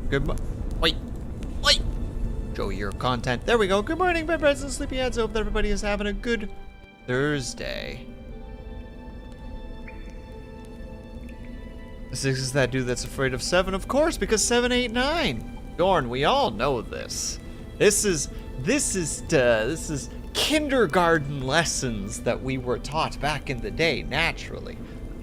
Good Wait. Wait. Show your content. There we go. Good morning, bedbreads and sleepyheads. Hope that everybody is having a good Thursday. This is that dude that's afraid of 7, of course, because 7, 8, 9. Dorn, we all know this. This is kindergarten lessons that we were taught back in the day, naturally.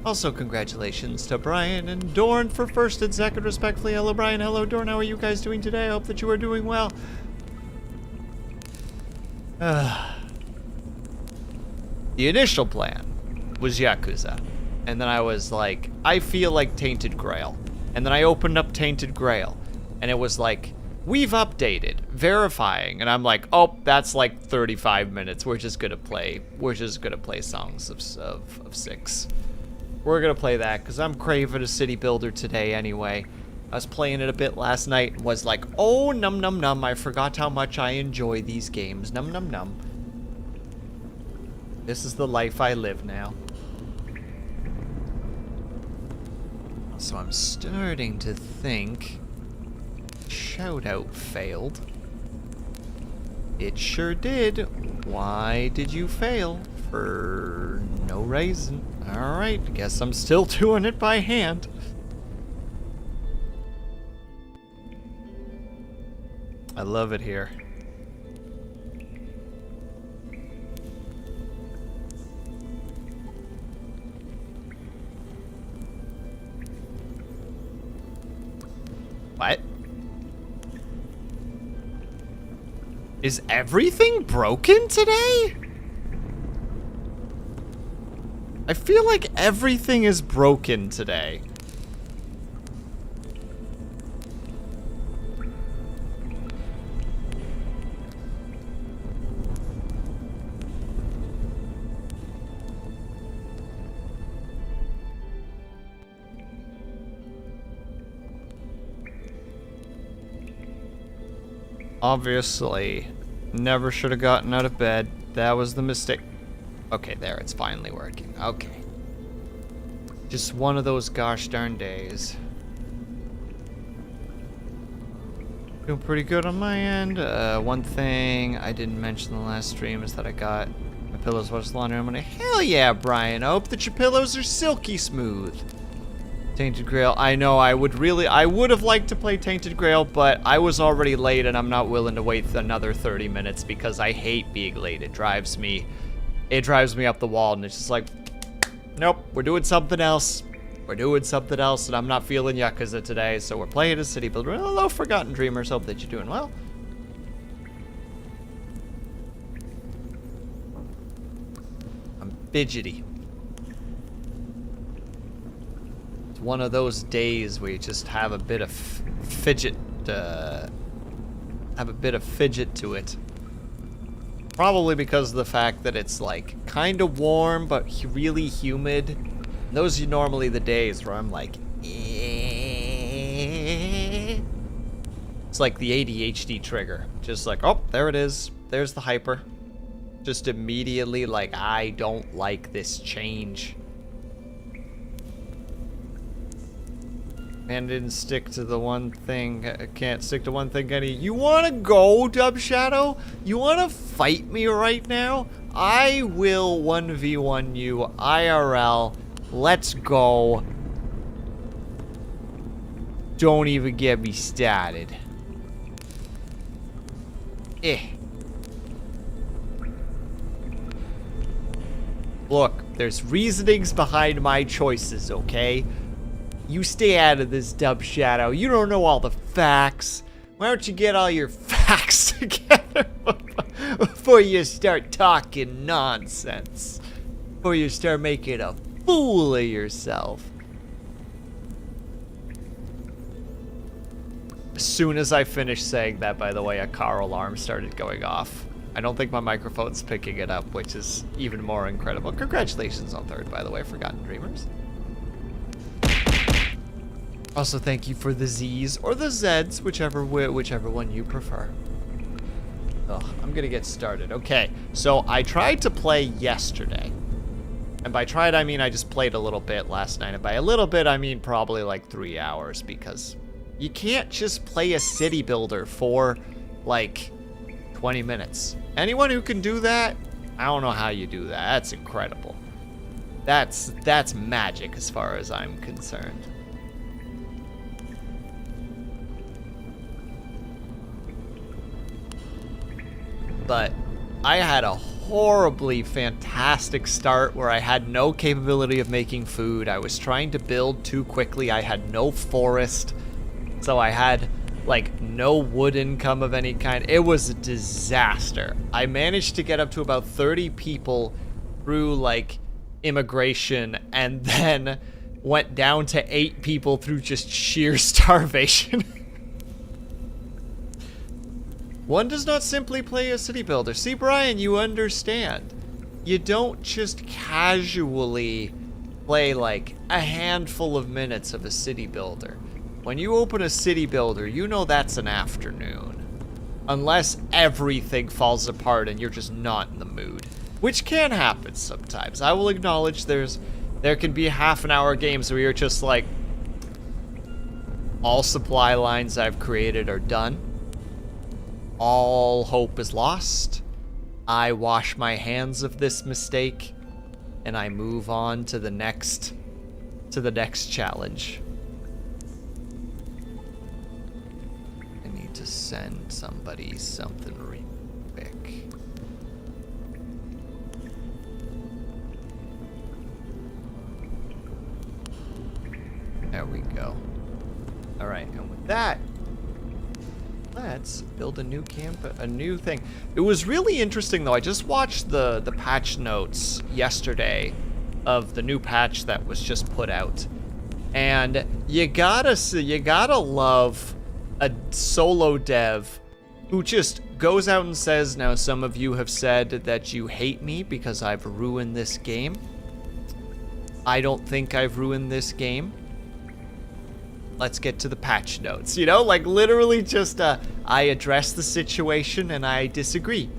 Also, congratulations to Brian and Dorn for first and second, respectfully. Hello, Brian. Hello, Dorn. How are you guys doing today? I hope that you are doing well. The initial plan was Yakuza. And then I was like, I feel like Tainted Grail. And then I opened up Tainted Grail. And it was like, we've updated, verifying. And I'm like, oh, that's like 35 minutes. We're just gonna play Songs of 6. We're gonna play that, because I'm craving a city builder today anyway. I was playing it a bit last night and was like, oh, num num num, I forgot how much I enjoy these games. Num num num. This is the life I live now. So I'm starting to think shoutout failed. It sure did. Why did you fail? For no reason. Alright, guess I'm still doing it by hand. I love it here. What? Is everything broken today? I feel like everything is broken today. Obviously, never should have gotten out of bed. That was the mistake. Okay, there, it's finally working. Okay. Just one of those gosh darn days. Doing pretty good on my end. One thing I didn't mention in the last stream is that I got my pillows washed laundry. I'm gonna, hell yeah, Brian. I hope that your pillows are silky smooth. Tainted Grail, I know, I would have liked to play Tainted Grail, but I was already late and I'm not willing to wait another 30 minutes because I hate being late. It drives me up the wall, and it's just like, nope, we're doing something else. We're doing something else, and I'm not feeling Yakuza today, so we're playing a city builder. Hello, Forgotten Dreamers, hope that you're doing well. I'm fidgety. One of those days where you just have a bit of fidget to it. Probably because of the fact that it's like kind of warm but really humid. And those are normally the days where I'm like, eh. It's like the ADHD trigger. Just like, oh, there it is. There's the hyper. Just immediately like, I don't like this change. And didn't stick to the one thing. Can't stick to one thing. You wanna go, Dub Shadow? You wanna fight me right now? I will 1v1 you IRL. Let's go. Don't even get me started. Look, there's reasonings behind my choices, okay? You stay out of this, Dub Shadow. You don't know all the facts. Why don't you get all your facts together before you start talking nonsense? Before you start making a fool of yourself. As soon as I finished saying that, by the way, a car alarm started going off. I don't think my microphone's picking it up, which is even more incredible. Congratulations on 3rd, by the way, Forgotten Dreamers. Also, thank you for the Z's or the Z's, whichever one you prefer. Ugh, I'm gonna get started. Okay, so I tried to play yesterday. And by tried, I mean I just played a little bit last night. And by a little bit, I mean probably like 3 hours because You can't just play a city builder for, like, 20 minutes. Anyone who can do that, I don't know how you do that. That's incredible. That's magic as far as I'm concerned. But I had a horribly fantastic start where I had no capability of making food. I was trying to build too quickly. I had no forest. So I had like no wood income of any kind. It was a disaster. I managed to get up to about 30 people through like immigration and then went down to 8 people through just sheer starvation. One does not simply play a city builder. See, Brian, you understand. You don't just casually play like a handful of minutes of a city builder. When you open a city builder, you know that's an afternoon. Unless everything falls apart and you're just not in the mood. Which can happen sometimes. I will acknowledge there can be half-an-hour games where you're just like, all supply lines I've created are done. All hope is lost. I wash my hands of this mistake, and I move on to the next challenge. I need to send somebody something real quick. There we go. All right, and with that, let's build a new new thing. It was really interesting though. I just watched the patch notes yesterday of the new patch that was just put out. And you gotta love a solo dev who just goes out and says, now some of you have said that you hate me because I've ruined this game. I don't think I've ruined this game. Let's get to the patch notes, you know, like literally just I address the situation and I disagree.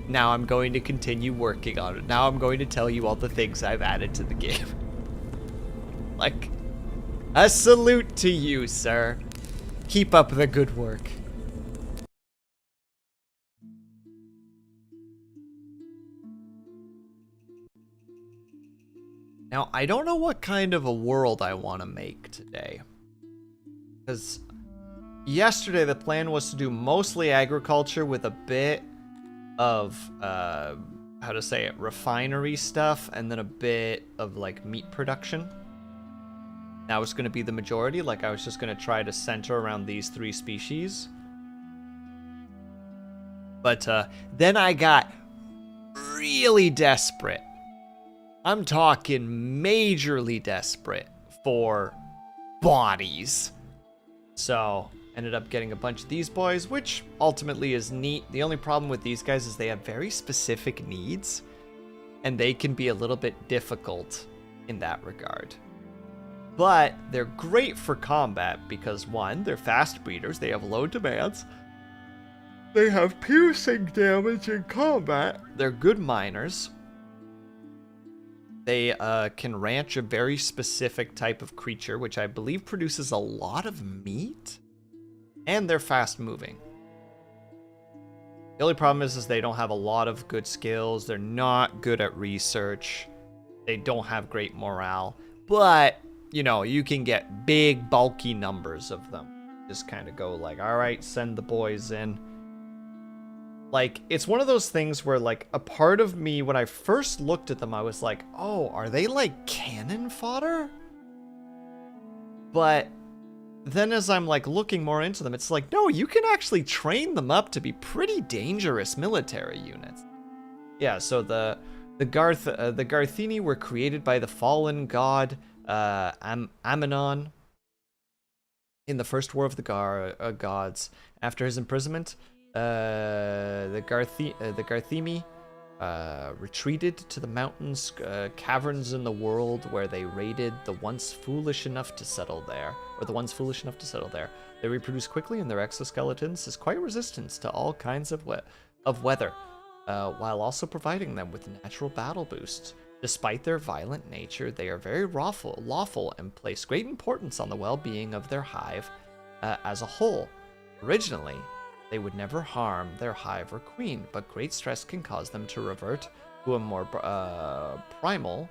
Now I'm going to continue working on it. Now I'm going to tell you all the things I've added to the game. Like, a salute to you, sir. Keep up the good work. Now, I don't know what kind of a world I want to make today. Because yesterday the plan was to do mostly agriculture with a bit of, how to say it, refinery stuff, and then a bit of like meat production. That was going to be the majority. Like I was just going to try to center around these 3 species. But then I got really desperate. I'm talking majorly desperate for bodies. So, ended up getting a bunch of these boys, which ultimately is neat. The only problem with these guys is they have very specific needs, and they can be a little bit difficult in that regard. But they're great for combat because, one, they're fast breeders, they have low demands, they have piercing damage in combat, they're good miners, they can ranch a very specific type of creature, which I believe produces a lot of meat, and they're fast moving. The only problem is they don't have a lot of good skills, they're not good at research, they don't have great morale, but, you know, you can get big, bulky numbers of them. Just kind of go like, all right, send the boys in. Like, it's one of those things where, like, a part of me, when I first looked at them, I was like, oh, are they, like, cannon fodder? But then as I'm, like, looking more into them, it's like, no, you can actually train them up to be pretty dangerous military units. Yeah, so the Garthini were created by the fallen god, Ammonon, in the First War of the Gods. After his imprisonment, the Garthimi retreated to the mountains, caverns in the world where they raided the ones foolish enough to settle there, They reproduce quickly, and their exoskeletons is quite resistant to all kinds of weather, while also providing them with natural battle boosts. Despite their violent nature, they are very lawful and place great importance on the well-being of their hive as a whole. Originally, they would never harm their hive or queen, but great stress can cause them to revert to a more primal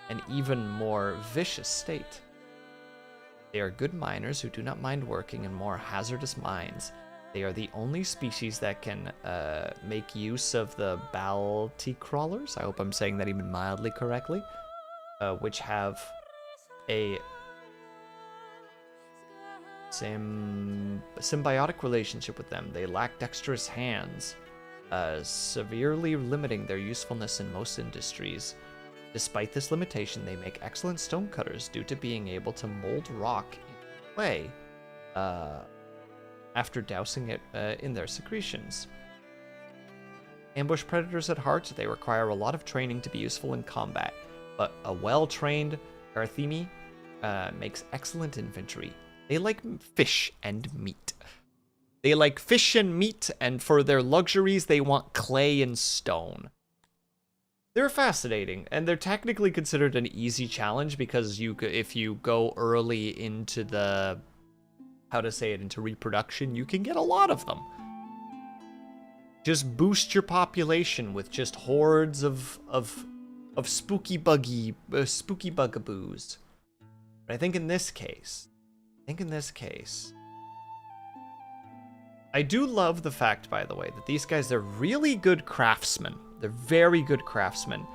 and even more vicious state. They are good miners who do not mind working in more hazardous mines. They are the only species that can make use of the Balti crawlers. I hope I'm saying that even mildly correctly, which have a symbiotic relationship with them. They lack dexterous hands, severely limiting their usefulness in most industries. Despite this limitation, they make excellent stonecutters due to being able to mold rock into clay after dousing it in their secretions. Ambush predators at heart, they require a lot of training to be useful in combat, but a well-trained Garthemi makes excellent infantry. They like fish and meat. They like fish and meat, and for their luxuries, they want clay and stone. They're fascinating, and they're technically considered an easy challenge because if you go early into the, into reproduction, you can get a lot of them. Just boost your population with just hordes of spooky bugaboos. But I think in this case, I do love the fact, by the way, that these guys, they're really good craftsmen. They're very good craftsmen.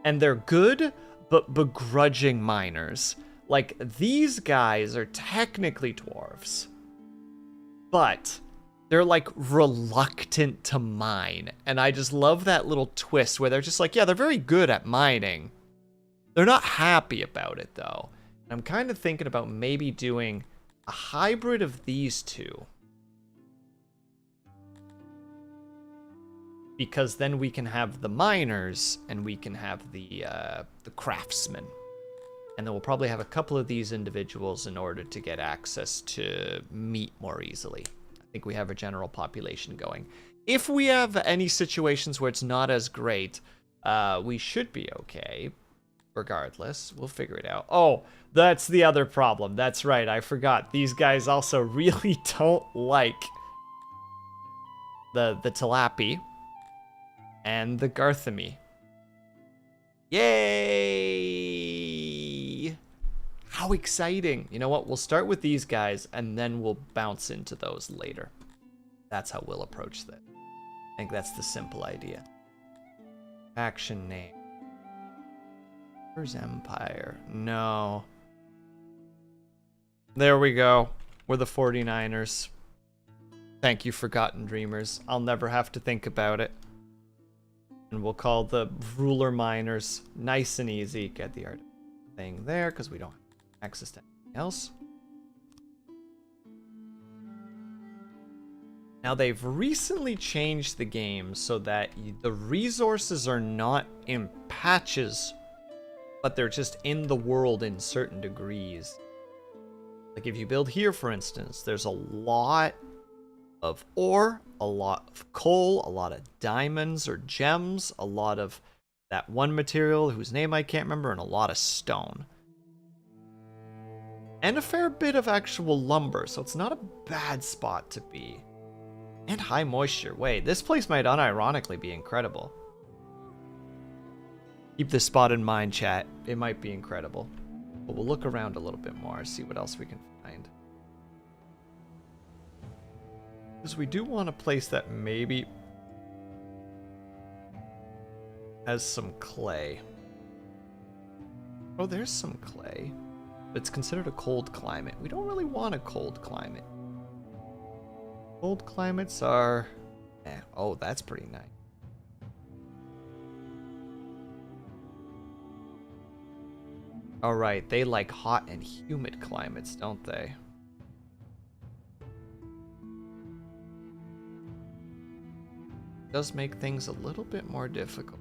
And they're good, but begrudging miners. Like, these guys are technically dwarves. But they're, like, reluctant to mine. And I just love that little twist where they're just like, yeah, they're very good at mining. They're not happy about it, though. I'm kind of thinking about maybe doing a hybrid of these two. Because then we can have the miners and we can have the craftsmen. And then we'll probably have a couple of these individuals in order to get access to meat more easily. I think we have a general population going. If we have any situations where it's not as great, we should be okay. Regardless, we'll figure it out. Oh, that's the other problem. That's right, I forgot. These guys also really don't like the Tilapi and the Garthemi. Yay! How exciting. You know what? We'll start with these guys, and then we'll bounce into those later. That's how we'll approach that. I think that's the simple idea. Faction name. Where's Empire? No. There we go. We're the 49ers. Thank you, Forgotten Dreamers. I'll never have to think about it. And we'll call the ruler miners. Nice and easy. Get the art thing there, because we don't have access to anything else. Now, they've recently changed the game so that the resources are not in patches, but they're just in the world in certain degrees. Like if you build here, for instance, there's a lot of ore, a lot of coal, a lot of diamonds or gems, a lot of that one material whose name I can't remember, and a lot of stone. And a fair bit of actual lumber, so it's not a bad spot to be. And high moisture. Wait, this place might unironically be incredible. Keep this spot in mind, chat. It might be incredible. But we'll look around a little bit more, see what else we can find. Because we do want a place that maybe has some clay. Oh, there's some clay. But it's considered a cold climate. We don't really want a cold climate. Cold climates are... oh, that's pretty nice. Alright, they like hot and humid climates, don't they? Does make things a little bit more difficult.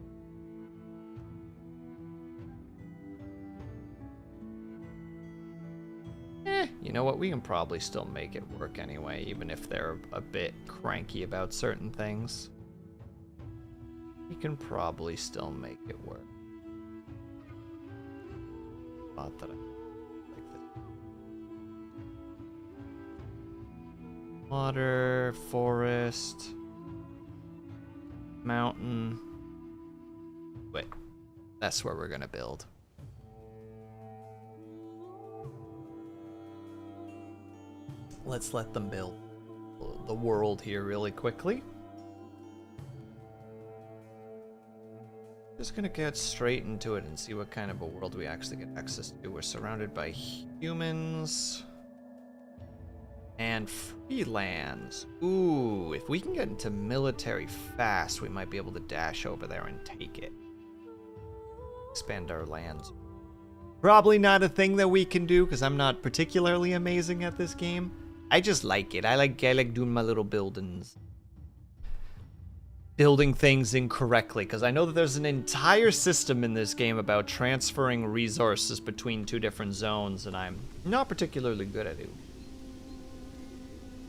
You know what? We can probably still make it work anyway, even if they're a bit cranky about certain things. We can probably still make it work. Not that I like this. Water, forest, mountain. Wait, that's where we're gonna build. Let's let them build the world here really quickly. Just gonna get straight into it and see what kind of a world we actually get access to. We're surrounded by humans and free lands. Ooh, if we can get into military fast, we might be able to dash over there and take it. Expand our lands. Probably not a thing that we can do because I'm not particularly amazing at this game. I just like it. I like doing my little buildings. Building things incorrectly, because I know that there's an entire system in this game about transferring resources between two different zones, and I'm not particularly good at it.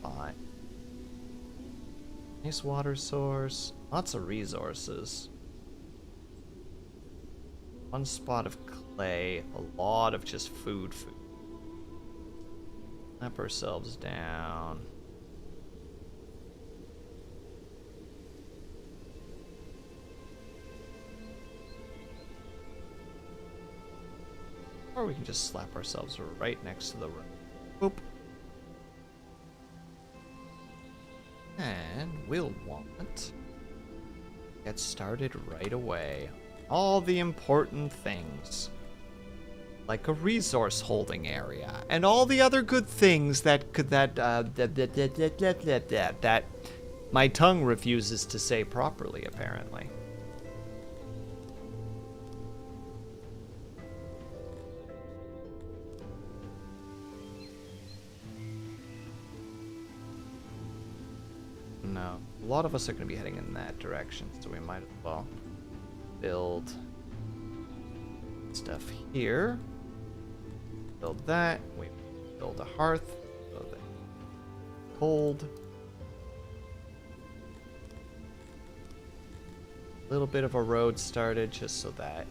Fine. Nice water source. Lots of resources. One spot of clay. A lot of just food. Map ourselves down. Or we can just slap ourselves right next to the room. Boop. And we'll want get started right away. All the important things. Like a resource holding area. And all the other good things that could that my tongue refuses to say properly, apparently. No. A lot of us are going to be heading in that direction, so we might as well build stuff here. Build that. We build a hearth. Build it cold. A little bit of a road started just so that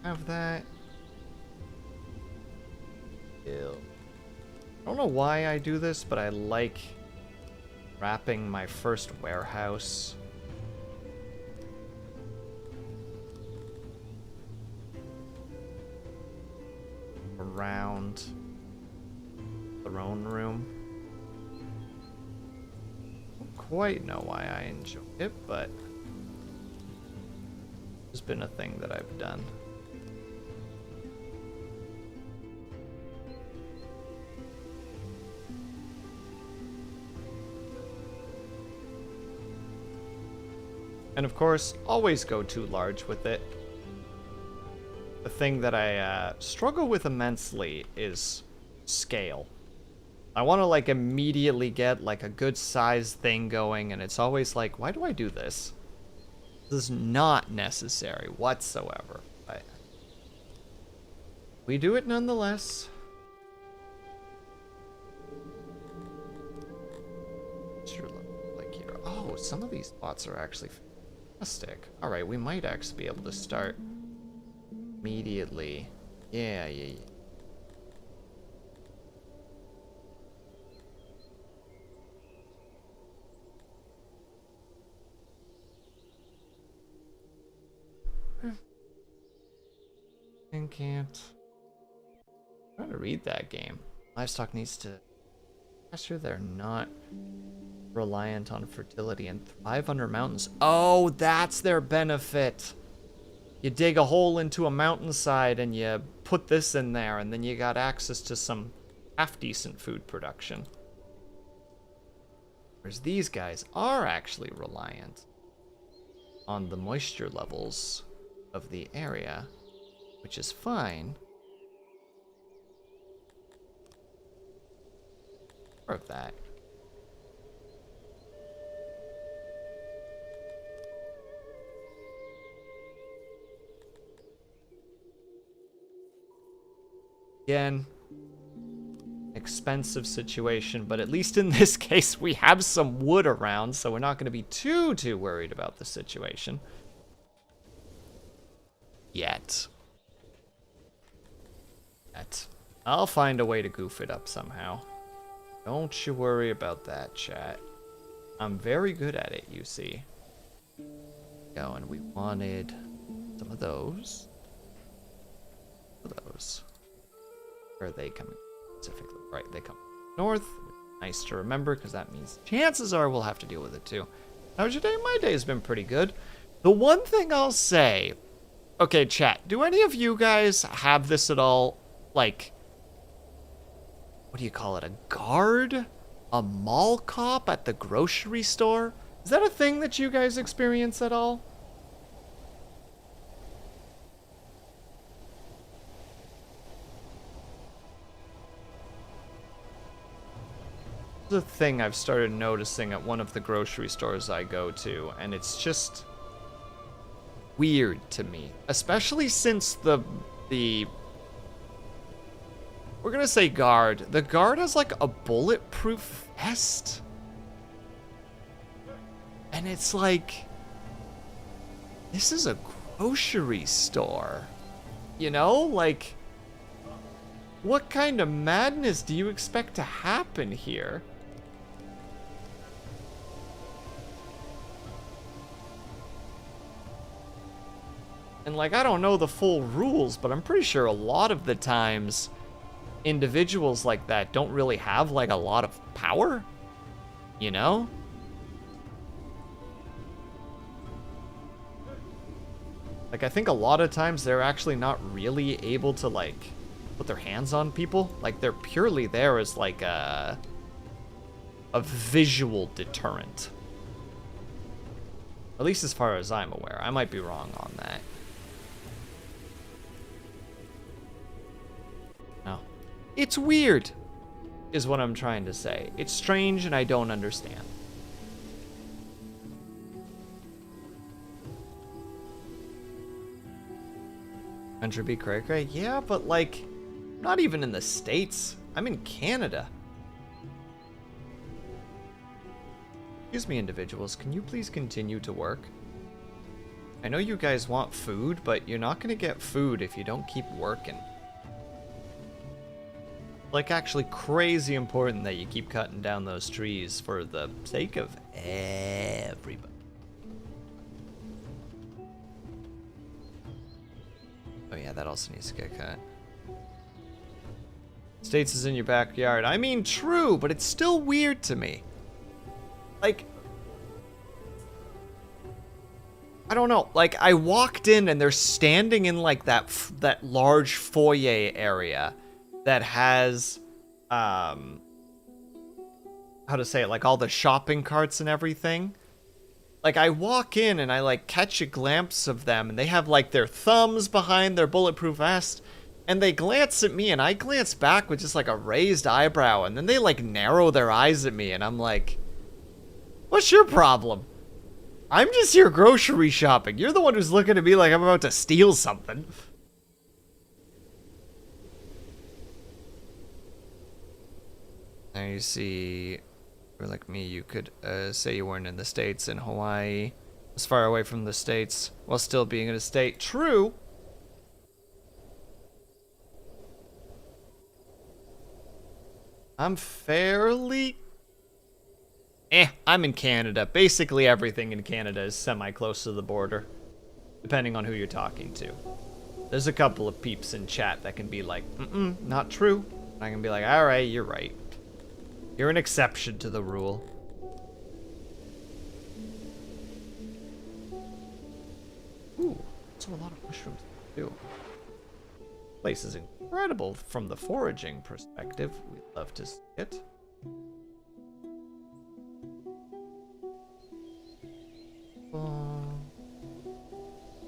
have that. Build. I don't know why I do this, but I like wrapping my first warehouse around the throne room. Don't quite know why I enjoy it, but it's been a thing that I've done. And of course, always go too large with it. The thing that I struggle with immensely is scale. I want to like immediately get like a good size thing going, and it's always like, why do I do this? This is not necessary whatsoever, but we do it nonetheless. Sure, like here. Oh, some of these spots are actually fantastic. All right, we might actually be able to start immediately. Yeah. And can't. I'm trying to read that game. Livestock needs to. I'm sure they're not reliant on fertility and thrive under mountains. Oh, that's their benefit. You dig a hole into a mountainside and you put this in there, and then you got access to some half-decent food production. Whereas these guys are actually reliant on the moisture levels of the area, which is fine. More of that. Again, expensive situation, but at least in this case we have some wood around, so we're not going to be too worried about the situation. Yet. I'll find a way to goof it up somehow. Don't you worry about that, chat. I'm very good at it, you see. Go, and we wanted some of those. Where are they coming specifically? Right, they come north. Nice to remember, because that means chances are we'll have to deal with it too. How's your day? My day's been pretty good. The one thing I'll say... Okay, chat, do any of you guys have this at all? Like, what do you call it? A guard? A mall cop at the grocery store? Is that a thing that you guys experience at all? The thing I've started noticing at one of the grocery stores I go to, and it's just weird to me, especially since the we're gonna say guard. The guard has like a bulletproof vest, and it's like, this is a grocery store, you know, like, what kind of madness do you expect to happen here? And like, I don't know the full rules, but I'm pretty sure a lot of the times individuals like that don't really have like a lot of power, you know? Like, I think a lot of times they're actually not really able to like put their hands on people. Like, they're purely there as like a visual deterrent. At least as far as I'm aware. I might be wrong on that. No. It's weird, is what I'm trying to say. It's strange and I don't understand. Country be cray cray? Yeah, but like, not even in the States. I'm in Canada. Excuse me, individuals, can you please continue to work? I know you guys want food, but you're not gonna get food if you don't keep working. Like, actually crazy important that you keep cutting down those trees for the sake of everybody. Oh yeah, that also needs to get cut. States is in your backyard. I mean, true, but it's still weird to me. Like, I don't know. Like, I walked in and they're standing in like that large foyer area that has, how to say it, like all the shopping carts and everything. Like, I walk in and I like catch a glimpse of them and they have like their thumbs behind their bulletproof vest and they glance at me and I glance back with just like a raised eyebrow and then they like narrow their eyes at me and I'm like, what's your problem? I'm just here grocery shopping. You're the one who's looking at me like I'm about to steal something. Now you see, or like me, you could say you weren't in the States, in Hawaii, as far away from the States, while still being in a state. True. I'm fairly... I'm in Canada. Basically everything in Canada is semi-close to the border, depending on who you're talking to. There's a couple of peeps in chat that can be like, not true. I can be like, alright, you're right. You're an exception to the rule. Ooh, that's a lot of mushrooms too. Place is incredible from the foraging perspective. We'd love to see it.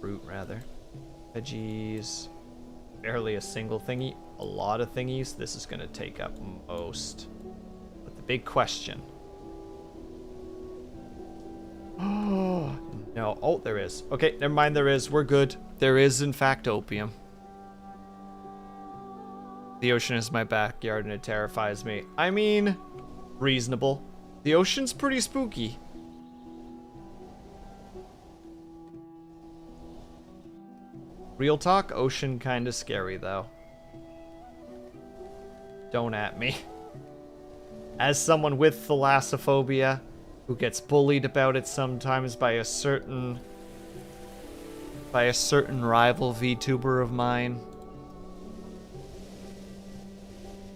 Fruit, rather. Veggies. Barely a single thingy. A lot of thingies. This is gonna take up most. But the big question. Oh, no. Oh, there is. Okay, never mind, there is. We're good. There is, in fact, opium. The ocean is my backyard and it terrifies me. I mean, reasonable. The ocean's pretty spooky. Real talk, ocean kinda scary though. Don't at me. As someone with thalassophobia, who gets bullied about it sometimes by a certain rival VTuber of mine,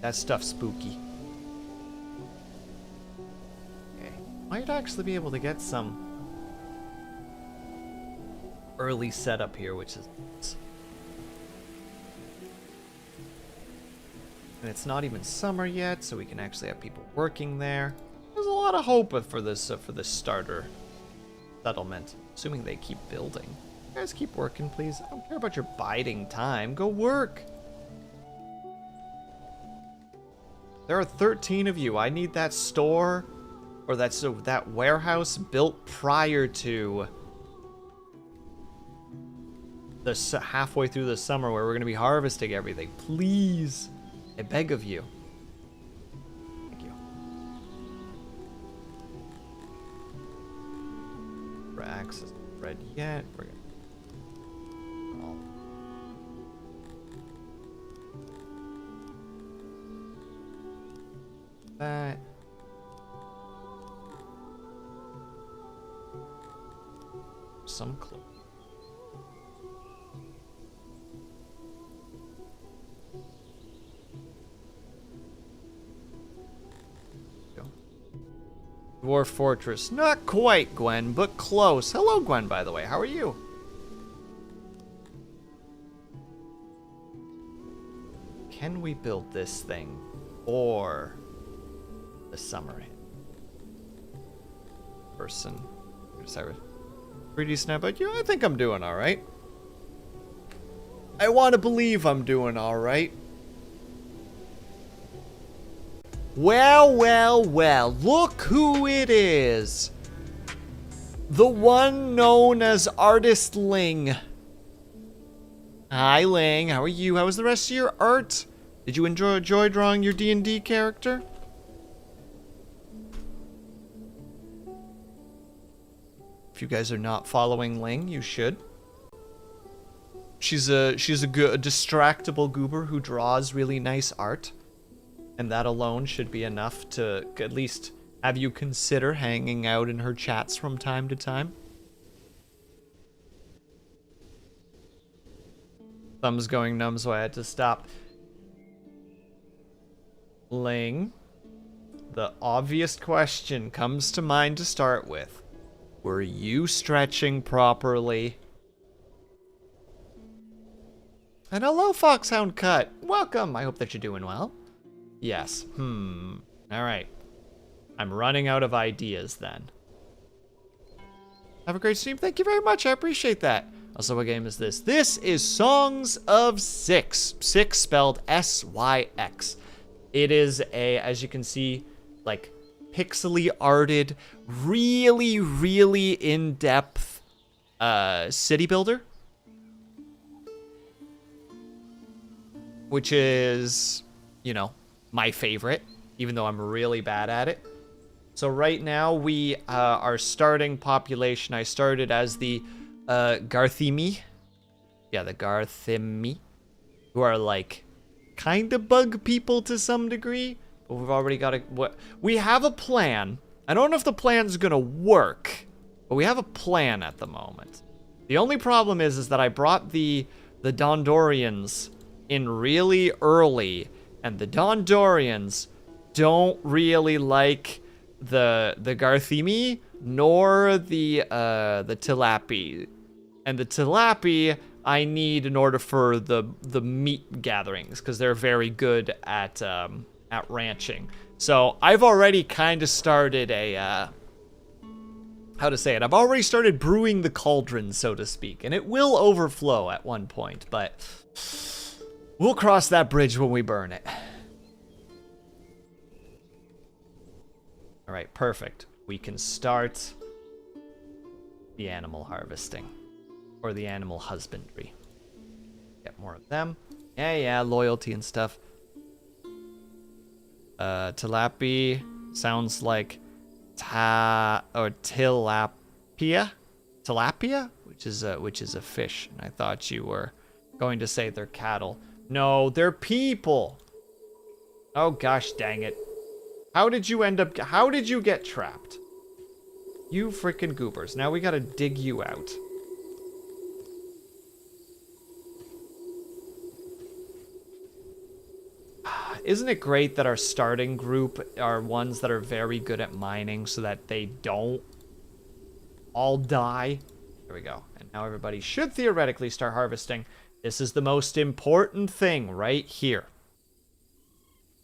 that stuff's spooky. Okay, might actually be able to get some early setup here, which is nice. And it's not even summer yet, so we can actually have people working there. There's a lot of hope for this starter settlement, assuming they keep building. You guys keep working, please. I don't care about your biding time. Go work. There are 13 of you. I need that store or that warehouse built prior to the halfway through the summer where we're going to be harvesting everything. Please. I beg of you. Thank you. Rax isn't ready yet. We're gonna... Oh. That. Some clue. Dwarf Fortress. Not quite, Gwen, but close. Hello, Gwen, by the way. How are you? Can we build this thing for the summer person? 3D snap out you? I think I'm doing all right. I want to believe I'm doing all right. Well, well, well, look who it is. The one known as Artist Ling. Hi, Ling. How are you? How was the rest of your art? Did you enjoy drawing your D&D character? If you guys are not following Ling, you should. She's a distractible goober who draws really nice art. And that alone should be enough to at least have you consider hanging out in her chats from time to time. Thumbs going numb, so I had to stop. Ling, the obvious question comes to mind to start with. Were you stretching properly? And hello, Foxhound Cut. Welcome. I hope that you're doing well. Yes. Alright. I'm running out of ideas then. Have a great stream. Thank you very much. I appreciate that. Also, what game is this? This is Songs of Six. Six spelled S-Y-X. It is a, as you can see, like, pixely arted, really, really in-depth city builder. Which is, you know, my favorite, even though I'm really bad at it. So right now we are starting population. I started as the Garthimi. Yeah, the Garthimi, who are like kind of bug people to some degree. But we've already got we have a plan. I don't know if the plan's gonna work, but we have a plan at the moment. The only problem is that I brought the Dondorians in really early. And the Dondorians don't really like the Garthimi nor the Tilapi. And the Tilapi I need in order for the meat gatherings, because they're very good at ranching. So I've already kind of started a how to say it? I've already started brewing the cauldron, so to speak, and it will overflow at one point, but we'll cross that bridge when we burn it. All right, perfect. We can start the animal harvesting or the animal husbandry. Get more of them. Yeah, loyalty and stuff. Tilapia sounds like tilapia, which is a fish. And I thought you were going to say they're cattle. No, they're people. Oh gosh, dang it. How did you get trapped? You freaking goobers. Now we gotta dig you out. Isn't it great that our starting group are ones that are very good at mining so that they don't all die? There we go. And now everybody should theoretically start harvesting. This is the most important thing right here.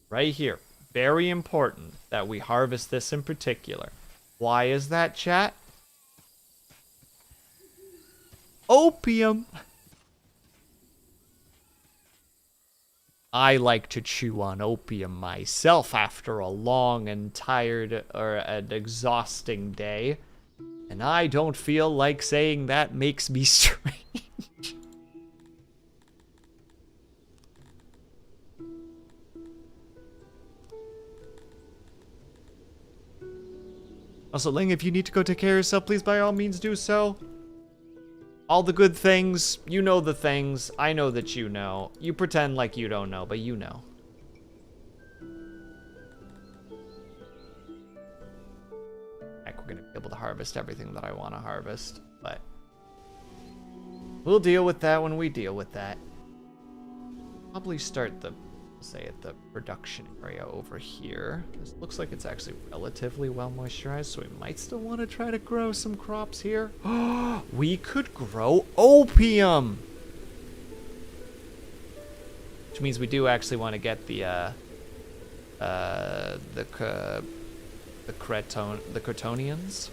Right here. Very important that we harvest this in particular. Why is that, chat? Opium. I like to chew on opium myself after a long and tired or an exhausting day. And I don't feel like saying that makes me strange. Also, Ling, if you need to go take care of yourself, please by all means do so. All the good things, you know the things, I know that you know. You pretend like you don't know, but you know. Heck, we're gonna be able to harvest everything that I want to harvest, but we'll deal with that when we deal with that. Probably start the, say, at the production area over here. This looks like it's actually relatively well moisturized, so we might still want to try to grow some crops here. We could grow opium, which means we do actually want to get the Cretonians,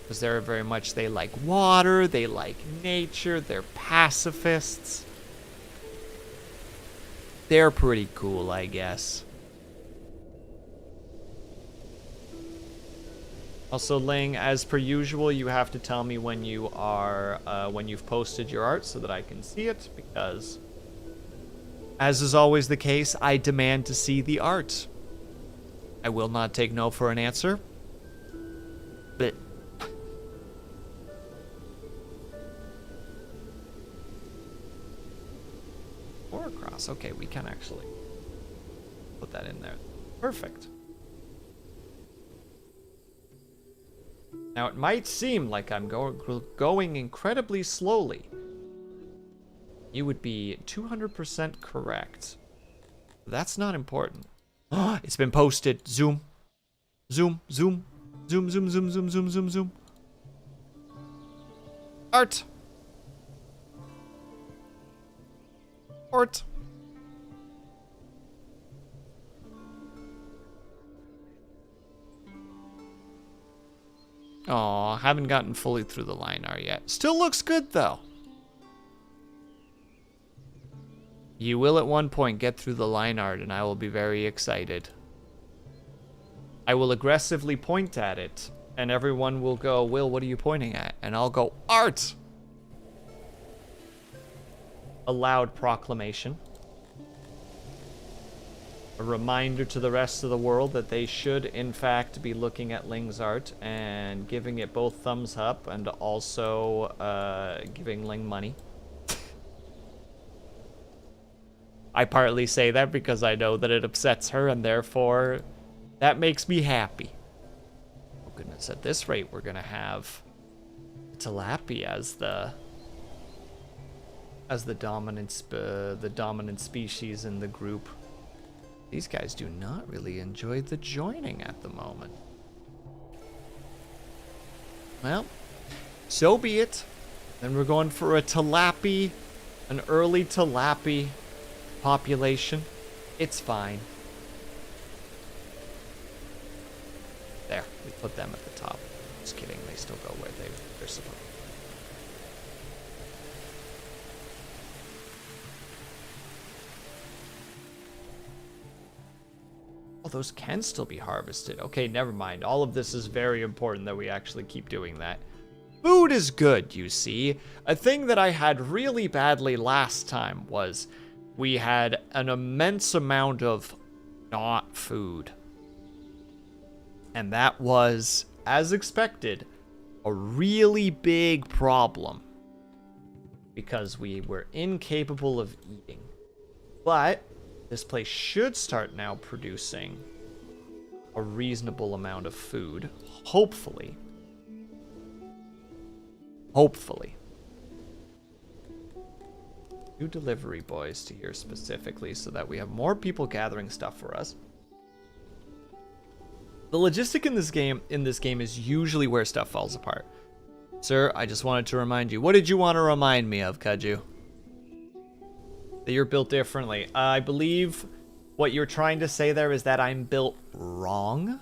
because they're very much, they like water, they like nature, they're pacifists. They're pretty cool, I guess. Also, Ling, as per usual, you have to tell me when you are, when you've posted your art so that I can see it, because, as is always the case, I demand to see the art. I will not take no for an answer. But or across. Okay, we can actually put that in there. Perfect. Now, it might seem like I'm going incredibly slowly. You would be 200% correct. That's not important. It's been posted. Zoom. Zoom, zoom. Zoom, zoom, zoom, zoom, zoom, zoom, zoom. Art. Art. Aw, haven't gotten fully through the line art yet. Still looks good, though. You will at one point get through the line art, and I will be very excited. I will aggressively point at it, and everyone will go, Will, what are you pointing at? And I'll go, art! A loud proclamation. A reminder to the rest of the world that they should, in fact, be looking at Ling's art and giving it both thumbs up and also giving Ling money. I partly say that because I know that it upsets her, and therefore that makes me happy. Oh goodness, at this rate we're gonna have tilapia as the dominant species in the group. These guys do not really enjoy the joining at the moment. Well, so be it. Then we're going for a tilapia, an early tilapia population. It's fine. There, we put them at the top. Just kidding, they still go where they're supposed to. Oh, those can still be harvested. Okay, never mind. All of this is very important that we actually keep doing that. Food is good, you see. A thing that I had really badly last time was we had an immense amount of not food. And that was, as expected, a really big problem. Because we were incapable of eating. But this place should start now producing a reasonable amount of food. Hopefully. Hopefully. 2 delivery boys to here specifically so that we have more people gathering stuff for us. The logistic in this game is usually where stuff falls apart. Sir, I just wanted to remind you. What did you want to remind me of, Kaju? That you're built differently. I believe what you're trying to say there is that I'm built wrong.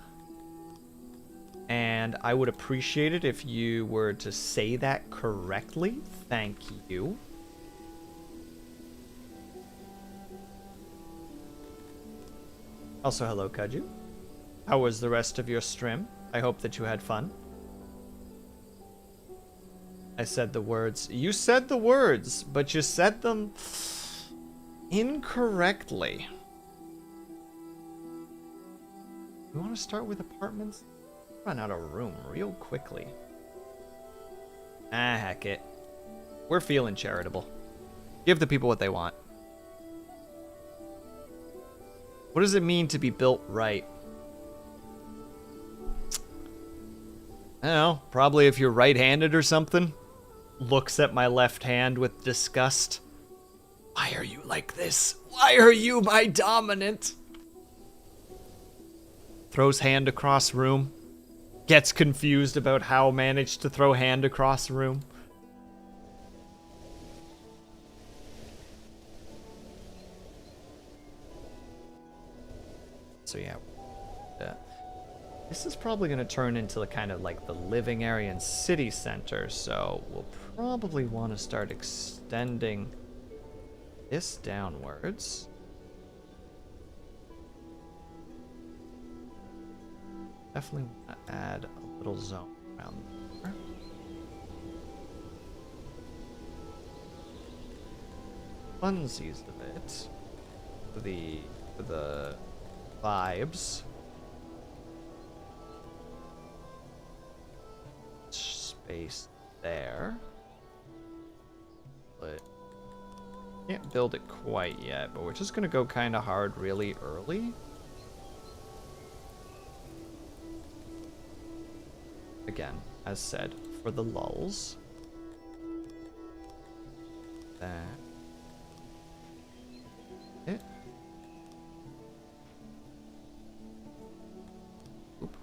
And I would appreciate it if you were to say that correctly. Thank you. Also, hello, Kaju. How was the rest of your stream? I hope that you had fun. I said the words. You said the words, but you said them incorrectly. We want to start with apartments? Run out of room real quickly. Ah, heck it. We're feeling charitable. Give the people what they want. What does it mean to be built right? I don't know. Probably if you're right-handed or something. Looks at my left hand with disgust. Why are you like this? Why are you my dominant? Throws hand across room. Gets confused about how managed to throw hand across room. So yeah. This is probably going to turn into the kind of like the living area and city center, so we'll probably want to start extending this downwards. Definitely want to add a little zone around there. Funsies a bit for the vibes. Space there. But can't build it quite yet, but we're just gonna go kind of hard really early. Again, as said, for the lulls. That. It. Oop.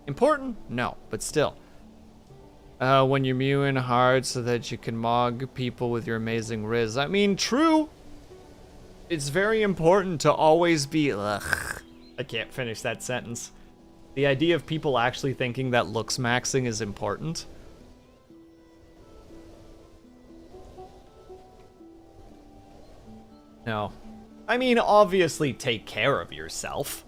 Important? No, but still. When you're mewing hard so that you can mog people with your amazing riz. I mean, true. It's very important to always be... Ugh. I can't finish that sentence. The idea of people actually thinking that looks maxing is important. No. I mean, obviously take care of yourself.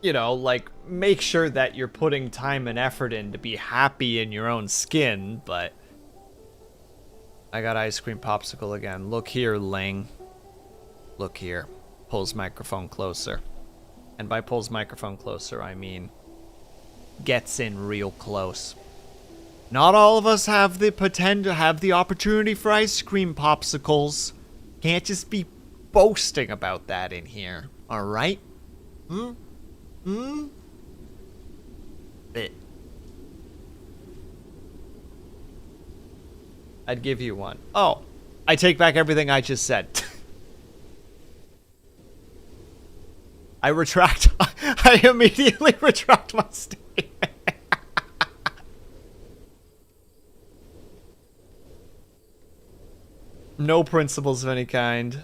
You know, like, make sure that you're putting time and effort in to be happy in your own skin, but... I got ice cream popsicle again. Look here, Ling. Look here. Pulls microphone closer. And by pulls microphone closer, I mean... gets in real close. Not all of us have the potential, have the opportunity for ice cream popsicles. Can't just be boasting about that in here. Alright? Bit. I'd give you one. Oh, I take back everything I just said. I retract. I immediately retract my statement. No principles of any kind.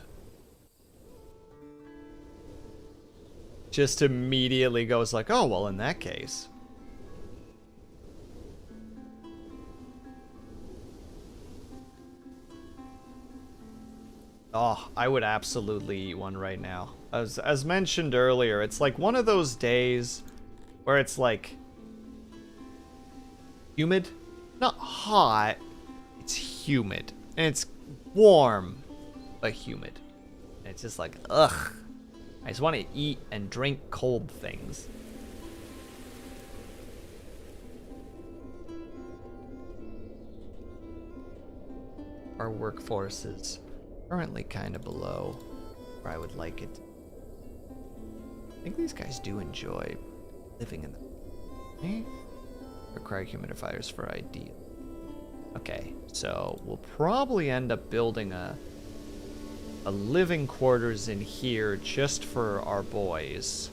Just immediately goes like, oh, well, in that case. Oh, I would absolutely eat one right now. As mentioned earlier, it's like one of those days where it's like humid, not hot, it's humid. And it's warm, but humid. And it's just like, ugh. I just want to eat and drink cold things. our workforce is currently kind of below where I would like it. I think these guys do enjoy living in the... Eh? Require humidifiers for ideal. Okay, so we'll probably end up building a living quarters in here just for our boys.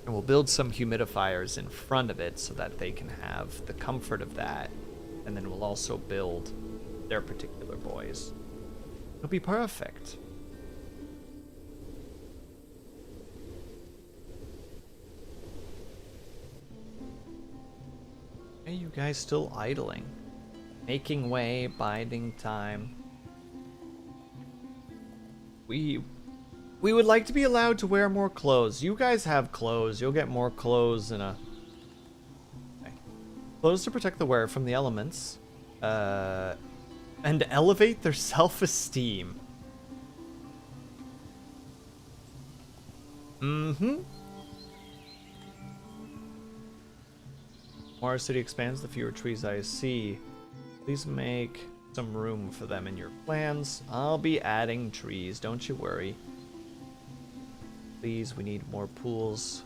And we'll build some humidifiers in front of it so that they can have the comfort of that. And then we'll also build their particular boys. It'll be perfect. Hey, you guys still idling. Making way, biding time. We would like to be allowed to wear more clothes. You guys have clothes. You'll get more clothes in a... Okay. Clothes to protect the wearer from the elements. And elevate their self-esteem. Mm-hmm. More our city expands, the fewer trees I see. Please make some room for them in your plans. I'll be adding trees, don't you worry. Please, we need more pools.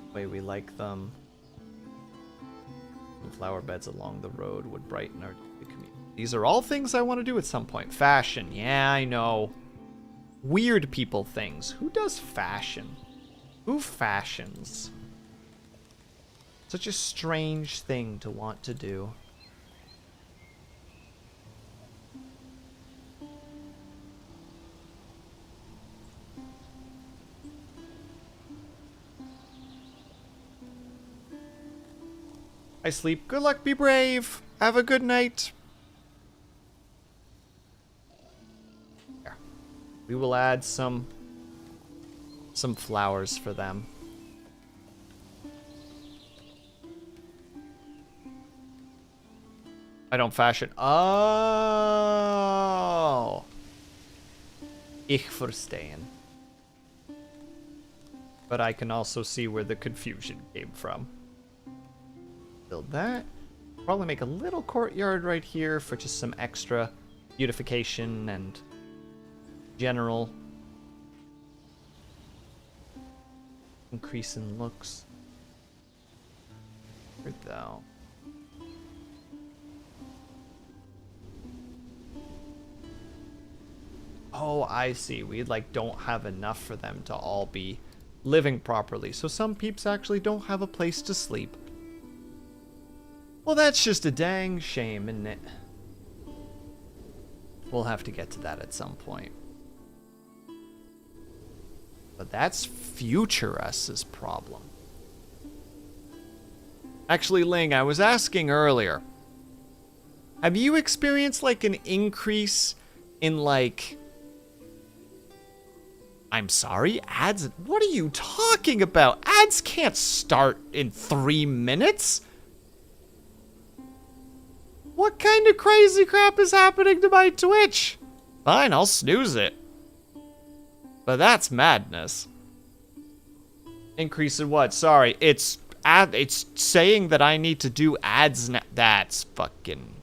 The way we like them. And flower beds along the road would brighten our community. These are all things I want to do at some point. Fashion, yeah, I know. Weird people things. Who does fashion? Who fashions? Such a strange thing to want to do. I sleep. Good luck, be brave. Have a good night. There. We will add some flowers for them. I don't fashion. Oh. Ich verstehen. But I can also see where the confusion came from. Build that. Probably make a little courtyard right here for just some extra beautification and general increase in looks. Where though? Oh, I see. We don't have enough for them to all be living properly. So some peeps actually don't have a place to sleep. Well, that's just a dang shame, isn't it? We'll have to get to that at some point. But that's future us's problem. Actually, Ling, I was asking earlier. Have you experienced an increase in I'm sorry, ads? What are you talking about? Ads can't start in 3 minutes. What kind of crazy crap is happening to my Twitch? Fine, I'll snooze it. But that's madness. Increase in what? Sorry, it's saying that I need to do ads now. That's fucking...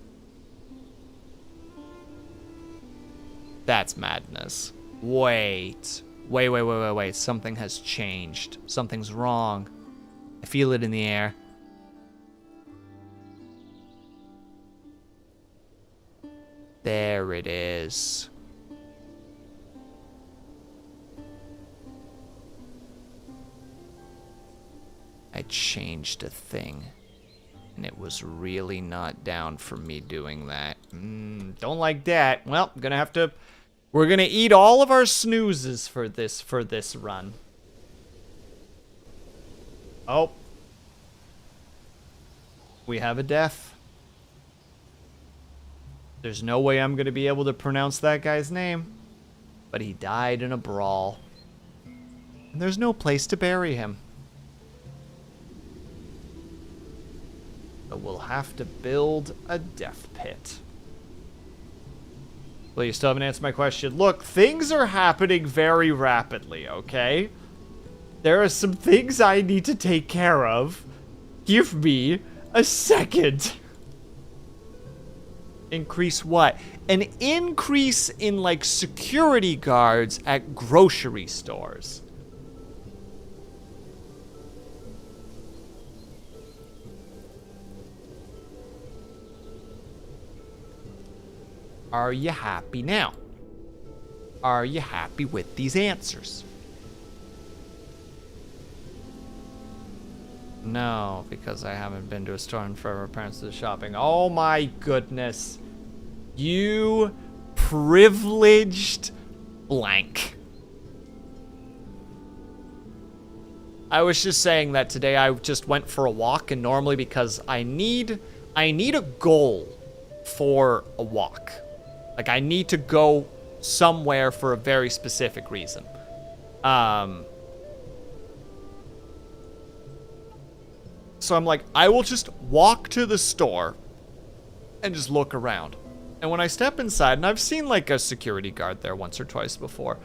That's madness. Wait. Wait. Something has changed. Something's wrong. I feel it in the air. There it is. I changed a thing. And it was really not down for me doing that. Don't like that. Well, we're gonna eat all of our snoozes for this run. Oh. We have a death. There's no way I'm gonna be able to pronounce that guy's name. But he died in a brawl. And there's no place to bury him. So we'll have to build a death pit. Well, you still haven't answered my question. Look, things are happening very rapidly, okay? There are some things I need to take care of. Give me a second. Increase what? An increase in, like, security guards at grocery stores. Are you happy now? Are you happy with these answers? No, because I haven't been to a store in forever. Parents do shopping. Oh my goodness. You privileged blank. I was just saying that today I just went for a walk, and normally because I need a goal for a walk. Like, I need to go somewhere for a very specific reason. So I'm like, I will just walk to the store and just look around. And when I step inside, and I've seen like a security guard there once or twice before,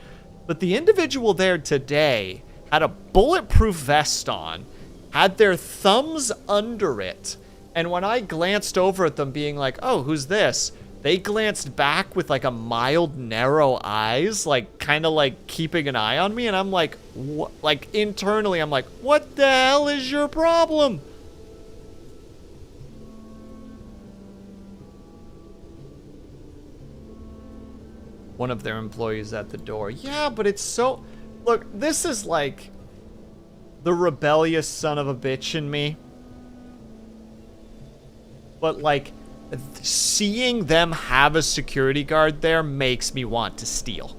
but the individual there today had a bulletproof vest on, had their thumbs under it, and when I glanced over at them being like, oh, who's this? They glanced back with like a mild narrow eyes, like kind of like keeping an eye on me, and I'm like, what? Like internally, I'm like, what the hell is your problem? One of their employees at the door. Yeah, but it's so... Look, this is like the rebellious son of a bitch in me. But like, seeing them have a security guard there makes me want to steal.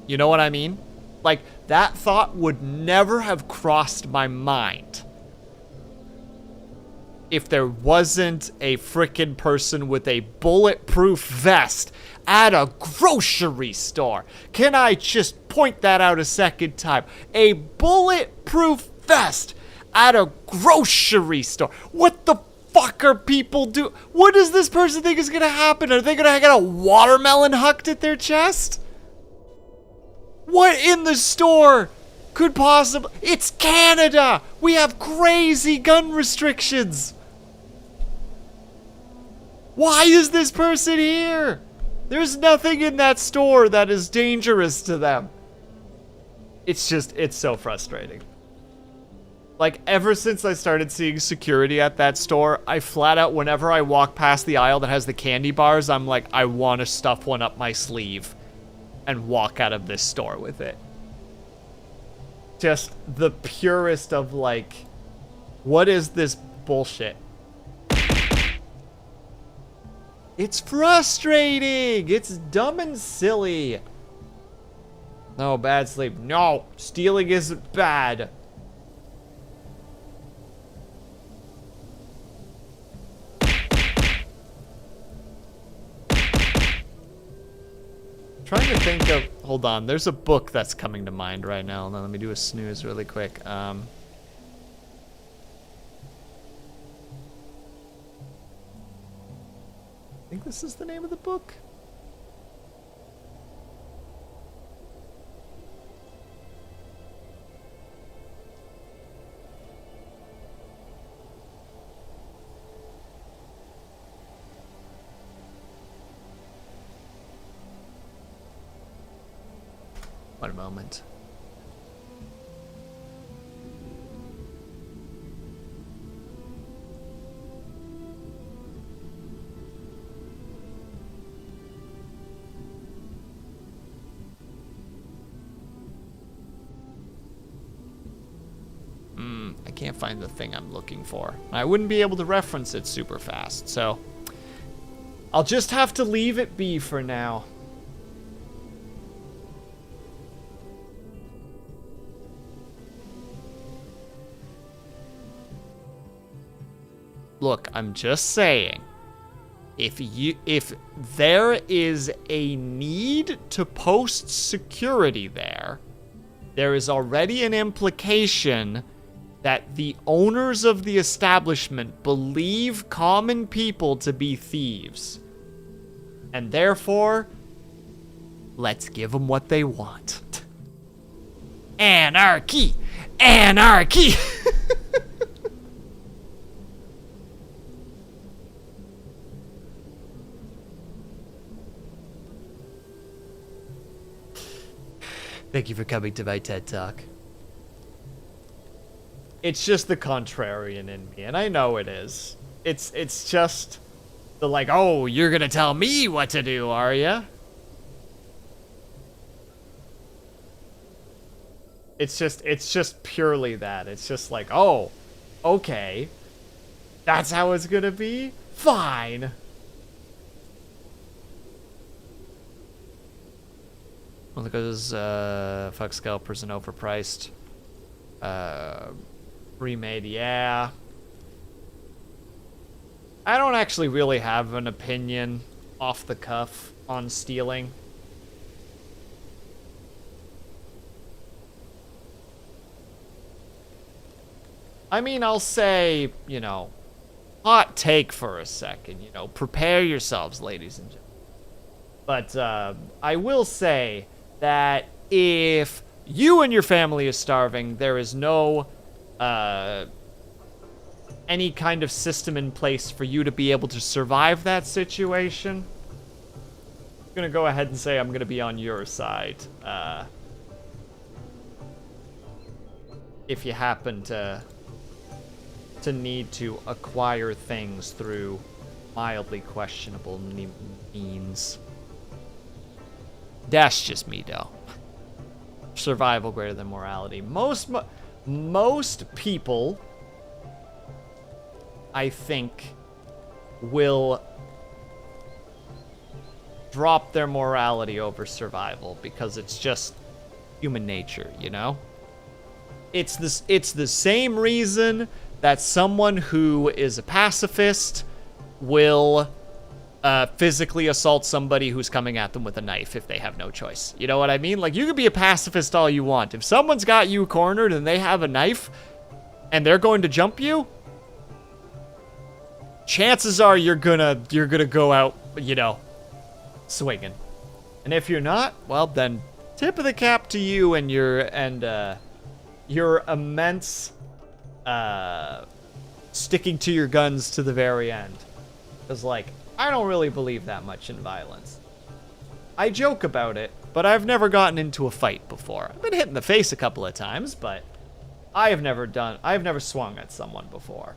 You know what I mean? Like, that thought would never have crossed my mind if there wasn't a frickin' person with a bulletproof vest at a grocery store. Can I just point that out a second time? A bulletproof vest at a grocery store. What the fuck are people do? What does this person think is gonna happen? Are they gonna get a watermelon hucked at their chest? What in the store could possibly... It's Canada! We have crazy gun restrictions! Why is this person here? There's nothing in that store that is dangerous to them. It's just, it's so frustrating. Like, ever since I started seeing security at that store, I flat out, whenever I walk past the aisle that has the candy bars, I'm like, I want to stuff one up my sleeve and walk out of this store with it. Just the purest of like, what is this bullshit? It's frustrating. It's dumb and silly. No, bad sleep. No, stealing isn't bad. Trying to think of, hold on, there's a book that's coming to mind right now. Now let me do a snooze really quick. I think this is the name of the book. One moment. I can't find the thing I'm looking for. I wouldn't be able to reference it super fast, so I'll just have to leave it be for now. Look, I'm just saying, if there is a need to post security there, there is already an implication that the owners of the establishment believe common people to be thieves. And therefore, let's give them what they want. Anarchy! Anarchy! Thank you for coming to my TED Talk. It's just the contrarian in me, and I know it is. It's just the like, oh, you're gonna tell me what to do, are ya? It's just purely that. It's just like, oh, okay. That's how it's gonna be? Fine. Well, because fuck scalpers and overpriced. Remade, yeah. I don't actually really have an opinion off the cuff on stealing. I mean, I'll say, you know, hot take for a second, you know, prepare yourselves, ladies and gentlemen. But I will say that if you and your family is starving, there is no any kind of system in place for you to be able to survive that situation. I'm gonna go ahead and say I'm gonna be on your side. If you happen to need to acquire things through mildly questionable means. That's just me, though. Survival greater than morality. Most people, I think, will drop their morality over survival because it's just human nature, you know? It's the same reason that someone who is a pacifist will physically assault somebody who's coming at them with a knife if they have no choice. You know what I mean? Like, you can be a pacifist all you want. If someone's got you cornered and they have a knife and they're going to jump you, chances are you're gonna go out, you know, swinging. And if you're not, well, then tip of the cap to you and your immense sticking to your guns to the very end. Because, like, I don't really believe that much in violence. I joke about it, but I've never gotten into a fight before. I've been hit in the face a couple of times, but I've never swung at someone before.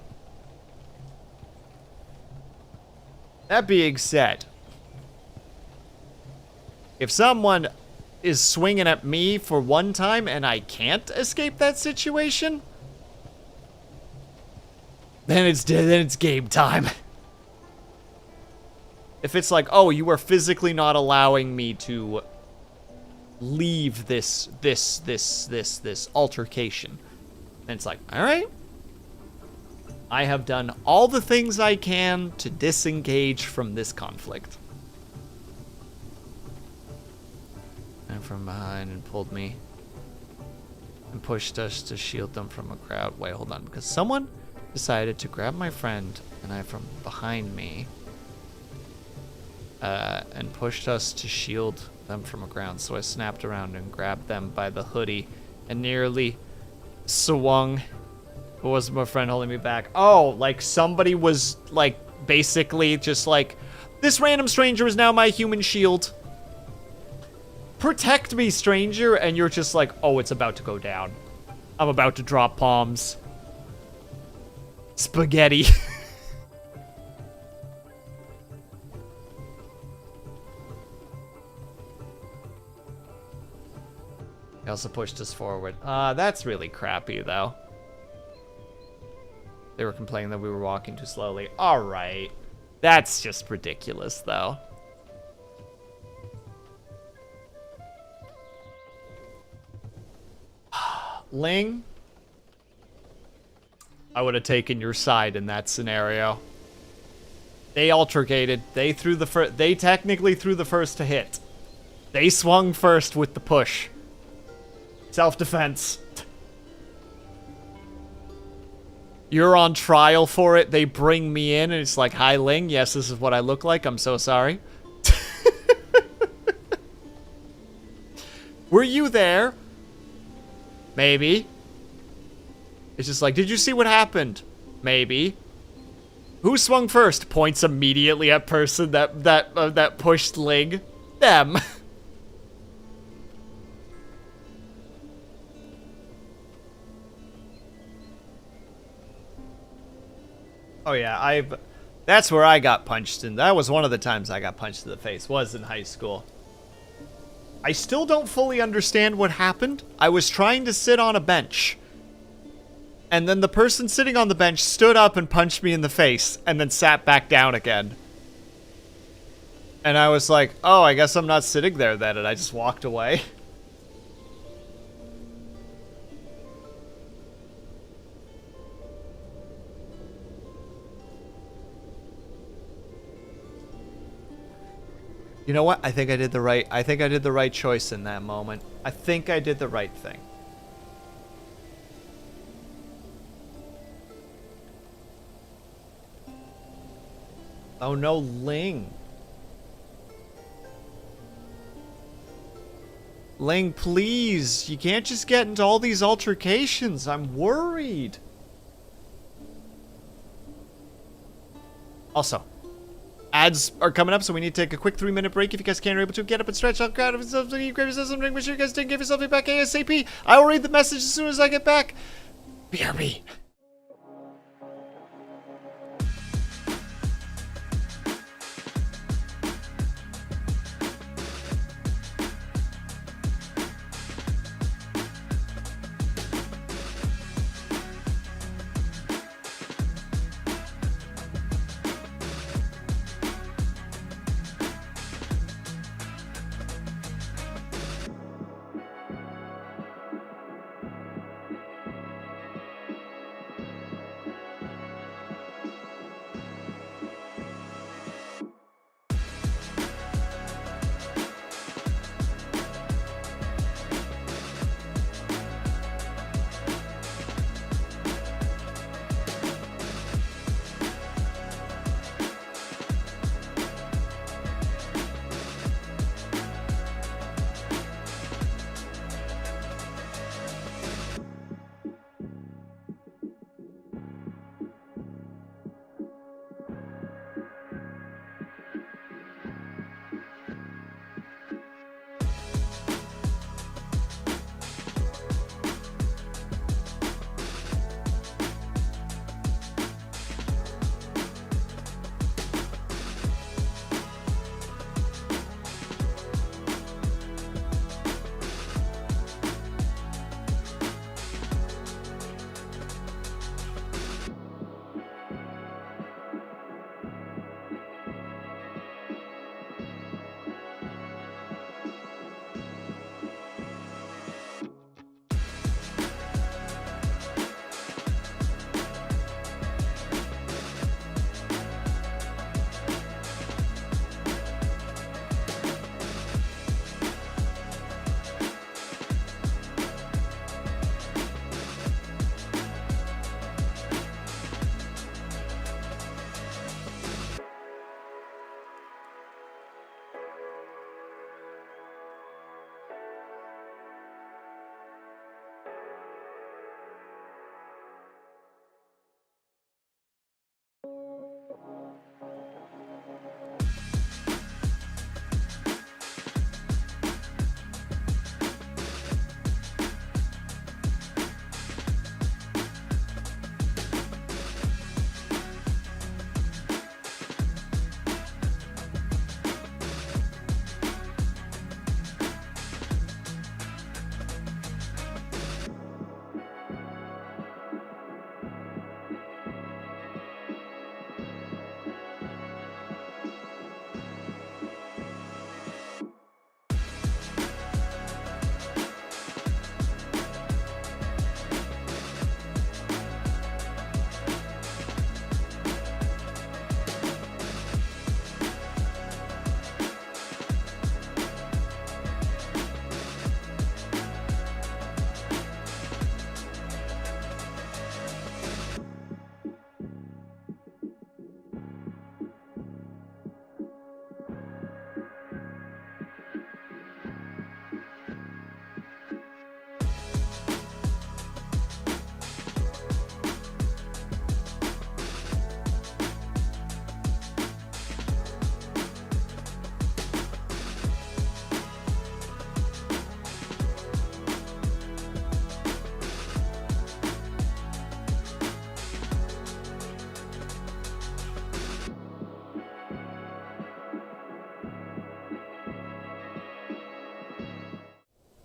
That being said, if someone is swinging at me for one time and I can't escape that situation, then it's game time. If it's like, oh, you are physically not allowing me to leave this altercation, then it's like, all right, I have done all the things I can to disengage from this conflict. And from behind and pulled me and pushed us to shield them from a crowd. Wait, hold on, because someone decided to grab my friend and I from behind me and pushed us to shield them from a ground. So I snapped around and grabbed them by the hoodie and nearly swung. It wasn't my friend holding me back. Oh, like somebody was like basically just like, this random stranger is now my human shield. Protect me, stranger. And you're just like, oh, it's about to go down. I'm about to drop palms. Spaghetti. He also pushed us forward. That's really crappy, though. They were complaining that we were walking too slowly. All right. That's just ridiculous, though. Ling, I would have taken your side in that scenario. They altercated. They threw the first. They technically threw the first to hit. They swung first with the push. Self-defense. You're on trial for it. They bring me in, and it's like, hi, Ling. Yes, this is what I look like. I'm so sorry. Were you there? Maybe. It's just like, did you see what happened? Maybe. Who swung first? Points immediately at person that pushed Ling. Them. Oh yeah, that's where I got punched in. That was one of the times I got punched in the face, was in high school. I still don't fully understand what happened. I was trying to sit on a bench. And then the person sitting on the bench stood up and punched me in the face and then sat back down again. And I was like, oh, I guess I'm not sitting there then, and I just walked away. You know what? I think I did the right choice in that moment. I think I did the right thing. Oh no, Ling. Ling, please. You can't just get into all these altercations. I'm worried. Also, ads are coming up, so we need to take a quick 3-minute break. If you guys can't or able to, get up and stretch out, grab something, you grab yourself something, make sure you guys didn't give yourself feedback ASAP. I will read the message as soon as I get back. BRB.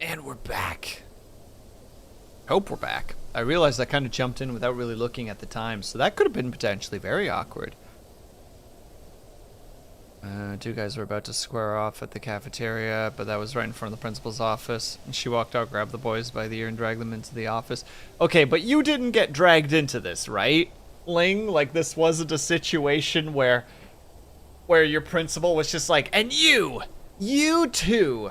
And we're back. Hope we're back. I realized I kind of jumped in without really looking at the time, so that could have been potentially very awkward. Two guys were about to square off at the cafeteria, but that was right in front of the principal's office. And she walked out, grabbed the boys by the ear, and dragged them into the office. Okay, but you didn't get dragged into this, right, Ling? Like, this wasn't a situation where your principal was just like, and you too.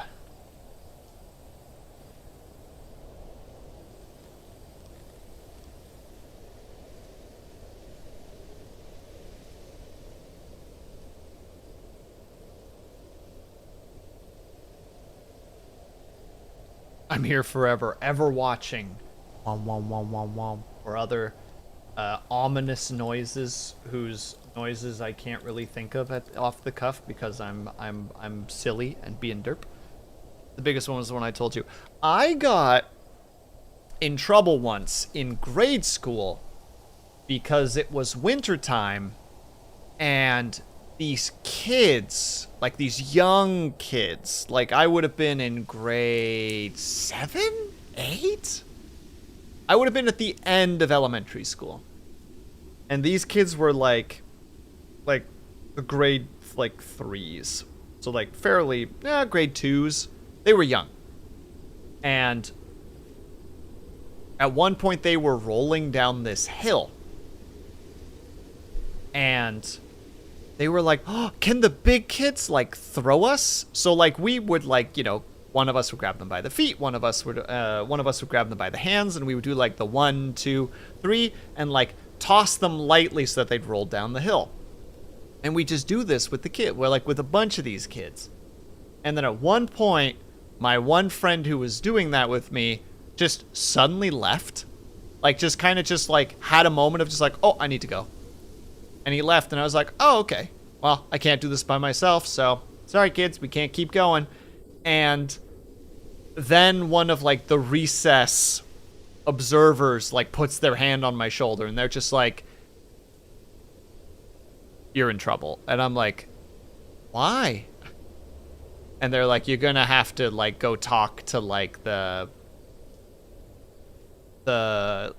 I'm here forever, ever watching. Wom wom wom wom wom. Or other ominous noises whose noises I can't really think of off the cuff because I'm silly and being derp. The biggest one was the one I told you. I got in trouble once in grade school because it was wintertime and these kids, like these young kids, like I would have been in grade 7, 8? I would have been at the end of elementary school. And these kids were like the grade like 3s. So like fairly, grade 2s. They were young. And at one point they were rolling down this hill. And they were like, oh, can the big kids, like, throw us? So, like, we would, like, you know, one of us would grab them by the feet, one of us would grab them by the hands, and we would do, like, the 1, 2, 3, and, like, toss them lightly so that they'd roll down the hill. And we just do this with the kid, well, like, with a bunch of these kids. And then at one point, my one friend who was doing that with me just suddenly left. Like, just kind of just, like, had a moment of just, like, oh, I need to go. And he left, and I was like, oh, okay. Well, I can't do this by myself, so sorry, kids, we can't keep going. And then one of, like, the recess observers, like, puts their hand on my shoulder, and they're just like, you're in trouble. And I'm like, why? And they're like, you're gonna have to, like, go talk to, like, the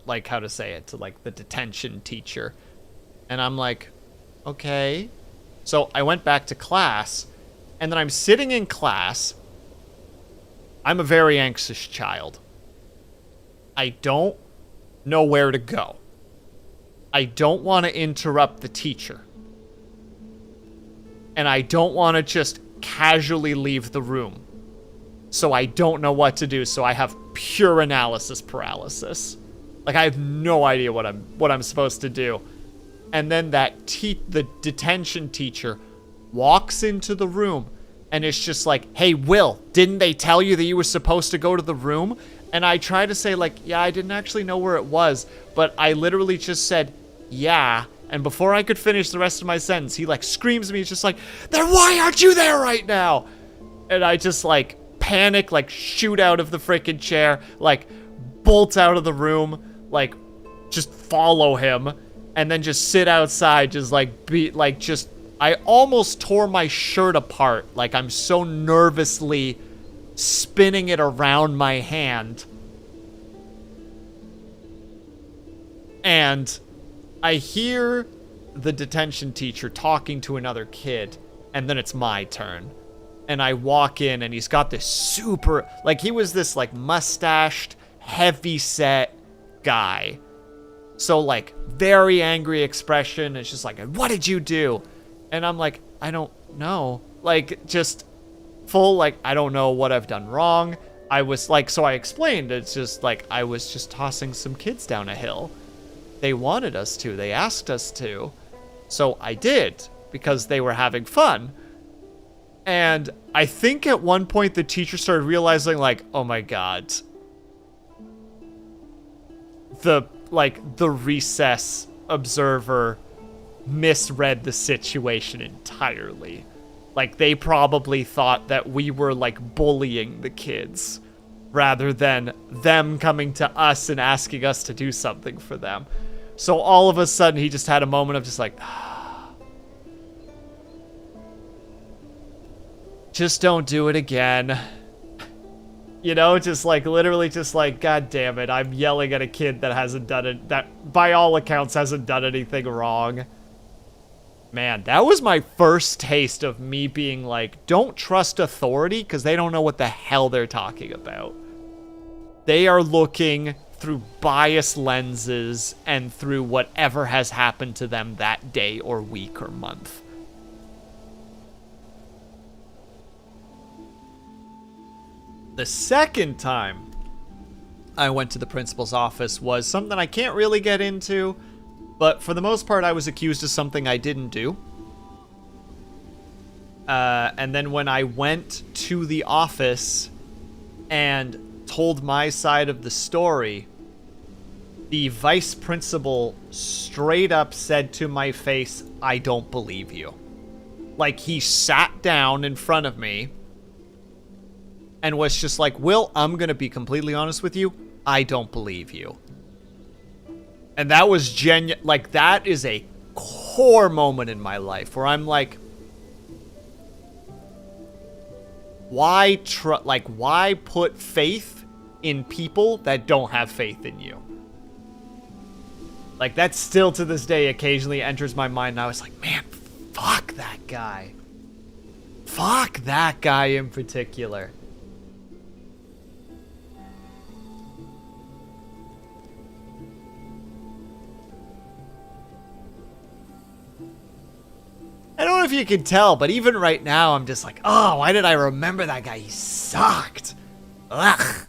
like, how to say it, to, like, the detention teacher. And I'm like, okay. So I went back to class, and then I'm sitting in class. I'm a very anxious child. I don't know where to go. I don't want to interrupt the teacher. And I don't want to just casually leave the room. So I don't know what to do, so I have pure analysis paralysis. Like, I have no idea what I'm supposed to do. And then the detention teacher walks into the room and it's just like, hey, Will, didn't they tell you that you were supposed to go to the room? And I try to say, like, yeah, I didn't actually know where it was, but I literally just said, yeah. And before I could finish the rest of my sentence, he, like, screams at me. He's just like, then why aren't you there right now? And I just, like, panic, like, shoot out of the freaking chair, like, bolt out of the room, like, just follow him. And then just sit outside, just like I almost tore my shirt apart. Like, I'm so nervously spinning it around my hand. And I hear the detention teacher talking to another kid, and then it's my turn. And I walk in, and he's got this super, like, he was this, like, mustached, heavy-set guy. So, like, very angry expression. It's just like, what did you do? And I'm like, I don't know. Like, just full, like, I don't know what I've done wrong. I was like, so I explained. It's just like, I was just tossing some kids down a hill. They wanted us to. They asked us to. So I did, because they were having fun. And I think at one point the teacher started realizing, like, oh my God. The recess observer misread the situation entirely. Like, they probably thought that we were, like, bullying the kids rather than them coming to us and asking us to do something for them. So all of a sudden, he just had a moment of just like, just don't do it again. You know, just like, literally just like, God damn it, I'm yelling at a kid that hasn't done it, that by all accounts hasn't done anything wrong. Man, that was my first taste of me being like, don't trust authority because they don't know what the hell they're talking about. They are looking through biased lenses and through whatever has happened to them that day or week or month. The second time I went to the principal's office was something I can't really get into, but for the most part I was accused of something I didn't do. And then when I went to the office and told my side of the story, the vice principal straight up said to my face, "I don't believe you." Like, he sat down in front of me and was just like, "Will, I'm gonna be completely honest with you, I don't believe you." And that was like, that is a core moment in my life where I'm like, why put faith in people that don't have faith in you? Like, that still to this day occasionally enters my mind, and I was like, man, fuck that guy. Fuck that guy in particular. I don't know if you can tell, but even right now, I'm just like, oh, why did I remember that guy? He sucked. Ugh.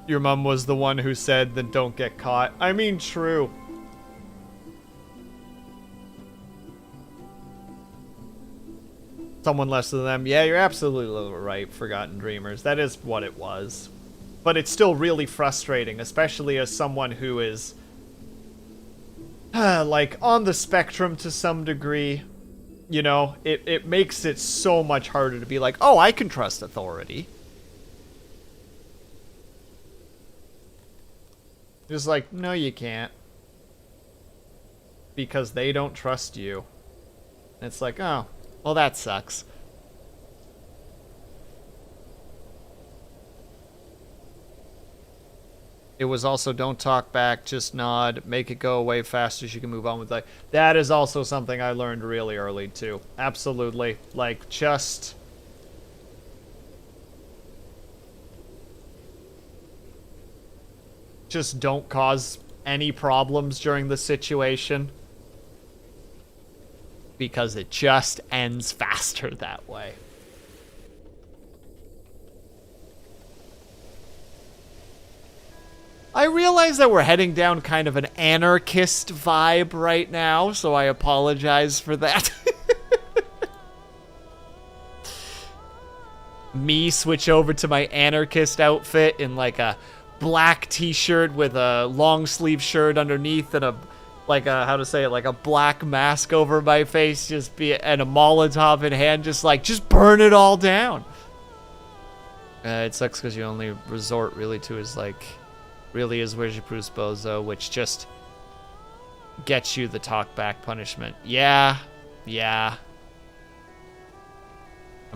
Your mom was the one who said, then don't get caught. I mean, true. Someone less than them. Yeah, you're absolutely right, Forgotten Dreamers. That is what it was. But it's still really frustrating, especially as someone who is, like, on the spectrum to some degree. You know, it makes it so much harder to be like, oh, I can trust authority. Just like, no, you can't. Because they don't trust you. And it's like, oh, well, that sucks. It was also don't talk back, just nod, make it go away fast as you can move on with life. That is also something I learned really early, too. Absolutely. Like, just don't cause any problems during the situation. Because it just ends faster that way. I realize that we're heading down kind of an anarchist vibe right now, so I apologize for that. Me switch over to my anarchist outfit in like a black t-shirt with a long sleeve shirt underneath and a how to say it, like a black mask over my face, and a Molotov in hand, just burn it all down. It sucks because you only resort really to his really is where's your Bruce Bozo, which just gets you the talk back punishment. Yeah. I'm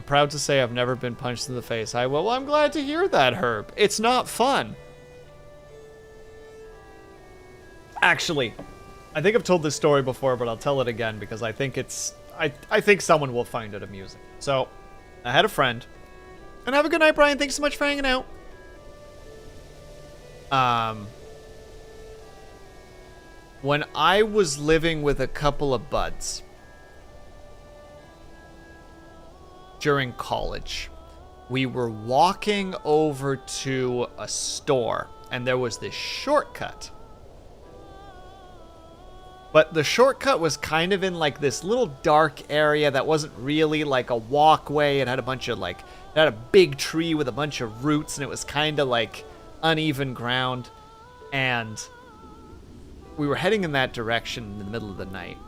proud to say I've never been punched in the face. Well, I'm glad to hear that, Herb. It's not fun. Actually, I think I've told this story before, but I'll tell it again because I think I think someone will find it amusing. So, I had a friend, and have a good night, Brian. Thanks so much for hanging out. When I was living with a couple of buds during college, we were walking over to a store, and there was this shortcut. But the shortcut was kind of in like this little dark area that wasn't really like a walkway. It had a bunch of it had a big tree with a bunch of roots, and it was kind of like uneven ground. And we were heading in that direction in the middle of the night.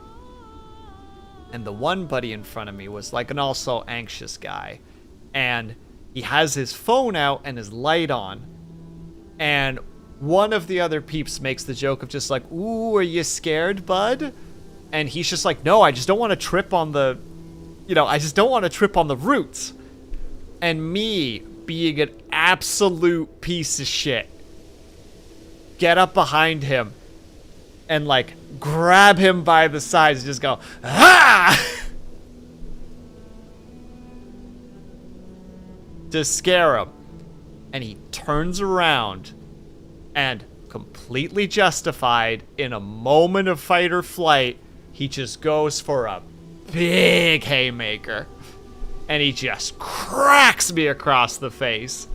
And the one buddy in front of me was like an also anxious guy. And he has his phone out and his light on. And one of the other peeps makes the joke of just like, ooh, are you scared, bud? And he's just like, no, I just don't want to trip on the, I just don't want to trip on the roots. And me, being an absolute piece of shit, get up behind him and like grab him by the sides and just go, ah! To scare him. And he turns around and, completely justified, in a moment of fight or flight, he just goes for a big haymaker. And he just cracks me across the face.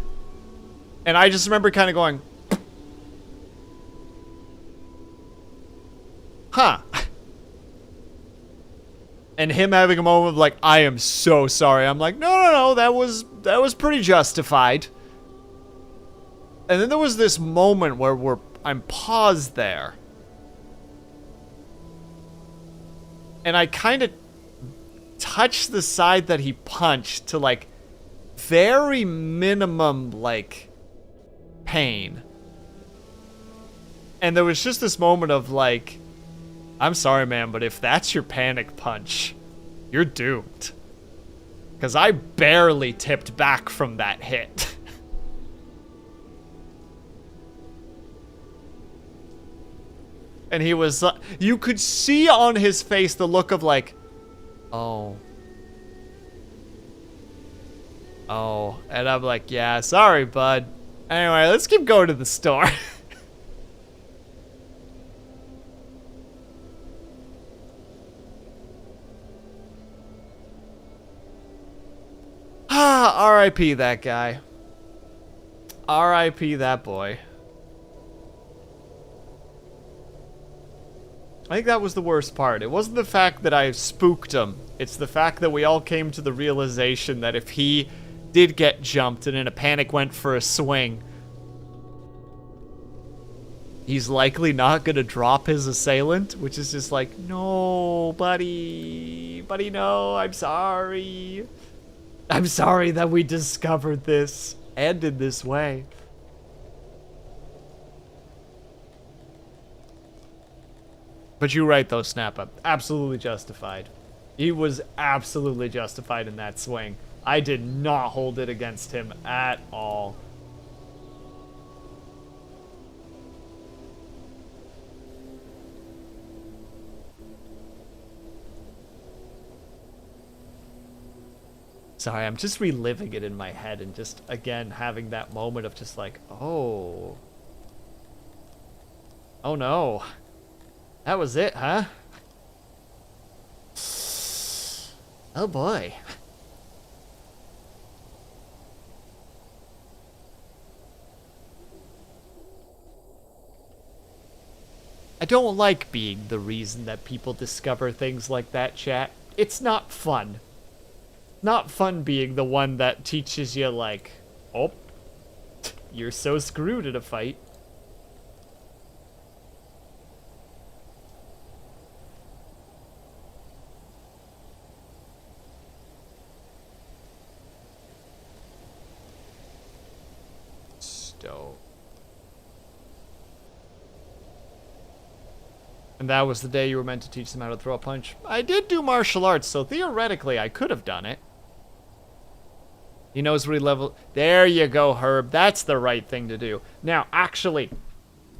And I just remember kind of going, huh. And him having a moment of like, I am so sorry. I'm like, no, that was pretty justified. And then there was this moment where I'm paused there. And I kind of touched the side that he punched to like very minimum like pain. And there was just this moment of like, I'm sorry, man, but if that's your panic punch, you're doomed. Because I barely tipped back from that hit. And he was, you could see on his face the look of like, oh. Oh. And I'm like, yeah, sorry, bud. Anyway, let's keep going to the store. R.I.P. that guy. R.I.P. that boy. I think that was the worst part. It wasn't the fact that I spooked him. It's the fact that we all came to the realization that if he did get jumped and in a panic went for a swing, he's likely not gonna drop his assailant, which is just like, no, buddy. Buddy, no, I'm sorry. I'm sorry that we discovered this, and in this way. But you're right, though, Snappa. Absolutely justified. He was absolutely justified in that swing. I did not hold it against him at all. Sorry, I'm just reliving it in my head and just, again, having that moment of just like, oh. Oh no. That was it, huh? Oh boy. I don't like being the reason that people discover things like that, chat. It's not fun. Not fun being the one that teaches you, like, oh, you're so screwed in a fight. And that was the day you were meant to teach them how to throw a punch. I did do martial arts, so theoretically I could have done it. He knows where he level. There you go, Herb. That's the right thing to do. Now, actually,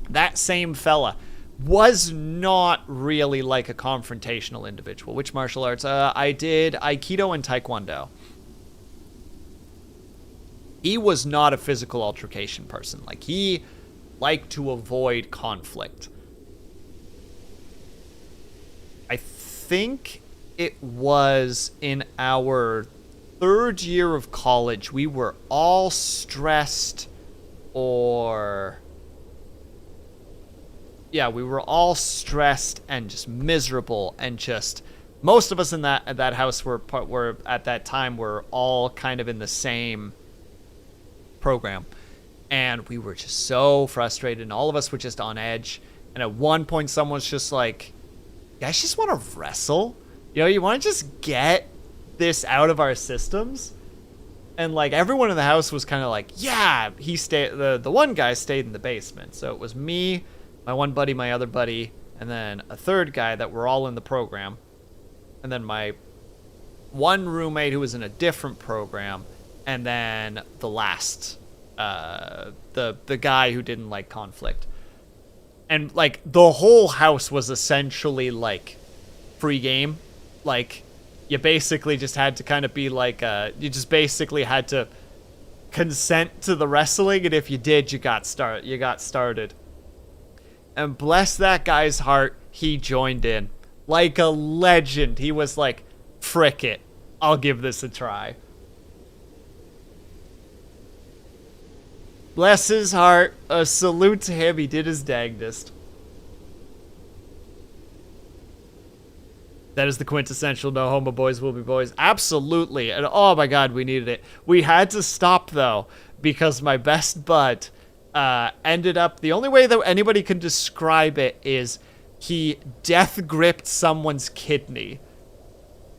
that same fella was not really like a confrontational individual. Which martial arts? I did Aikido and Taekwondo. He was not a physical altercation person. Like, he liked to avoid conflict. I think it was in our third year of college, we were all stressed or... Yeah, we were all stressed and just miserable and just... Most of us in that house were at that time were all kind of in the same program. And we were just so frustrated and all of us were just on edge. And at one point someone was just like, you guys just want to wrestle? You know, you want to just get this out of our systems? And like everyone in the house was kind of like, yeah, he stayed. The one guy stayed in the basement. So it was me, my one buddy, my other buddy, and then a third guy that were all in the program, and then my one roommate who was in a different program, and then the last, the guy who didn't like conflict. And like the whole house was essentially like free game, like. You basically just had to kind of be like, you just basically had to consent to the wrestling, and if you did, you got started. And bless that guy's heart, he joined in. Like a legend. He was like, frick it, I'll give this a try. Bless his heart, a salute to him, he did his dangdest. That is the quintessential no homo boys will be boys. Absolutely. And oh my god, we needed it. We had to stop though, because my best bud ended up, the only way that anybody can describe it is he death gripped someone's kidney.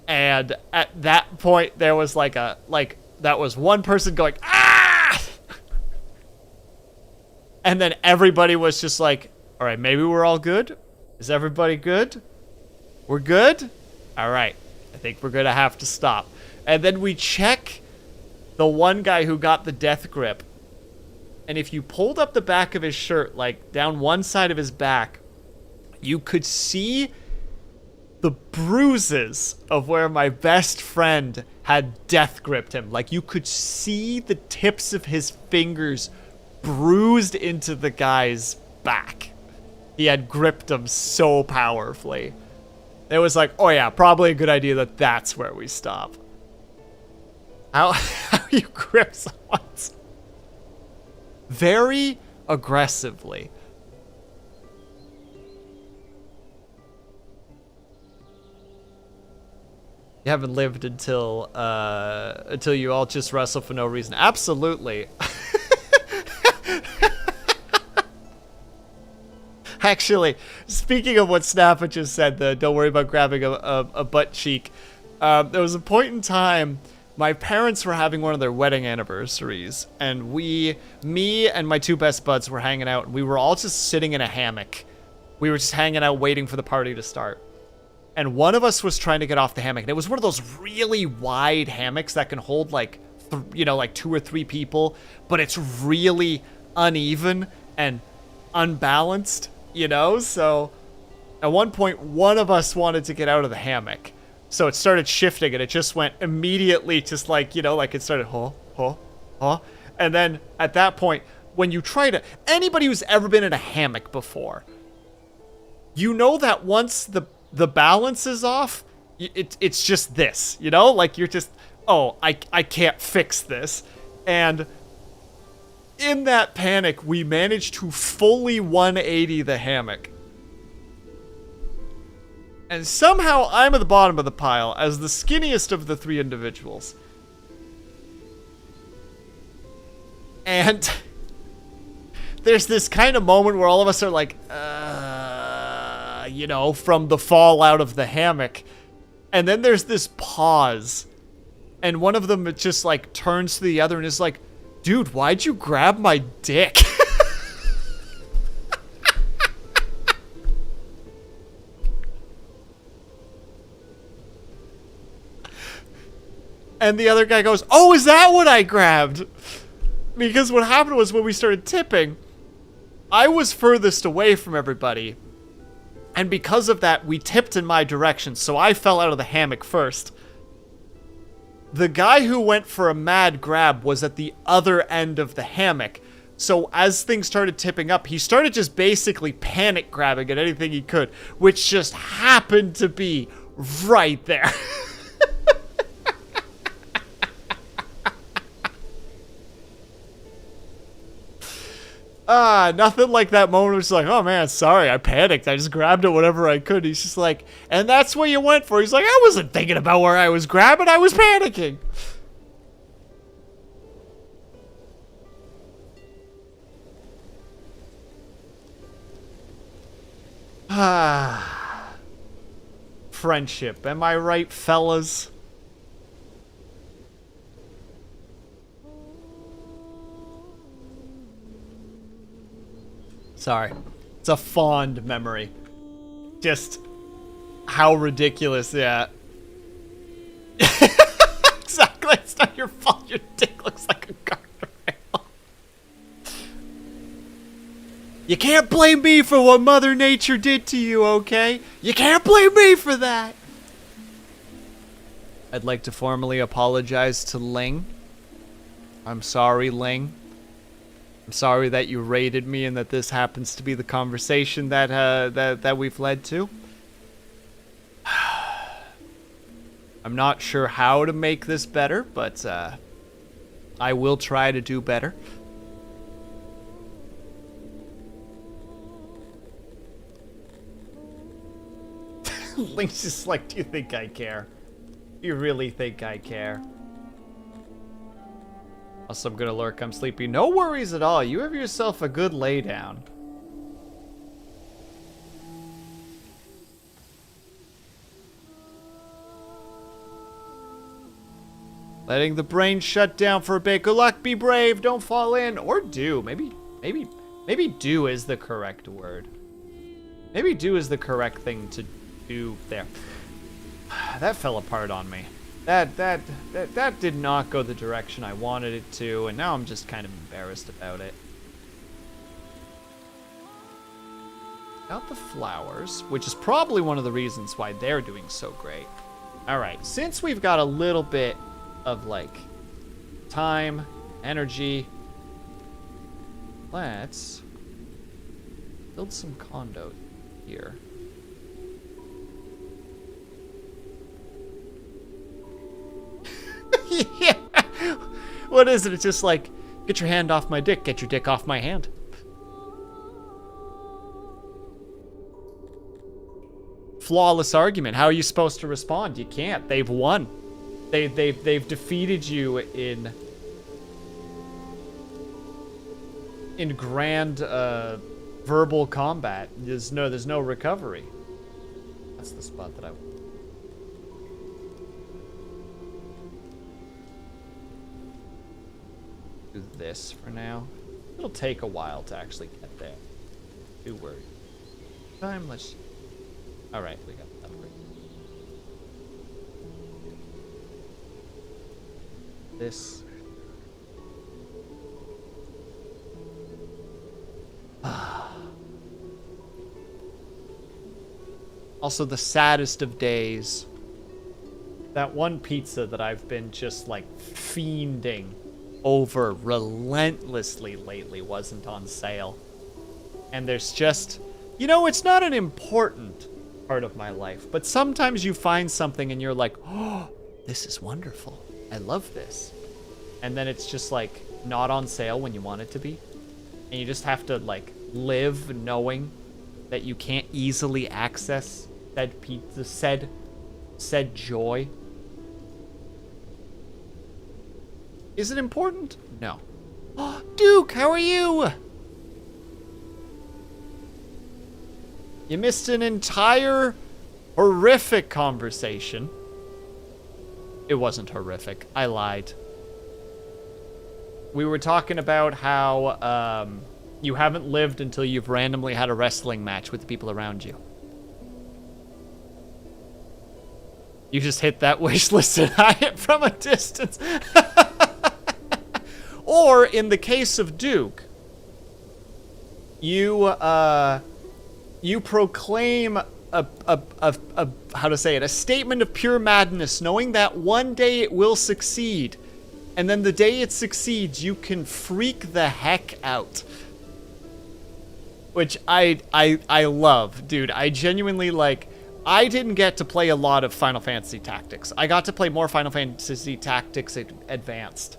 And at that point there was that was one person going, ah! And then everybody was just like, all right, maybe we're all good. Is everybody good? We're good? All right. I think we're going to have to stop. And then we check the one guy who got the death grip. And if you pulled up the back of his shirt, like down one side of his back, you could see the bruises of where my best friend had death gripped him. Like you could see the tips of his fingers bruised into the guy's back. He had gripped him so powerfully. It was like, oh yeah, probably a good idea that that's where we stop. How you grip someone very aggressively. You haven't lived until you all just wrestle for no reason. Absolutely. Actually, speaking of what Snappa just said, don't worry about grabbing a butt cheek. There was a point in time, my parents were having one of their wedding anniversaries, and me and my two best buds were hanging out, and we were all just sitting in a hammock. We were just hanging out waiting for the party to start. And one of us was trying to get off the hammock, and it was one of those really wide hammocks that can hold like 2 or 3 people, but it's really uneven and unbalanced. So at one point, one of us wanted to get out of the hammock. So it started shifting, and it just went immediately just like it started, And then at that point, when you try to, anybody who's ever been in a hammock before, that once the balance is off, it's just this, you're just, I can't fix this. And in that panic, we managed to fully 180 the hammock. And somehow I'm at the bottom of the pile as the skinniest of the 3 individuals. And there's this kind of moment where all of us are like, from the fall out of the hammock. And then there's this pause. And one of them just like turns to the other and is like, dude, why'd you grab my dick? And the other guy goes, oh, is that what I grabbed? Because what happened was when we started tipping, I was furthest away from everybody. And because of that, we tipped in my direction, so I fell out of the hammock first. The guy who went for a mad grab was at the other end of the hammock. So as things started tipping up, he started just basically panic grabbing at anything he could, which just happened to be right there. Nothing like that moment was like, oh man, sorry, I panicked. I just grabbed it whatever I could. He's just like, and that's what you went for. He's like, I wasn't thinking about where I was grabbing. I was panicking. Friendship. Am I right, fellas? Sorry. It's a fond memory. Just how ridiculous, yeah. Exactly, it's not your fault your dick looks like a guardrail. You can't blame me for what Mother Nature did to you, okay? You can't blame me for that. I'd like to formally apologize to Ling. I'm sorry, Ling. I'm sorry that you raided me and that this happens to be the conversation that that we've led to. I'm not sure how to make this better, but I will try to do better. Link's just like, do you think I care? You really think I care? Also, I'm gonna lurk, I'm sleepy. No worries at all. You have yourself a good lay down. Letting the brain shut down for a bit. Good luck, be brave, don't fall in. Or do. Maybe do is the correct word. Maybe do is the correct thing to do there. That fell apart on me. That did not go the direction I wanted it to, and now I'm just kind of embarrassed about it. Got the flowers, which is probably one of the reasons why they're doing so great. Alright, since we've got a little bit of, like, time, energy, let's build some condos here. Yeah. What is it? It's just like, get your hand off my dick, get your dick off my hand. Flawless argument. How are you supposed to respond? You can't. They've won. They've defeated you in grand verbal combat. There's no recovery. That's the spot that I do this for now. It'll take a while to actually get there. Too worried. Time, let's... Alright, we got that right. This. Also, the saddest of days. That one pizza that I've been just, like, fiending over relentlessly lately wasn't on sale. And there's just... You know, it's not an important part of my life, but sometimes you find something and you're like, oh, this is wonderful. I love this. And then it's just, like, not on sale when you want it to be. And you just have to, like, live knowing that you can't easily access said pizza, said joy. Is it important? No. Oh, Duke, how are you? You missed an entire horrific conversation. It wasn't horrific. I lied. We were talking about how you haven't lived until you've randomly had a wrestling match with the people around you. You just hit that wish list and I hit from a distance. Or, in the case of Duke, you proclaim how to say it, a statement of pure madness, knowing that one day it will succeed. And then the day it succeeds, you can freak the heck out. Which I love, dude. I genuinely, like, I didn't get to play a lot of Final Fantasy Tactics. I got to play more Final Fantasy Tactics Advanced.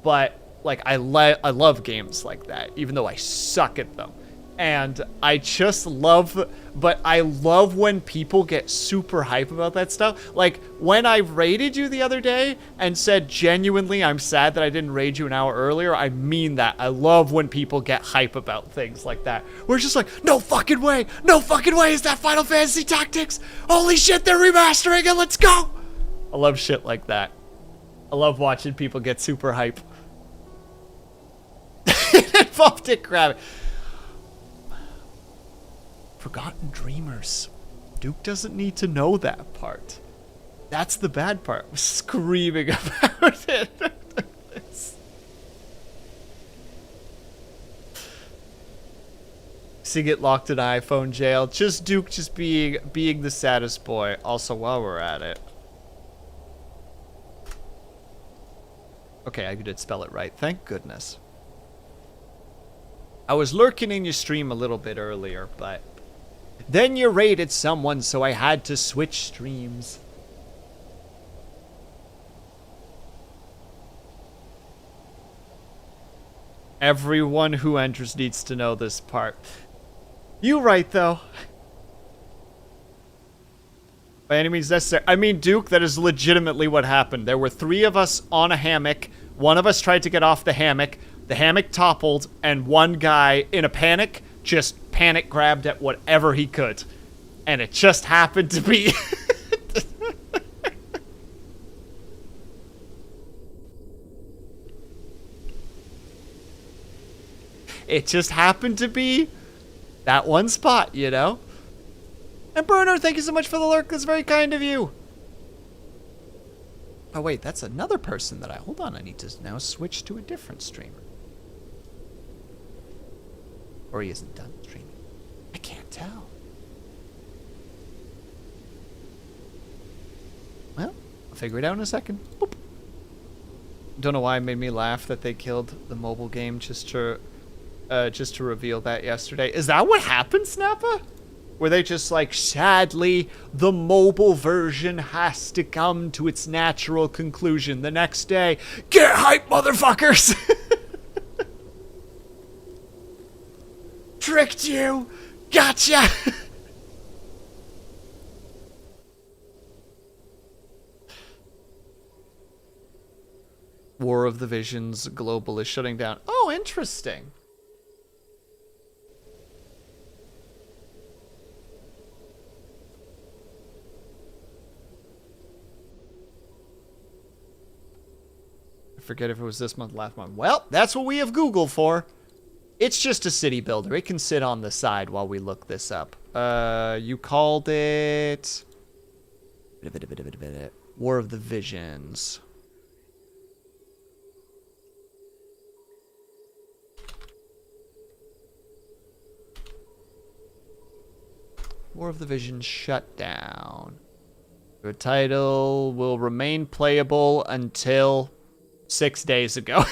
But, like, I love games like that, even though I suck at them. And I just love, but I love when people get super hype about that stuff. Like, when I raided you the other day and said, genuinely, I'm sad that I didn't raid you an hour earlier, I mean that. I love when people get hype about things like that. We're just like, no fucking way is that Final Fantasy Tactics? Holy shit, they're remastering it, let's go! I love shit like that. I love watching people get super hype. It involved Dick Rabbit. Forgotten Dreamers. Duke doesn't need to know that part. That's the bad part. I'm screaming about it. See, get locked in iPhone jail. Just Duke just being the saddest boy. Also, while we're at it. Okay, I did spell it right. Thank goodness. I was lurking in your stream a little bit earlier, but then you raided someone, so I had to switch streams. Everyone who enters needs to know this part. You right, though. By any means necessary. I mean, Duke, that is legitimately what happened. There were 3 of us on a hammock. One of us tried to get off the hammock. The hammock toppled, and one guy, in a panic, just panic grabbed at whatever he could. And it just happened to be... It just happened to be that one spot, you know? And Burner, thank you so much for the lurk. That's very kind of you. Oh, wait, that's another person that I... Hold on, I need to now switch to a different streamer. Or he isn't done streaming. I can't tell. Well, I'll figure it out in a second. Boop. Don't know why it made me laugh that they killed the mobile game just to reveal that yesterday. Is that what happened, Snappa? Were they just like, sadly, the mobile version has to come to its natural conclusion the next day? Get hype, motherfuckers! Tricked you! Gotcha! War of the Visions Global is shutting down. Oh, interesting. I forget if it was this month, last month. Well, that's what we have Google for. It's just a city builder. It can sit on the side while we look this up. You called it... War of the Visions. War of the Visions shutdown. Your title will remain playable until 6 days ago.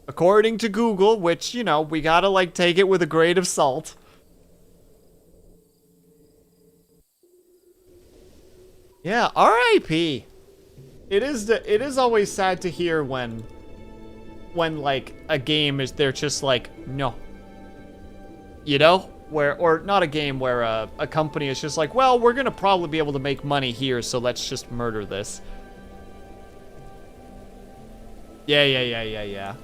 According to Google, which, you know, we gotta, like, take it with a grain of salt. Yeah, R.I.P. It is always sad to hear when like, a game is, they're just like, no. You know? Or not a game where a company is just like, well, we're gonna probably be able to make money here, so let's just murder this. Yeah.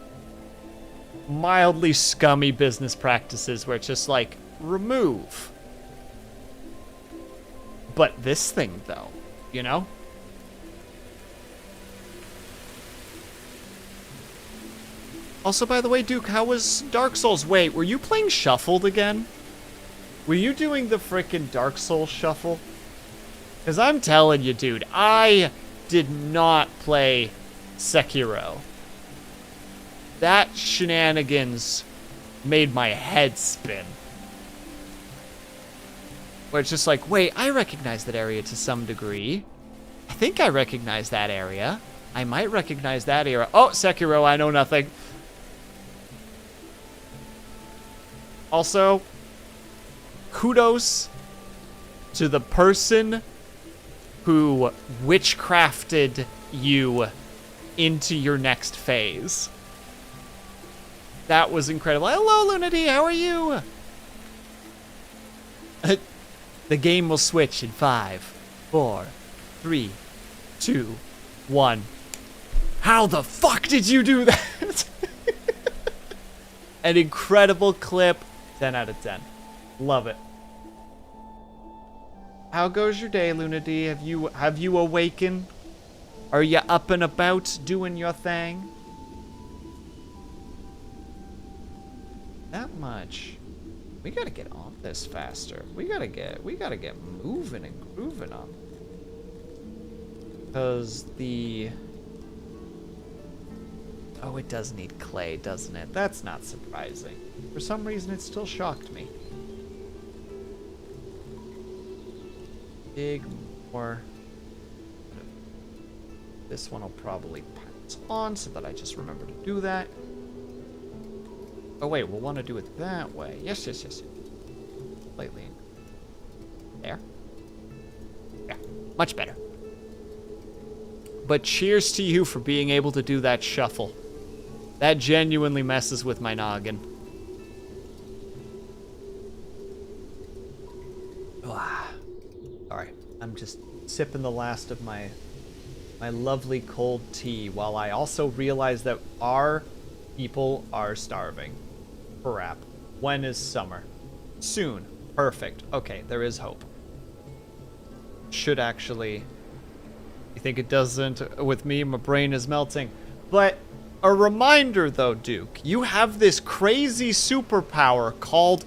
Mildly scummy business practices where it's just like, remove. But this thing, though, you know? Also, by the way, Duke, how was Dark Souls? Wait, were you playing Shuffled again? Were you doing the frickin' Dark Souls Shuffle? Because I'm telling you, dude, I did not play Sekiro. That shenanigans made my head spin. Where it's just like, wait, I recognize that area to some degree. I think I recognize that area. I might recognize that area. Oh, Sekiro, I know nothing. Also, kudos to the person who witchcrafted you into your next phase. That was incredible. Hello, Lunity, how are you? The game will switch in 5, 4, 3, 2, 1. How the fuck did you do that? An incredible clip. 10 out of 10. Love it. How goes your day, Luna D? Have you awakened? Are you up and about doing your thing? That much. We gotta get on this faster. We gotta get moving and grooving on. Because the... Oh, it does need clay, doesn't it? That's not surprising. For some reason, it still shocked me. Dig more. This one will probably pass on so that I just remember to do that. Oh wait, we'll want to do it that way. Yes, yes, yes. Slightly. There. Yeah, much better. But cheers to you for being able to do that shuffle. That genuinely messes with my noggin. Alright, I'm just sipping the last of my lovely cold tea while I also realize that our people are starving. Crap. When is summer? Soon. Perfect. Okay, there is hope. Should actually... You think it doesn't? With me, my brain is melting. But a reminder, though, Duke. You have this crazy superpower called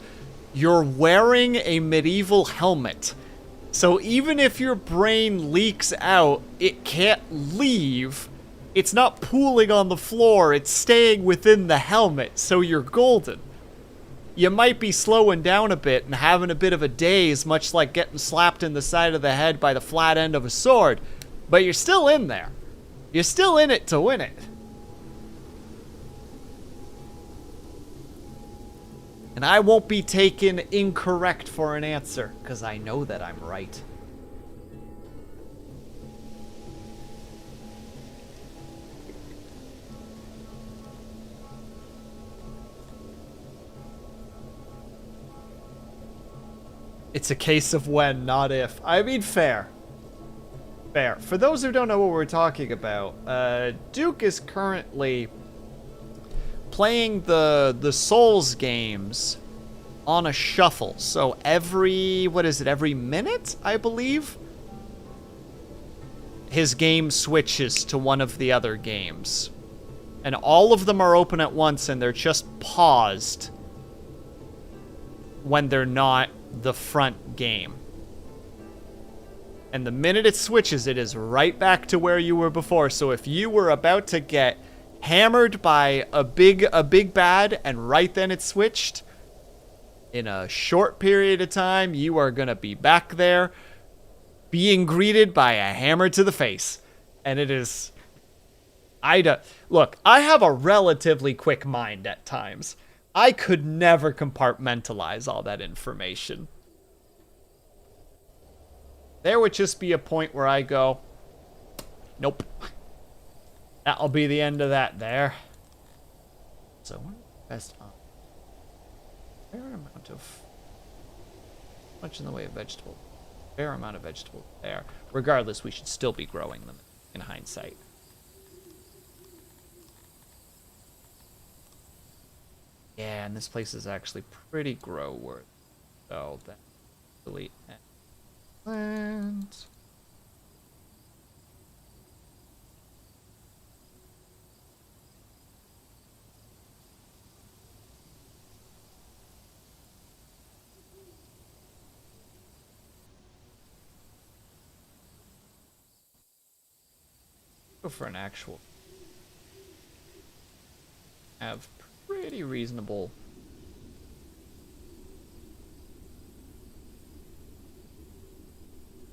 you're wearing a medieval helmet. So even if your brain leaks out, it can't leave. It's not pooling on the floor. It's staying within the helmet, so you're golden. You might be slowing down a bit and having a bit of a daze, much like getting slapped in the side of the head by the flat end of a sword. But you're still in there. You're still in it to win it. And I won't be taken incorrect for an answer, because I know that I'm right. It's a case of when, not if. I mean, fair. Fair. For those who don't know what we're talking about, Duke is currently playing the Souls games on a shuffle. So every, what is it, every minute, I believe? His game switches to one of the other games. And all of them are open at once, and they're just paused when they're not the front game. And the minute it switches, it is right back to where you were before. So if you were about to get hammered by a big bad, and right then it switched, in a short period of time, you are gonna be back there being greeted by a hammer to the face. And it is... Look, I have a relatively quick mind at times. I could never compartmentalize all that information. There would just be a point where I go, nope. That'll be the end of that there. So, best fair amount of, much in the way of vegetable, fair amount of vegetable there. Regardless, we should still be growing them in hindsight. Yeah, and this place is actually pretty grow worthy. So that's really excellent. Go for an actual. Have pretty reasonable.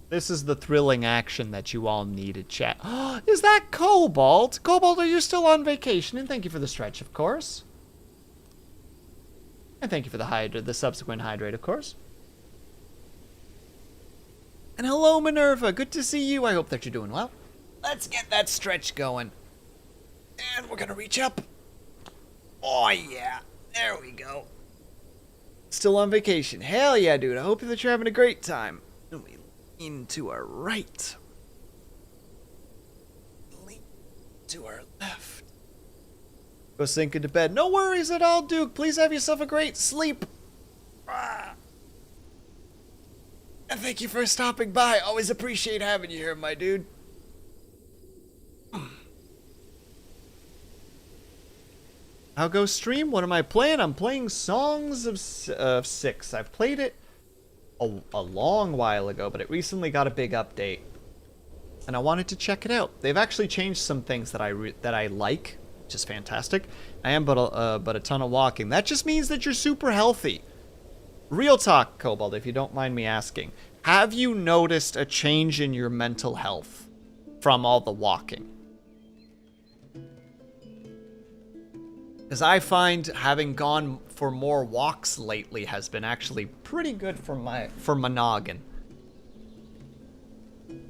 This is the thrilling action that you all needed, chat. Is that Cobalt? Cobalt, are you still on vacation? And thank you for the stretch, of course. And thank you for the subsequent hydrate, of course. And hello, Minerva. Good to see you. I hope that you're doing well. Let's get that stretch going. And we're gonna reach up. Oh, yeah. There we go. Still on vacation. Hell yeah, dude. I hope that you're having a great time. And we lean to our right. Lean to our left. Go sink into bed. No worries at all, Duke. Please have yourself a great sleep. And thank you for stopping by. Always appreciate having you here, my dude. How goes stream? What am I playing? I'm playing Songs of Six. I've played it a long while ago, but it recently got a big update, and I wanted to check it out. They've actually changed some things that I like, which is fantastic. I am but a ton of walking. That just means that you're super healthy. Real talk, Cobalt, if you don't mind me asking. Have you noticed a change in your mental health from all the walking? Because I find having gone for more walks lately has been actually pretty good for my noggin. And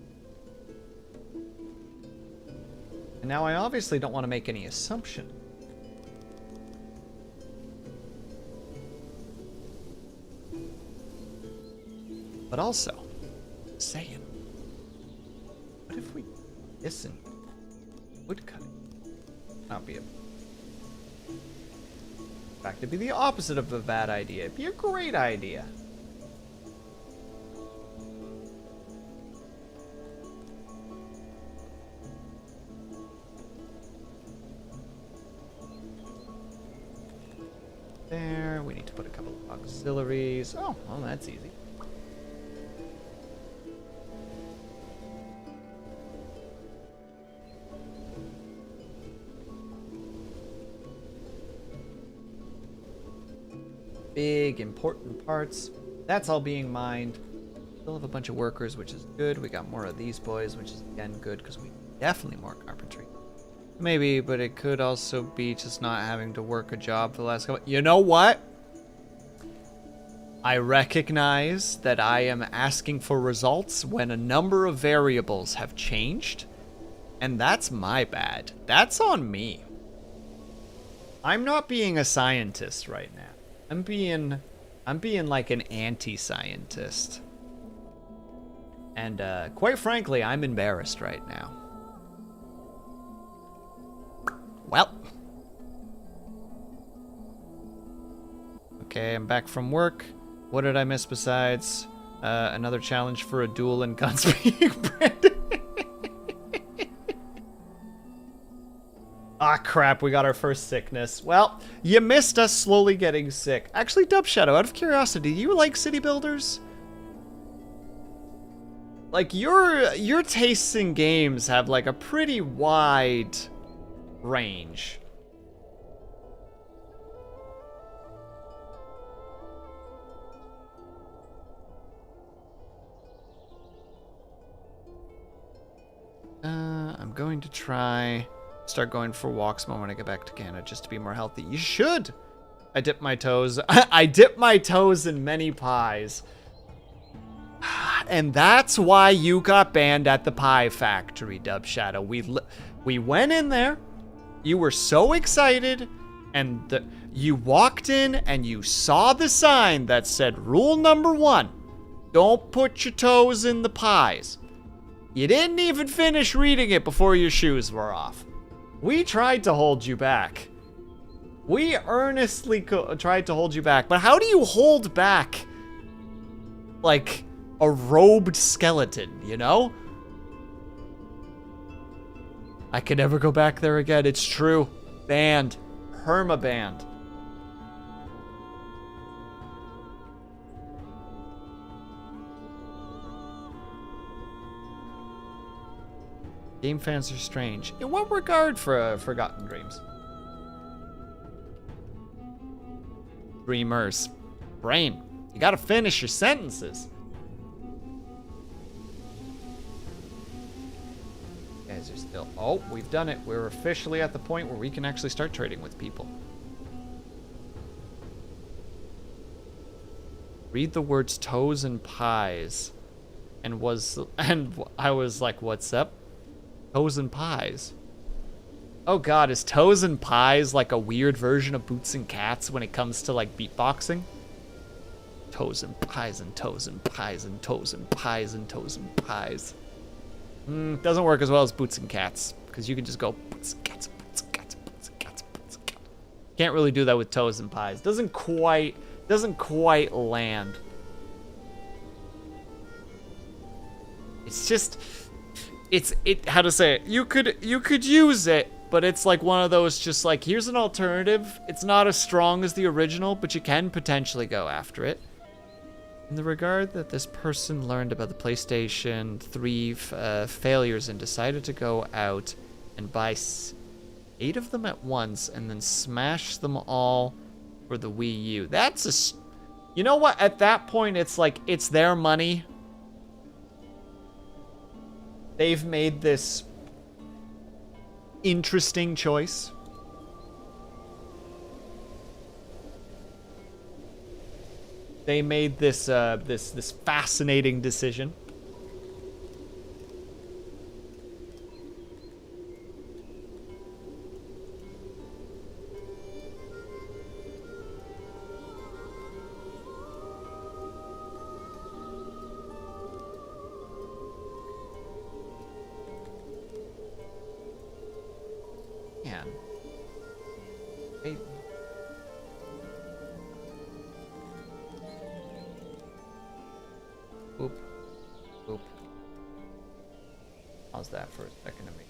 now I obviously don't want to make any assumption. But also, saying, what if we listen wood cutting? That'd be in fact, it'd be the opposite of a bad idea. It'd be a great idea. There, we need to put a couple of auxiliaries. Oh, well, that's easy. Big, important parts. That's all being mined. Still have a bunch of workers, which is good. We got more of these boys, which is, again, good, because we definitely more carpentry. Maybe, but it could also be just not having to work a job for the last couple... You know what? I recognize that I am asking for results when a number of variables have changed, and that's my bad. That's on me. I'm not being a scientist right now. I'm being like an anti-scientist. And quite frankly, I'm embarrassed right now. Well. Okay, I'm back from work. What did I miss besides another challenge for a duel and gunspeaking Brandon? Ah, crap, we got our first sickness. Well, you missed us slowly getting sick. Actually, Dub Shadow, out of curiosity, do you like city builders? Like, your tastes in games have, like, a pretty wide range. I'm going to try... start going for walks more when I get back to Canada just to be more healthy. You should! I dip my toes. I dip my toes in many pies. And that's why you got banned at the pie factory, Dub Shadow. We went in there. You were so excited. And you walked in and you saw the sign that said, rule number 1, don't put your toes in the pies. You didn't even finish reading it before your shoes were off. We tried to hold you back. We earnestly tried to hold you back. But how do you hold back, like, a robed skeleton, you know? I can never go back there again. It's true. Banned. Perma-banned. Game fans are strange. In what regard for Forgotten Dreams? Dreamers. Brain. You gotta finish your sentences. Guys are still... Oh, we've done it. We're officially at the point where we can actually start trading with people. Read the words toes and pies. And I was like, what's up? Toes and pies. Oh god, is toes and pies like a weird version of boots and cats when it comes to like beatboxing? Toes and pies and toes and pies and toes and pies and toes and pies. Doesn't work as well as boots and cats, because you can just go boots and cats, boots and cats, boots and cats, boots and cats. Can't really do that with toes and pies. Doesn't quite land. It's just... how to say it? You could use it, but it's like one of those just like, here's an alternative. It's not as strong as the original, but you can potentially go after it. In the regard that this person learned about the PlayStation 3 failures and decided to go out and buy 8 of them at once and then smash them all for the Wii U. That's a... You know what? At that point, it's like, it's their money. They've made this interesting choice. They made this this fascinating decision. Man. Hey. Oop. Oop. Pause that for a second to me.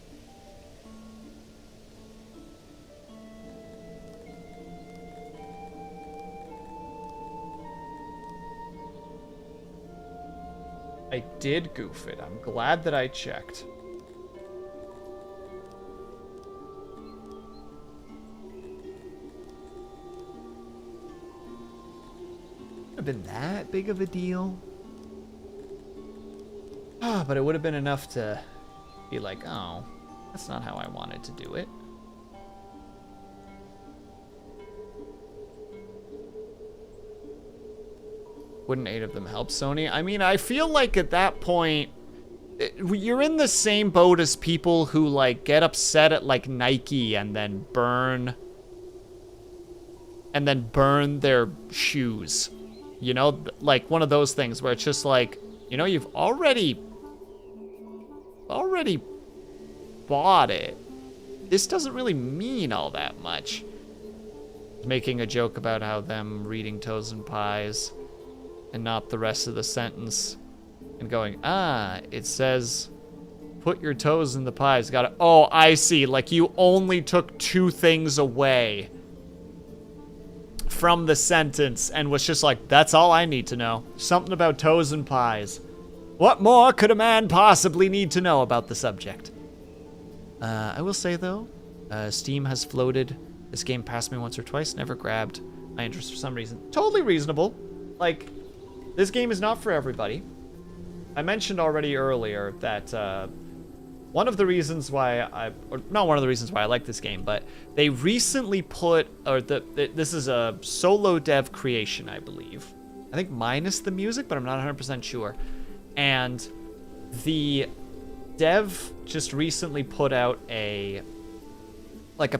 I did goof it. I'm glad that I checked. Have been that big of a deal. But it would have been enough to be like, oh, that's not how I wanted to do it. Wouldn't 8 of them help Sony? I mean, I feel like at that point, you're in the same boat as people who like get upset at like Nike and then burn their shoes. You know, like one of those things where it's just like, you know, you've already bought it. This doesn't really mean all that much. Making a joke about how them reading Toes and Pies and not the rest of the sentence and going, it says, put your toes in the pies. Got it. Oh, I see. Like you only took 2 things away from the sentence and was just like, that's all I need to know. Something about toes and pies. What more could a man possibly need to know about the subject? I will say though, Steam has floated this game past me once or twice, never grabbed my interest for some reason. Totally reasonable. Like, this game is not for everybody. I mentioned already earlier that one of the reasons why not one of the reasons why I like this game, but they recently put, this is a solo dev creation, I believe. I think minus the music, but I'm not 100% sure. And the dev just recently put out a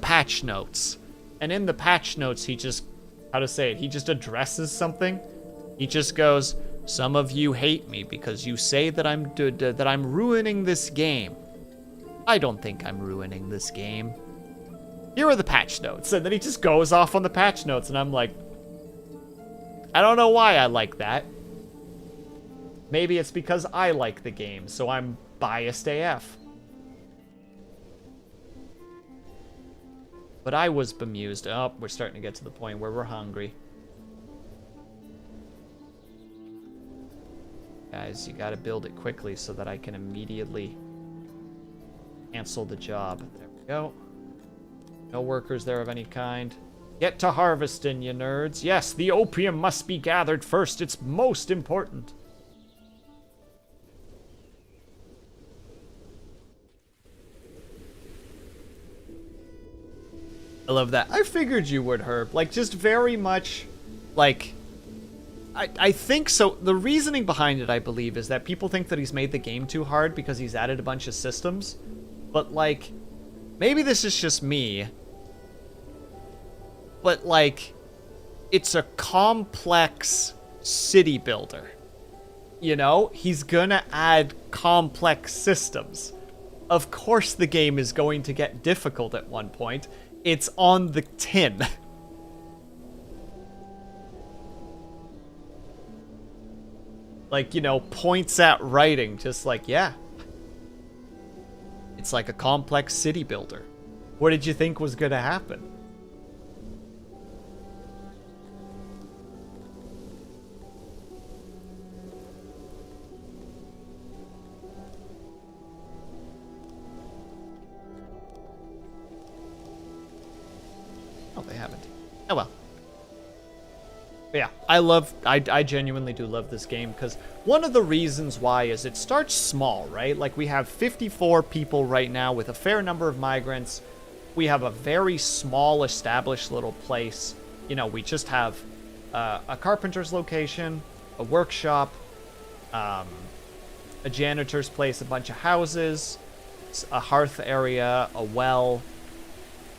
patch notes. And in the patch notes, he just, he just addresses something. He just goes, some of you hate me because you say that I'm ruining this game. I don't think I'm ruining this game. Here are the patch notes. And then he just goes off on the patch notes, and I'm like, I don't know why I like that. Maybe it's because I like the game, so I'm biased AF. But I was bemused. Oh, we're starting to get to the point where we're hungry. Guys, you gotta build it quickly so that I can immediately cancel the job. There we go. No workers there of any kind. Get to harvesting, you nerds. Yes, the opium must be gathered first. It's most important. I love that. I figured you would, Herb. Like, just very much, like... I think so. The reasoning behind it, I believe, is that people think that he's made the game too hard because he's added a bunch of systems. But, like, maybe this is just me. But, like, it's a complex city builder. You know? He's gonna add complex systems. Of course the game is going to get difficult at one point. It's on the tin. Like, you know, points at writing, just like, yeah. It's like a complex city builder. What did you think was gonna happen? Oh, they haven't. Oh well. But yeah, I genuinely do love this game, because one of the reasons why is it starts small, right? Like, we have 54 people right now with a fair number of migrants. We have a very small established little place. You know, we just have a carpenter's location, a workshop, a janitor's place, a bunch of houses, a hearth area, a well,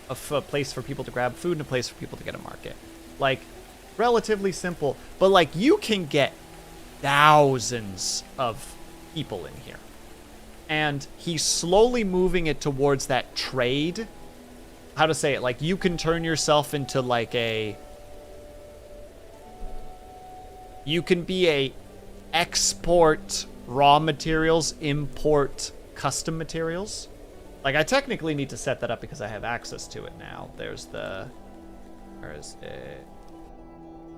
a place for people to grab food, and a place for people to get a market. Like, relatively simple, but like, you can get thousands of people in here. And he's slowly moving it towards that trade. How to say it? Like, you can turn yourself into like a... You can be a export raw materials, import custom materials. Like, I technically need to set that up because I have access to it now. There's the... Where is it?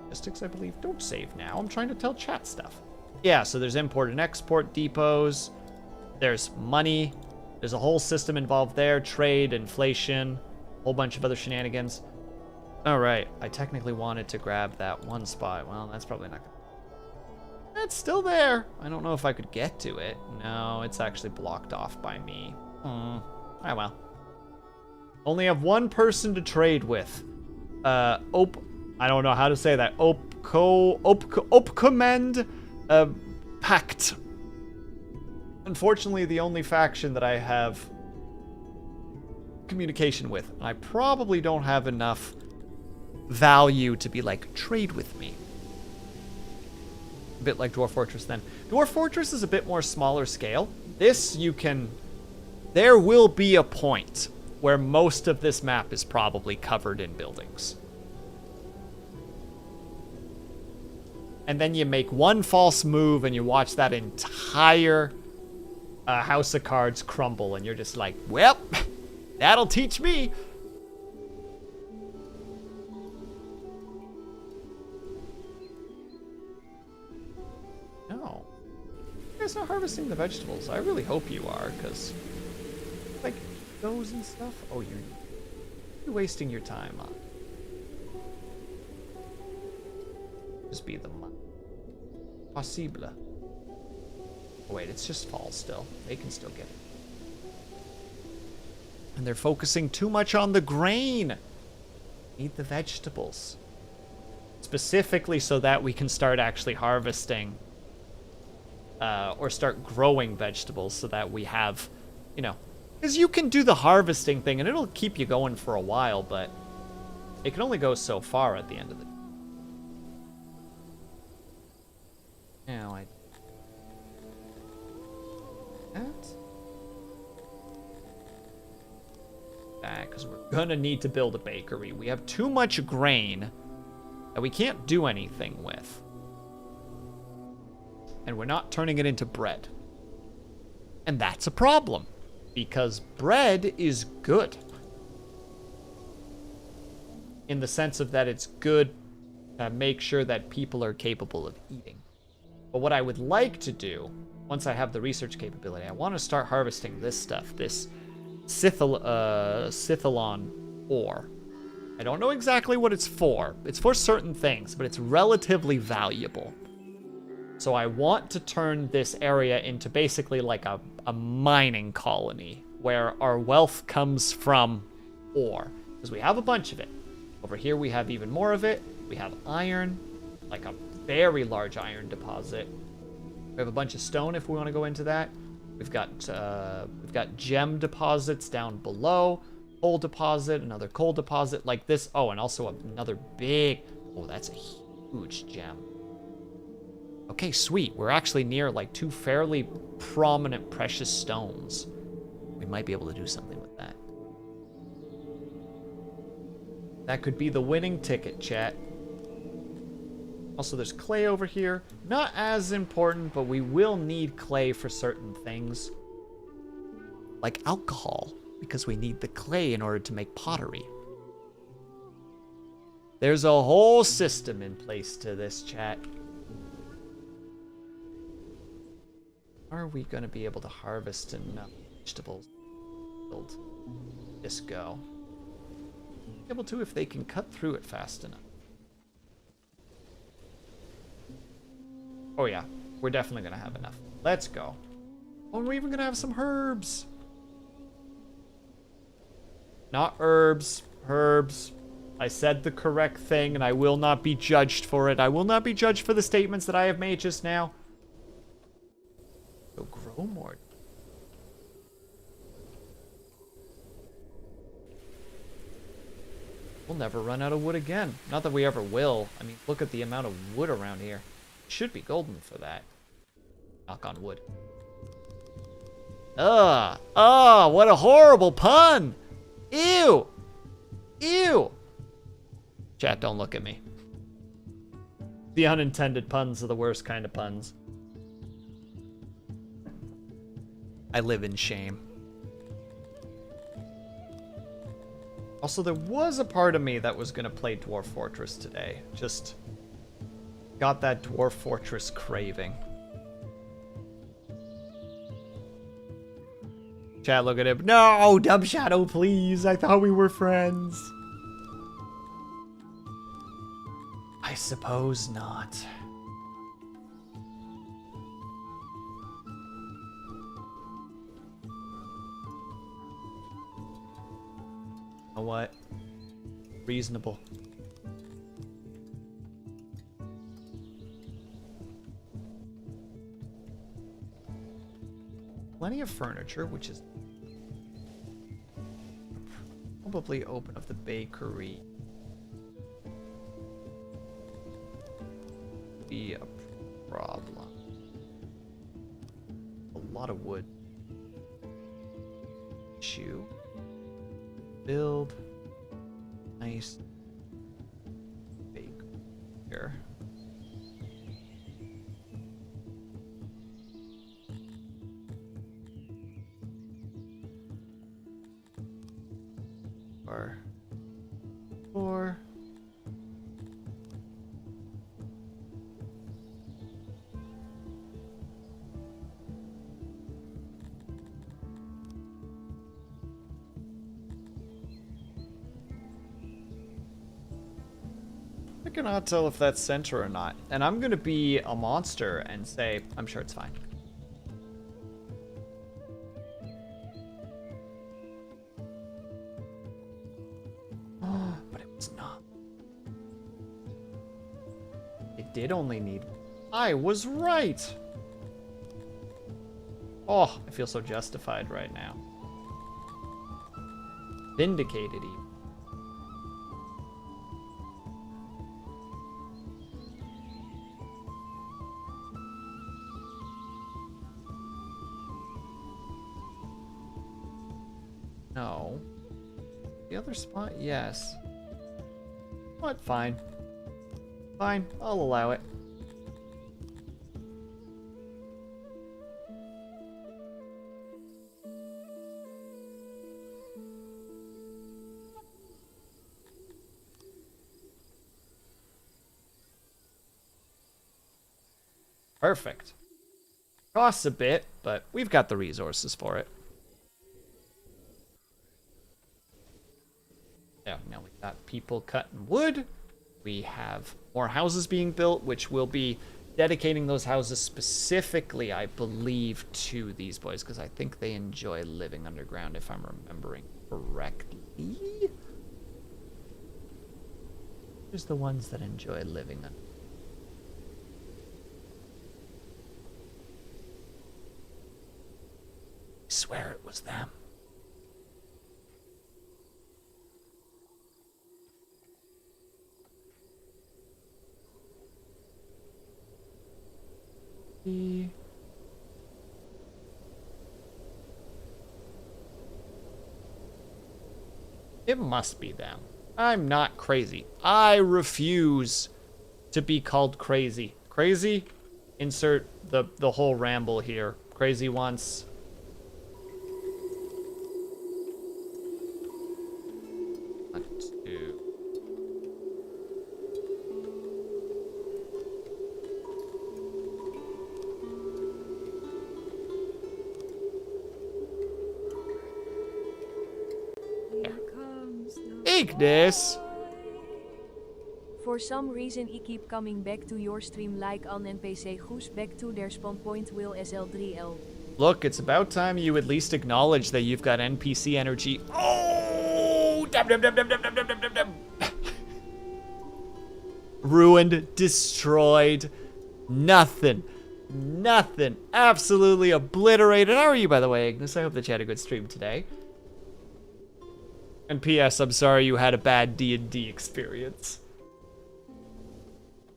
Logistics, I believe. Don't save now. I'm trying to tell chat stuff. Yeah, so there's import and export depots. There's money. There's a whole system involved there. Trade, inflation, a whole bunch of other shenanigans. All right. I technically wanted to grab that one spot. Well, that's probably not gonna... It's still there. I don't know if I could get to it. No, it's actually blocked off by me. Oh, well. Only have one person to trade with. I don't know how to say that. Opcommend Pact. Unfortunately, the only faction that I have communication with. I probably don't have enough value to be like, trade with me. A bit like Dwarf Fortress then. Dwarf Fortress is a bit more smaller scale. This you can... There will be a point where most of this map is probably covered in buildings. And then you make one false move and you watch that entire house of cards crumble, and you're just like, well, that'll teach me. No. You guys not harvesting the vegetables. I really hope you are, because... Like, those and stuff? Oh, you're wasting your time on. Just be the money. Possible. Oh, wait, it's just fall still. They can still get it. And they're focusing too much on the grain. Eat the vegetables. Specifically so that we can start actually harvesting or start growing vegetables so that we have, you know, because you can do the harvesting thing and it'll keep you going for a while, but it can only go so far at the end of the day. Now I... That? Because we're gonna need to build a bakery. We have too much grain that we can't do anything with. And we're not turning it into bread. And that's a problem. Because bread is good. In the sense of that it's good to make sure that people are capable of eating. But what I would like to do, once I have the research capability, I want to start harvesting this stuff, this Scythalon ore. I don't know exactly what it's for. It's for certain things, but it's relatively valuable. So I want to turn this area into basically like a mining colony where our wealth comes from ore. Because we have a bunch of it. Over here we have even more of it. We have iron, like a very large iron deposit. We have a bunch of stone if we want to go into that. We've got gem deposits down below. Coal deposit, another coal deposit like this. Oh, and also another big... Oh, that's a huge gem. Okay, sweet. We're actually near like two fairly prominent precious stones. We might be able to do something with that. That could be the winning ticket, chat. Also, there's clay over here. Not as important, but we will need clay for certain things. Like alcohol. Because we need the clay in order to make pottery. There's a whole system in place to this, chat. Are we going to be able to harvest enough vegetables? Build this go. Be able to if they can cut through it fast enough. Oh yeah, we're definitely going to have enough. Let's go. Oh, and we're even going to have some herbs. Not herbs, herbs. I said the correct thing, and I will not be judged for it. I will not be judged for the statements that I have made just now. Go grow more. We'll never run out of wood again. Not that we ever will. I mean, look at the amount of wood around here. Should be golden for that. Knock on wood. Ugh. Oh, what a horrible pun. Ew. Ew. Chat, don't look at me. The unintended puns are the worst kind of puns. I live in shame. Also, there was a part of me that was gonna play Dwarf Fortress today. Just got that Dwarf Fortress craving. Chat, look at him. No, Dumb Shadow, please. I thought we were friends. I suppose not. You know what? Reasonable. Plenty of furniture, which is probably open up the bakery. Be a problem. A lot of wood. Shoe. Build. Nice. Bake. Here. Or I cannot tell if that's center or not, and I'm gonna be a monster and say I'm sure it's fine. But it was not. It did only need. I was right. Oh, I feel so justified right now. Vindicated even. No. The other spot, yes. What? Fine. Fine, I'll allow it. Perfect. Costs a bit, but we've got the resources for it. Yeah, now we've got people cutting wood. We have more houses being built, which will be dedicating those houses specifically, I believe, to these boys, because I think they enjoy living underground, if I'm remembering correctly. Who's the ones that enjoy living underground? I swear it was them. It must be them. I'm not crazy. I refuse to be called crazy. Crazy? Insert the whole ramble here. Crazy once. Ignis! For some reason I keep coming back to your stream like an NPC who's back to their spawn point will SL3L. Look, it's about time you at least acknowledge that you've got NPC energy. Oh! Dum, dum, dum, dum, dum, dum, dum, dum, dum. Ruined, destroyed, nothing. Nothing. Absolutely obliterated. How are you, by the way, Ignis? I hope that you had a good stream today. And P.S. I'm sorry you had a bad D&D experience.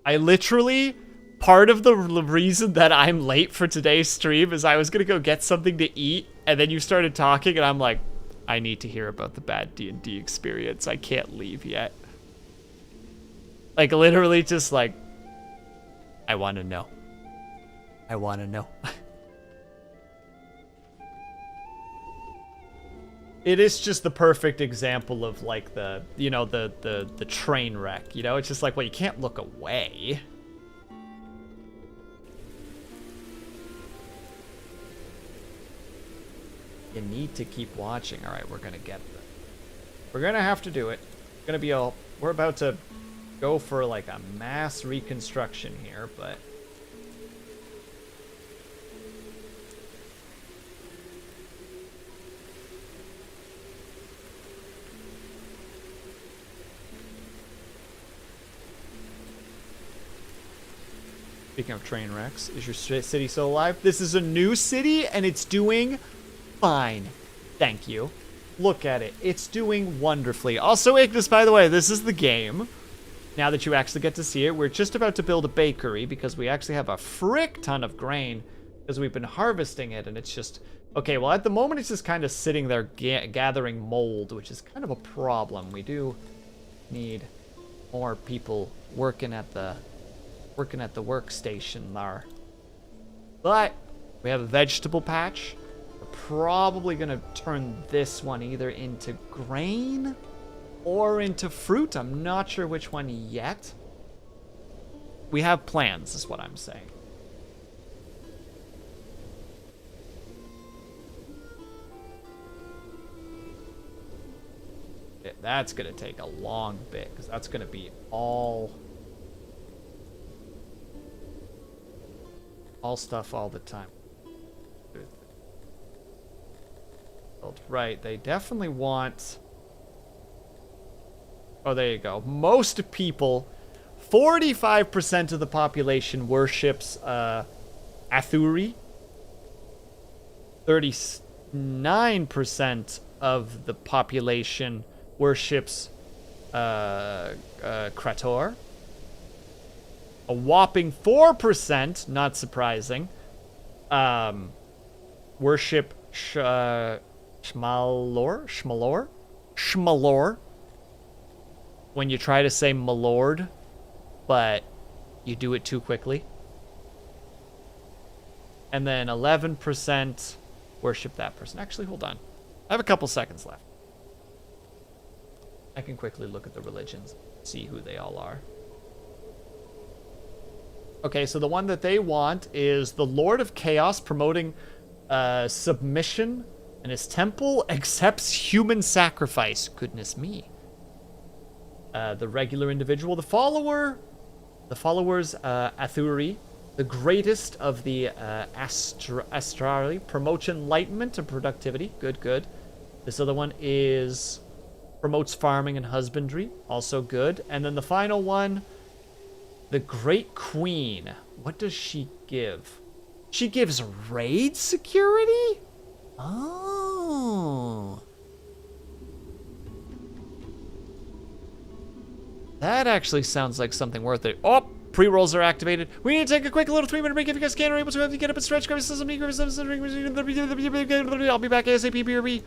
I literally, part of the reason that I'm late for today's stream is I was gonna go get something to eat, and then you started talking, and I'm like, I need to hear about the bad D&D experience. I can't leave yet. Like, literally just like, I want to know. I want to know. It is just the perfect example of like the, you know, the train wreck, you know? It's just like, well, you can't look away. You need to keep watching. All right, we're going to get there. We're going to have to do it. It's going to be all, we're about to go for like a mass reconstruction here, but speaking of train wrecks, is your city still alive? This is a new city, and it's doing fine. Thank you. Look at it. It's doing wonderfully. Also, Ignis, by the way, this is the game. Now that you actually get to see it, we're just about to build a bakery because we actually have a frick ton of grain because we've been harvesting it, and it's just... Okay, well, at the moment, it's just kind of sitting there gathering mold, which is kind of a problem. We do need more people working at the workstation there. But we have a vegetable patch. We're probably gonna turn this one either into grain or into fruit. I'm not sure which one yet. We have plans, is what I'm saying. That's gonna take a long bit because that's gonna be all stuff all the time. Right, they definitely want... Oh, there you go. Most people, 45% of the population worships Athuri. 39% of the population worships Krator. A whopping 4%, not surprising, worship Shmalor. When you try to say Malord, but you do it too quickly. And then 11% worship that person. Actually, hold on. I have a couple seconds left. I can quickly look at the religions, see who they all are. Okay, so the one that they want is the Lord of Chaos promoting submission, and his temple accepts human sacrifice. Goodness me. The regular individual, the followers, Athuri, the greatest of the Astrari, promotes enlightenment and productivity. Good, good. This other one is promotes farming and husbandry. Also good. And then the final one, the Great Queen. What does she give? She gives raid security? Oh. That actually sounds like something worth it. Oh, pre-rolls are activated. We need to take a quick little 3-minute break. If you guys can, are able to get up and stretch. I'll be back ASAP, BRB.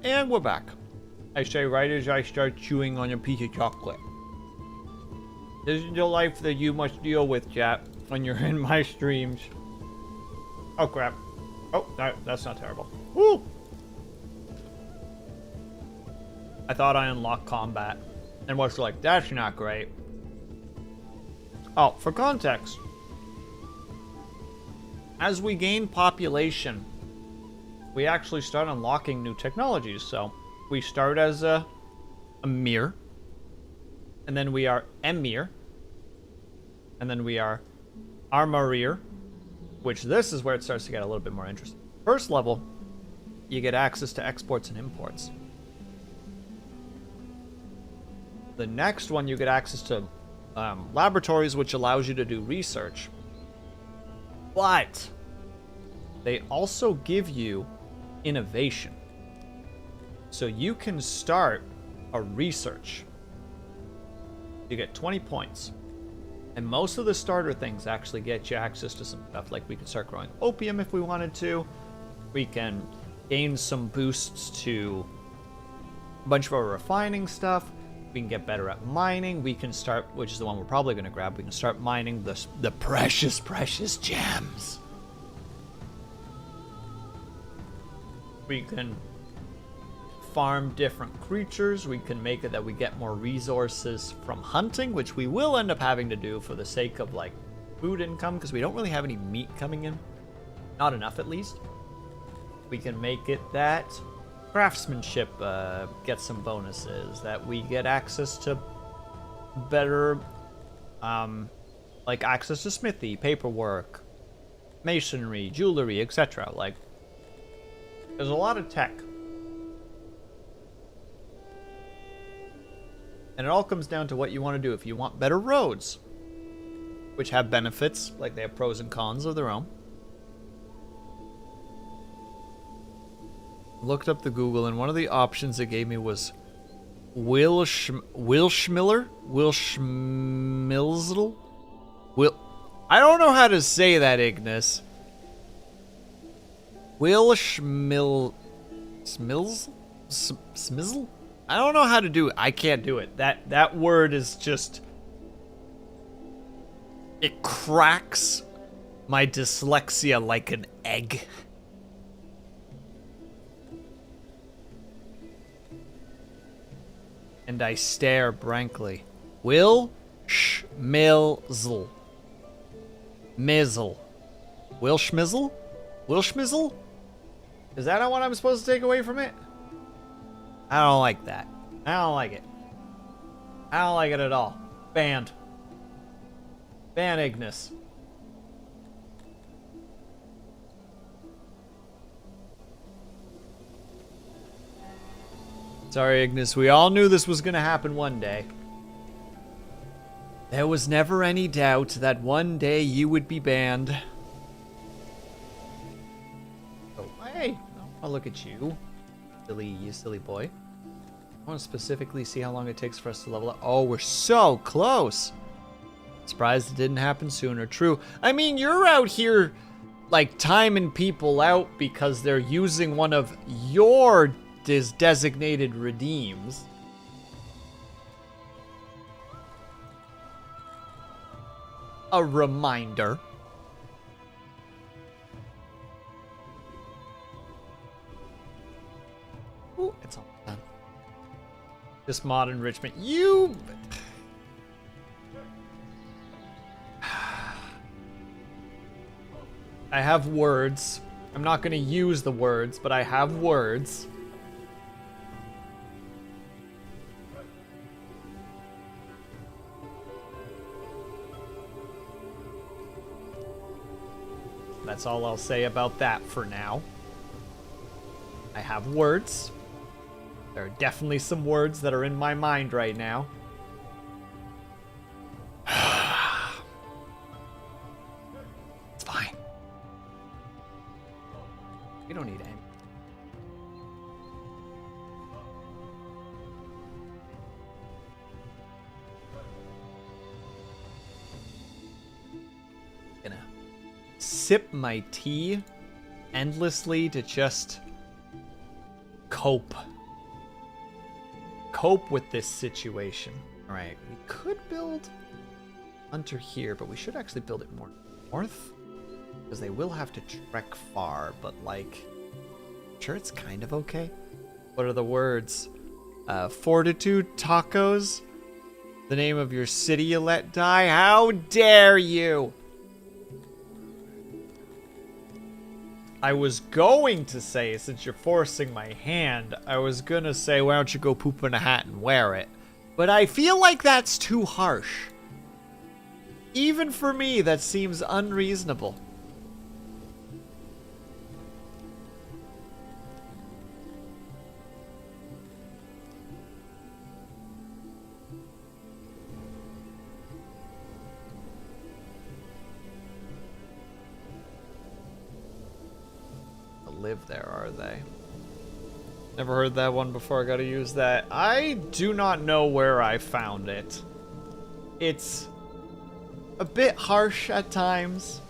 And we're back. I say right as I start chewing on a piece of chocolate. This is the life that you must deal with, chat, when you're in my streams. Oh, crap. Oh, that's not terrible. Woo! I thought I unlocked combat. And was like, that's not great. Oh, for context. As we gain population, we actually start unlocking new technologies. So we start as a Mir, and then we are Emir, and then we are Armorir, which this is where it starts to get a little bit more interesting. First level, you get access to exports and imports. The next one, you get access to laboratories, which allows you to do research. But they also give you innovation. So you can start a research. You get 20 points. And most of the starter things actually get you access to some stuff. Like we can start growing opium if we wanted to. We can gain some boosts to a bunch of our refining stuff. We can get better at mining. We can start, which is the one we're probably going to grab, we can start mining the precious, precious gems. We can farm different creatures. We can make it that we get more resources from hunting, which we will end up having to do for the sake of, like, food income, because we don't really have any meat coming in. Not enough, at least. We can make it that craftsmanship gets some bonuses, that we get access to better, like access to smithy, paperwork, masonry, jewelry, etc. Like, there's a lot of tech. And it all comes down to what you want to do. If you want better roads, which have benefits, like they have pros and cons of their own. Looked up the Google, and one of the options it gave me was Wilschmiller? I don't know how to say that, Ignis. Smizzle? I don't know how to do it. I can't do it. That word is just... It cracks my dyslexia like an egg. And I stare blankly. Wilschmizzle. Mizzle. Wilschmizzle? Wilschmizzle? Is that what I'm supposed to take away from it? I don't like that. I don't like it. I don't like it at all. Banned. Ban Ignis. Sorry, Ignis. We all knew this was going to happen one day. There was never any doubt that one day you would be banned. Oh, hey. I'll look at you. You silly boy. I want to specifically see how long it takes for us to level up. Oh, we're so close. Surprised it didn't happen sooner. True. I mean, you're out here, like, timing people out because they're using one of your designated redeems. A reminder. Ooh, it's all done. This mod enrichment. You... I have words. I'm not going to use the words, but I have words. That's all I'll say about that for now. I have words. There are definitely some words that are in my mind right now. It's fine. We don't need any. Gonna sip my tea endlessly to just cope with this situation. All right, we could build Hunter here, but we should actually build it more north, because they will have to trek far, but like, sure, it's kind of okay. What are the words? Fortitude Tacos? The name of your city you let die? How dare you! I was going to say, since you're forcing my hand, I was gonna say, why don't you go poop in a hat and wear it? But I feel like that's too harsh. Even for me, that seems unreasonable. Live there, are they? Never heard that one before. I gotta use that. I do not know where I found it. It's a bit harsh at times,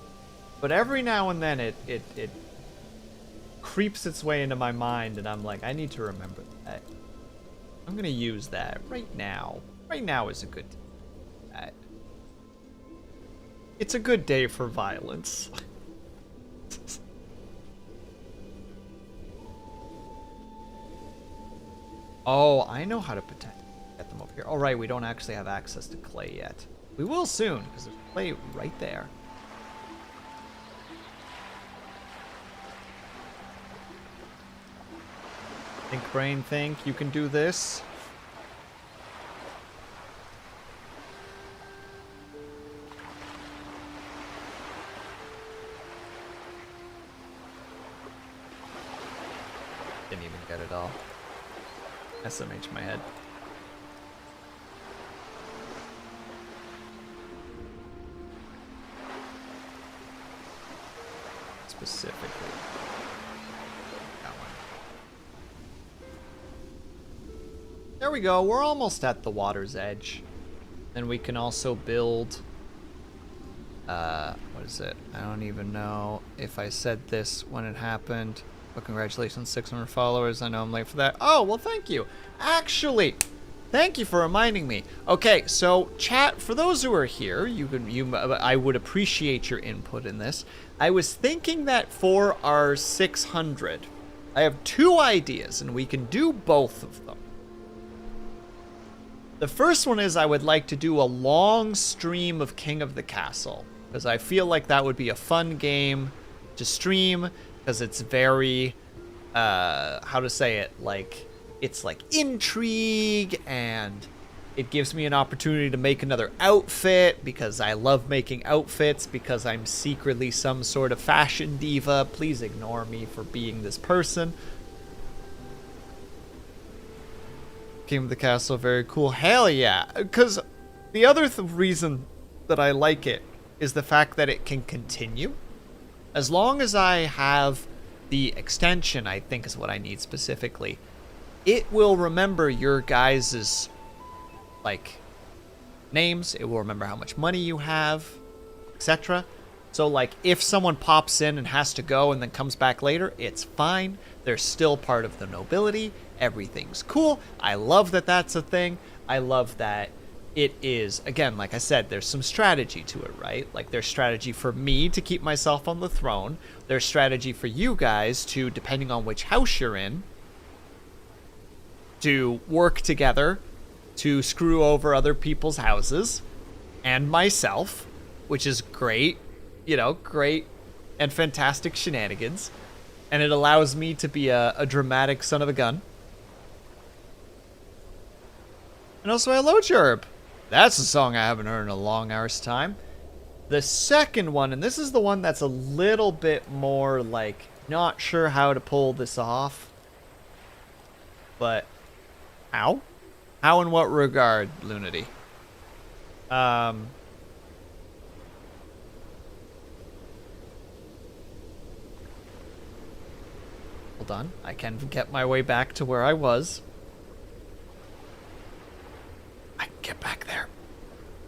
but every now and then it creeps its way into my mind, and I'm like, I need to remember that. I'm gonna use that right now. Right now is a good day. It's a good day for violence. Oh, I know how to get them over here. All right, we don't actually have access to clay yet. We will soon, because there's clay right there. Think, brain, think. You can do this. Didn't even get it all. SMH my head. Specifically. That one. There we go. We're almost at the water's edge. Then we can also build... what is it? I don't even know if I said this when it happened. But congratulations, 600 followers. I know I'm late for that. Oh, well, thank you. Actually, thank you for reminding me. Okay, so chat, for those who are here, I would appreciate your input in this. I was thinking that for our 600, I have two ideas, and we can do both of them. The first one is I would like to do a long stream of King of the Castle, because I feel like that would be a fun game to stream, because it's very, how to say it, like, it's like intrigue, and it gives me an opportunity to make another outfit, because I love making outfits, because I'm secretly some sort of fashion diva. Please ignore me for being this person. King of the Castle, very cool. Hell yeah, because the other reason that I like it is the fact that it can continue. As long as I have the extension, I think is what I need specifically, it will remember your guys' like names, it will remember how much money you have, etc. So like if someone pops in and has to go and then comes back later, it's fine. They're still part of the nobility. Everything's cool. I love that that's a thing. I love that it is, again, like I said, there's some strategy to it, right? Like there's strategy for me to keep myself on the throne. There's strategy for you guys to, depending on which house you're in, to work together to screw over other people's houses and myself, which is great, you know, great and fantastic shenanigans. And it allows me to be a dramatic son of a gun. And also, hello, Chirp. That's a song I haven't heard in a long hour's time. The second one, and this is the one that's a little bit more, like, not sure how to pull this off. But, how? How in what regard, Lunity? Hold on, I can get my way back to where I was. I can get back there.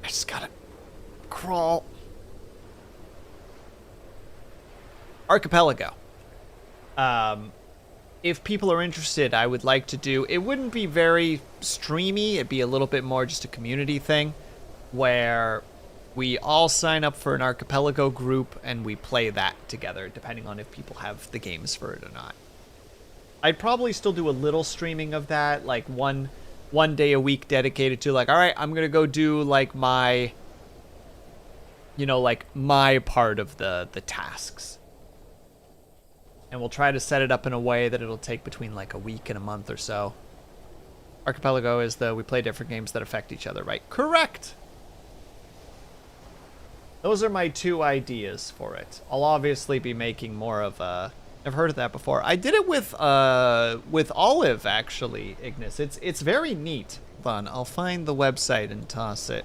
I just gotta crawl. Archipelago. if people are interested, I would like to do, it wouldn't be very streamy, it'd be a little bit more just a community thing, where we all sign up for an archipelago group and we play that together, depending on if people have the games for it or not. I'd probably still do a little streaming of that, like one day a week dedicated to, like, all right, I'm gonna go do like my, you know, like my part of the tasks. And we'll try to set it up in a way that it'll take between like a week and a month or so. Archipelago is we play different games that affect each other, right? Correct! Those are my 2 ideas for it. I'll obviously be making more of a... I've heard of that before. I did it with Olive, actually, Ignis. It's very neat. Hold on, I'll find the website and toss it.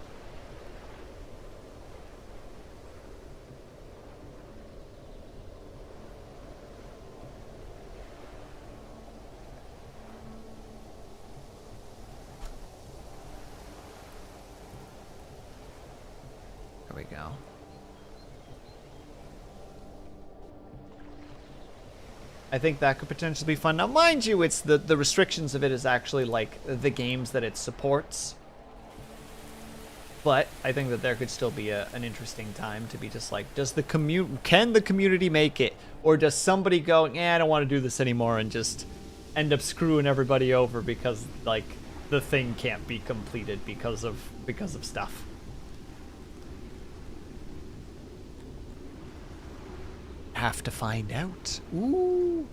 There we go. I think that could potentially be fun. Now, mind you, it's the restrictions of it is actually like the games that it supports. But I think that there could still be an interesting time to be just like, can the community make it? Or does somebody go, I don't want to do this anymore, and just end up screwing everybody over because like the thing can't be completed because of stuff. Have to find out. Ooh.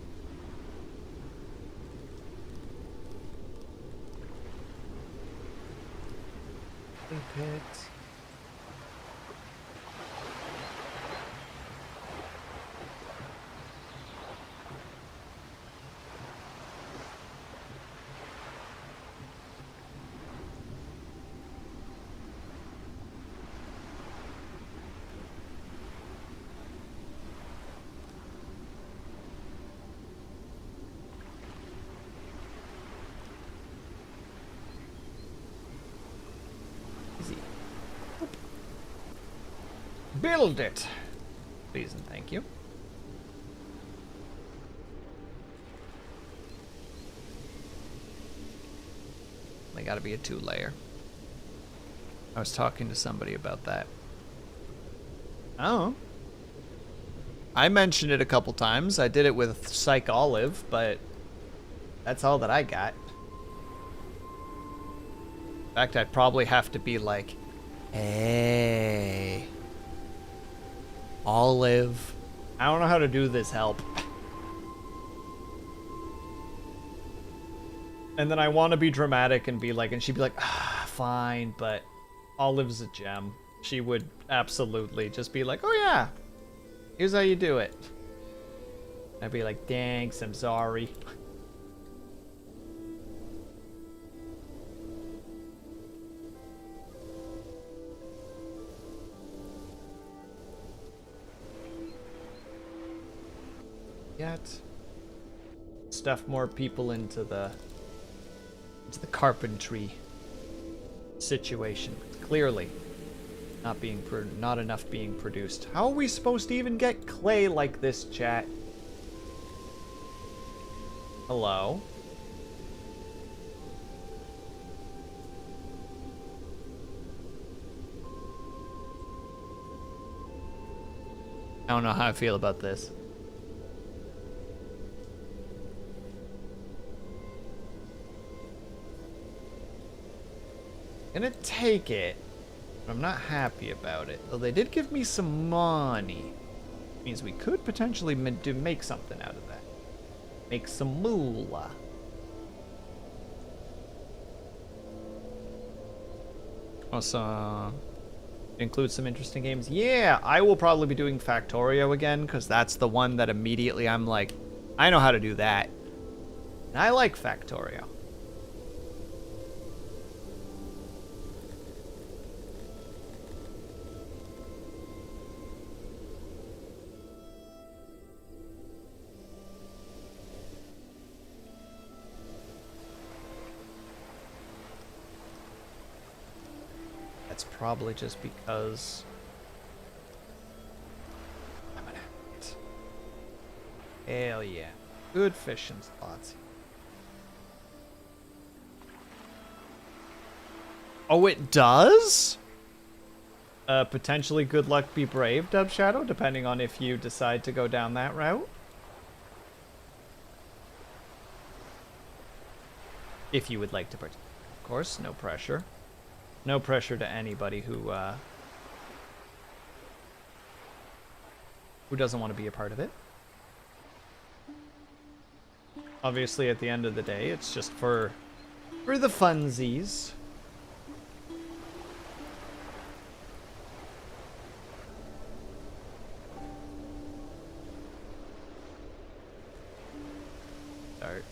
Pit. Build it, please and thank you. They gotta be a 2-layer. I was talking to somebody about that. Oh. I mentioned it a couple times. I did it with Psych Olive, but that's all that I got. In fact, I'd probably have to be like, hey, Olive, I don't know how to do this, help. And then I want to be dramatic and be like, and she'd be like, fine, but Olive's a gem. She would absolutely just be like, oh yeah, here's how you do it. I'd be like, thanks, I'm sorry. Yet stuff more people into the carpentry situation. Clearly not enough being produced. How are we supposed to even get clay like this, chat? Hello? I don't know how I feel about this. Gonna take it, but I'm not happy about it. Though they did give me some money. Means we could potentially make something out of that. Make some moolah. Also, include some interesting games. Yeah, I will probably be doing Factorio again, because that's the one that immediately I'm like, I know how to do that. And I like Factorio. That's probably just because I'm an act. Hell yeah. Good fishing spots. Oh, it does? Potentially good luck, be brave, Dub Shadow, depending on if you decide to go down that route. If you would like to participate. Of course, no pressure. No pressure to anybody who doesn't want to be a part of it. Obviously, at the end of the day, it's just for the funsies. Start.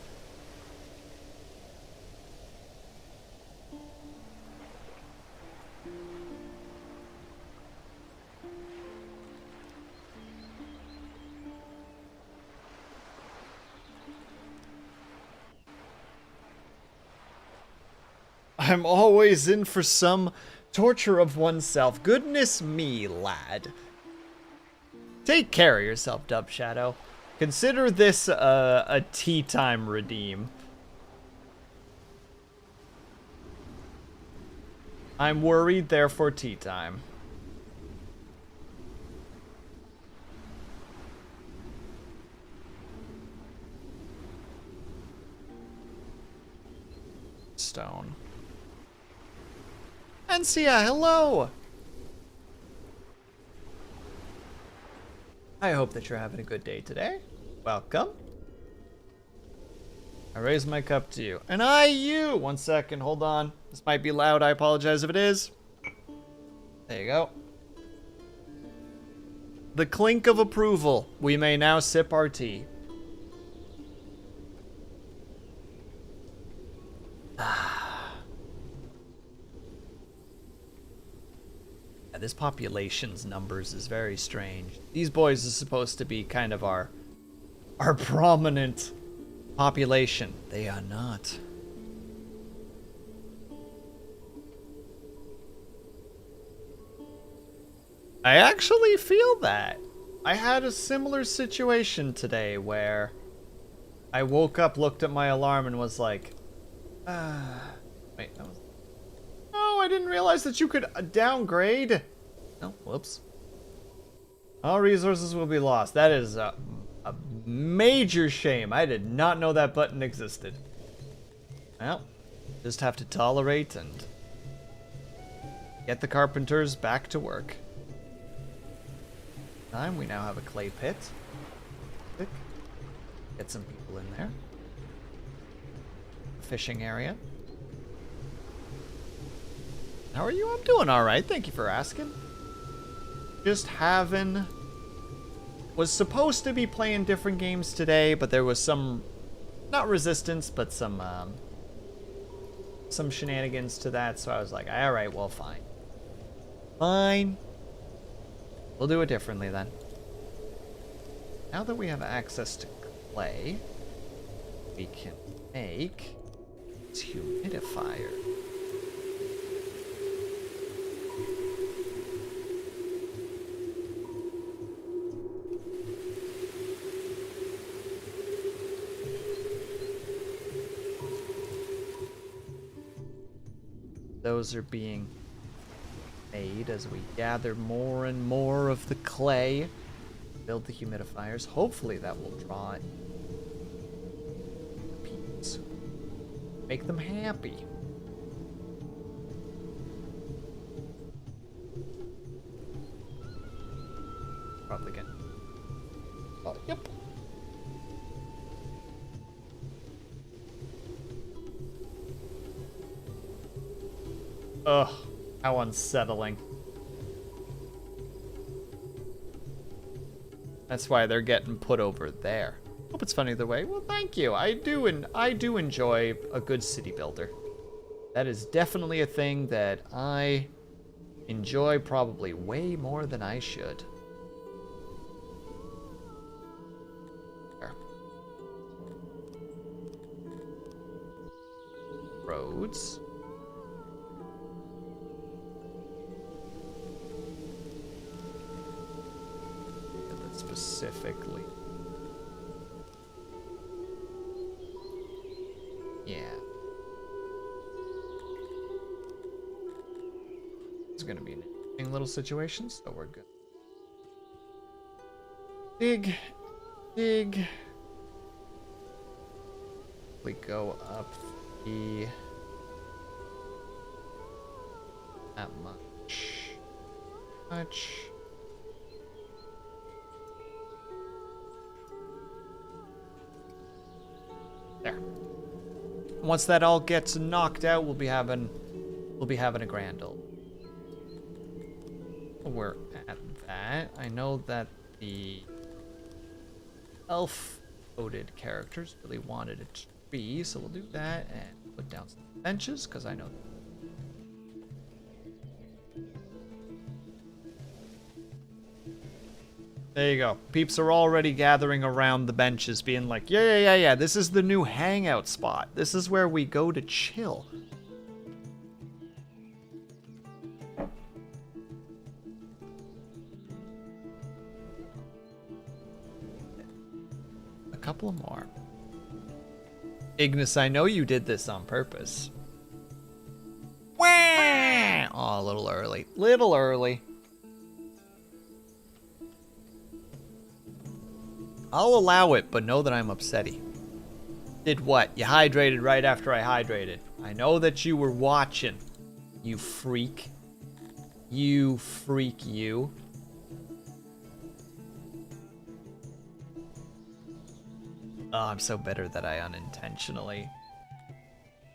I'm always in for some torture of oneself. Goodness me, lad. Take care of yourself, Dub Shadow. Consider this a tea time redeem. I'm worried, therefore tea time. Stone. Ansia, hello! I hope that you're having a good day today. Welcome. I raise my cup to you. And I you! 1 second, hold on. This might be loud, I apologize if it is. There you go. The clink of approval. We may now sip our tea. This population's numbers is very strange. These boys are supposed to be kind of our prominent population. They are not. I actually feel that. I had a similar situation today where I woke up, looked at my alarm, and was like, wait, that was... Oh, I didn't realize that you could downgrade. Oh, whoops. All resources will be lost. That is a major shame. I did not know that button existed. Well, just have to tolerate and get the carpenters back to work. We now have a clay pit. Get some people in there. Fishing area. How are you? I'm doing alright, thank you for asking. Just having... Was supposed to be playing different games today, but there was some... Not resistance, but some shenanigans to that, so I was like, alright, well, fine. Fine. We'll do it differently then. Now that we have access to clay, we can make this humidifier. Those are being made as we gather more and more of the clay. Build the humidifiers. Hopefully that will draw in peeps. Make them happy. Probably get... Oh, yep. Ugh, how unsettling. That's why they're getting put over there. Hope it's fun either way. Well, thank you. I do enjoy a good city builder. That is definitely a thing that I enjoy probably way more than I should. There. Roads. Specifically. gonna be an interesting little situation, so we're good. Dig. We go up the... That much. There. Once that all gets knocked out, we'll be having a grand old. We're at that. I know that the elf-voted characters really wanted a tree, so we'll do that and put down some benches because I know. There you go. Peeps are already gathering around the benches, being like, yeah, this is the new hangout spot. This is where we go to chill. A couple more. Ignis, I know you did this on purpose. Wah! Oh, a little early. Little early. I'll allow it, but know that I'm upsetty. Did what? You hydrated right after I hydrated. I know that you were watching. You freak. You freak, you. Oh, I'm so bitter that I unintentionally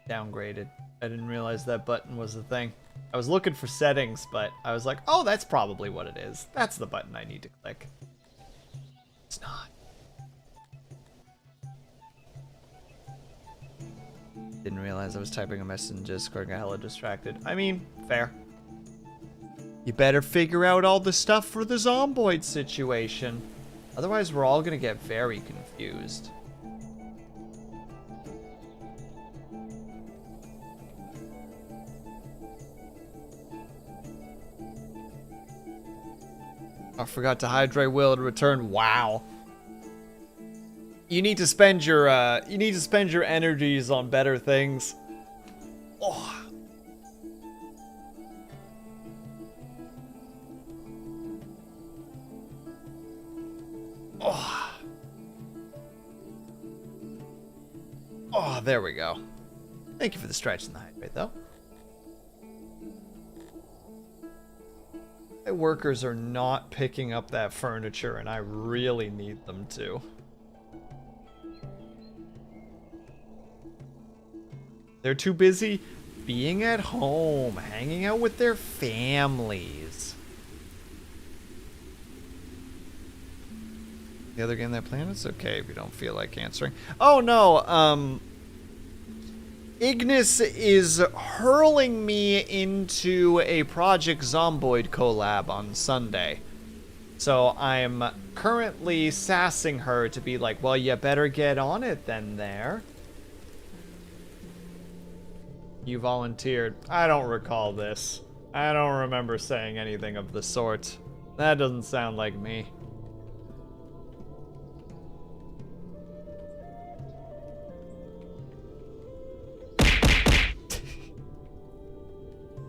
downgraded. I didn't realize that button was the thing. I was looking for settings, but I was like, oh, that's probably what it is. That's the button I need to click. It's not. Didn't realize I was typing a message in Discord, got hella distracted. I mean, fair. You better figure out all the stuff for the zomboid situation. Otherwise, we're all gonna get very confused. I forgot to hydrate Will to return. Wow. You need to spend your energies on better things. Oh. Oh. Oh, there we go. Thank you for the stretch and the hydrate, though. My workers are not picking up that furniture, and I really need them to. They're too busy being at home, hanging out with their families. The other game that playing, it's okay if you don't feel like answering. Oh no, Ignis is hurling me into a Project Zomboid collab on Sunday. So I'm currently sassing her to be like, well, you better get on it then there. You volunteered. I don't recall this. I don't remember saying anything of the sort. That doesn't sound like me.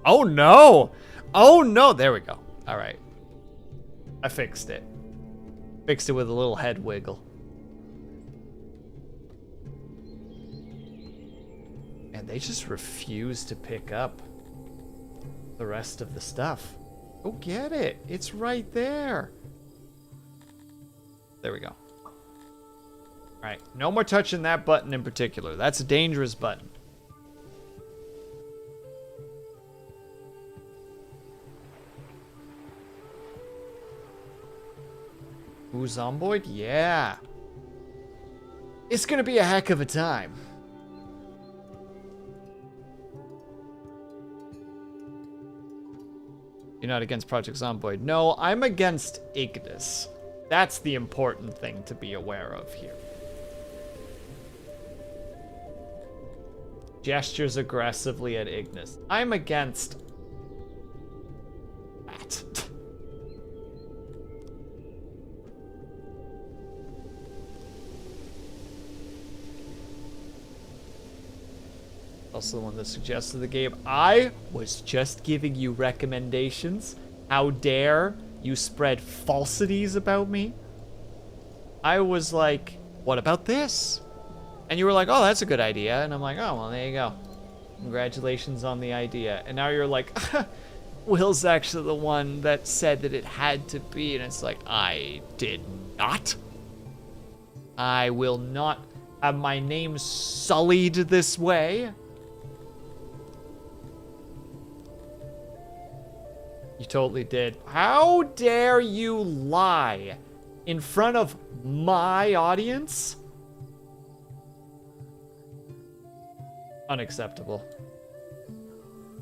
Oh no! Oh no! There we go. Alright. I fixed it. Fixed it with a little head wiggle. And they just refuse to pick up the rest of the stuff. Go get it. It's right there. There we go. Alright, no more touching that button in particular. That's a dangerous button. Ooh, Zomboid? Yeah. It's gonna be a heck of a time. You're not against Project Zomboid. No, I'm against Ignis. That's the important thing to be aware of here. Gestures aggressively at Ignis. I'm against that. Also the one that suggested the game. I was just giving you recommendations. How dare you spread falsities about me? I was like, what about this? And you were like, oh, that's a good idea. And I'm like, oh, well, there you go. Congratulations on the idea. And now you're like, Will's actually the one that said that it had to be. And it's like, I did not. I will not have my name sullied this way. You totally did. How dare you lie in front of my audience? Unacceptable.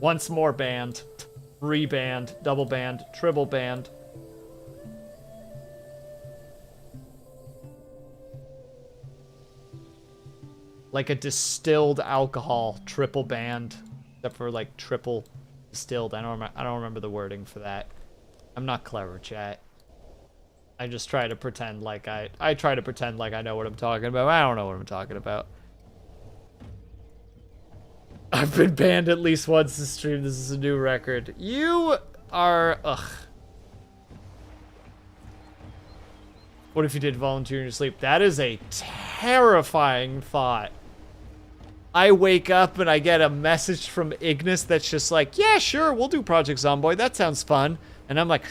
Once more banned. Rebanned. Double banned. Triple banned. Like a distilled alcohol. Triple banned. Except for like triple distilled. I don't remember the wording for that. I'm not clever, chat. I just try to pretend like I try to pretend like I know what I'm talking about. I don't know what I'm talking about. I've been banned at least once this stream. This is a new record. You are... Ugh. What if you did volunteer in your sleep? That is a terrifying thought. I wake up and I get a message from Ignis that's just like, yeah, sure, we'll do Project Zomboid. That sounds fun. And I'm like,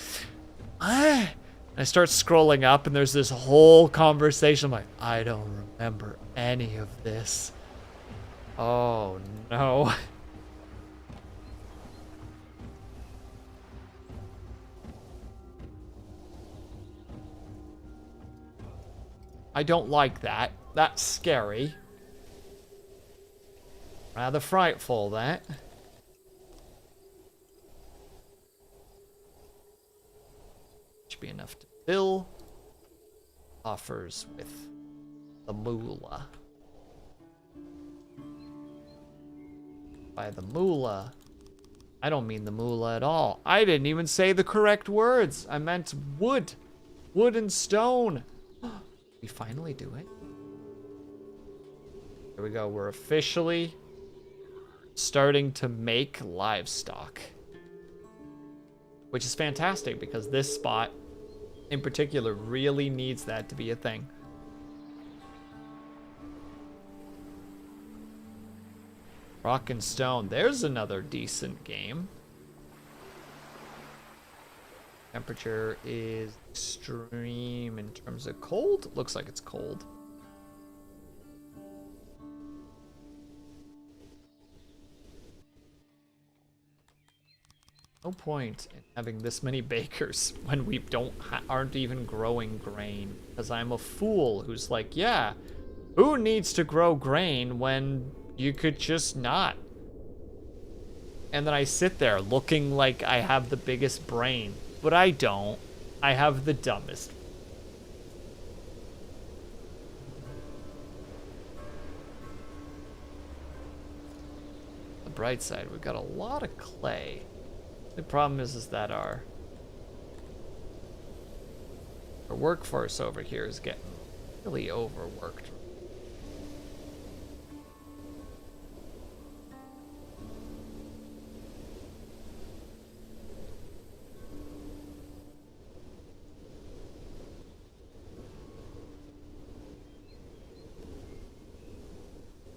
ah. I start scrolling up and there's this whole conversation. I'm like, I don't remember any of this. Oh, no. I don't like that. That's scary. Rather frightful, that. Should be enough to fill. Offers with the moolah. By the moolah, I don't mean the moolah at all. I didn't even say the correct words. I meant wood. Wood and stone. We finally do it. There we go. We're officially starting to make livestock. Which is fantastic because this spot in particular really needs that to be a thing. Rock and Stone. There's another decent game. Temperature is extreme in terms of cold. Looks like it's cold. No point in having this many bakers when we aren't even growing grain. Because I'm a fool who's like, yeah, who needs to grow grain when you could just not? And then I sit there looking like I have the biggest brain. But I don't. I have the dumbest. The bright side, we've got a lot of clay. The problem is that our workforce over here is getting really overworked.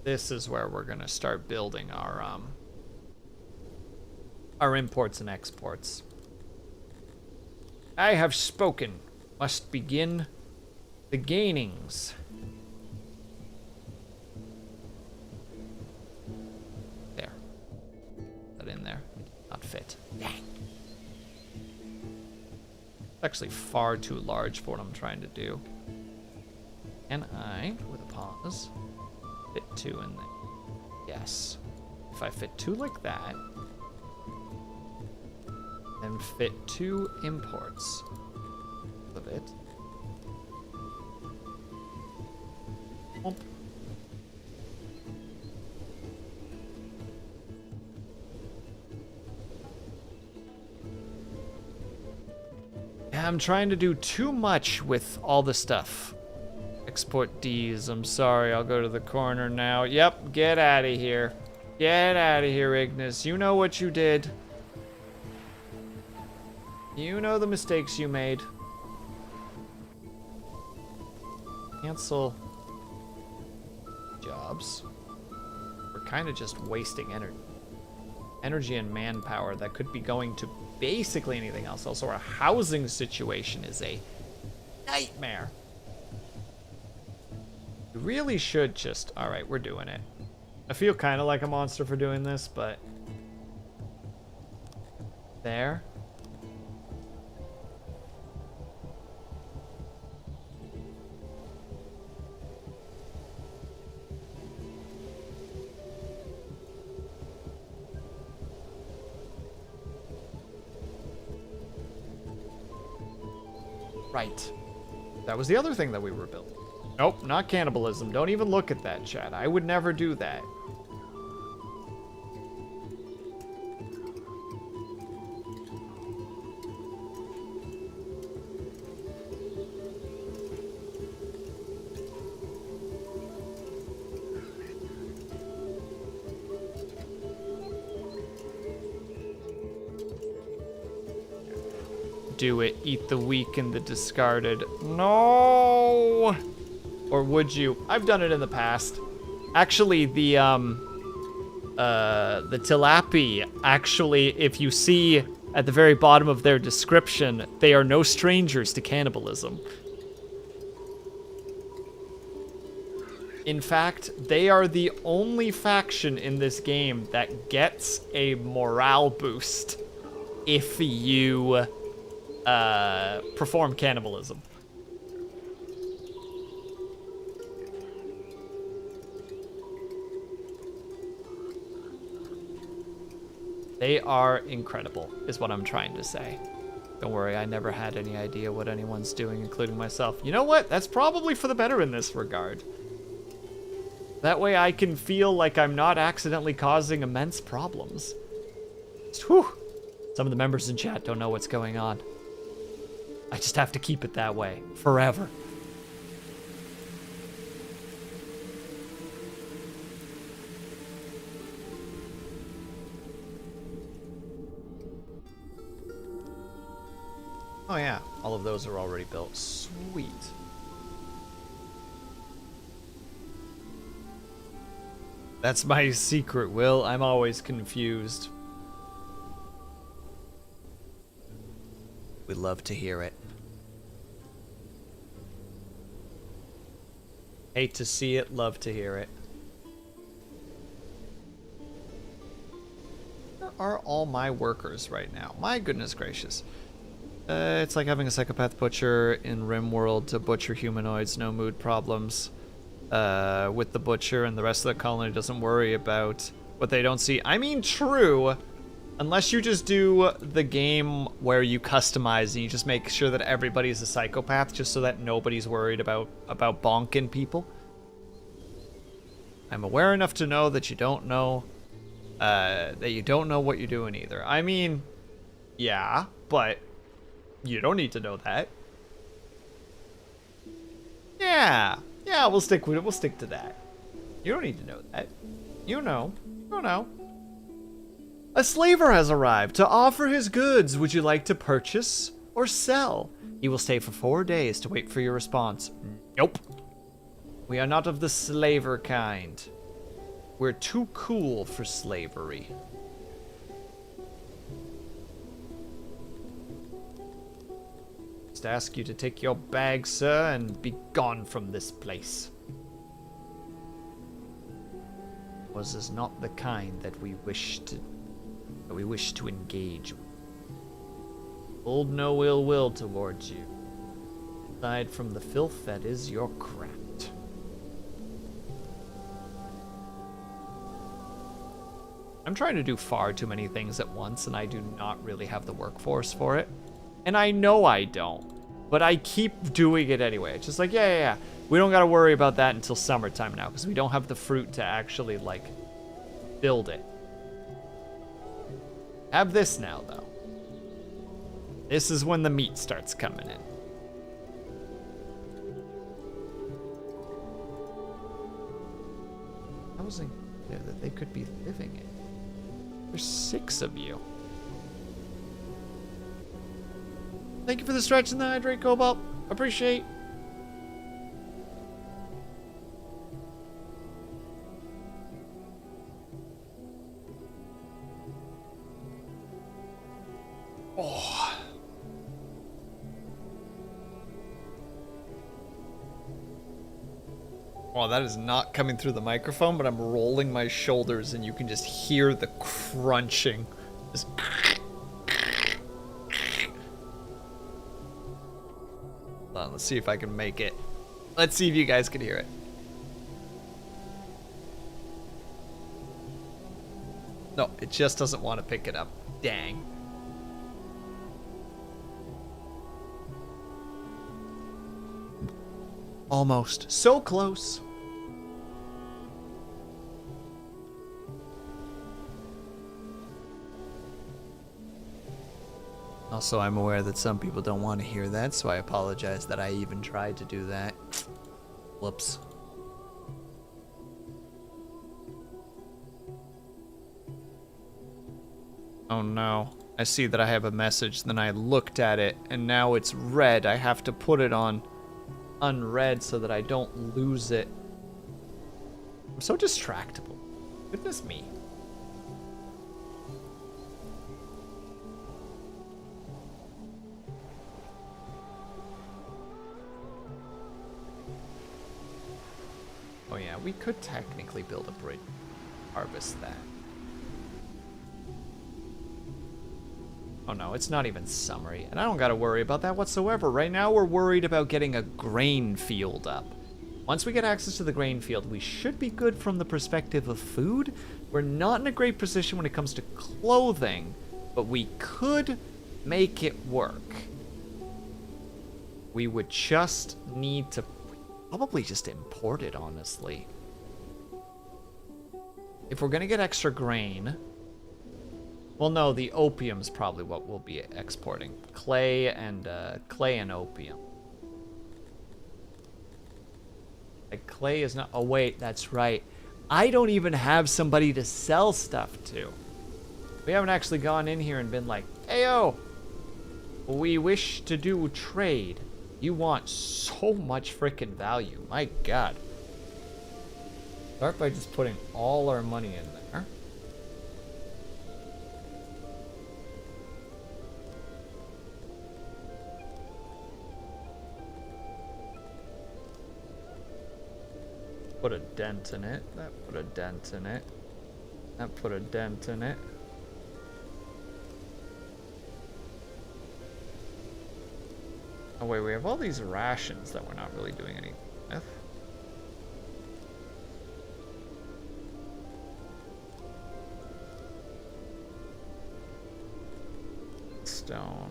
This is where we're gonna start building our imports and exports. I have spoken. Must begin the gainings. There. Put that in there. It did not fit. Dang. It's actually far too large for what I'm trying to do. Can I, with a pause, fit 2 in there? Yes. If I fit 2 like that, and fit 2 imports of it. Yeah, I'm trying to do too much with all the stuff. Export Ds. I'm sorry, I'll go to the corner now. Yep, get out of here. Get out of here, Ignis. You know what you did. You know the mistakes you made. Cancel jobs. We're kind of just wasting energy. Energy and manpower that could be going to basically anything else. Also, our housing situation is a nightmare. We really should just... Alright, we're doing it. I feel kind of like a monster for doing this, but... There. Right. That was the other thing that we were building. Nope, not cannibalism. Don't even look at that, chat. I would never do that. Do it. Eat the weak and the discarded. No! Or would you? I've done it in the past. Actually, the tilapia, actually, if you see at the very bottom of their description, they are no strangers to cannibalism. In fact, they are the only faction in this game that gets a morale boost if you perform cannibalism. They are incredible, is what I'm trying to say. Don't worry, I never had any idea what anyone's doing, including myself. You know what? That's probably for the better in this regard. That way I can feel like I'm not accidentally causing immense problems. Whew. Some of the members in chat don't know what's going on. I just have to keep it that way, forever. Oh yeah, all of those are already built. Sweet. That's my secret, Will. I'm always confused. We'd love to hear it. Hate to see it, love to hear it. Where are all my workers right now? My goodness gracious. It's like having a psychopath butcher in RimWorld to butcher humanoids, no mood problems. With the butcher and the rest of the colony doesn't worry about what they don't see. I mean, true. Unless you just do the game where you customize and you just make sure that everybody's a psychopath just so that nobody's worried about bonking people. I'm aware enough to know that you don't know what you're doing either. I mean, yeah, but you don't need to know that. Yeah, we'll stick with it. We'll stick to that. You don't need to know that. You know. You don't know. A slaver has arrived to offer his goods. Would you like to purchase or sell? He will stay for 4 days to wait for your response. Nope. We are not of the slaver kind. We're too cool for slavery. Just ask you to take your bag, sir, and be gone from this place. Was is not the kind that we wish to engage with. Hold no ill will towards you, aside from the filth that is your craft. I'm trying to do far too many things at once, and I do not really have the workforce for it. And I know I don't, but I keep doing it anyway. It's just like, yeah. We don't gotta worry about that until summertime now, because we don't have the fruit to actually, like, build it. Have this now, though. This is when the meat starts coming in. Housing. there that they could be living in. There's 6 of you. Thank you for the stretch and the hydrate, Cobalt. Appreciate. Oh. Oh, that is not coming through the microphone, but I'm rolling my shoulders and you can just hear the crunching. Just... Hold on, let's see if I can make it. Let's see if you guys can hear it. No, it just doesn't want to pick it up. Dang. Almost. So close. Also, I'm aware that some people don't want to hear that, so I apologize that I even tried to do that. Whoops. Oh no. I see that I have a message, then I looked at it, and now it's red. I have to put it on unread so that I don't lose it. I'm so distractible. Goodness me. Oh yeah, we could technically build a bridge. Harvest that. Oh no, it's not even summary, and I don't gotta worry about that whatsoever. Right now we're worried about getting a grain field up. Once we get access to the grain field, we should be good from the perspective of food. We're not in a great position when it comes to clothing, but we could make it work. We would just need to probably just import it, honestly. If we're gonna get extra grain... Well, no, the opium's probably what we'll be exporting. Clay and opium. Like, clay is not... Oh, wait, that's right. I don't even have somebody to sell stuff to. We haven't actually gone in here and been like, "Heyo, we wish to do trade. You want so much freaking value. My God." Start by just putting all our money in there. Put a dent in it. That put a dent in it. That put a dent in it. Oh wait, we have all these rations that we're not really doing anything with. Stone.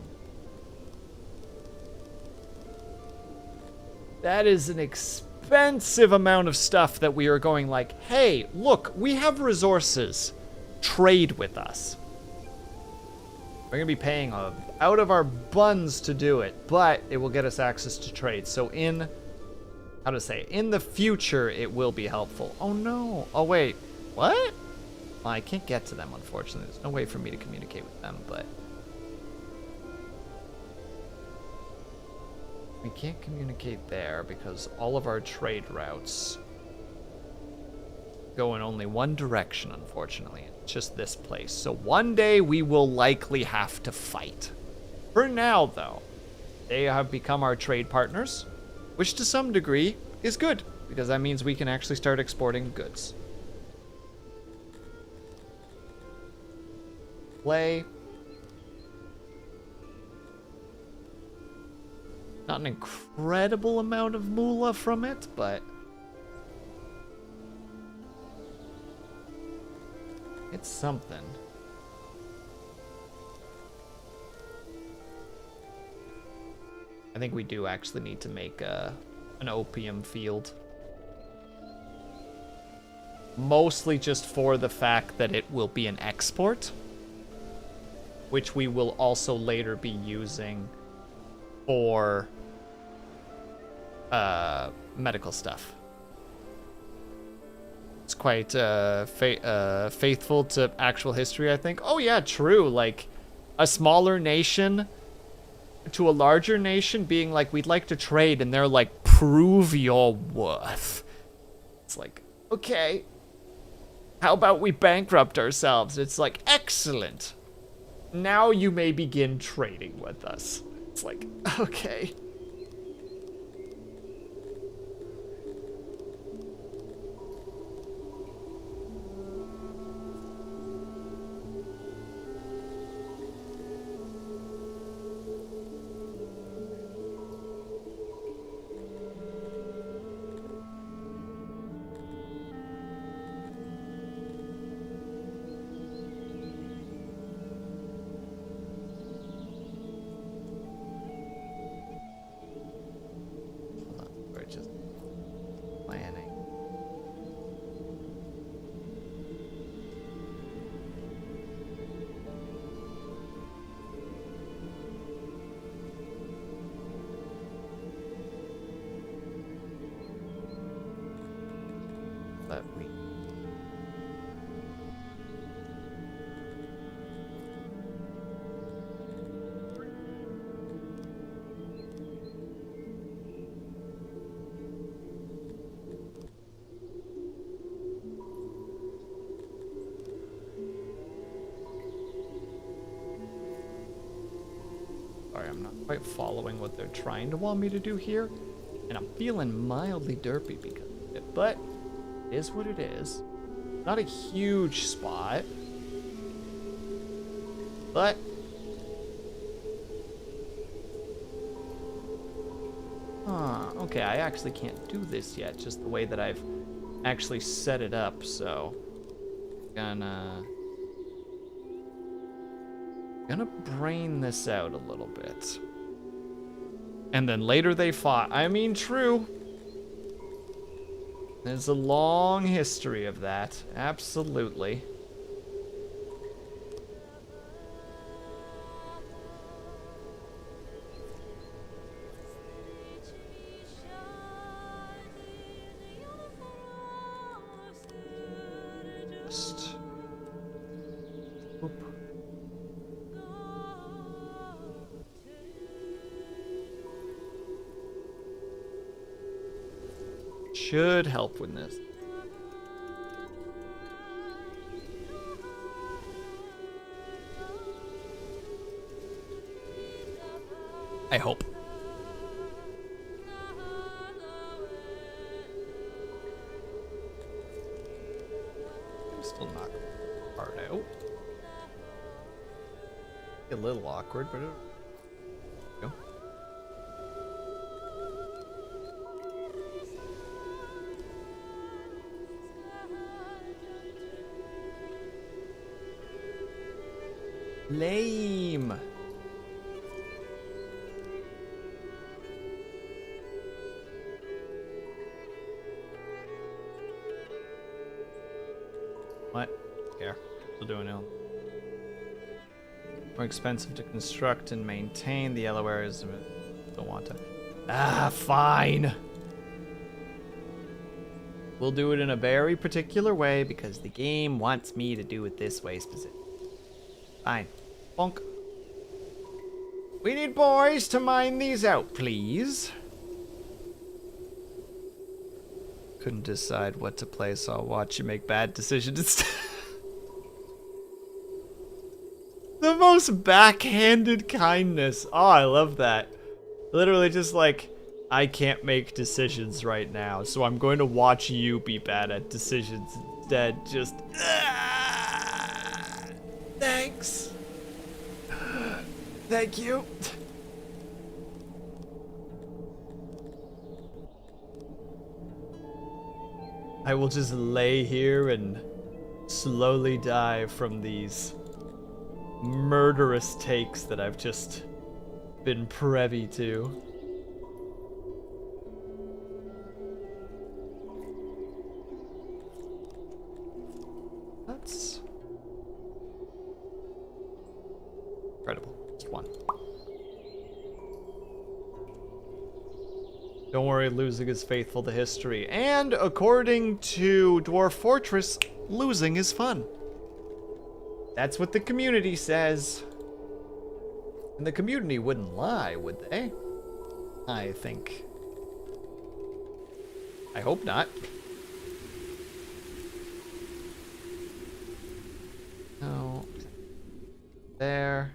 That is an expensive amount of stuff that we are going like, hey, look, we have resources. Trade with us. We're going to be paying out of our buns to do it, but it will get us access to trade. So in the future, it will be helpful. Oh no. Oh wait, what? Well, I can't get to them, unfortunately. There's no way for me to communicate with them, but... We can't communicate there because all of our trade routes go in only one direction, unfortunately. It's just this place. So one day we will likely have to fight. For now, though, they have become our trade partners, which to some degree is good because that means we can actually start exporting goods. Play. Not an incredible amount of moolah from it, but it's something. I think we do actually need to make an opium field. Mostly just for the fact that it will be an export, which we will also later be using for medical stuff. It's quite faithful to actual history, I think. Oh yeah, true. Like, a smaller nation to a larger nation being like, we'd like to trade, and they're like, prove your worth. It's like, okay, how about we bankrupt ourselves? It's like, excellent. Now you may begin trading with us. It's like, okay. Sorry, I'm not quite following what they're trying to want me to do here, and I'm feeling mildly derpy because of it, but it is what it is. Not a huge spot, but okay, I actually can't do this yet, just the way that I've actually set it up, so gonna brain this out a little bit. And then later they fought. I mean, true. There's a long history of that. Absolutely. Just... Oop. Should help with this. I hope. I'm still not hard out. A little awkward, but go. Lame. What? Care. Still doing ill. More expensive to construct and maintain. The yellow areas don't want to. Ah, fine. We'll do it in a very particular way because the game wants me to do it this way specifically. Fine. Bonk. We need boys to mine these out, please. Couldn't decide what to play, so I'll watch you make bad decisions instead. The most backhanded kindness. Oh, I love that. Literally just like, I can't make decisions right now, so I'm going to watch you be bad at decisions instead. Just... Thanks. Thank you. I will just lay here and slowly die from these murderous takes that I've just been privy to. That's incredible. Just one. Don't worry, losing is faithful to history. And according to Dwarf Fortress, losing is fun. That's what the community says. And the community wouldn't lie, would they? I think. I hope not. No. There.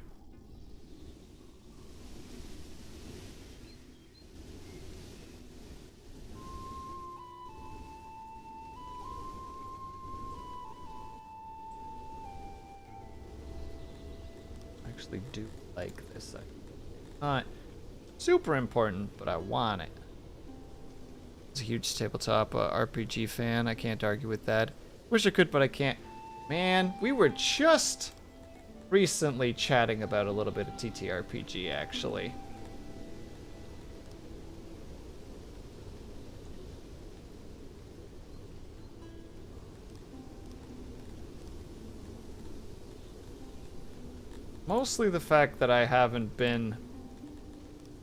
Actually do like this. Not super important, but I want it. It's a huge tabletop RPG fan. I can't argue with that. Wish I could, but I can't. Man, we were just recently chatting about a little bit of TTRPG, actually. Mostly the fact that I haven't been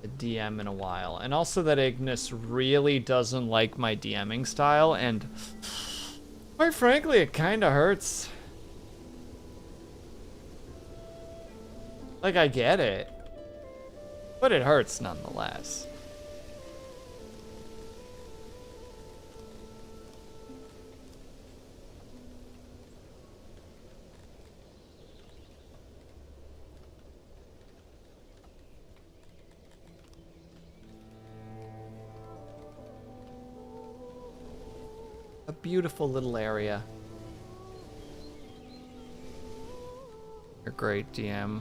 a DM in a while, and also that Ignis really doesn't like my DMing style, and quite frankly, it kind of hurts. Like, I get it, but it hurts nonetheless. A beautiful little area. You're great, DM.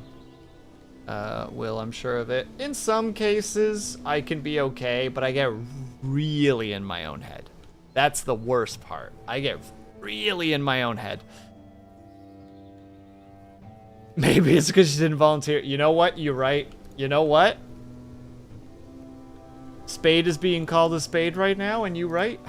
Will, I'm sure of it. In some cases, I can be okay, but I get really in my own head. That's the worst part. I get really in my own head. Maybe it's because she didn't volunteer. You know what? You're right. You know what? Spade is being called a spade right now, and you right?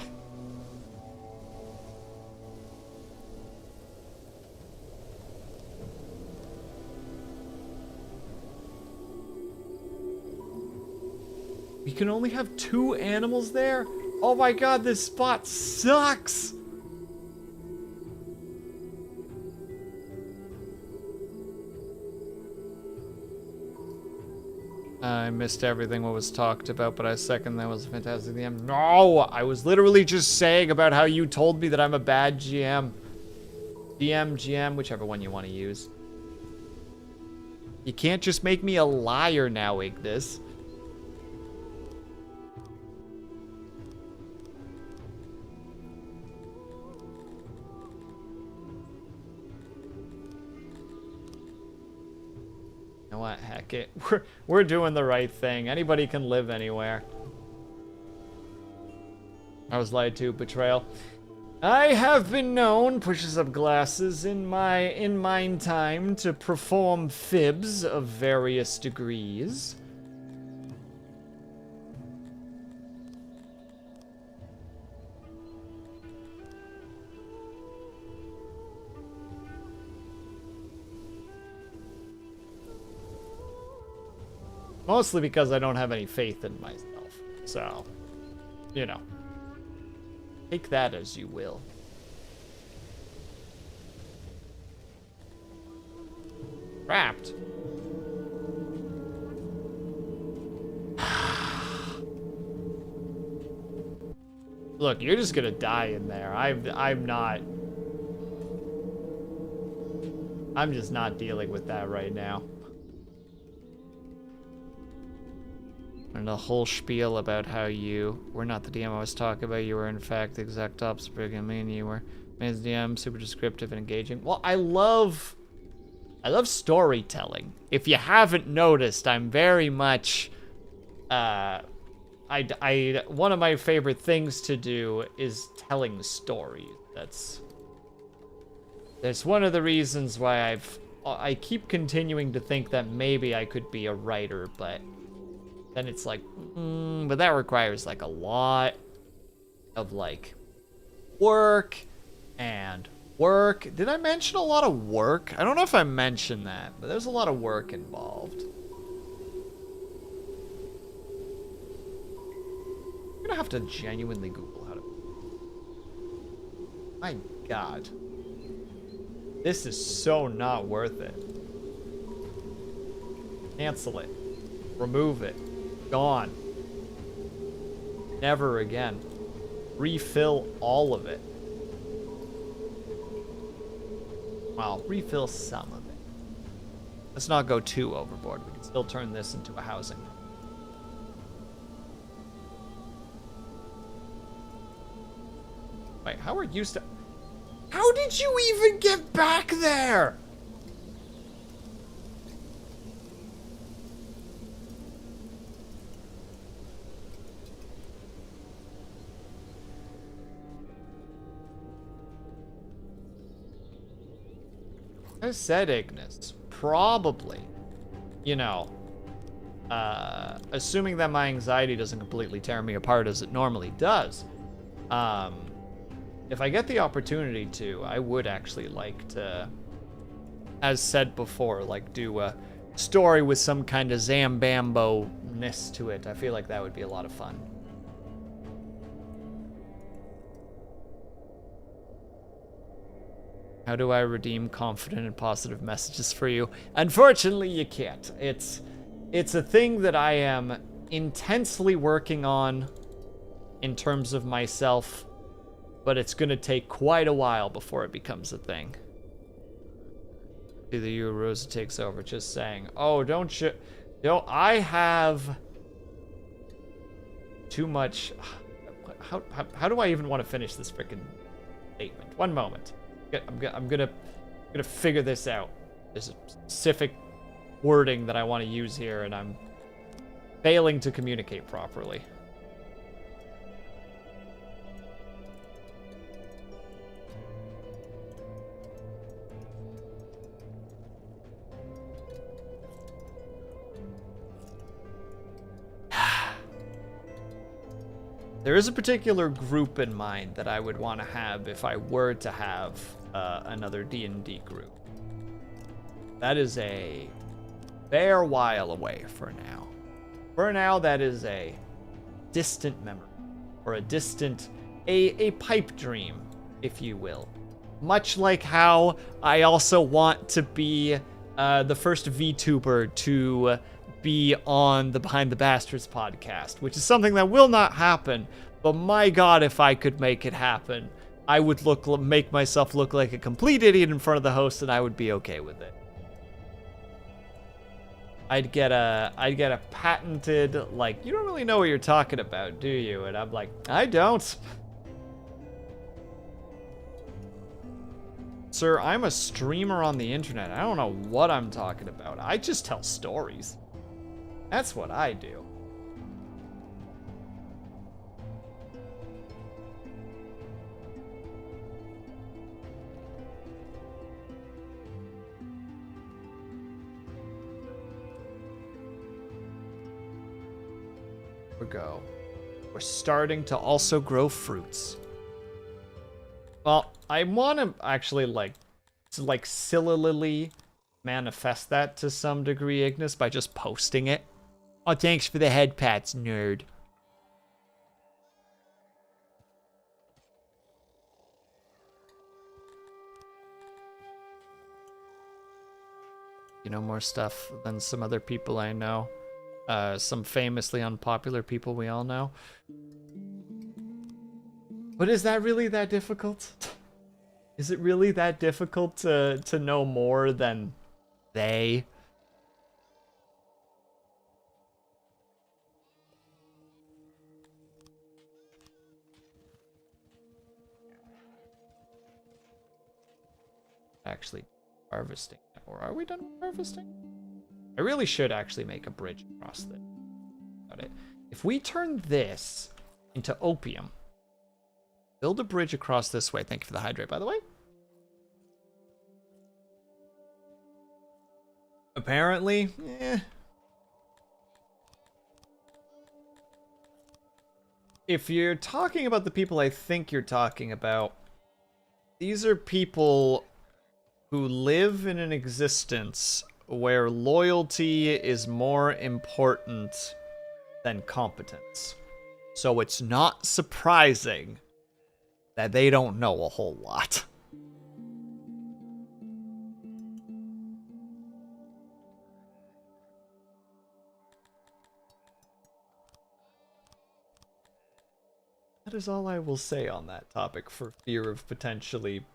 We can only have 2 animals there? Oh my god, this spot sucks! I missed everything what was talked about, but I second that was a fantastic DM. No! I was literally just saying about how you told me that I'm a bad GM. DM, GM, whichever one you want to use. You can't just make me a liar now, Ignis. You know what? Heck it. We're doing the right thing. Anybody can live anywhere. I was lied to. Betrayal. I have been known, pushes up glasses, in mine time to perform fibs of various degrees. Mostly because I don't have any faith in myself. So, you know. Take that as you will. Trapped. Look, you're just gonna die in there. I'm not. I'm just not dealing with that right now. And the whole spiel about how you were not the DM I was talking about. You were in fact the exact opposite of me, and you were as DM, super descriptive and engaging. Well, I love storytelling. If you haven't noticed, I'm very much one of my favorite things to do is telling stories. That's one of the reasons why I keep continuing to think that maybe I could be a writer, but then it's like, but that requires like a lot of like work and work. Did I mention a lot of work? I don't know if I mentioned that, but there's a lot of work involved. gonna have to genuinely Google how to... My God. This is so not worth it. Cancel it. Remove it. Gone. Never again. Refill all of it. Well, refill some of it. Let's not go too overboard. We can still turn this into a housing. Wait, how are you How did you even get back there? I said Ignis. Probably. You know, assuming that my anxiety doesn't completely tear me apart as it normally does. If I get the opportunity to, I would actually like to, as said before, like do a story with some kind of Zambambo-ness to it. I feel like that would be a lot of fun. How do I redeem confident and positive messages for you? Unfortunately, you can't. It's a thing that I am intensely working on in terms of myself, but it's gonna take quite a while before it becomes a thing. Either you or Rosa takes over, just saying. Oh, don't I have too much... How do I even want to finish this freaking statement? One moment. I'm gonna figure this out. There's a specific wording that I want to use here, and I'm failing to communicate properly. There is a particular group in mind that I would want to have if I were to have another D&D group. That is a fair while away for now. For now, that is a distant memory, or a distant, a pipe dream, if you will. Much like how I also want to be the first VTuber to be on the Behind the Bastards podcast, which is something that will not happen, but my God, if I could make it happen, I would make myself look like a complete idiot in front of the host, and I would be okay with it. I'd get a patented, like, you don't really know what you're talking about, do you? And I'm like, I don't. Sir, I'm a streamer on the internet. I don't know what I'm talking about. I just tell stories. That's what I do. We go. We're starting to also grow fruits. Well, I want to actually like sillily manifest that to some degree, Ignis, by just posting it. Oh, thanks for the head pats, nerd. You know more stuff than some other people I know. Some famously unpopular people we all know. But is that really that difficult? Is it really that difficult to know more than they? Actually harvesting, or are we done with harvesting? I really should actually make a bridge across this. Got it. If we turn this into opium, build a bridge across this way. Thank you for the hydrate, by the way. Apparently, if you're talking about the people I think you're talking about, these are people who live in an existence where loyalty is more important than competence. So it's not surprising that they don't know a whole lot. That is all I will say on that topic for fear of potentially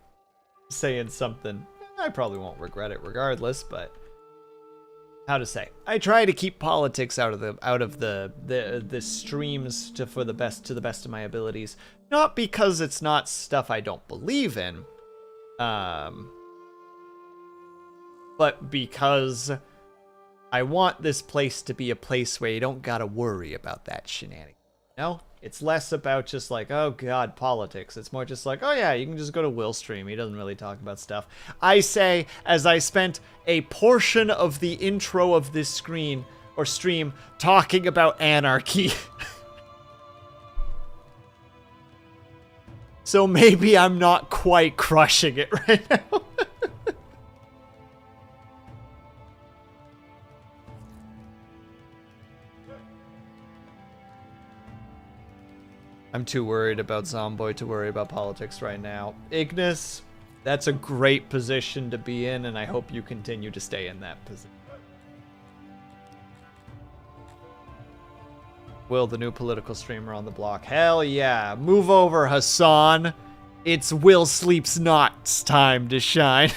saying something. I probably won't regret it regardless, but how to say? I try to keep politics out of the streams to the best of my abilities. Not because it's not stuff I don't believe in, but because I want this place to be a place where you don't gotta worry about that shenanigan. No, it's less about just like, oh god, politics. It's more just like, oh yeah, you can just go to Will's stream. He doesn't really talk about stuff. I say, as I spent a portion of the intro of this stream talking about anarchy. So maybe I'm not quite crushing it right now. I'm too worried about Zomboy to worry about politics right now. Ignis, that's a great position to be in, and I hope you continue to stay in that position. Will, the new political streamer on the block. Hell yeah. Move over, Hassan. It's Will Sleeps Not's time to shine.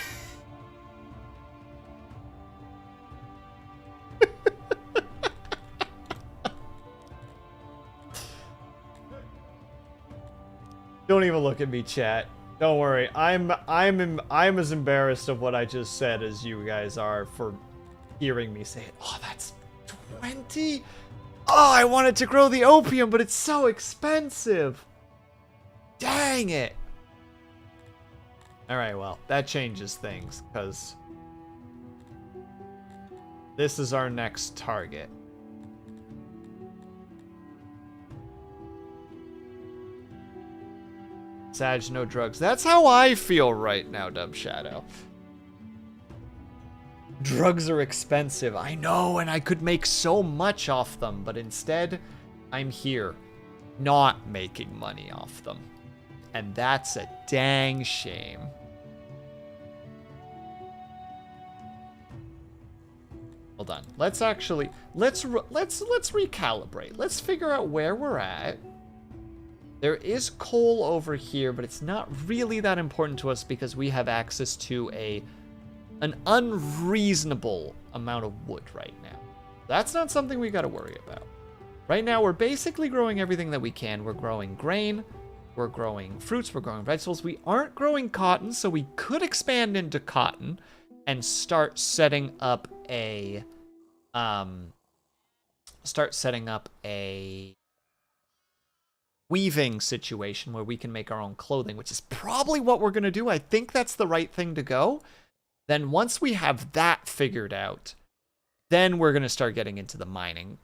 Don't even look at me, chat. Don't worry. I'm as embarrassed of what I just said as you guys are for hearing me say it. Oh, that's 20? Oh, I wanted to grow the opium, but it's so expensive. Dang it. All right, well, that changes things because this is our next target. Sag, no drugs. That's how I feel right now, Dub Shadow. Drugs are expensive. I know, and I could make so much off them, but instead, I'm here, not making money off them. And that's a dang shame. Hold on. Let's actually let's recalibrate. Let's figure out where we're at. There is coal over here, but it's not really that important to us because we have access to an unreasonable amount of wood right now. That's not something we got to worry about. Right now, we're basically growing everything that we can. We're growing grain, we're growing fruits, we're growing vegetables. We aren't growing cotton, so we could expand into cotton and start setting up a weaving situation where we can make our own clothing, which is probably what we're going to do. I think that's the right thing to go. Then once we have that figured out, then we're going to start getting into the mining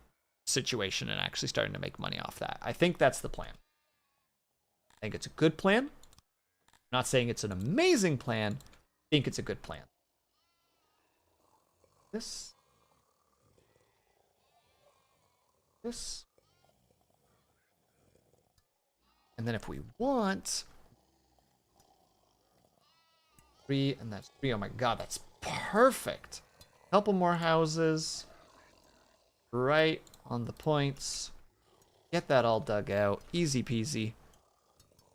situation and actually starting to make money off that. I think that's the plan. I think it's a good plan. I'm not saying it's an amazing plan. I think it's a good plan. This. And then if we want 3, and that's 3. Oh my god, that's perfect. Couple more houses. Right on the points. Get that all dug out. Easy peasy.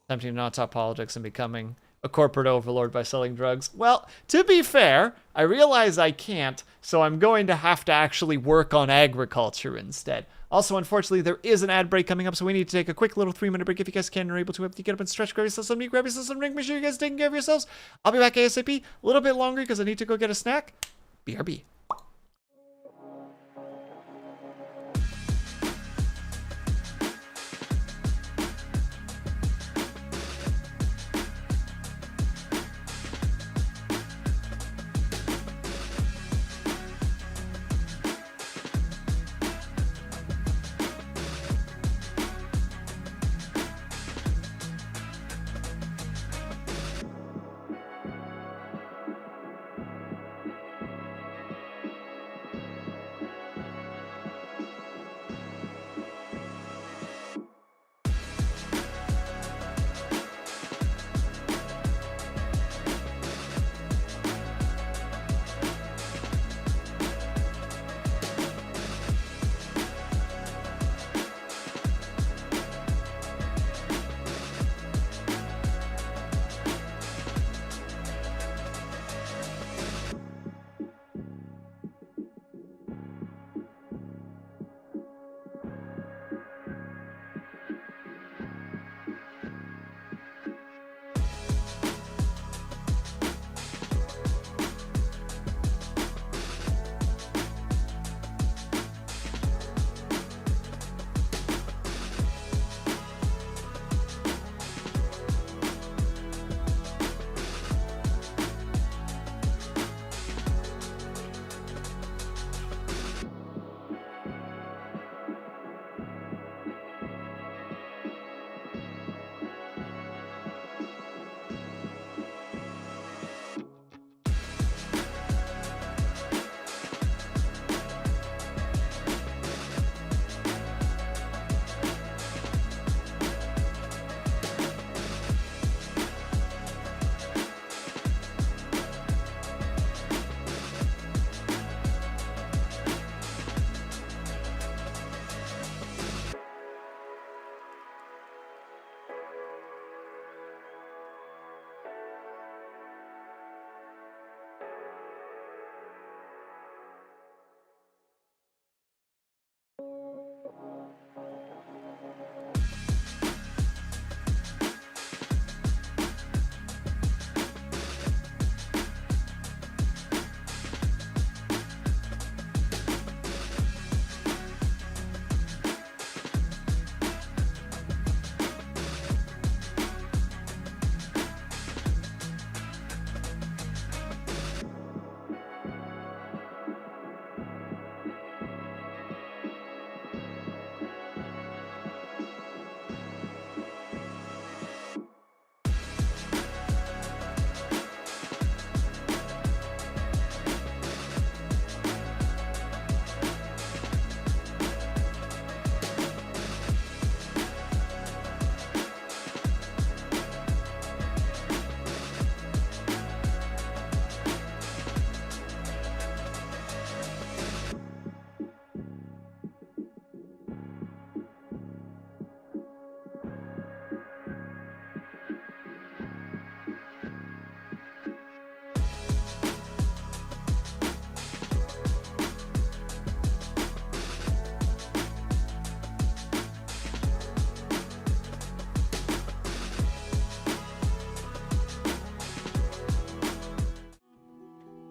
Attempting to not talk politics and becoming a corporate overlord by selling drugs. Well, to be fair, I realize I can't, so I'm going to have to actually work on agriculture instead. Also, unfortunately, there is an ad break coming up, so we need to take a quick little 3-minute break. If you guys can and are able to, get up and stretch, grab yourself some meat, grab yourself some drink, make sure you guys are taking care of yourselves. I'll be back ASAP, a little bit longer because I need to go get a snack. BRB.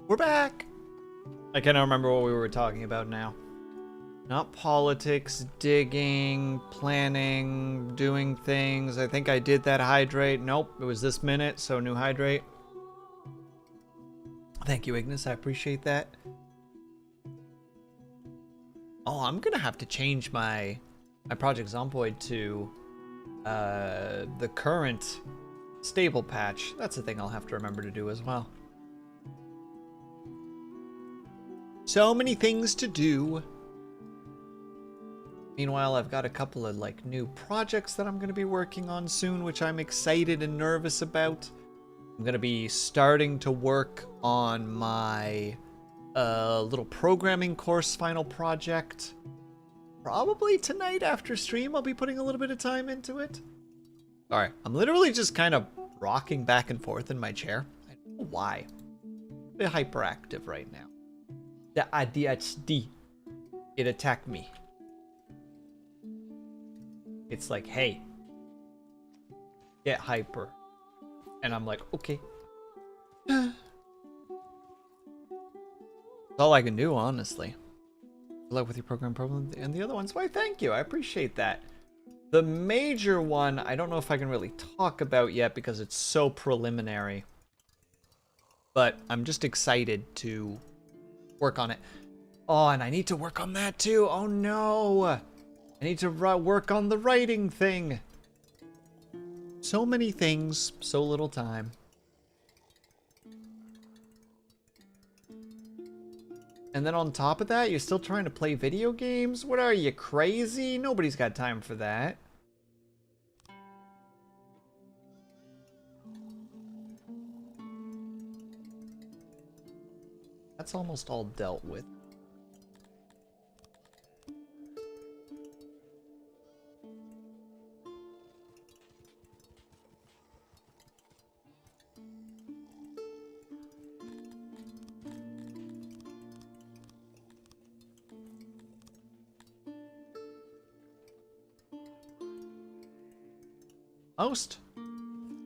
We're back! I can't remember what we were talking about now. Not politics, digging, planning, doing things. I think I did that hydrate. Nope, it was this minute, so new hydrate. Thank you, Ignis. I appreciate that. Oh, I'm gonna have to change my Project Zomboid to the current stable patch. That's a thing I'll have to remember to do as well. So many things to do. Meanwhile, I've got a couple of like new projects that I'm going to be working on soon, which I'm excited and nervous about. I'm going to be starting to work on my little programming course final project. Probably tonight after stream, I'll be putting a little bit of time into it. Sorry, I'm literally just kind of rocking back and forth in my chair. I don't know why. I'm a bit hyperactive right now. The ADHD. It attacked me. It's like, hey, get hyper. And I'm like, okay. That's all I can do, honestly. Good luck with your program problem and the other ones. Why, thank you. I appreciate that. The major one, I don't know if I can really talk about yet because it's so preliminary. But I'm just excited to work on it. Oh, and I need to work on that too. Oh no. I need to work on the writing thing. So many things, so little time. And then on top of that, you're still trying to play video games? What are you, crazy? Nobody's got time for that. That's almost all dealt with.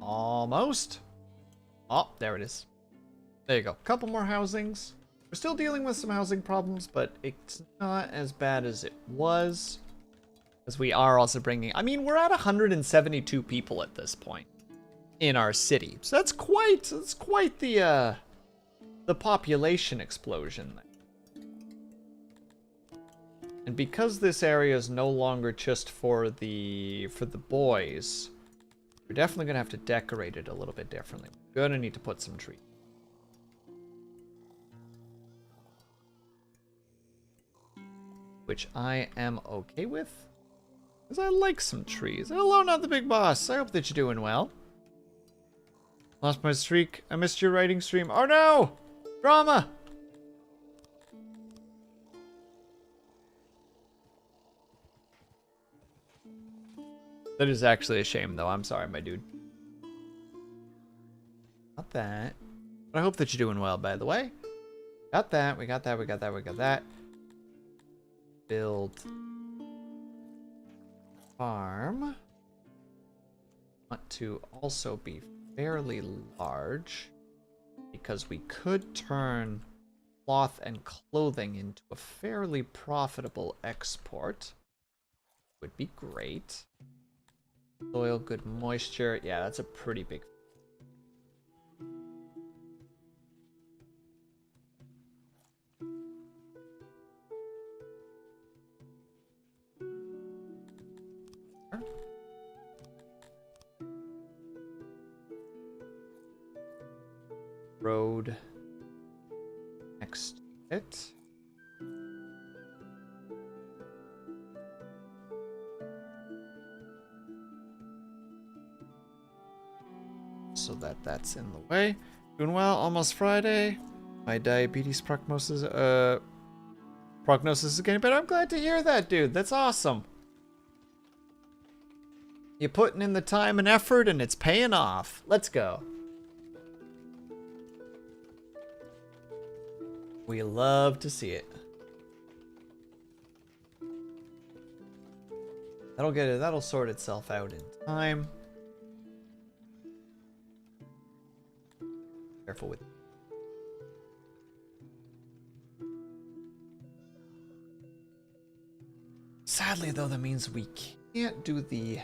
Almost. Oh, there it is. There you go. Couple more housings. We're still dealing with some housing problems, but it's not as bad as it was. As we are also bringing... I mean, we're at 172 people at this point in our city. So that's quite the population explosion there. And because this area is no longer just for the boys, we're definitely going to have to decorate it a little bit differently. We're going to need to put some trees. Which I am okay with. Because I like some trees. Hello, not the big boss. I hope that you're doing well. Lost my streak. I missed your writing stream. Oh no! Drama! That is actually a shame, though. I'm sorry, my dude. Got that. But I hope that you're doing well, by the way. Got that. We got that. We got that. We got that. Build farm. Want to also be fairly large because we could turn cloth and clothing into a fairly profitable export. Would be great. Soil, good moisture. Yeah, that's a pretty big. Road next to it. So that's in the way. Doing well, almost Friday. My diabetes prognosis is getting better. I'm glad to hear that, dude. That's awesome. You're putting in the time and effort and it's paying off. Let's go. We love to see it. That'll sort itself out in time. Careful with Sadly, though, that means we can't do the...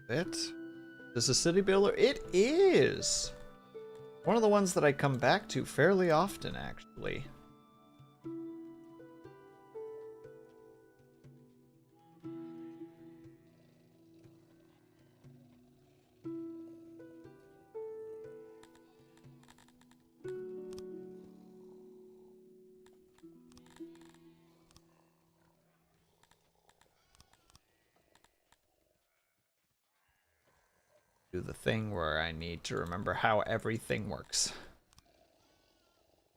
It? Is a city builder? It is! One of the ones that I come back to fairly often, actually. Do the thing where I need to remember how everything works.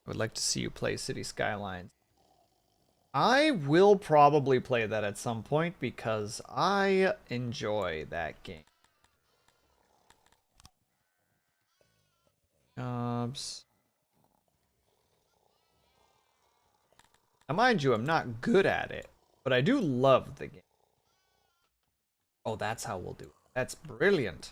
I would like to see you play City Skylines. I will probably play that at some point because I enjoy that game. Jobs. Now, mind you, I'm not good at it, but I do love the game. Oh, that's how we'll do it. That's brilliant.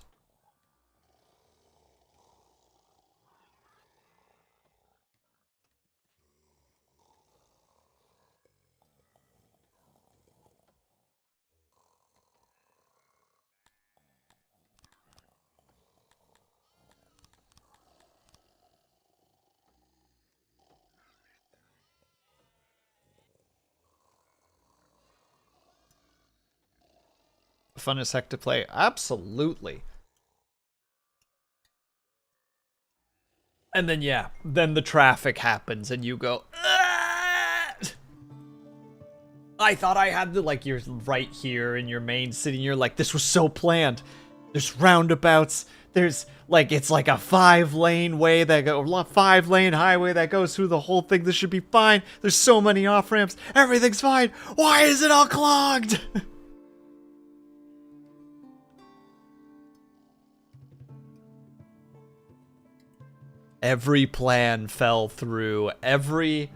Fun as heck to play. Absolutely. And then, yeah, then the traffic happens and you go, "Ah!" I thought I had the, like, you're right here in your main city and you're like, this was so planned. There's roundabouts. There's, like, it's like a 5-lane way that go, 5-lane highway that goes through the whole thing. This should be fine. There's so many off-ramps. Everything's fine. Why is it all clogged? Every plan fell through. Every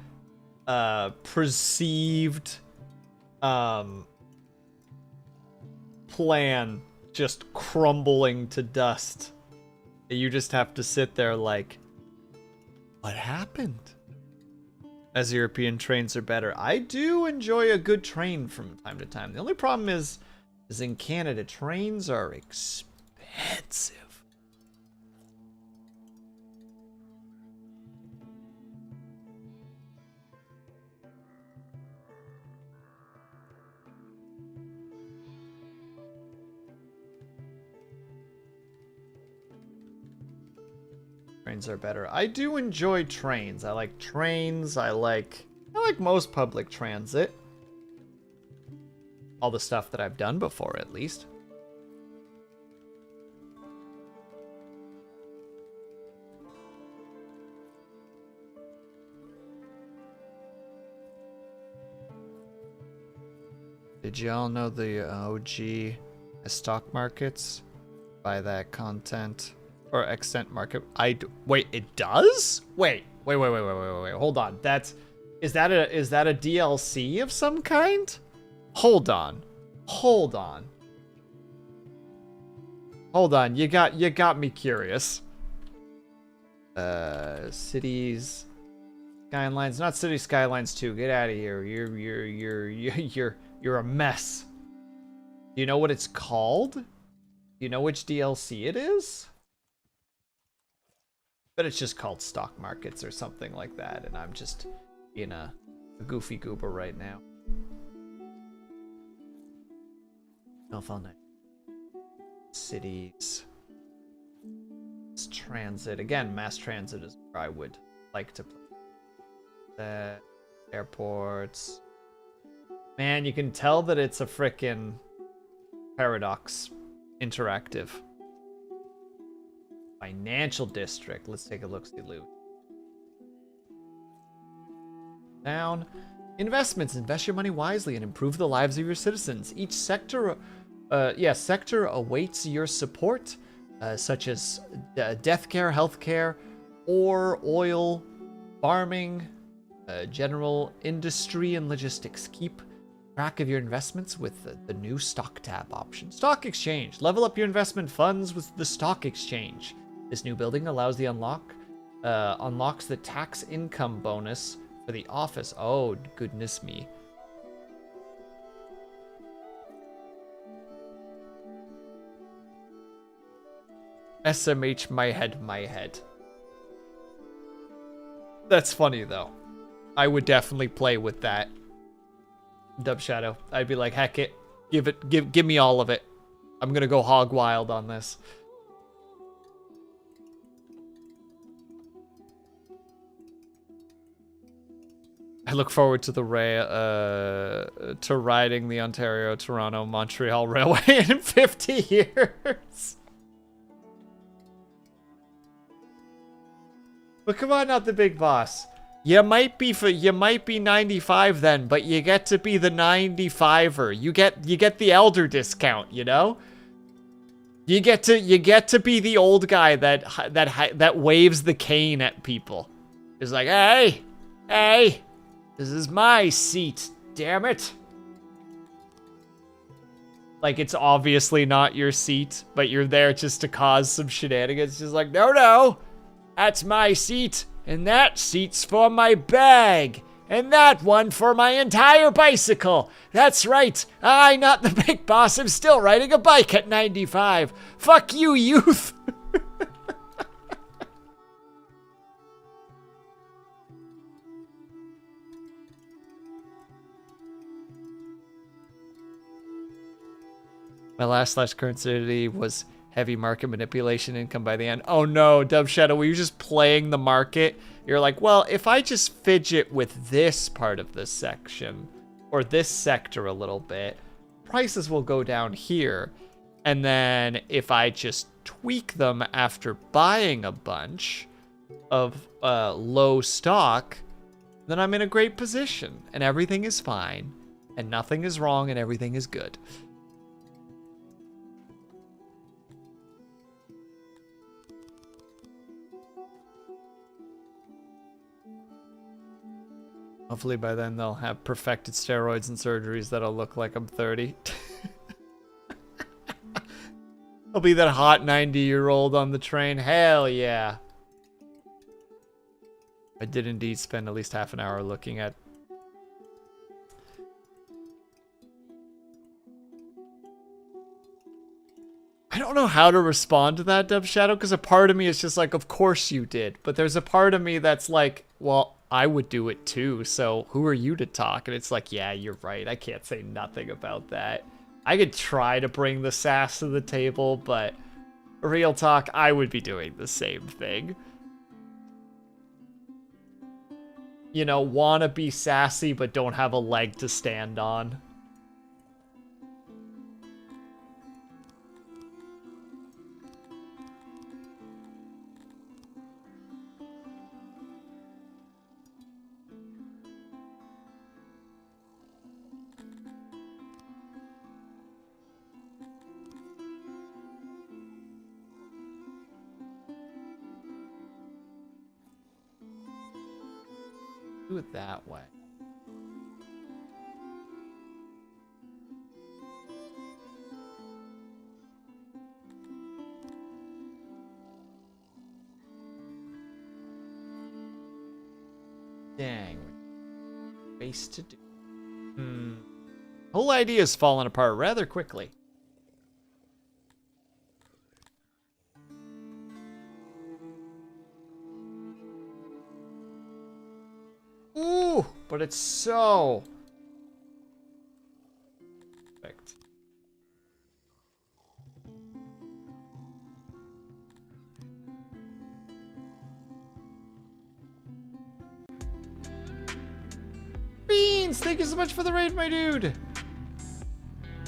perceived plan just crumbling to dust. You just have to sit there like, what happened? As European trains are better. I do enjoy a good train from time to time. The only problem is in Canada, trains are expensive. Trains are better. I do enjoy trains. I like trains. I like most public transit. All the stuff that I've done before, at least. Did y'all know the OG stock markets buy that content? Or extent market. Wait, it does? Wait. Hold on. Is that a DLC of some kind? Hold on. You got me curious. Cities Skylines, not City Skylines 2. Get out of here. You're a mess. Do you know what it's called? Do you know which DLC it is? But it's just called Stock Markets or something like that, and I'm just in a goofy goober right now. Telephone. Cities. Transit. Again, mass transit is where I would like to play. Airports. Man, you can tell that it's a frickin' Paradox Interactive. Financial district. Let's take a look-see loot. Down. Investments. Invest your money wisely and improve the lives of your citizens. Each sector, sector awaits your support, such as death care, health care, ore, oil, farming, general industry and logistics. Keep track of your investments with the new stock tab option. Stock exchange. Level up your investment funds with the stock exchange. This new building allows the unlocks the tax income bonus for the office. Oh, goodness me. SMH my head. That's funny though. I would definitely play with that. Dub Shadow. I'd be like, heck it. Give me all of it. I'm gonna go hog wild on this. I look forward to to riding the Ontario, Toronto, Montreal Railway in 50 years. But come on, not the big boss. You might be 95 then, but you get to be the 95er. You get the elder discount, you know? You get to be the old guy that waves the cane at people. It's like, hey, this is my seat, damn it. Like, it's obviously not your seat, but you're there just to cause some shenanigans. Just like, no, that's my seat, and that seat's for my bag, and that one for my entire bicycle. That's right, not the big boss, I'm still riding a bike at 95. Fuck you, youth. My last /current city was heavy market manipulation income by the end. Oh no, Dub Shadow, were you just playing the market? You're like, well, if I just fidget with this part of this section, or this sector a little bit, prices will go down here. And then if I just tweak them after buying a bunch of low stock, then I'm in a great position. And everything is fine. And nothing is wrong and everything is good. Hopefully by then they'll have perfected steroids and surgeries that'll look like I'm 30. I'll be that hot 90-year-old on the train. Hell yeah. I did indeed spend at least half an hour looking at... I don't know how to respond to that, Dub Shadow, because a part of me is just like, of course you did. But there's a part of me that's like, well, I would do it too, so who are you to talk? And it's like, yeah, you're right. I can't say nothing about that. I could try to bring the sass to the table, but real talk, I would be doing the same thing. You know, wanna be sassy, but don't have a leg to stand on. Do it that way. Dang. Space to do. Whole idea's falling apart rather quickly. Ooh, but it's so perfect. Beans, thank you so much for the raid, my dude.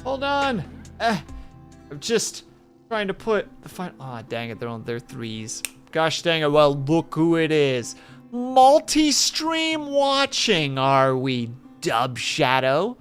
Hold on. I'm just trying to put the final. Aw, dang it, they're on their threes. Gosh dang it, well, look who it is. Multi-stream watching, are we, Dub Shadow?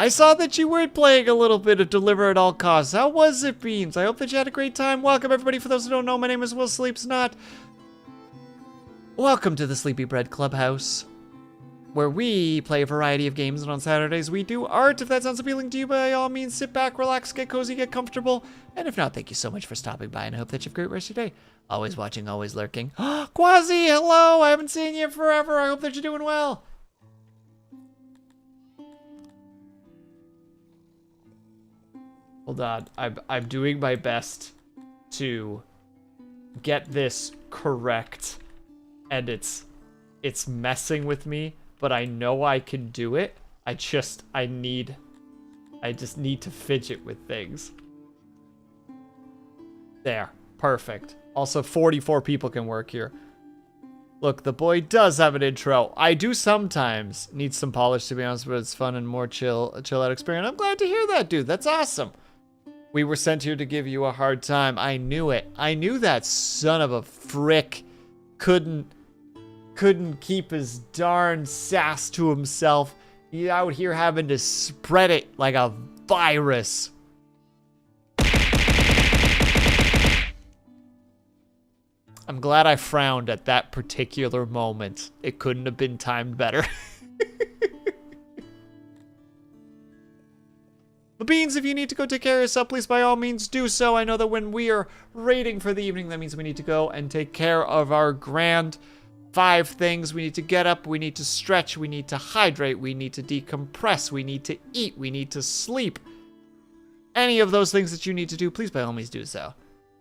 I saw that you were playing a little bit of Deliver at All Costs. How was it, Beans? I hope that you had a great time. Welcome, everybody. For those who don't know, my name is Will Sleeps Not. Welcome to the Sleepy Bread Clubhouse, where we play a variety of games, and on Saturdays we do art. If that sounds appealing to you, by all means, sit back, relax, get cozy, get comfortable. And if not, thank you so much for stopping by, and I hope that you have a great rest of your day. Always watching, always lurking. Quasi, hello! I haven't seen you forever. I hope that you're doing well. Hold on, I'm doing my best to get this correct, and it's messing with me, but I know I can do it. I just need to fidget with things. There, perfect. Also, 44 people can work here. Look, the boy does have an intro. I do sometimes need some polish, to be honest, but it's fun and more chill out experience. I'm glad to hear that, dude. That's awesome. We were sent here to give you a hard time. I knew it. I knew that son of a frick couldn't keep his darn sass to himself. He's out here having to spread it like a virus. I'm glad I frowned at that particular moment. It couldn't have been timed better. But Beans, if you need to go take care of yourself, please by all means do so. I know that when we are raiding for the evening, that means we need to go and take care of our grand 5 things. We need to get up, we need to stretch, we need to hydrate, we need to decompress, we need to eat, we need to sleep. Any of those things that you need to do, please by all means do so.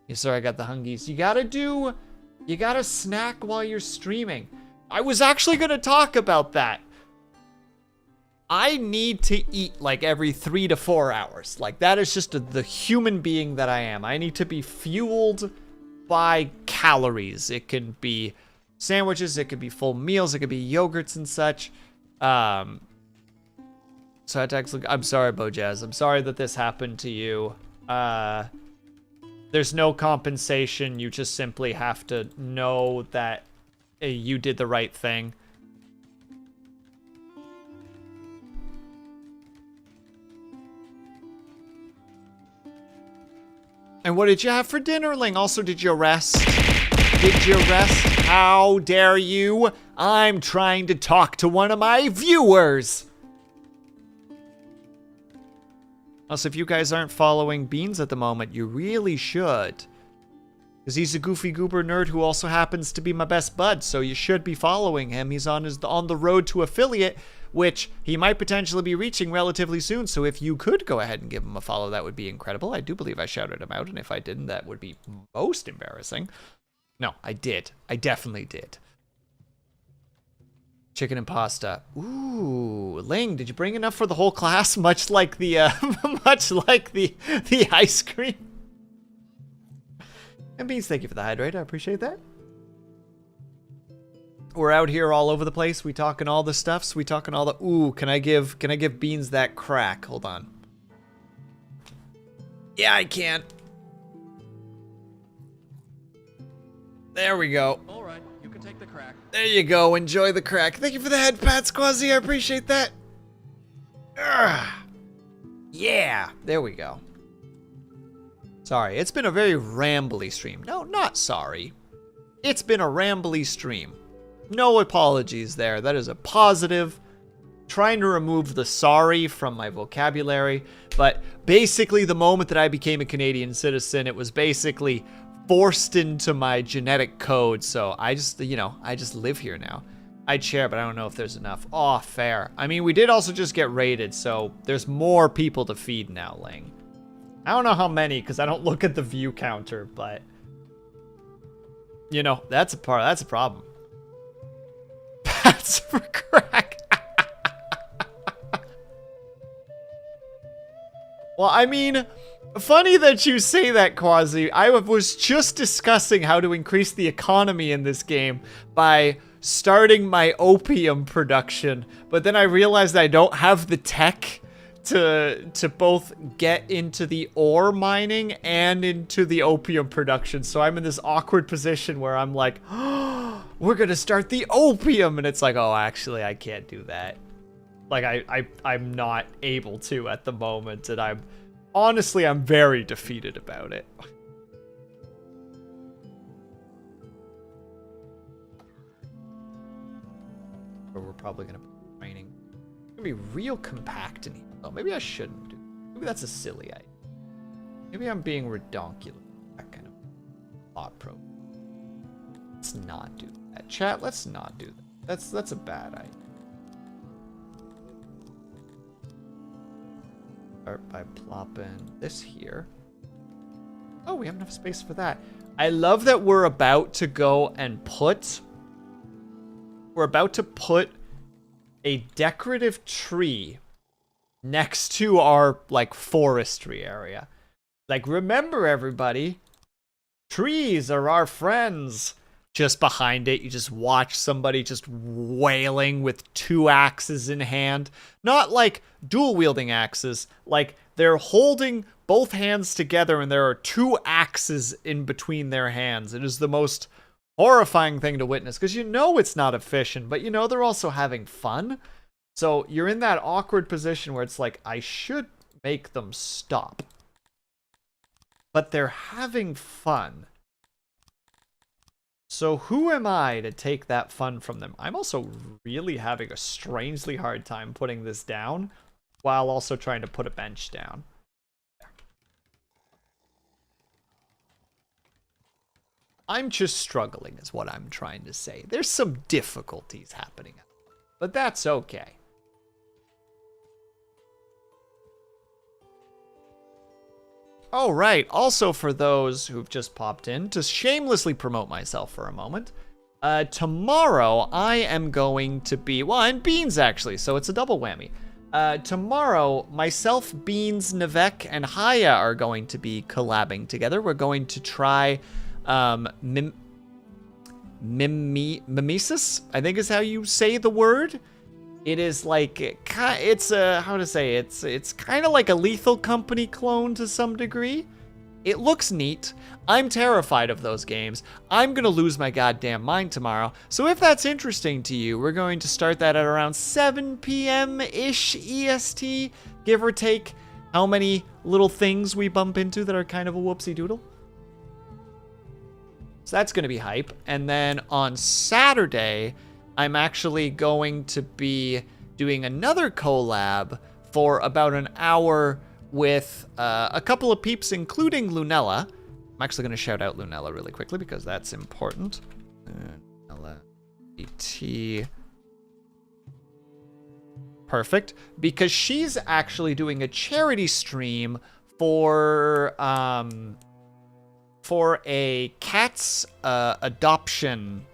Yes, sir, I got the hungies. You gotta snack while you're streaming. I was actually gonna talk about that. I need to eat like every 3 to 4 hours. Like, that is just the human being that I am. I need to be fueled by calories. It can be sandwiches, it could be full meals, it could be yogurts and such. So I text, I'm sorry, Bojazz. I'm sorry that this happened to you. There's no compensation. You just simply have to know that you did the right thing. And what did you have for dinner, Ling? Also, did you rest? Did you rest? How dare you? I'm trying to talk to one of my viewers. Also, if you guys aren't following Beans at the moment, you really should. Because he's a goofy goober nerd who also happens to be my best bud, so you should be following him. He's on the road to affiliate, which he might potentially be reaching relatively soon. So if you could go ahead and give him a follow, that would be incredible. I do believe I shouted him out, and if I didn't, that would be most embarrassing. No, I did. I definitely did. Chicken and pasta. Ooh, Ling, did you bring enough for the whole class? Much like the the ice cream. And Beans, thank you for the hydrate. I appreciate that. We're out here all over the place. We talking all the stuffs. We talking all the. Ooh, can I give Beans that crack? Hold on. Yeah, I can. There we go. All right, you can take the crack. There you go. Enjoy the crack. Thank you for the head pats, Quasi. I appreciate that. Urgh. Yeah, there we go. Sorry, it's been a very rambly stream. No, not sorry. It's been a rambly stream. No apologies there. That is a positive. Trying to remove the sorry from my vocabulary. But basically, the moment that I became a Canadian citizen, it was basically forced into my genetic code. So I just, I just live here now. I'd share, but I don't know if there's enough. Oh, fair. I mean, we did also just get raided, so there's more people to feed now, Ling. I don't know how many, because I don't look at the view counter, but that's a problem. Pats for crack. Well, I mean, funny that you say that, Quasi. I was just discussing how to increase the economy in this game by starting my opium production, but then I realized I don't have the tech to both get into the ore mining and into the opium production. So I'm in this awkward position where I'm like, oh, we're gonna start the opium, and it's like, oh, actually, I can't do that. Like, I'm not able to at the moment, and I'm very defeated about it. But we're probably gonna be training. It's gonna be real compact in here. Oh, maybe I shouldn't do. Maybe that's a silly idea. Maybe I'm being redonkulous. That kind of thought probe. Let's not do that. Chat, let's not do that. That's a bad idea. Start by plopping this here. Oh, we have enough space for that. I love that we're about to go and put... We're about to put a decorative tree next to our, like, forestry area. Like, remember, everybody, trees are our friends. Just behind it, you just watch somebody just wailing with 2 axes in hand. Not like dual-wielding axes. Like, they're holding both hands together and there are 2 axes in between their hands. It is the most horrifying thing to witness, because you know it's not efficient, but you know they're also having fun. So you're in that awkward position where it's like, I should make them stop. But they're having fun. So who am I to take that fun from them? I'm also really having a strangely hard time putting this down, while also trying to put a bench down. I'm just struggling is what I'm trying to say. There's some difficulties happening, but that's okay. Oh, right. Also, for those who've just popped in, to shamelessly promote myself for a moment, tomorrow I am going to be, well, and Beans actually, so it's a double whammy. Tomorrow, myself, Beans, Nivek, and Haya are going to be collabing together. We're going to try mimesis, I think is how you say the word. It is like, it's how to say, it's kind of like a Lethal Company clone to some degree. It looks neat. I'm terrified of those games. I'm gonna lose my goddamn mind tomorrow. So if that's interesting to you, we're going to start that at around 7 p.m.-ish EST, give or take how many little things we bump into that are kind of a whoopsie doodle. So that's going to be hype. And then on Saturday, I'm actually going to be doing another collab for about an hour with a couple of peeps, including Lunella. I'm actually going to shout out Lunella really quickly because that's important. Lunella ET. Perfect. Because she's actually doing a charity stream for a cat's adoption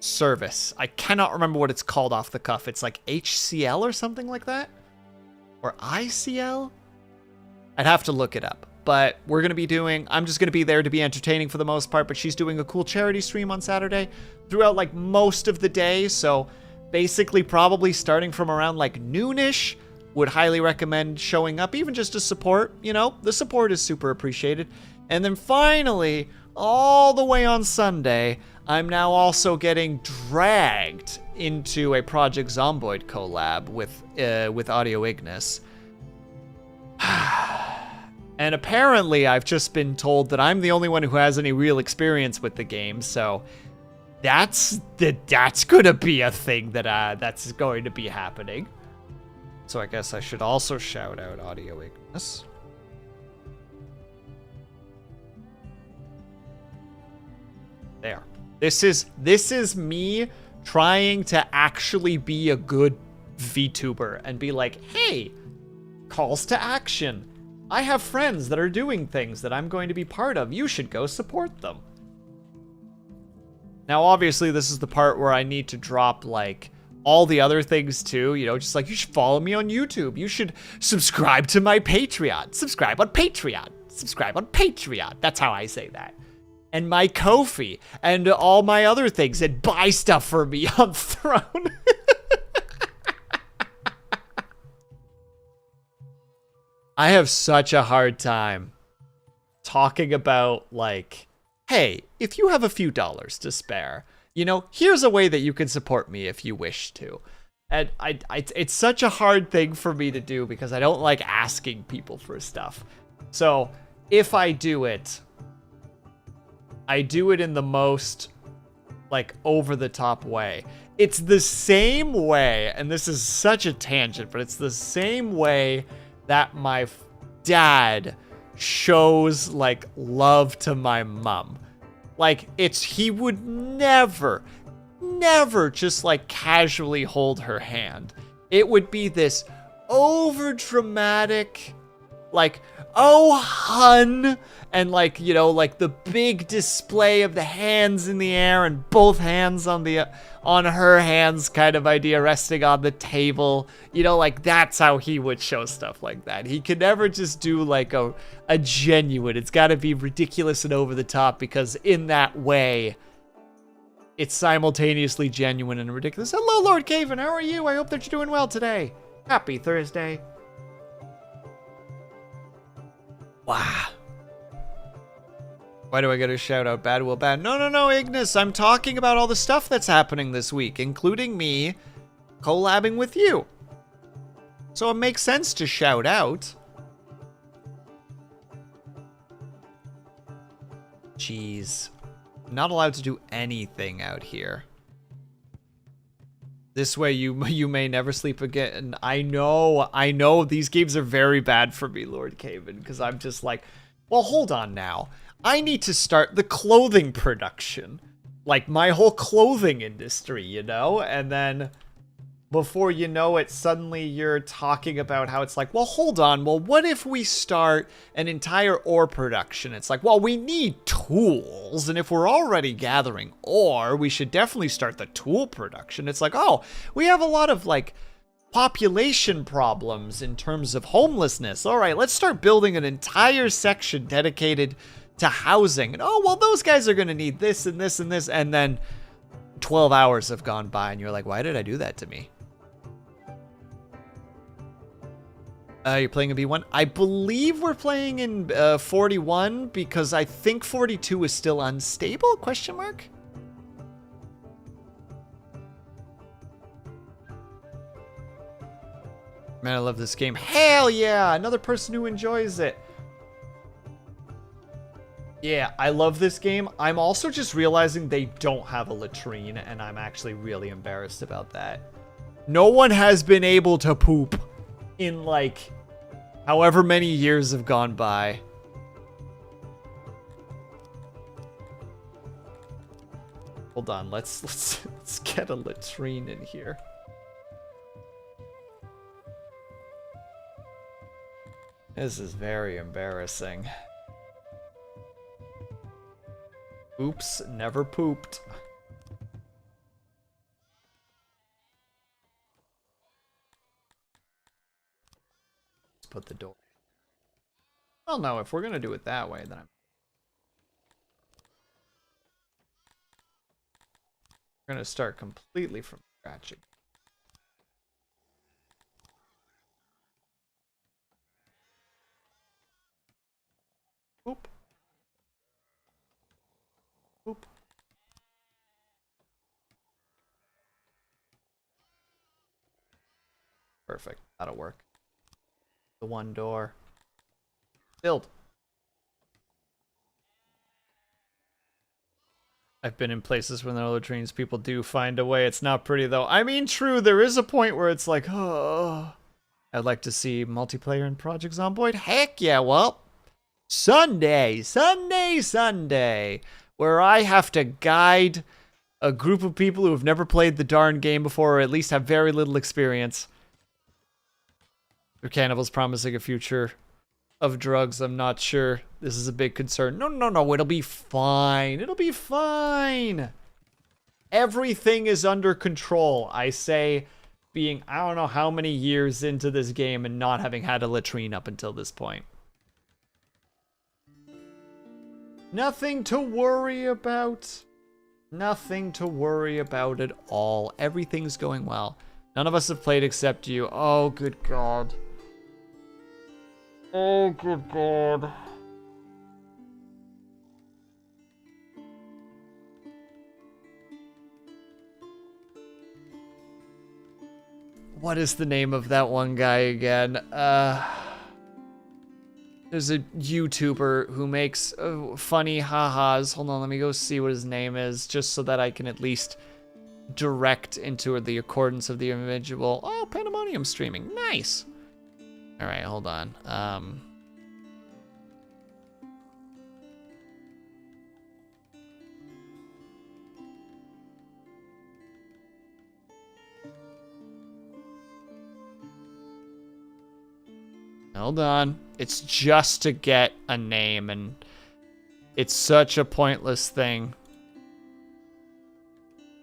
service. I cannot remember what it's called off the cuff. It's like HCL or something like that? Or ICL? I'd have to look it up. But we're going to be doing, I'm just going to be there to be entertaining for the most part, but she's doing a cool charity stream on Saturday throughout like most of the day. So basically probably starting from around like noonish. Would highly recommend showing up, even just to support. You know, the support is super appreciated. And then finally, all the way on Sunday, I'm now also getting dragged into a Project Zomboid collab with Audio Ignis. And apparently, I've just been told that I'm the only one who has any real experience with the game, so that's gonna be a thing that's going to be happening. So I guess I should also shout out Audio Ignis. There. This is me trying to actually be a good VTuber and be like, hey, calls to action. I have friends that are doing things that I'm going to be part of. You should go support them. Now, obviously, this is the part where I need to drop, like, all the other things too, you know, just like you should follow me on YouTube. You should subscribe to my Patreon. Subscribe on Patreon. Subscribe on Patreon. That's how I say that. And my Ko-fi and all my other things, and buy stuff for me on Throne. I have such a hard time talking about, like, hey, if you have a few dollars to spare, you know, here's a way that you can support me if you wish to. And it's such a hard thing for me to do because I don't like asking people for stuff. So if I do it in the most like over the top way. It's the same way, and this is such a tangent, but it's the same way that my dad shows like love to my mom. Like he would never just like casually hold her hand. It would be this over dramatic, like, oh, hun, and like, you know, like the big display of the hands in the air and both hands on her hands kind of idea resting on the table. You know, like that's how he would show stuff like that. He could never just do like a genuine. It's got to be ridiculous and over the top because in that way, it's simultaneously genuine and ridiculous. Hello, Lord Caven. How are you? I hope that you're doing well today. Happy Thursday. Wow. Why do I get a shout out? Bad will bad. No, Ignis. I'm talking about all the stuff that's happening this week, including me collabing with you. So it makes sense to shout out. Jeez. Not allowed to do anything out here. This way you may never sleep again. I know these games are very bad for me, Lord Caven, because I'm just like, well, hold on now. I need to start the clothing production. Like my whole clothing industry, you know? And then before you know it, suddenly you're talking about how it's like, well, hold on. Well, what if we start an entire ore production? It's like, well, we need tools. And if we're already gathering ore, we should definitely start the tool production. It's like, oh, we have a lot of like population problems in terms of homelessness. All right, let's start building an entire section dedicated to housing. And oh, well, those guys are going to need this and this and this. And then 12 hours have gone by and you're like, why did I do that to me? You're playing in B1? I believe we're playing in 41 because I think 42 is still unstable, question mark? Man, I love this game. Hell yeah! Another person who enjoys it. Yeah, I love this game. I'm also just realizing they don't have a latrine, and I'm actually really embarrassed about that. No one has been able to poop in, like, however many years have gone by. Hold on, let's get a latrine in here. This is very embarrassing. Oops, never pooped. Let's put the door. Well, no, if we're gonna do it that way, then we're gonna start completely from scratch. Oop. Oop. Perfect. That'll work. The one door. Build. I've been in places where there are latrines. People do find a way. It's not pretty, though. I mean, true, there is a point where it's like, oh. I'd like to see multiplayer in Project Zomboid. Heck yeah, well. Sunday, where I have to guide a group of people who have never played the darn game before, or at least have very little experience. Are cannibals promising a future of drugs? I'm not sure. This is a big concern. No, it'll be fine. It'll be fine. Everything is under control. I say, being, I don't know how many years into this game and not having had a latrine up until this point. Nothing to worry about. Nothing to worry about at all. Everything's going well. None of us have played except you. Oh, good God. Oh, good God. What is the name of that one guy again? There's a YouTuber who makes funny ha-has. Hold on, let me go see what his name is, just so that I can at least direct into the accordance of the individual. Oh, Pandemonium streaming. Nice. All right, hold on. Hold on. It's just to get a name, and it's such a pointless thing.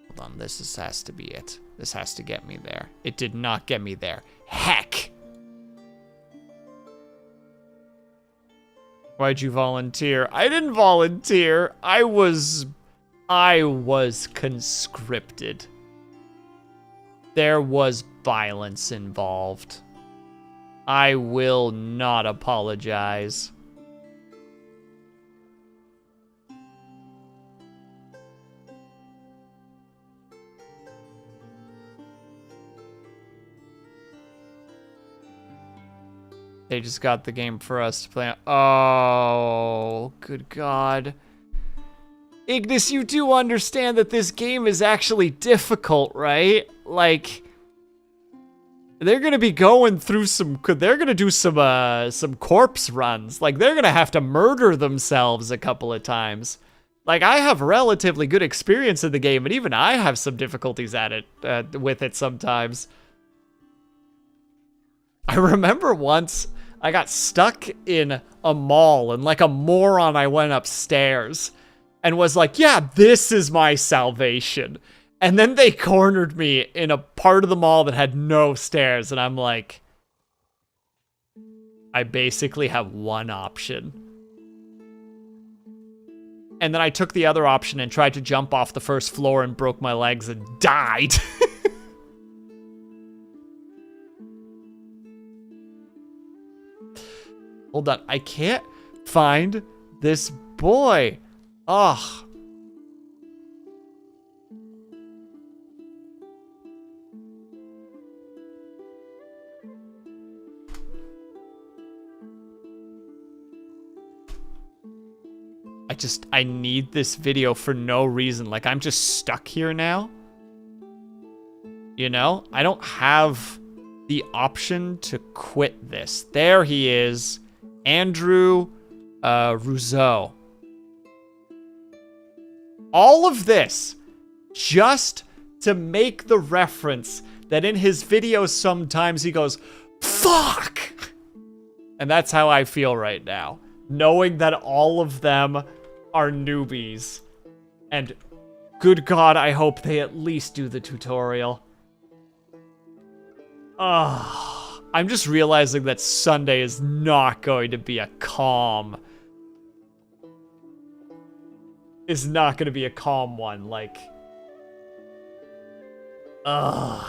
Hold on, this has to be it. This has to get me there. It did not get me there. Heck! Why'd you volunteer? I didn't volunteer. I was conscripted. There was violence involved. I will not apologize. They just got the game for us to play. Oh, good God. Ignis, you do understand that this game is actually difficult, right? Like, they're gonna be going through they're gonna do some corpse runs. Like, they're gonna have to murder themselves a couple of times. Like, I have relatively good experience in the game, and even I have some difficulties at it, with it sometimes. I remember once I got stuck in a mall, and like a moron, I went upstairs and was like, yeah, this is my salvation. And then they cornered me in a part of the mall that had no stairs, and I'm like, I basically have one option. And then I took the other option and tried to jump off the first floor and broke my legs and died. Hold on, I can't find this boy. Ugh. I need this video for no reason. Like, I'm just stuck here now. You know? I don't have the option to quit this. There he is. Andrew Rousseau. All of this just to make the reference that in his videos sometimes he goes, fuck! And that's how I feel right now. Knowing that all of them are newbies. And good God, I hope they at least do the tutorial. I'm just realizing that Sunday is not going to be a calm. Is not going to be a calm one. Like, I'm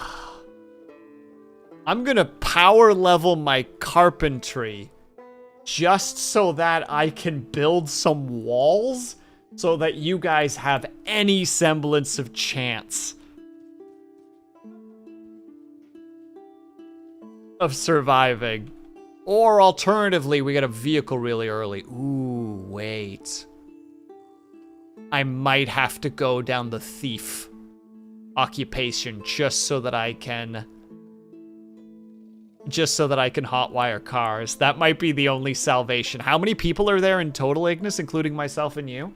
gonna power level my carpentry just so that I can build some walls so that you guys have any semblance of chance of surviving. Or alternatively, we get a vehicle really early. Ooh, wait. I might have to go down the thief occupation just so that I can hotwire cars. That might be the only salvation. How many people are there in total, Ignis, including myself and you?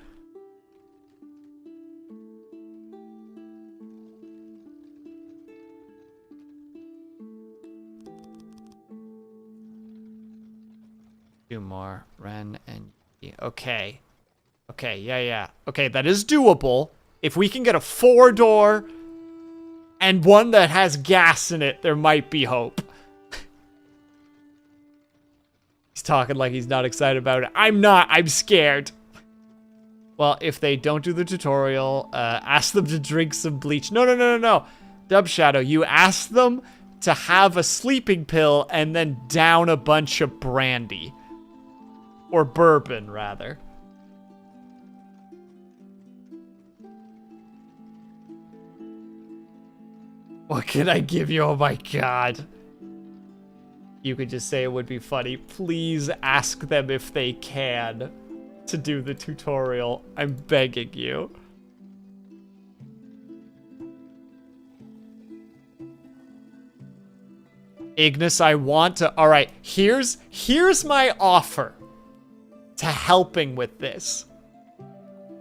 Two more. Ren and... Okay. Okay, yeah. Okay, that is doable. If we can get a 4-door and one that has gas in it, there might be hope. He's talking like he's not excited about it. I'm not. I'm scared. Well, if they don't do the tutorial, ask them to drink some bleach. No. Dub Shadow, you ask them to have a sleeping pill and then down a bunch of brandy. Or bourbon, rather. What can I give you? Oh my god. You could just say it would be funny. Please ask them if they can to do the tutorial. I'm begging you. Ignis, I want to... Alright, here's my offer to helping with this.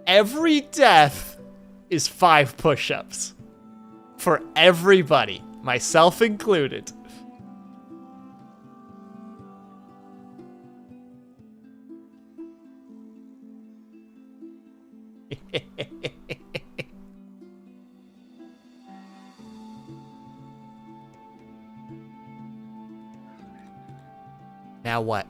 Every death is 5 push-ups. For everybody, myself included. Now what?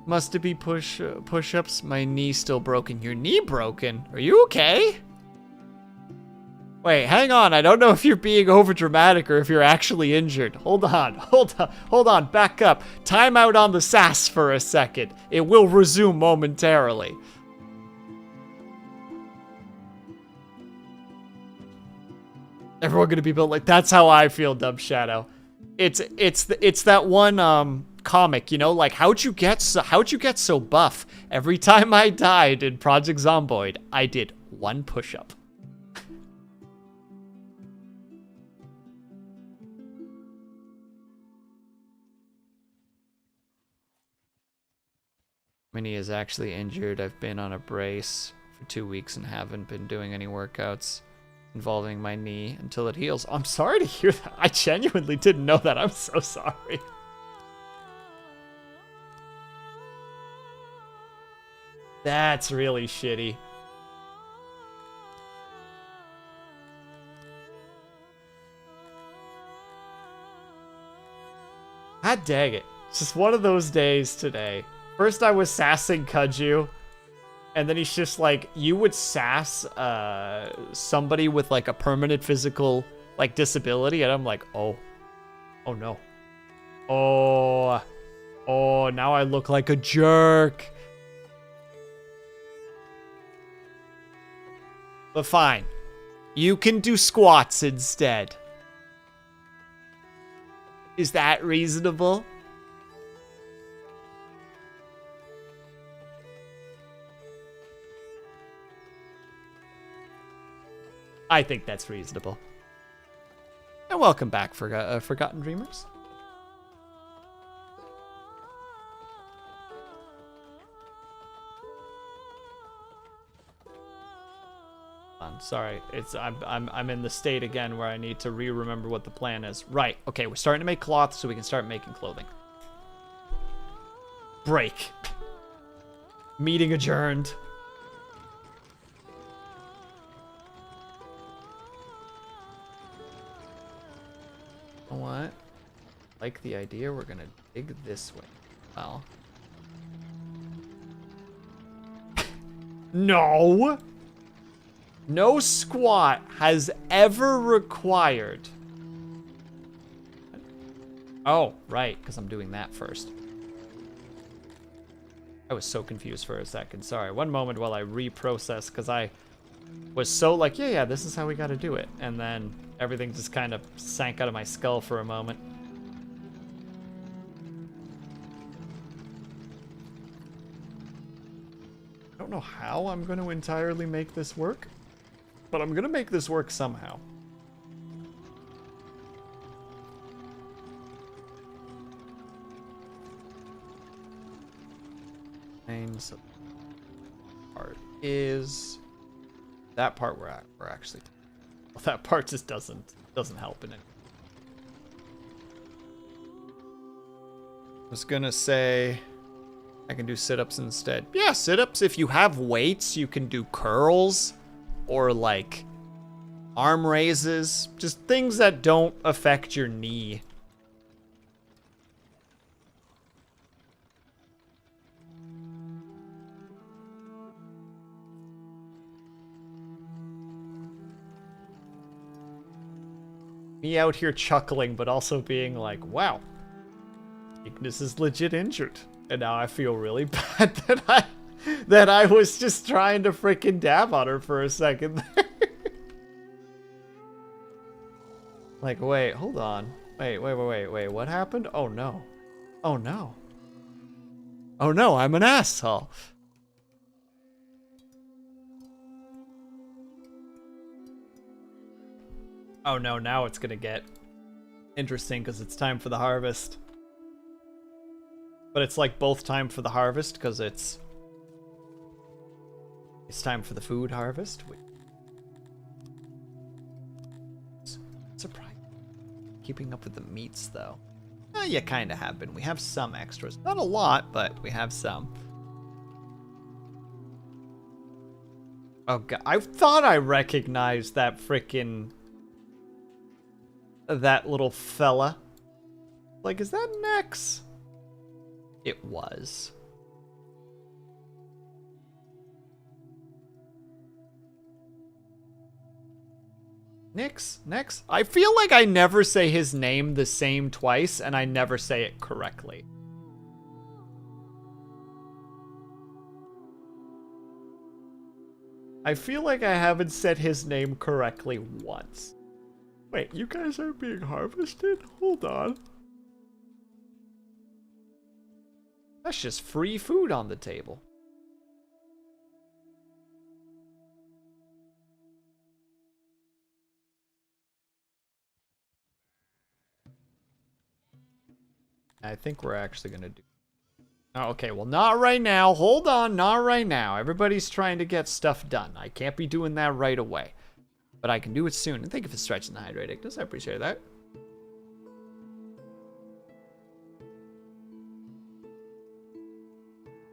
Must it be push-ups? My knee's still broken. Your knee broken? Are you okay? Wait, hang on. I don't know if you're being overdramatic or if you're actually injured. Hold on. Back up. Time out on the sass for a second. It will resume momentarily. Everyone gonna be built like that's how I feel, Dub Shadow. It's that one comic, you know, like how'd you get so buff? Every time I died in Project Zomboid, I did 1 push-up. Minnie is actually injured. I've been on a brace for 2 weeks and haven't been doing any workouts involving my knee until it heals. I'm sorry to hear that. I genuinely didn't know that. I'm so sorry. That's really shitty. God dang it. It's just one of those days today. First I was sassing Kudju, and then he's just like, you would sass somebody with like a permanent physical like disability, and I'm like, oh no. Oh, now I look like a jerk. But fine. You can do squats instead. Is that reasonable? I think that's reasonable. And welcome back, Forgotten Dreamers. Sorry, I'm in the state again where I need to remember what the plan is. Right, okay, we're starting to make cloth so we can start making clothing. Break. Meeting adjourned. You know what? Like the idea, we're gonna dig this way. Well. No! No squat has ever required... Oh, right, because I'm doing that first. I was so confused for a second. Sorry, one moment while I reprocess, because I was so like, yeah, this is how we gotta do it. And then everything just kind of sank out of my skull for a moment. I don't know how I'm going to entirely make this work, but I'm going to make this work somehow. And so part is that part we're actually, well, that part just doesn't help in it. I was gonna say I can do sit-ups instead. Yeah, sit-ups. If you have weights, you can do curls or like arm raises, just things that don't affect your knee. Me out here chuckling, but also being like, wow, Ignis is legit injured. And now I feel really bad that I was just trying to freaking dab on her for a second there. Like, wait, hold on. Wait, what happened? Oh no. Oh no. Oh no, I'm an asshole. Oh no, now it's gonna get interesting because it's time for the harvest. But it's like both time for the harvest because it's time for the food harvest. Surprise. Keeping up with the meats though. You kind of have been. We have some extras. Not a lot, but we have some. Oh god, I thought I recognized that frickin' that little fella. Like, is that Nex? It was. Nex? I feel like I never say his name the same twice, and I never say it correctly. I feel like I haven't said his name correctly once. Wait, you guys are being harvested? Hold on. That's just free food on the table. I think we're actually gonna do... Oh, okay, well, not right now. Hold on, not right now. Everybody's trying to get stuff done. I can't be doing that right away. But I can do it soon. And thank you for stretching the hydrate, Ignis. I appreciate that.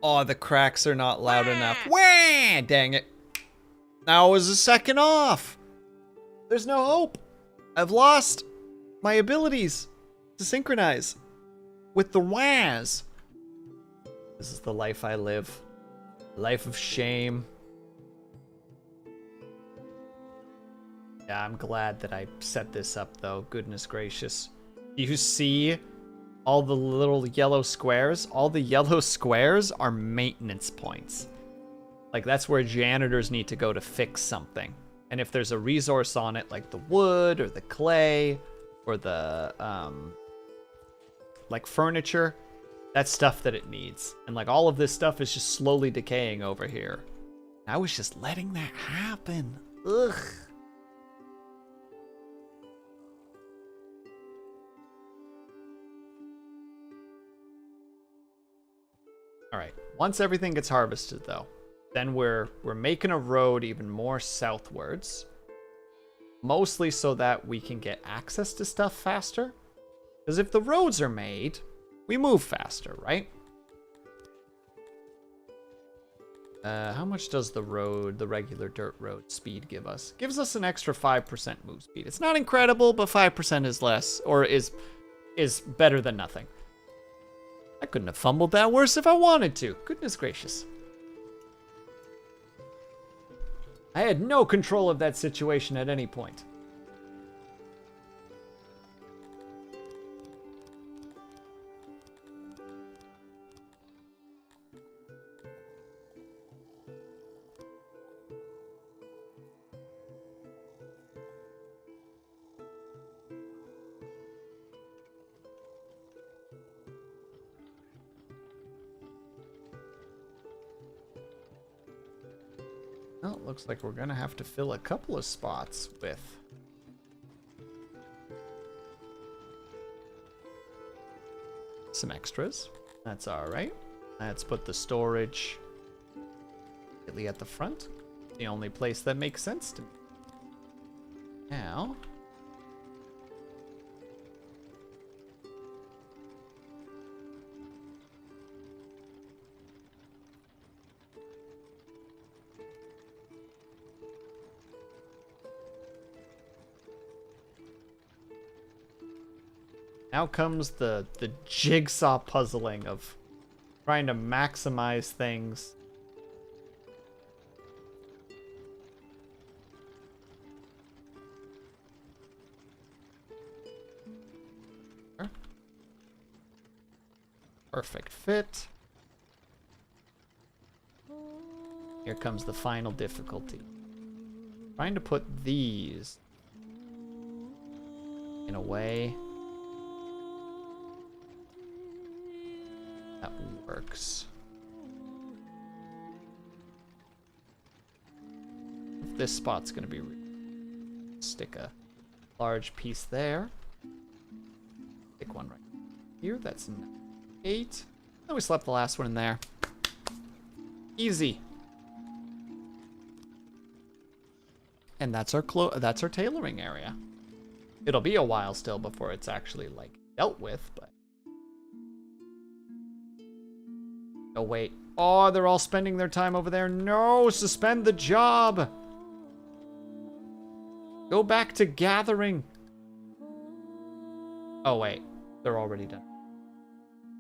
Oh, the cracks are not loud enough. Wah! Dang it. Now it was a second off. There's no hope. I've lost my abilities to synchronize with the wahs. This is the life I live. Life of shame. Yeah, I'm glad that I set this up, though. Goodness gracious. You see all the little yellow squares? All the yellow squares are maintenance points. Like, that's where janitors need to go to fix something. And if there's a resource on it, like the wood or the clay or the, like furniture, that's stuff that it needs. And like all of this stuff is just slowly decaying over here. I was just letting that happen. Ugh. All right, once everything gets harvested though, then we're making a road even more southwards. Mostly so that we can get access to stuff faster. Because if the roads are made, we move faster, right? How much does the regular dirt road speed give us? Gives us an extra 5% move speed. It's not incredible, but 5% is less, or is better than nothing. I couldn't have fumbled that worse if I wanted to. Goodness gracious. I had no control of that situation at any point. Well, it looks like we're gonna have to fill a couple of spots with some extras. That's all right. Let's put the storage immediately at the front. The only place that makes sense to me. Now, now comes the jigsaw puzzling of trying to maximize things. Perfect fit. Here comes the final difficulty. Trying to put these in a way that works. If this spot's gonna be stick a large piece there. Stick one right here. That's 8. Then we slept the last one in there. Easy. And that's our tailoring area. It'll be a while still before it's actually like dealt with, but oh wait. Oh, they're all spending their time over there. No, suspend the job. Go back to gathering. Oh wait, they're already done.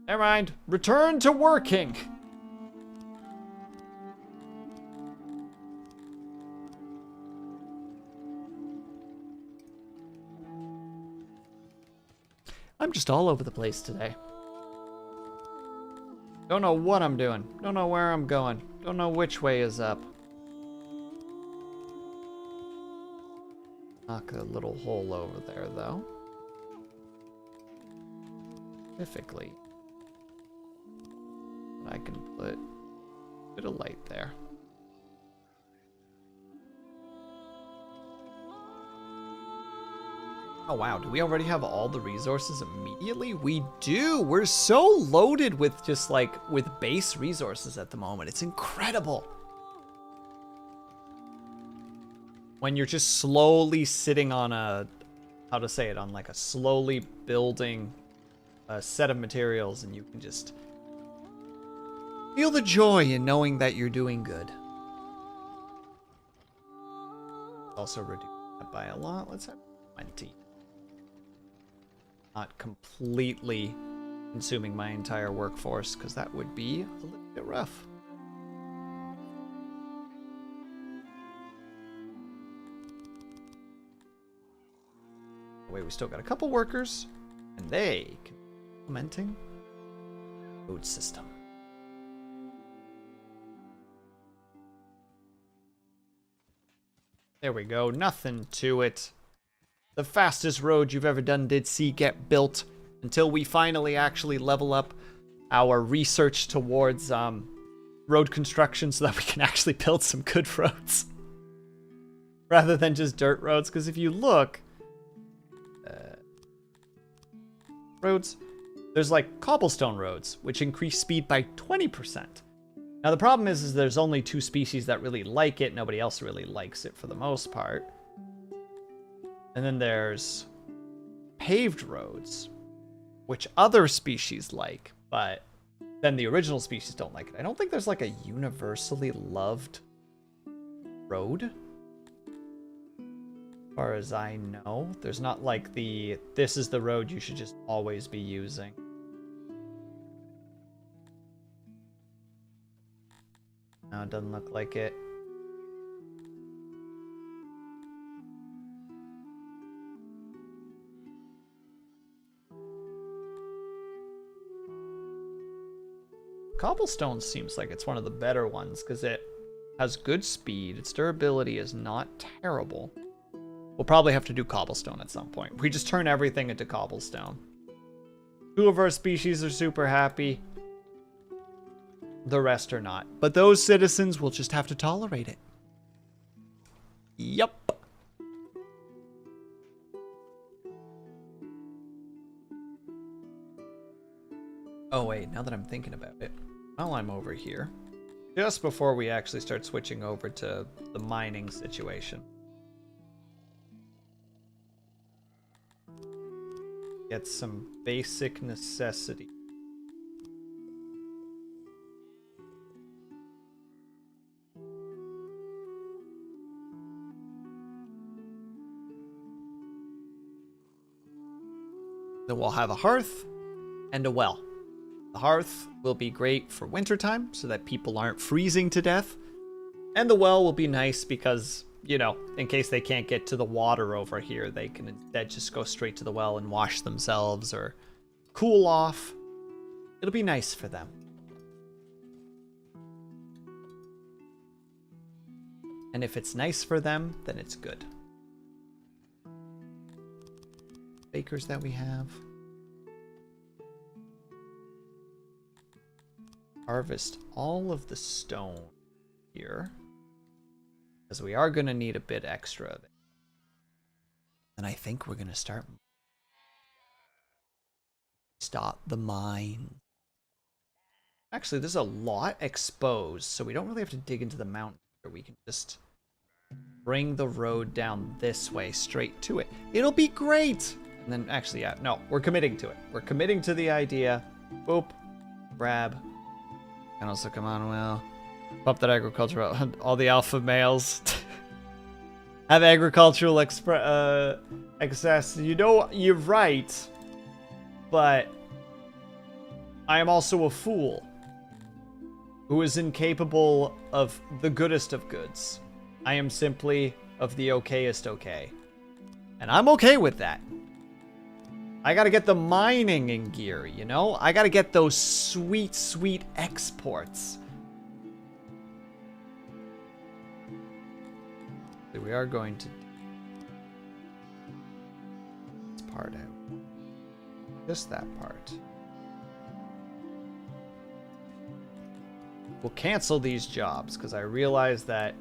Never mind. Return to working. I'm just all over the place today. Don't know what I'm doing. Don't know where I'm going. Don't know which way is up. Knock a little hole over there, though. Specifically, I can put a bit of light there. Oh wow, do we already have all the resources immediately? We do! We're so loaded with just like, with base resources at the moment. It's incredible. When you're just slowly sitting on a, how to say it, on like a slowly building set of materials, and you can just feel the joy in knowing that you're doing good. Also reduce that by a lot. Let's have 20. Not completely consuming my entire workforce, because that would be a little bit rough. Wait, we still got a couple workers, and they can be implementing food system. There we go, nothing to it. The fastest road you've ever done did see get built until we finally actually level up our research towards road construction so that we can actually build some good roads. Rather than just dirt roads, because if you look... roads, there's like cobblestone roads, which increase speed by 20%. Now the problem is there's only 2 species that really like it. Nobody else really likes it for the most part. And then there's paved roads, which other species like, but then the original species don't like it. I don't think there's like a universally loved road. As far as I know, there's not like the, this is the road you should just always be using. No, it doesn't look like it. Cobblestone seems like it's one of the better ones because it has good speed. Its durability is not terrible. We'll probably have to do cobblestone at some point. We just turn everything into cobblestone. 2 of our species are super happy. The rest are not. But those citizens will just have to tolerate it. Yup. Oh wait, now that I'm thinking about it, while I'm over here, just before we actually start switching over to the mining situation, get some basic necessity. Then we'll have a hearth and a well. The hearth will be great for wintertime so that people aren't freezing to death. And the well will be nice because, you know, in case they can't get to the water over here, they can instead just go straight to the well and wash themselves or cool off. It'll be nice for them. And if it's nice for them, then it's good. bakers that we have. Harvest all of the stone here, because we are going to need a bit extra of it. And I think we're going to start the mine. Actually, there's a lot exposed, so we don't really have to dig into the mountain. We can just bring the road down this way, straight to it. It'll be great! And then, actually, yeah, no, we're committing to it. We're committing to the idea. Boop. Grab. And also, come on, Will. Pump that agricultural, all the alpha males. Have agricultural access. You know, you're right. But I am also a fool who is incapable of the goodest of goods. I am simply of the okayest okay. And I'm okay with that. I gotta get the mining in gear, you know? I gotta get those sweet, sweet exports. We are going to this part out. Just that part. We'll cancel these jobs because I realize that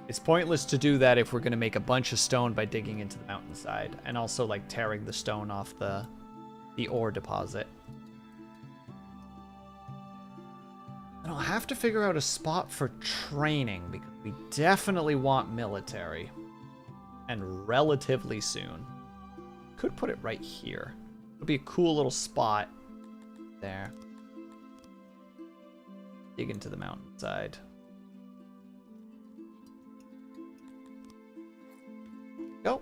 it's pointless to do that if we're going to make a bunch of stone by digging into the mountainside and also like tearing the stone off the ore deposit. And I'll have to figure out a spot for training because we definitely want military and relatively soon. Could put it right here. It'll be a cool little spot there. Dig into the mountainside. Go.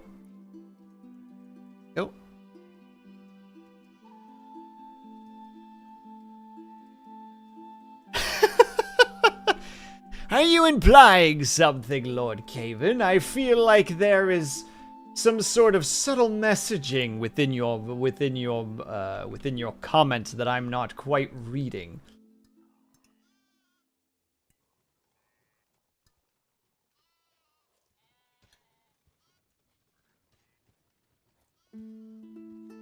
Go. Are you implying something, Lord Caven? I feel like there is some sort of subtle messaging within your comment that I'm not quite reading.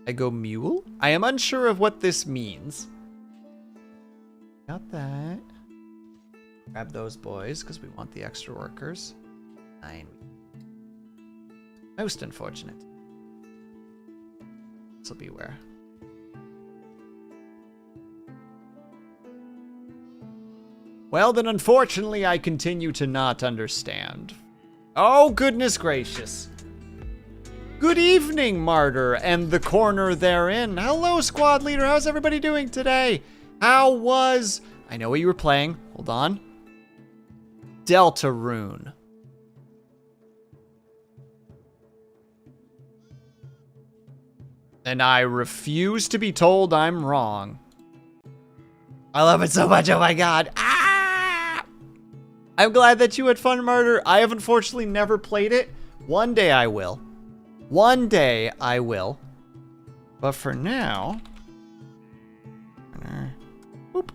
I go mule? I am unsure of what this means. Got that. Grab those boys, because we want the extra workers. 9. Most unfortunate. This'll be where. Well, then unfortunately I continue to not understand. Oh, goodness gracious. Good evening, Martyr, and the corner therein. Hello, squad leader. How's everybody doing today? How was... I know what you were playing. Hold on. Deltarune. And I refuse to be told I'm wrong. I love it so much. Oh my god. Ah! I'm glad that you had fun, Martyr. I have unfortunately never played it. One day I will. One day I will. But for now... Whoop.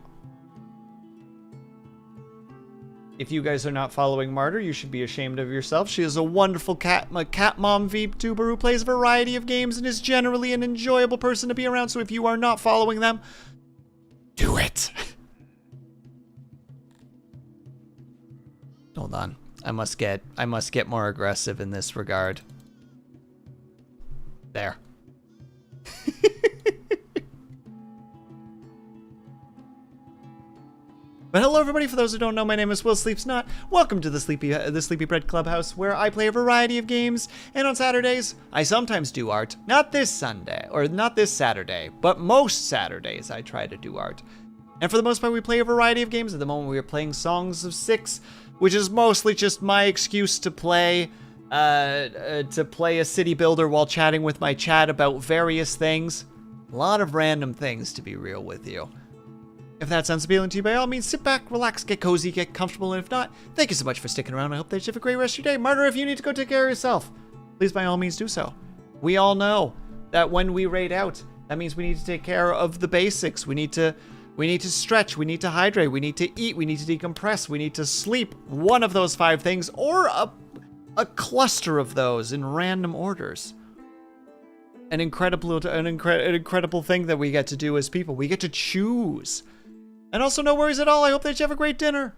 If you guys are not following Martyr, you should be ashamed of yourself. She is a wonderful cat mom VTuber who plays a variety of games and is generally an enjoyable person to be around. So if you are not following them, do it. Hold on. I must get more aggressive in this regard. There. But hello everybody, for those who don't know, my name is Will Sleeps Not. Welcome to the Sleepy Bread Clubhouse, where I play a variety of games, and on Saturdays, I sometimes do art. Not this Sunday, or not this Saturday, but most Saturdays I try to do art. And for the most part, we play a variety of games. At the moment, we are playing Songs of Six, which is mostly just my excuse to play a city builder while chatting with my chat about various things. A lot of random things, to be real with you. If that sounds appealing to you, by all means, sit back, relax, get cozy, get comfortable, and if not, thank you so much for sticking around. I hope that you have a great rest of your day. Martyr, if you need to go take care of yourself, please by all means do so. We all know that when we raid out, that means we need to take care of the basics. We need to stretch, we need to hydrate, we need to eat, we need to decompress, we need to sleep. One of those 5 things, or a cluster of those in random orders. an incredible thing that we get to do as people. We get to choose. And also, no worries at all. I hope that you have a great dinner.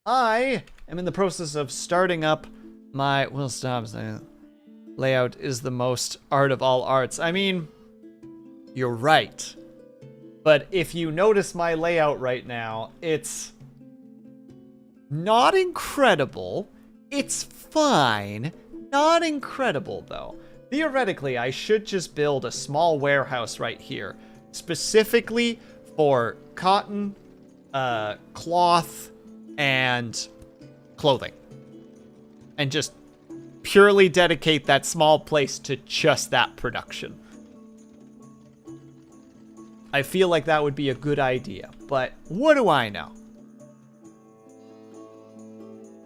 I am in the process of starting up my... Will Stobbs. Layout is the most art of all arts. I mean, you're right. But if you notice my layout right now, it's not incredible. It's fine. Not incredible, though. Theoretically, I should just build a small warehouse right here, specifically for cotton, cloth, and clothing. And just purely dedicate that small place to just that production. I feel like that would be a good idea, but what do I know?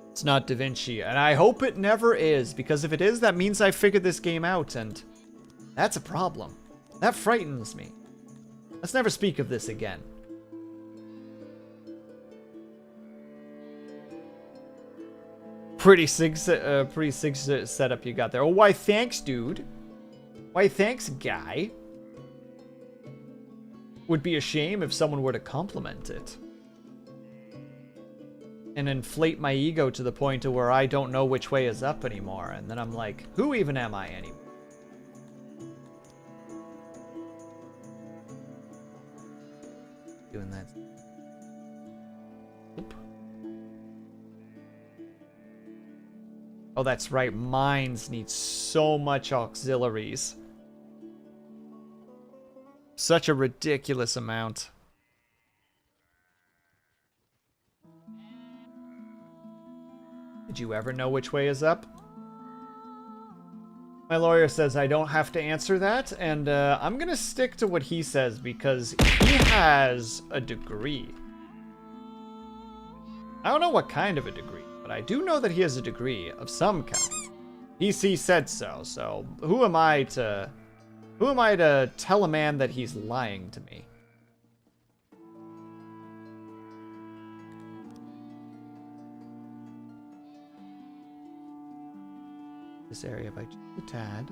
It's not Da Vinci, and I hope it never is, because if it is, that means I figured this game out, and that's a problem. That frightens me. Let's never speak of this again. Pretty sick setup you got there. Oh, why thanks, dude. Why thanks, guy. Would be a shame if someone were to compliment it. And inflate my ego to the point to where I don't know which way is up anymore. And then I'm like, who even am I anymore? Doing that. Oop. Oh, that's right. Mines need so much auxiliaries. Such a ridiculous amount. Did you ever know which way is up? My lawyer says I don't have to answer that, and I'm gonna stick to what he says because he has a degree. I don't know what kind of a degree, but I do know that he has a degree of some kind. He said so who am I to tell a man that he's lying to me? This area by just a tad.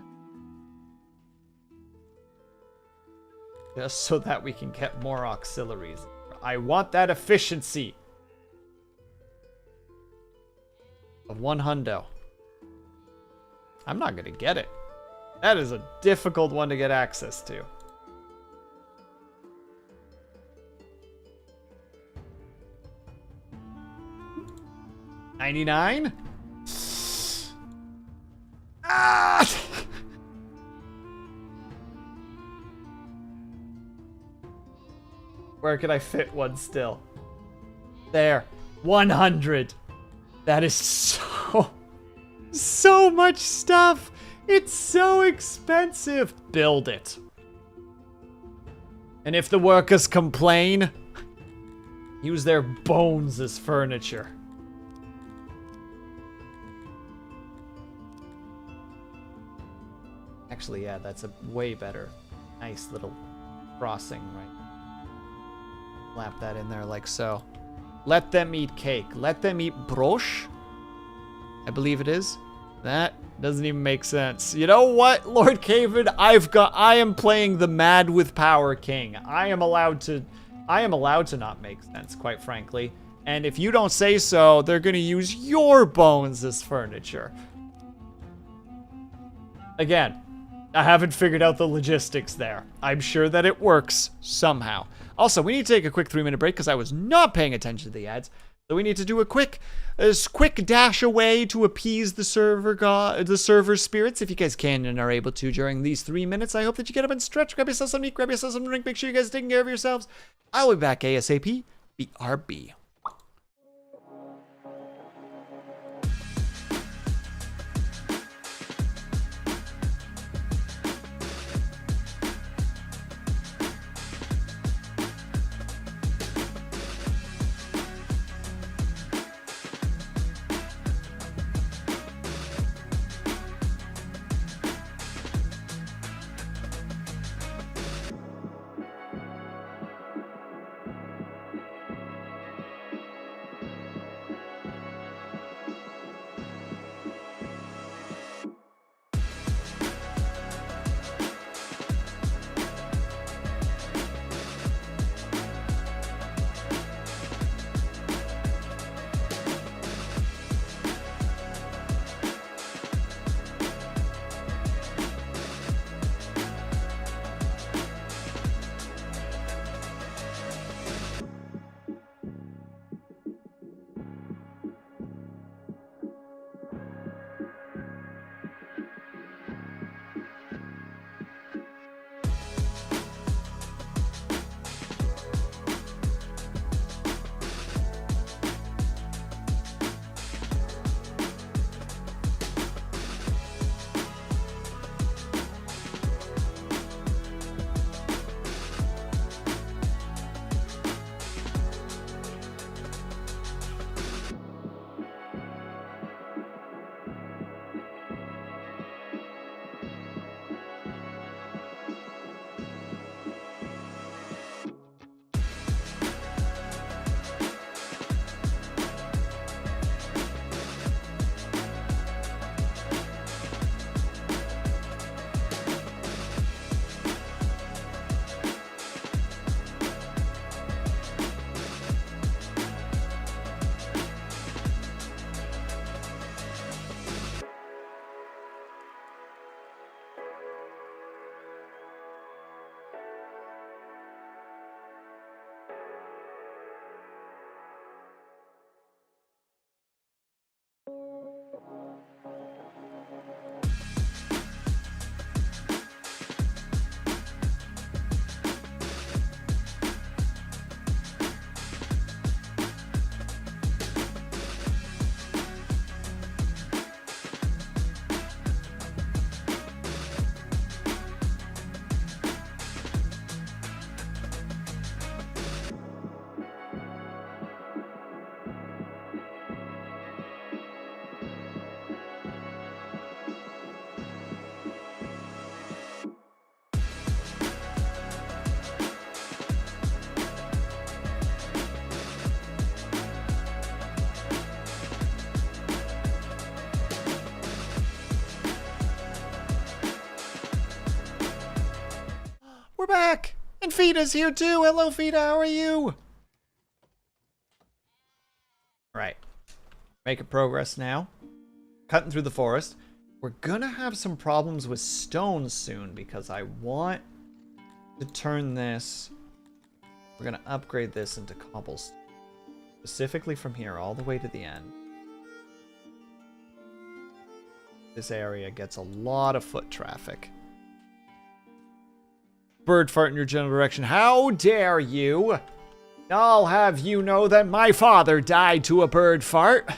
Just so that we can get more auxiliaries. I want that efficiency of 1 hundo. I'm not gonna get it. That is a difficult one to get access to. $99? Ah! Where could I fit one still? There. 100. That is so much stuff. It's so expensive. Build it. And if the workers complain, use their bones as furniture. Actually, yeah, that's a way better. Nice little crossing, right? Slap that in there like so. Let them eat cake. Let them eat broche. I believe it is. That doesn't even make sense. You know what, Lord Caven? I am playing the Mad with Power King. I am allowed to not make sense, quite frankly. And if you don't say so, they're gonna use your bones as furniture. Again, I haven't figured out the logistics there. I'm sure that it works somehow. Also, we need to take a quick 3-minute break because I was not paying attention to the ads. So we need to do a quick dash away to appease the server spirits. If you guys can and are able to during these 3 minutes, I hope that you get up and stretch, grab yourself some meat, grab yourself some drink. Make sure you guys are taking care of yourselves. I'll be back ASAP. BRB. We're back! And Fita's here too! Hello, Fita, how are you? Right. Making progress now. Cutting through the forest. We're gonna have some problems with stone soon because I want to turn this... We're gonna upgrade this into cobblestone. Specifically from here all the way to the end. This area gets a lot of foot traffic. Bird fart in your general direction. How dare you? I'll have you know that my father died to a bird fart.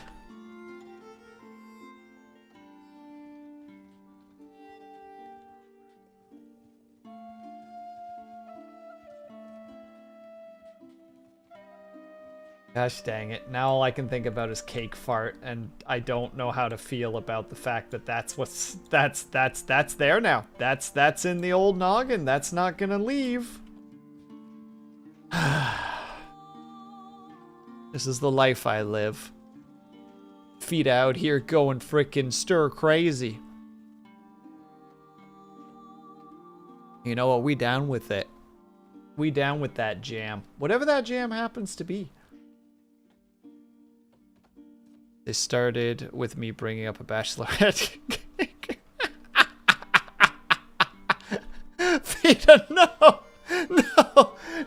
Gosh dang it. Now all I can think about is cake fart, and I don't know how to feel about the fact that that's there now. That's in the old noggin. That's not gonna leave. This is the life I live. Feet out here going frickin' stir crazy. You know what? We down with it. We down with that jam. Whatever that jam happens to be. This started with me bringing up a bachelorette. Vita, no!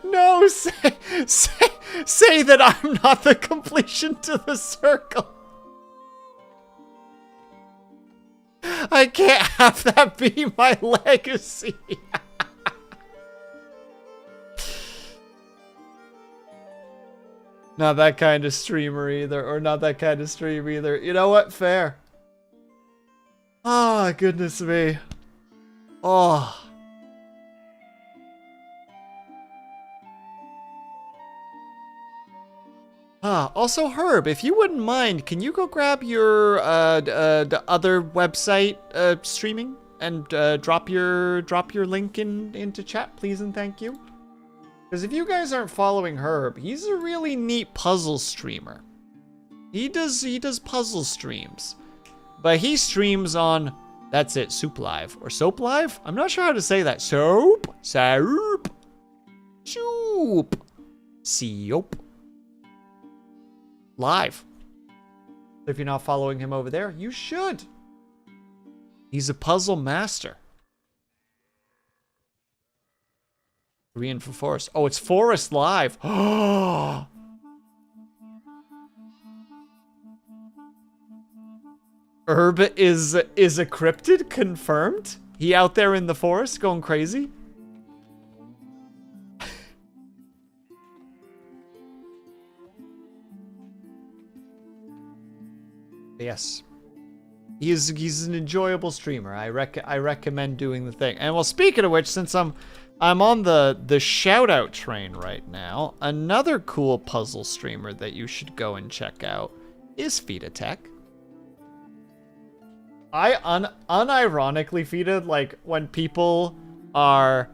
No, say that I'm not the completion to the circle. I can't have that be my legacy. Not that kind of streamer either, or not that kind of stream either. You know what? Fair. Oh, goodness me. Oh. Also, Herb, if you wouldn't mind, can you go grab your the other website streaming and drop your link into chat, please and thank you? Because if you guys aren't following Herb, he's a really neat puzzle streamer. He does puzzle streams, but he streams on, that's it, Soup Live or Soap Live. I'm not sure how to say that. Soap. Live. If you're not following him over there, you should. He's a puzzle master. Korean for Forest. Oh, it's Forest Live. Oh. Herb is a cryptid confirmed? He out there in the forest going crazy? Yes. He's an enjoyable streamer. I recommend doing the thing. And well, speaking of which, since I'm on the shout out train right now, another cool puzzle streamer that you should go and check out is Fita Tech. I unironically, Fita, like when people are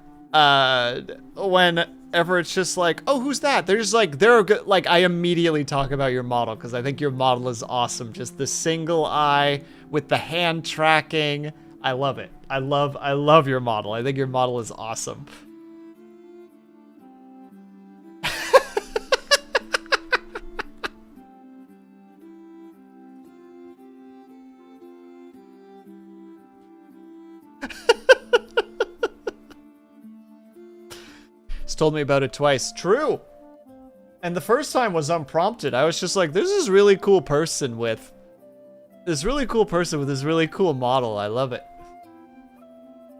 whenever it's just like, oh, who's that? They're just like, they're good. Like, I immediately talk about your model because I think your model is awesome. Just the single eye with the hand tracking. I love it. I love your model. I think your model is awesome. Told me about it twice. True. And the first time was unprompted. I was just like, there's this really cool person with this really cool model. I love it.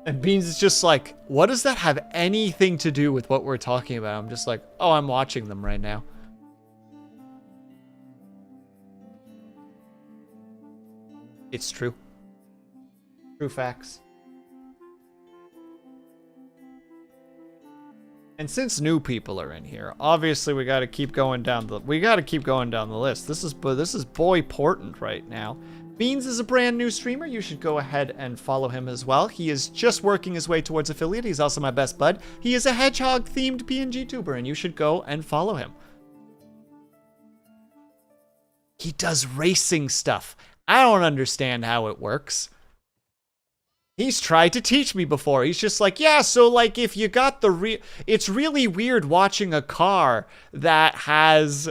And Beans is just like, what does that have anything to do with what we're talking about? I'm just like, oh, I'm watching them right now. It's true. True facts. And since new people are in here, obviously we got to keep going down the list. This is boy important right now. Beans is a brand new streamer. You should go ahead and follow him as well. He is just working his way towards affiliate. He's also my best bud. He is a hedgehog themed PNG tuber, and you should go and follow him. He does racing stuff. I don't understand how it works. He's tried to teach me before. He's just like, yeah, so like if you got it's really weird watching a car that has,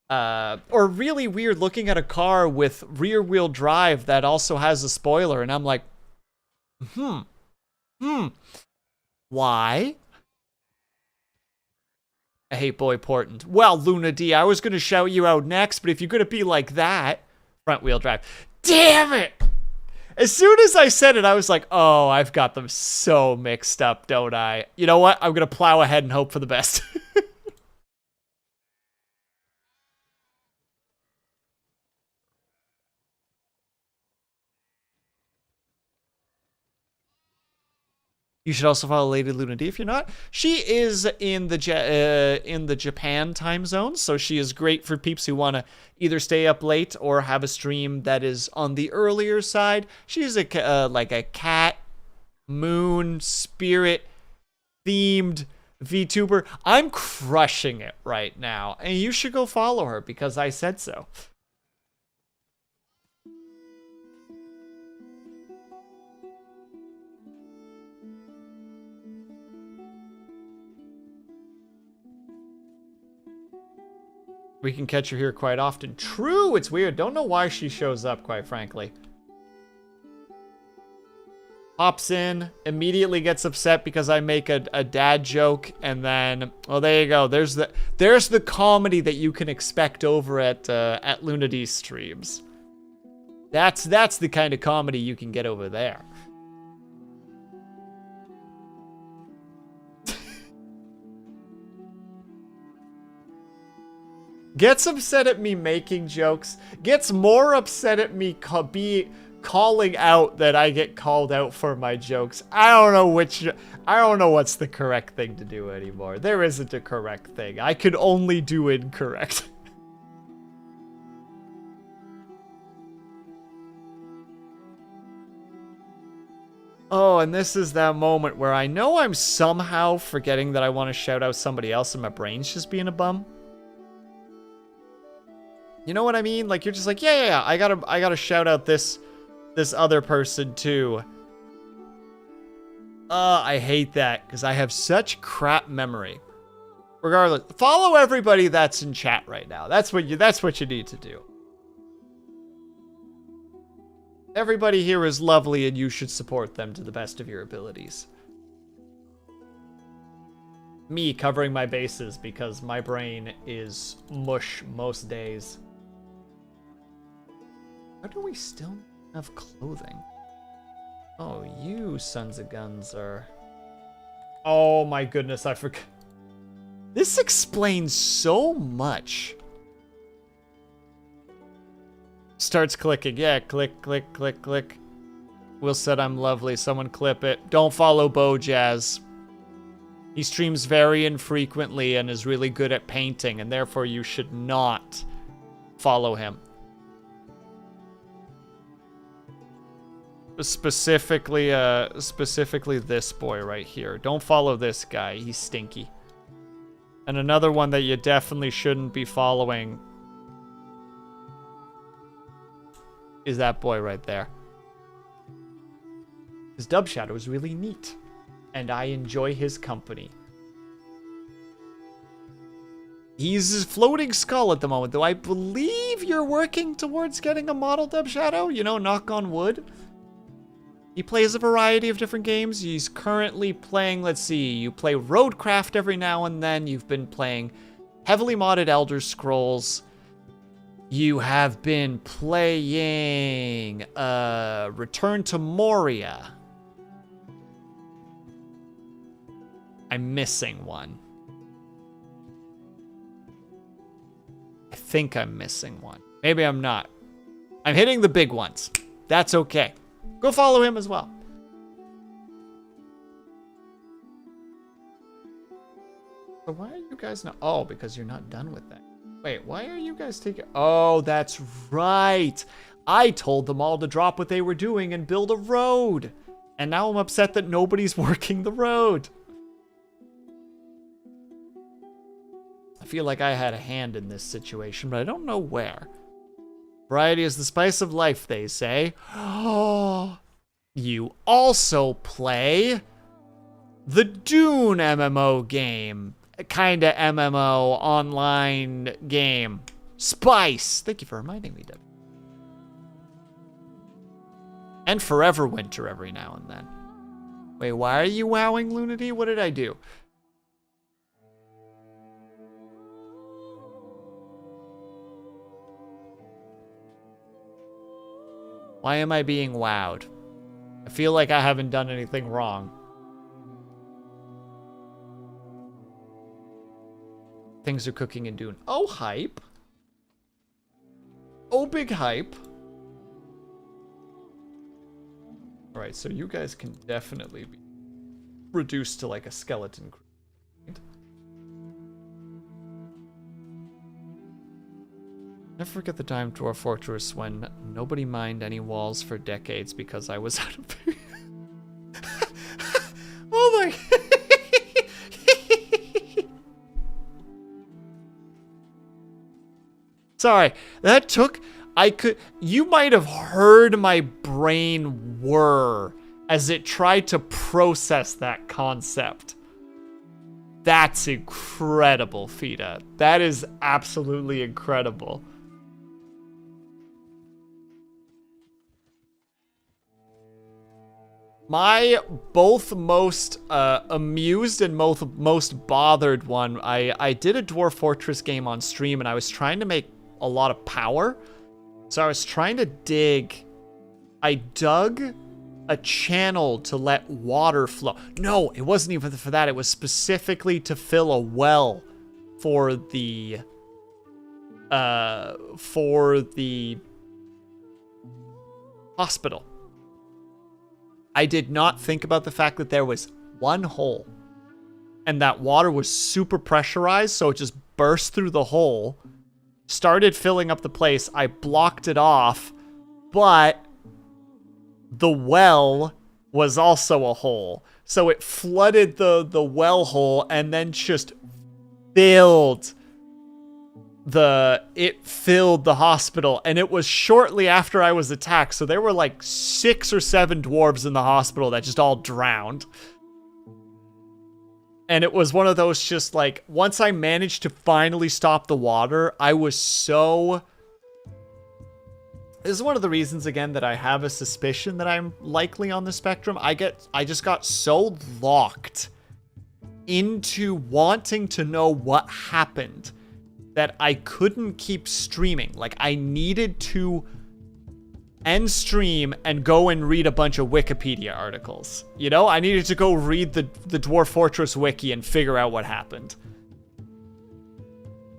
or really weird looking at a car with rear wheel drive that also has a spoiler. And I'm like, why? I hate Boy Portland. Well, Luna D, I was going to shout you out next, but if you're going to be like that, front wheel drive. Damn it! As soon as I said it, I was like, oh, I've got them so mixed up, don't I? You know what? I'm going to plow ahead and hope for the best. You should also follow Lady Luna D if you're not. She is in the Japan time zone, so she is great for peeps who want to either stay up late or have a stream that is on the earlier side. She's like a cat, moon, spirit themed VTuber. I'm crushing it right now, and you should go follow her because I said so. We can catch her here quite often. True, it's weird. Don't know why she shows up, quite frankly. Hops in, immediately gets upset because I make a dad joke, and then, well, there you go. There's the comedy that you can expect over at Luna D streams. That's the kind of comedy you can get over there. Gets upset at me making jokes. Gets more upset at me calling out that I get called out for my jokes. I don't know what's the correct thing to do anymore. There isn't a correct thing. I could only do incorrect. Oh, and this is that moment where I know I'm somehow forgetting that I want to shout out somebody else and my brain's just being a bum. You know what I mean? Like, you're just like, yeah, I gotta shout out this other person too. I hate that because I have such crap memory. Regardless, follow everybody that's in chat right now. That's what you need to do. Everybody here is lovely and you should support them to the best of your abilities. Me covering my bases because my brain is mush most days. How do we still have clothing? Oh, you sons of guns are... Oh my goodness, I forgot. This explains so much. Starts clicking. Yeah, click, click, click, click. Will said I'm lovely. Someone clip it. Don't follow Bojazz. He streams very infrequently and is really good at painting, and therefore you should not follow him. Specifically this boy right here. Don't follow this guy. He's stinky. And another one that you definitely shouldn't be following is that boy right there. His dub shadow is really neat, and I enjoy his company. He's a floating skull at the moment, though I believe you're working towards getting a model dub shadow. You know, knock on wood. He plays a variety of different games. He's currently playing, let's see, you play Roadcraft every now and then. You've been playing heavily modded Elder Scrolls. You have been playing Return to Moria. I'm missing one. I think I'm missing one. Maybe I'm not. I'm hitting the big ones. That's okay. Go follow him as well. So why are you guys not... Oh, because you're not done with that. Wait, why are you guys taking... Oh, that's right. I told them all to drop what they were doing and build a road. And now I'm upset that nobody's working the road. I feel like I had a hand in this situation, but I don't know where. Variety is the spice of life, they say. Oh, you also play the Dune MMO game. Kind of MMO online game. Spice. Thank you for reminding me, Deb. And Forever Winter every now and then. Wait, why are you wowing, Lunity? What did I do? Why am I being wowed? I feel like I haven't done anything wrong. Things are cooking in Dune. Oh, hype. Oh, big hype. Alright, so you guys can definitely be reduced to like a skeleton crew. Never forget the time to our fortress when nobody mined any walls for decades because I was out of Oh my Sorry, that took you might have heard my brain whir as it tried to process that concept. That's incredible, Fida. That is absolutely incredible. My both most amused and most bothered one, I did a Dwarf Fortress game on stream and I was trying to make a lot of power. So I was trying to I dug a channel to let water flow. No, it wasn't even for that. It was specifically to fill a well for the hospital. I did not think about the fact that there was one hole and that water was super pressurized, so it just burst through the hole, started filling up the place. I blocked it off, but the well was also a hole. So it flooded the well hole and then just filled the hospital, and it was shortly after I was attacked, so there were like 6 or 7 dwarves in the hospital that just all drowned. And it was one of those just like, once I managed to finally stop the water, I was so... This is one of the reasons, again, that I have a suspicion that I'm likely on the spectrum. I just got so locked into wanting to know what happened that I couldn't keep streaming. Like, I needed to end stream and go and read a bunch of Wikipedia articles. You know, I needed to go read the Dwarf Fortress wiki and figure out what happened.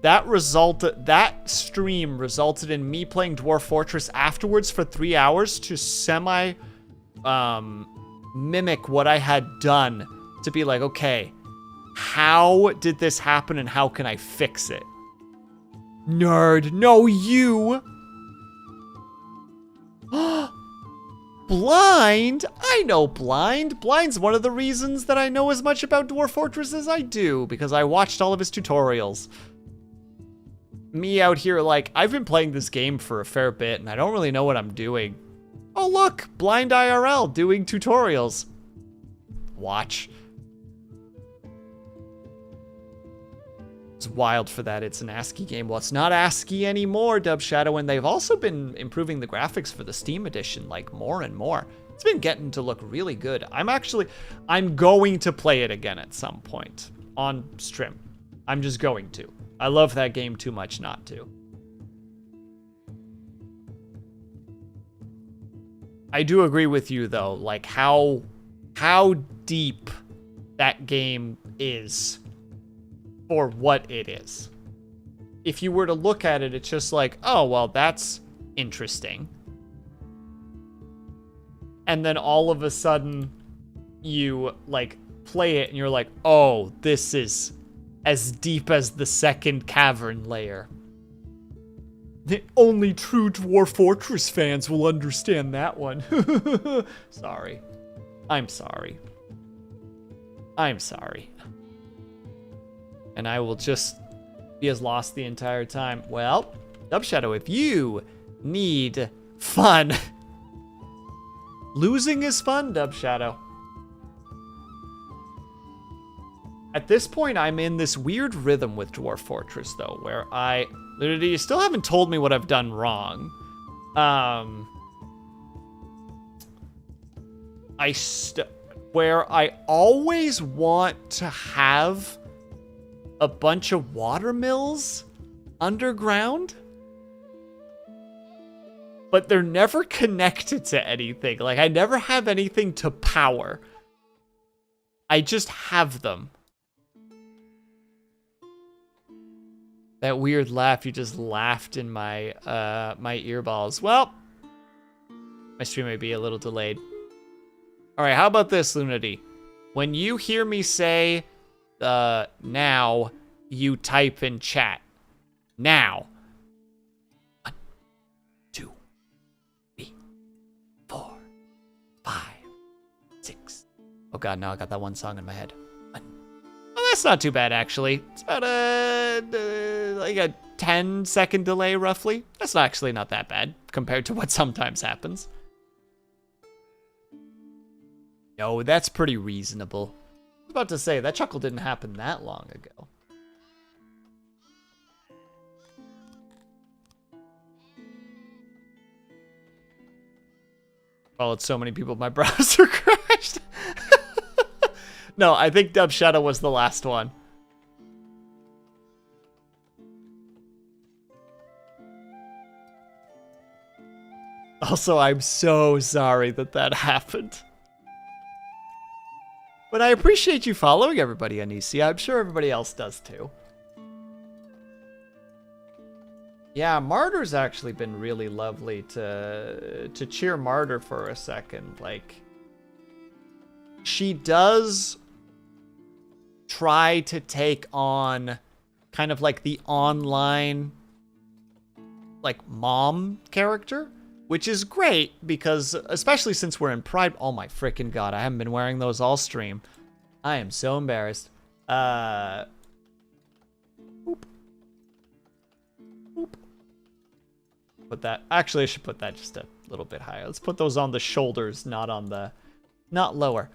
That stream resulted in me playing Dwarf Fortress afterwards for 3 hours to mimic what I had done, to be like, okay, how did this happen and how can I fix it? Nerd, no, you! Blind? I know Blind. Blind's one of the reasons that I know as much about Dwarf Fortress as I do, because I watched all of his tutorials. Me out here, like, I've been playing this game for a fair bit, and I don't really know what I'm doing. Oh, look! Blind IRL doing tutorials. Watch. It's wild for that. It's an ASCII game. Well, it's not ASCII anymore, Dub Shadow, and they've also been improving the graphics for the Steam edition, like, more and more. It's been getting to look really good. I'm going to play it again at some point on stream. I'm just going to. I love that game too much not to. I do agree with you, though, like, how deep that game is for what it is. If you were to look at it, it's just like, oh, well, that's interesting. And then all of a sudden, you, like, play it and you're like, oh, this is as deep as the second cavern layer. The only true Dwarf Fortress fans will understand that one. Sorry. I'm sorry. I'm sorry. And I will just be as lost the entire time. Well, Dub Shadow, if you need fun Losing is fun, Dub Shadow. At this point, I'm in this weird rhythm with Dwarf Fortress, though, where you still haven't told me what I've done wrong. Where I always want to have a bunch of water mills underground, but they're never connected to anything. Like, I never have anything to power. I just have them. That weird laugh you just laughed in my my earballs. Well, my stream may be a little delayed. All right, how about this, Lunity? When you hear me say now, you type in chat. Now. 1, 2, 3, 4, 5, 6. Oh god, now I got that one song in my head. Well, that's not too bad, actually. It's about like a 10-second delay, roughly. That's actually not that bad compared to what sometimes happens. No, that's pretty reasonable. I was about to say, that chuckle didn't happen that long ago. Followed so many people, my browser crashed. No, I think Dub Shadow was the last one. Also, I'm so sorry that that happened. But I appreciate you following everybody, Anicia. I'm sure everybody else does too. Yeah, Martyr's actually been really lovely to cheer Martyr for a second. Like, she does try to take on kind of like the online, like, mom character, which is great because, especially since we're in Pride. Oh my freaking god, I haven't been wearing those all stream. I am so embarrassed. Boop. Boop. Put that, actually I should put that just a little bit higher. Let's put those on the shoulders, not on the, not lower.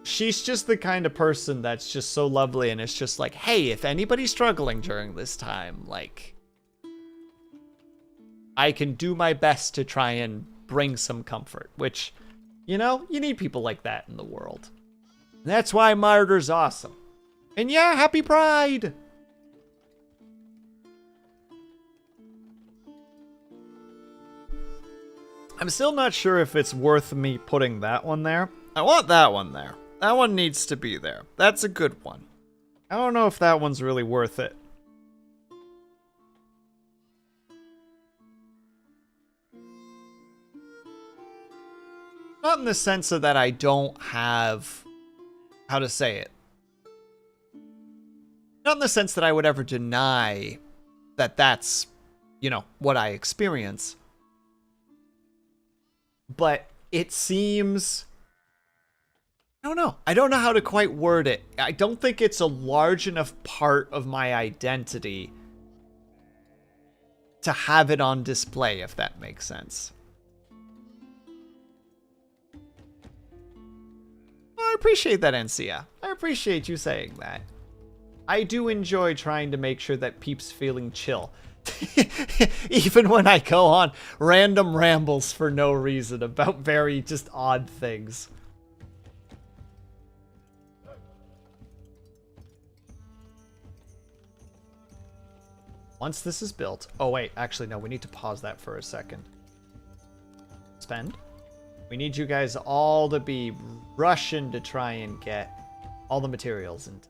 She's just the kind of person that's just so lovely, and it's just like, hey, if anybody's struggling during this time, like, I can do my best to try and bring some comfort, which, you know, you need people like that in the world. And that's why Martyr's awesome. And yeah, happy Pride! I'm still not sure if it's worth me putting that one there. I want that one there. That one needs to be there. That's a good one. I don't know if that one's really worth it. Not in the sense of that I don't have... how to say it? Not in the sense that I would ever deny that that's, you know, what I experience. But it seems... I don't know. I don't know how to quite word it. I don't think it's a large enough part of my identity to have it on display, if that makes sense. I appreciate that, Encia. I appreciate you saying that. I do enjoy trying to make sure that Peep's feeling chill. Even when I go on random rambles for no reason about very just odd things. Once this is built... oh wait, actually no, we need to pause that for a second. Spend. We need you guys all to be rushing to try and get all the materials into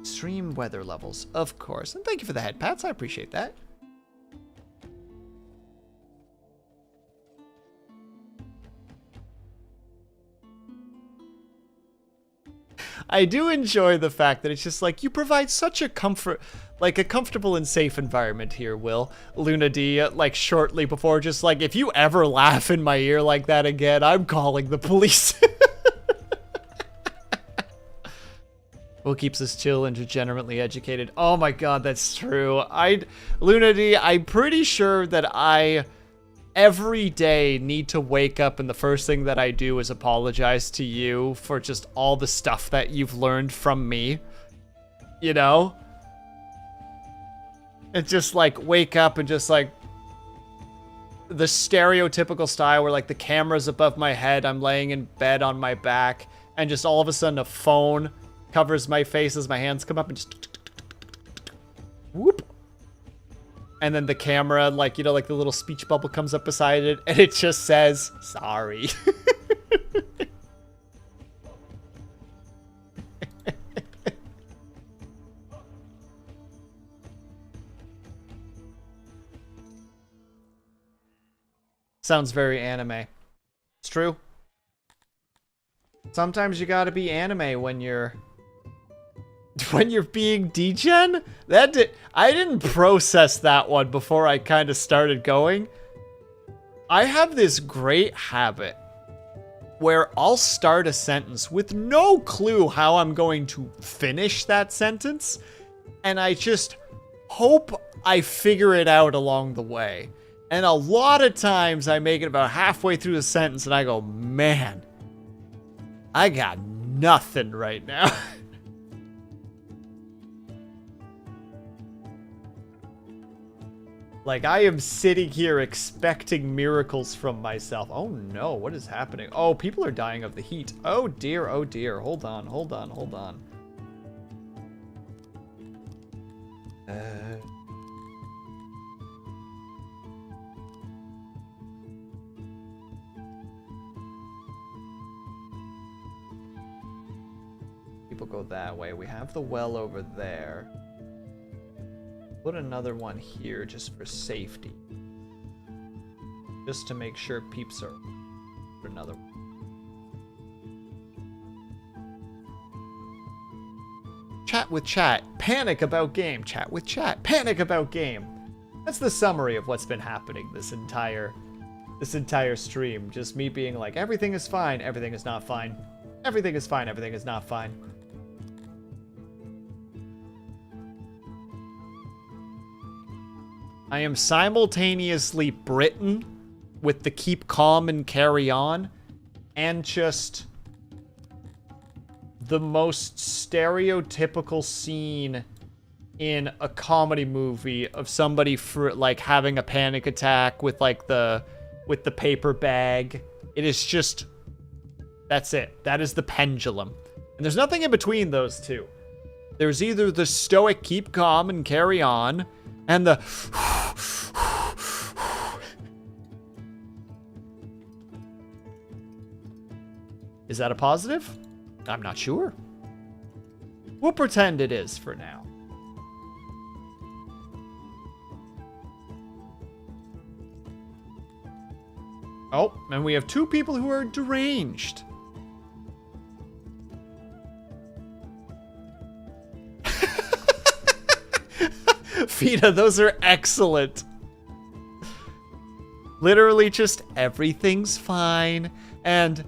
extreme weather levels, of course. And thank you for the head pats, I appreciate that. I do enjoy the fact that it's just like, you provide such a comfort, like a comfortable and safe environment here, Will. Luna D, like shortly before, just like, if you ever laugh in my ear like that again, I'm calling the police. What keeps us chill and degenerately educated? Oh my god, that's true. Luna D, I'm pretty sure that I every day need to wake up and the first thing that I do is apologize to you for just all the stuff that you've learned from me. You know? And just like wake up and just like the stereotypical style where like the camera's above my head, I'm laying in bed on my back, and just all of a sudden a phone covers my face as my hands come up and just whoop. And then the camera, like, you know, like the little speech bubble comes up beside it, and it just says, sorry. Sounds very anime. It's true. Sometimes you gotta be anime when you're being degen? I didn't process that one before I kind of started going. I have this great habit where I'll start a sentence with no clue how I'm going to finish that sentence, and I just hope I figure it out along the way. And a lot of times I make it about halfway through the sentence and I go, man, I got nothing right now. Like, I am sitting here expecting miracles from myself. Oh no, what is happening? Oh, people are dying of the heat. Oh dear, oh dear. Hold on, hold on, hold on. People go that way. We have the well over there. Put another one here just for safety. Just to make sure peeps are for another one. Chat with chat. Panic about game. Chat with chat. Panic about game. That's the summary of what's been happening this entire stream. Just me being like, everything is fine, everything is not fine. Everything is fine, everything is not fine. I am simultaneously Britain with the keep calm and carry on, and just the most stereotypical scene in a comedy movie of somebody for like having a panic attack with like the paper bag. It is just, that's it. That is the pendulum. And there's nothing in between those two. There's either the stoic keep calm and carry on, and the is that a positive? I'm not sure. We'll pretend it is for now. Oh, and we have two people who are deranged. Fita, those are excellent. Literally just everything's fine and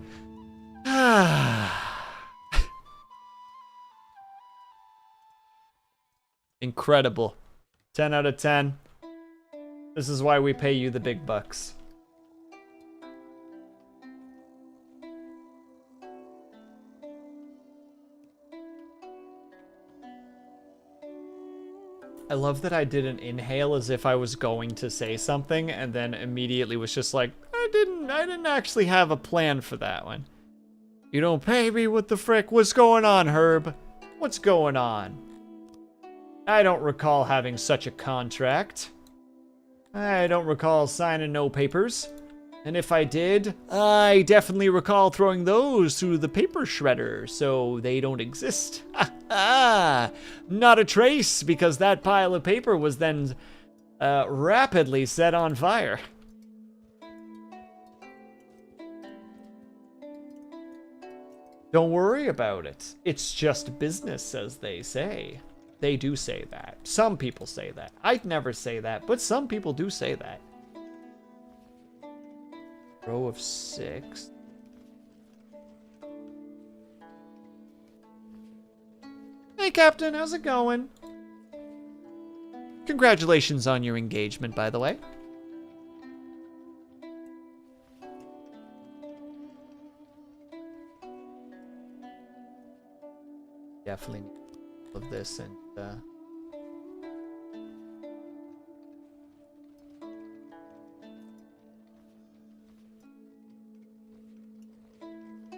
incredible. 10 out of 10. This is why we pay you the big bucks. I love that I did an inhale as if I was going to say something and then immediately was just like, I didn't actually have a plan for that one. You don't pay me, what the frick? What's going on, Herb? What's going on? I don't recall having such a contract. I don't recall signing no papers. And if I did, I definitely recall throwing those through the paper shredder, so they don't exist. Not a trace, because that pile of paper was then rapidly set on fire. Don't worry about it. It's just business, as they say. They do say that. Some people say that. I'd never say that, but some people do say that. Row of 6. Hey, Captain, how's it going? Congratulations on your engagement, by the way. Definitely need of this and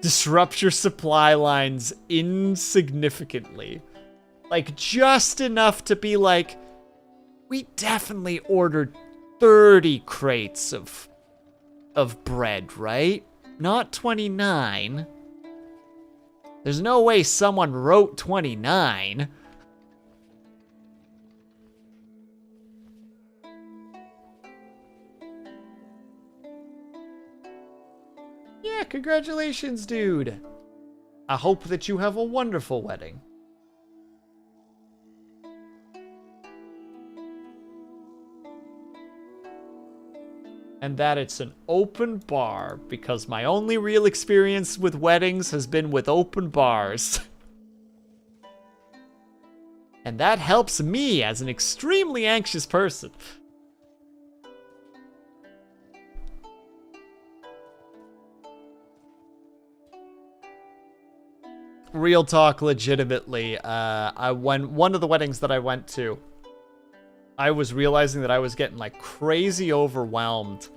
disrupt your supply lines insignificantly. Like, just enough to be like, we definitely ordered 30 crates of bread, right? Not 29. There's no way someone wrote 29. Yeah, congratulations, dude. I hope that you have a wonderful wedding. And that it's an open bar, because my only real experience with weddings has been with open bars. And that helps me as an extremely anxious person. Real talk, legitimately, one of the weddings that I went to, I was realizing that I was getting like crazy overwhelmed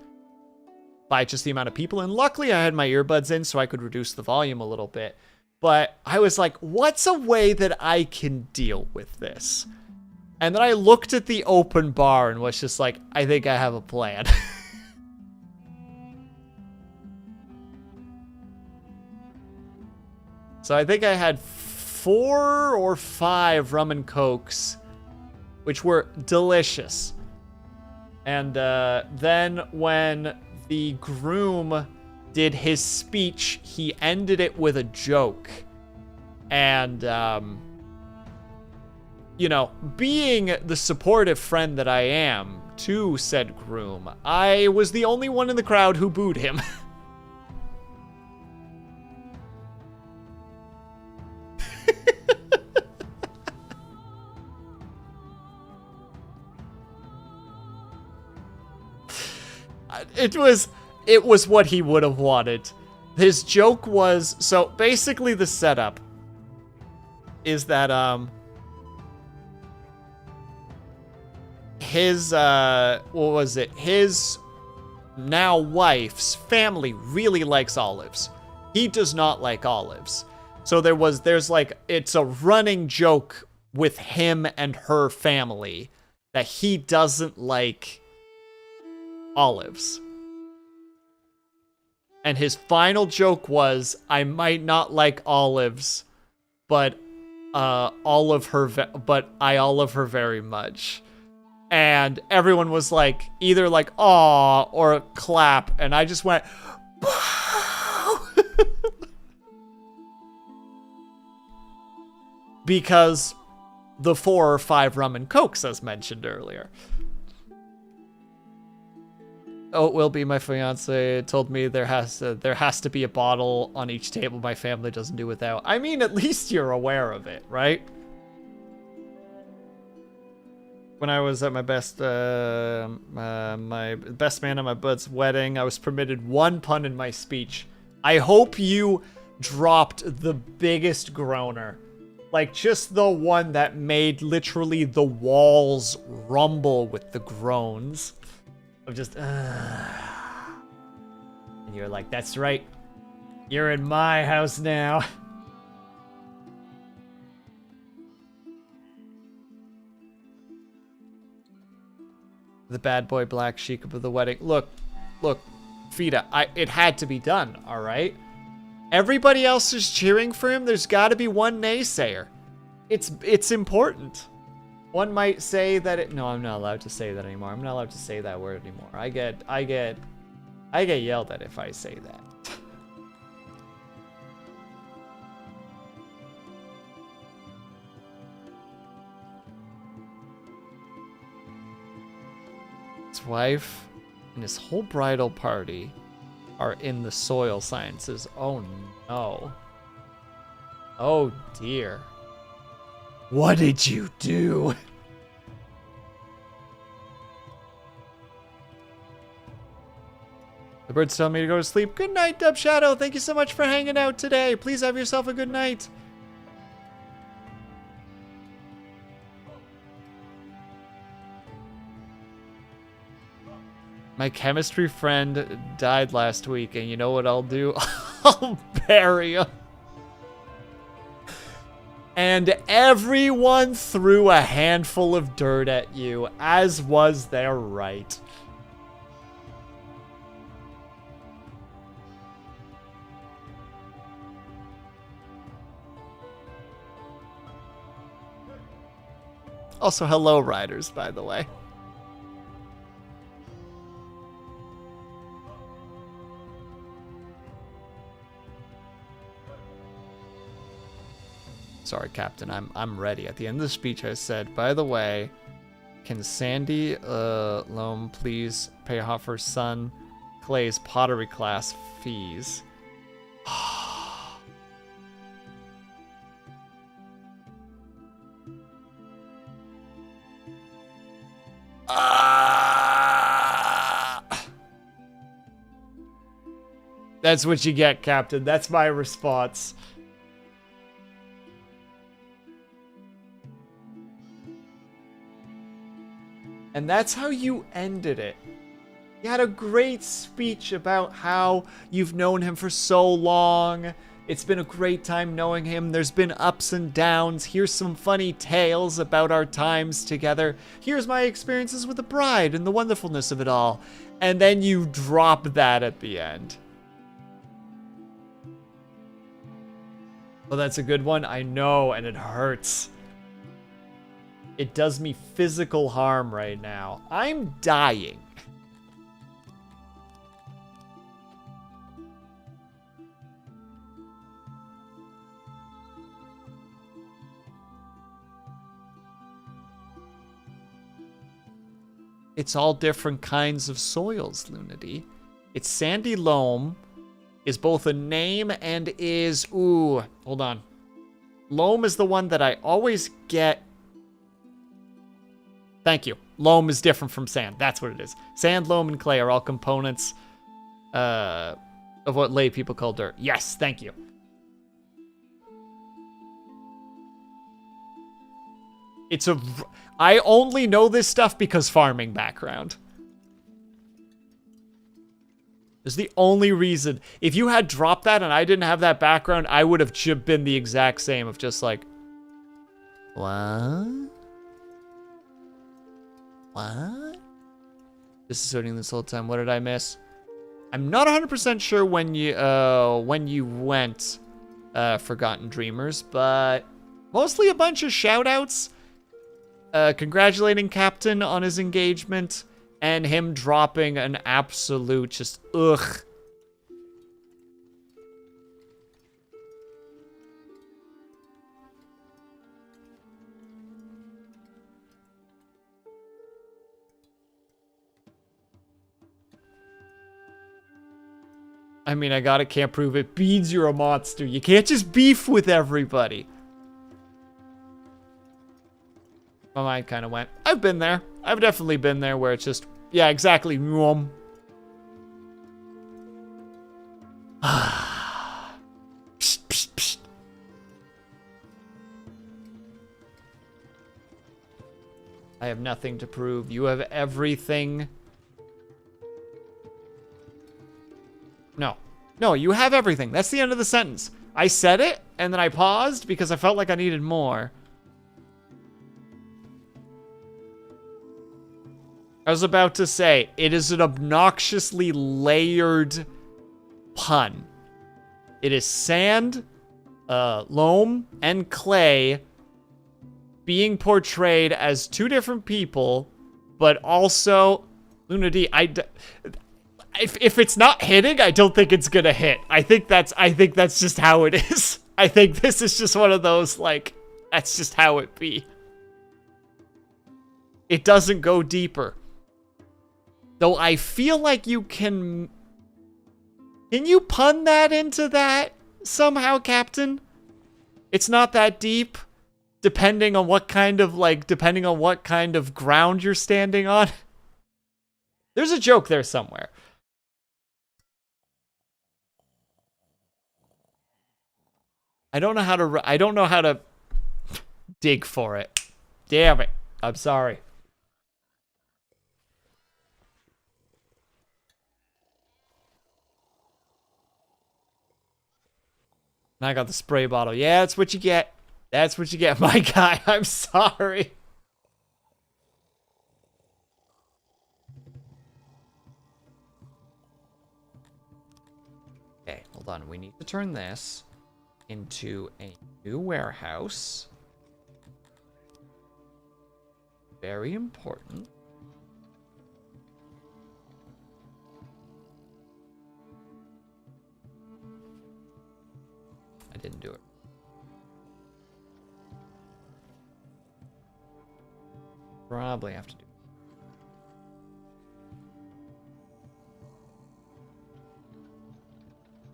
by just the amount of people. And luckily I had my earbuds in so I could reduce the volume a little bit. But I was like, what's a way that I can deal with this? And then I looked at the open bar and was just like, I think I have a plan. So I think I had 4 or 5 rum and cokes, which were delicious. And then when the groom did his speech, he ended it with a joke. And, you know, being the supportive friend that I am to said groom, I was the only one in the crowd who booed him. It was what he would have wanted. His joke was, so basically the setup is that his his now wife's family really likes olives. He does not like olives. So there's like, it's a running joke with him and her family that he doesn't like olives. And his final joke was, I might not like olives, but I olive her very much. And everyone was like, either like, aw, or clap. And I just went, because the 4 or 5 rum and cokes, as mentioned earlier. Oh, it will be my fiance told me there has to be a bottle on each table. My family doesn't do without. I mean, at least you're aware of it, right? When I was at my best man at my bud's wedding, I was permitted 1 pun in my speech. I hope you dropped the biggest groaner. Like, just the one that made literally the walls rumble with the groans. Of just, and you're like, that's right. You're in my house now. The bad boy black sheep of the wedding. Look, Fida, it had to be done, all right? Everybody else is cheering for him. There's got to be one naysayer. It's important. One might say that it. No, I'm not allowed to say that anymore. I'm not allowed to say that word anymore. I get yelled at if I say that. His wife and his whole bridal party are in the soil sciences. Oh no. Oh dear. What did you do? The bird's telling me to go to sleep. Good night, Dub Shadow. Thank you so much for hanging out today. Please have yourself a good night. My chemistry friend died last week, and you know what I'll do? I'll bury him. And everyone threw a handful of dirt at you, as was their right. Also, hello, riders, by the way. Sorry, Captain, I'm ready. At the end of the speech, I said, by the way, can Sandy Loam please pay off her son Clay's pottery class fees? That's what you get, Captain. That's my response. And that's how you ended it. You had a great speech about how you've known him for so long. It's been a great time knowing him. There's been ups and downs. Here's some funny tales about our times together. Here's my experiences with the bride and the wonderfulness of it all. And then you drop that at the end. Well, that's a good one. I know, and it hurts. It does me physical harm right now. I'm dying. It's all different kinds of soils, Lunity. It's Sandy Loam is both a name and is... Ooh, hold on. Loam is the one that I always get... Thank you. Loam is different from sand. That's what it is. Sand, loam, and clay are all components of what lay people call dirt. Yes, thank you. I only know this stuff because farming background. It's the only reason. If you had dropped that and I didn't have that background, I would have been the exact same of just like, what? What? This is starting this whole time. What did I miss? I'm not 100% sure when you went, Forgotten Dreamers, but mostly a bunch of shout-outs. Congratulating Captain on his engagement and him dropping an absolute just ugh. I mean, can't prove it. Beans, you're a monster. You can't just beef with everybody. My mind kind of went. I've been there. I've definitely been there where it's just, yeah, exactly. Psst, psst, psst. I have nothing to prove. You have everything. No, you have everything. That's the end of the sentence. I said it, and then I paused because I felt like I needed more. I was about to say, it is an obnoxiously layered pun. It is sand, loam, and clay being portrayed as two different people, but also, Lunity, if it's not hitting, I don't think it's gonna hit. I think that's just how it is. I think this is just one of those, like, that's just how it be. It doesn't go deeper. Though I feel like you can you pun that into that somehow, Captain? It's not that deep. depending on what kind of ground you're standing on. There's a joke there somewhere. I don't know how to dig for it. Damn it. I'm sorry. And I got the spray bottle. Yeah, that's what you get. That's what you get, my guy. I'm sorry. Okay, hold on. We need to turn this into a new warehouse. Very important. I didn't do it. Probably have to do it.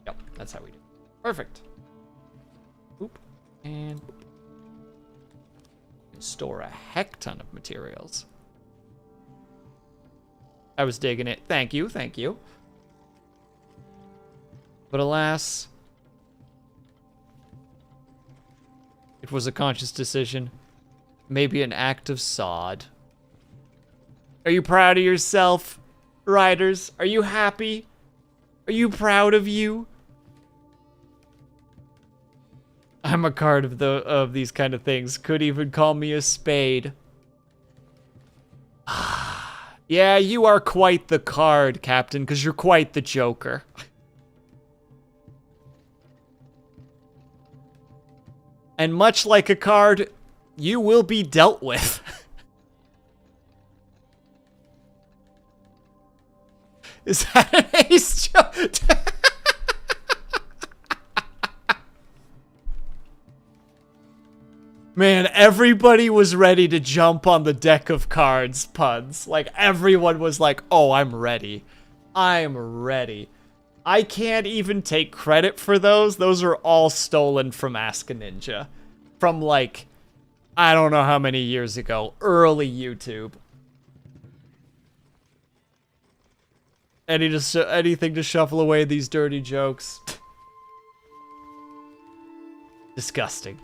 Yep, that's how we do it. Perfect. Oop. And boop. Store a heck ton of materials. I was digging it. Thank you, thank you. But alas, it was a conscious decision. Maybe an act of sod. Are you proud of yourself, riders? Are you happy? Are you proud of you? I'm a card of these kind of things. Could even call me a spade. Yeah, you are quite the card, Captain, because you're quite the Joker. And much like a card, you will be dealt with. Is that an ace joke? Man, everybody was ready to jump on the deck of cards puns. Like, everyone was like, oh, I'm ready. I'm ready. I can't even take credit for those. Those are all stolen from Ask a Ninja. From, like, I don't know how many years ago. Early YouTube. Anything to shuffle away these dirty jokes. Disgusting.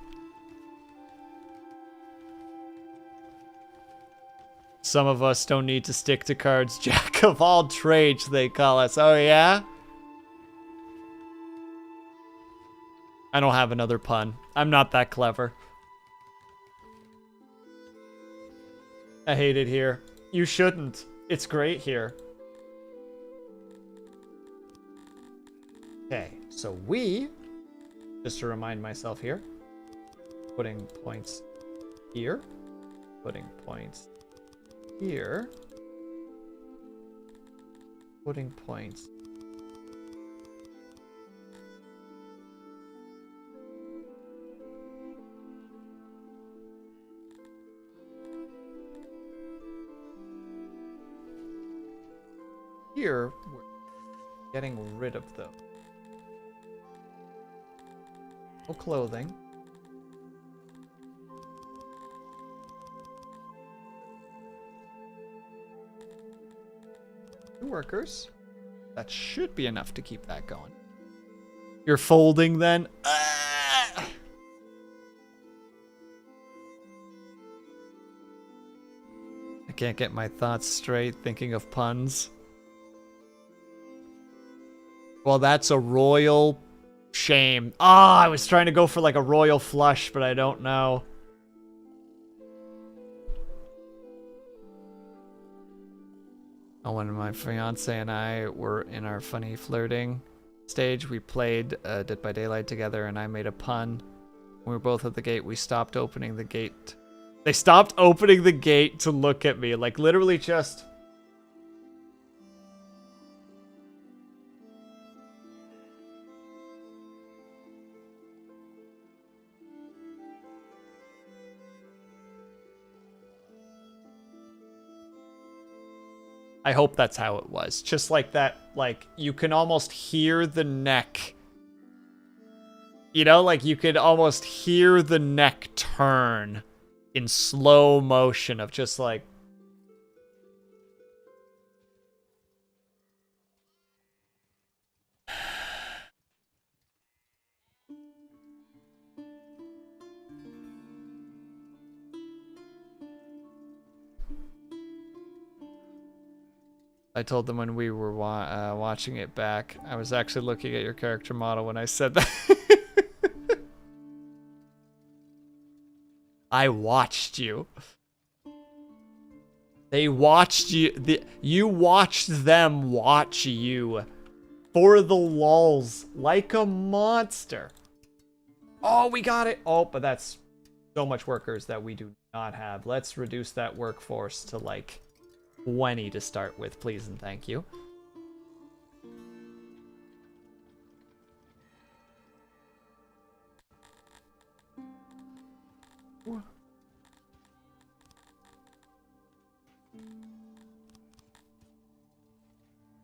Some of us don't need to stick to cards. Jack of all trades, they call us. Oh, yeah? I don't have another pun. I'm not that clever. I hate it here. You shouldn't. It's great here. Okay, so we, just to remind myself here, putting points here, putting points here, putting points here, we're getting rid of those. No clothing. Two workers. That should be enough to keep that going. You're folding then? Ah! I can't get my thoughts straight thinking of puns. Well, that's a royal shame. Ah, I was trying to go for like a royal flush, but I don't know. Oh, when my fiance and I were in our funny flirting stage, we played Dead by Daylight together, and I made a pun. We were both at the gate. We stopped opening the gate. They stopped opening the gate to look at me, like literally just... I hope that's how it was. Just like that, like, you can almost hear the neck. You know, like you could almost hear the neck turn in slow motion of just like... I told them when we were watching it back, I was actually looking at your character model when I said that. I watched you. They watched you. You watched them watch you for the lulz like a monster. Oh, we got it. Oh, but that's so much workers that we do not have. Let's reduce that workforce to like 20 to start with, please and thank you.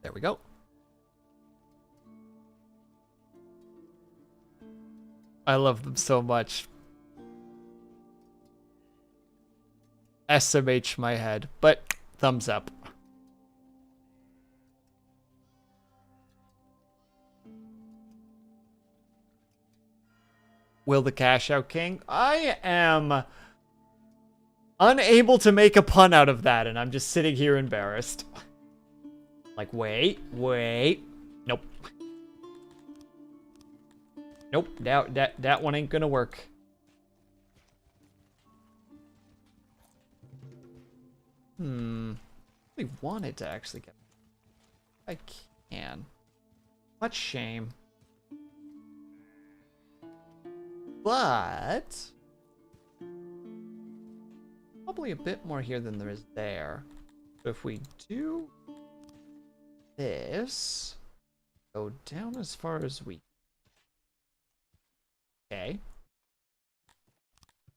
There we go. I love them so much. SMH my head, but thumbs up. Will the cash out king? I am unable to make a pun out of that, and I'm just sitting here embarrassed. Like, wait. Nope. Nope, that one ain't gonna work. We wanted to actually get... I can. What shame. But... probably a bit more here than there is there. So if we do this, go down as far as we... Okay.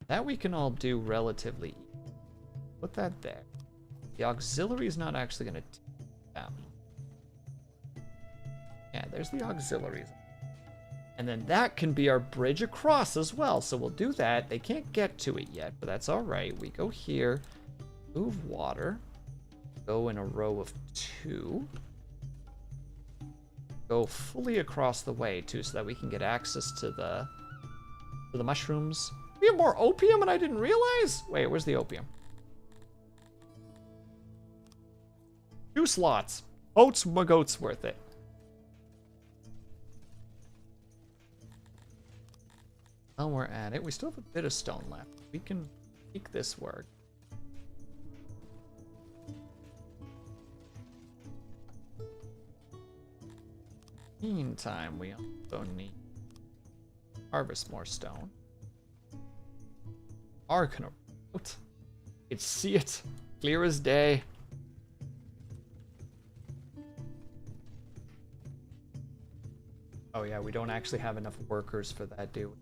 That we can all do relatively easy. Put that there. The auxiliary is not actually going to take down. Yeah, there's the auxiliaries. And then that can be our bridge across as well. So we'll do that. They can't get to it yet, but that's all right. We go here, move water, go in a row of 2. Go fully across the way too, so that we can get access to the mushrooms. We have more opium and I didn't realize? Wait, where's the opium? 2 slots. Oats, my goat's worth it. While we're at it, we still have a bit of stone left. We can make this work. Meantime, we also need to harvest more stone. Are gonna out. It's see it clear as day. Oh yeah, we don't actually have enough workers for that, do we?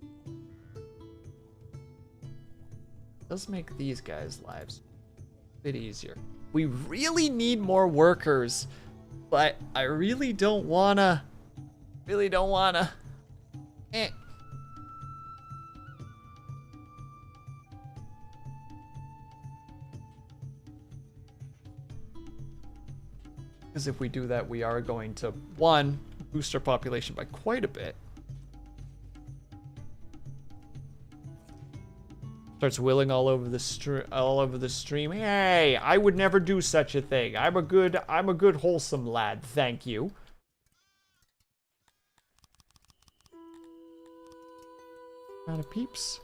Does make these guys' lives a bit easier. We really need more workers, but I really don't wanna. Eh. Because if we do that, we are going to, 1, boost our population by quite a bit. Starts willing all over the stream. Hey, I would never do such a thing. I'm a good wholesome lad. Thank you. Amount of peeps.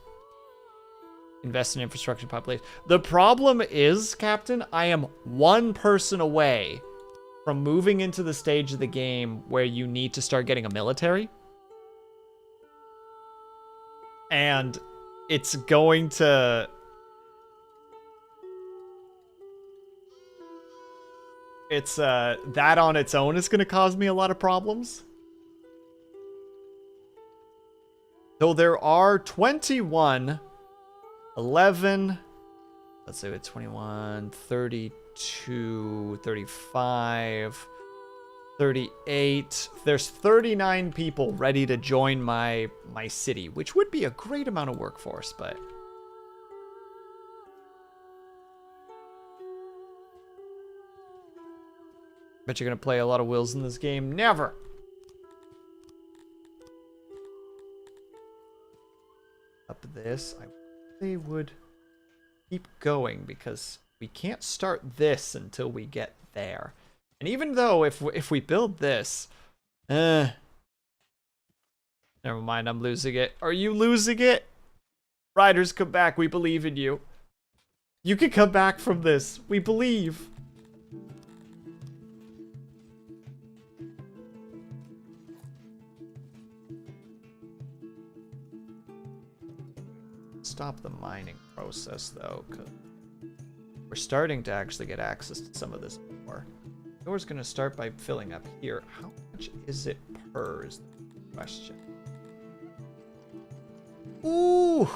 Invest in infrastructure population. The problem is, Captain, I am 1 person away from moving into the stage of the game where you need to start getting a military. And it's going to... It's, that on its own is going to cause me a lot of problems. So there are 21, 11, let's say it's 21, 32, 35, 38. There's 39 people ready to join my city, which would be a great amount of workforce, but... Bet you're gonna play a lot of wills in this game. Never! Up this, I really would keep going because we can't start this until we get there. And even though if we build this, never mind, I'm losing it. Are you losing it? Riders, come back. We believe in you. You can come back from this. We believe. Stop the mining process though, because we're starting to actually get access to some of this more. Door's gonna start by filling up here. How much is it per is the question. Ooh!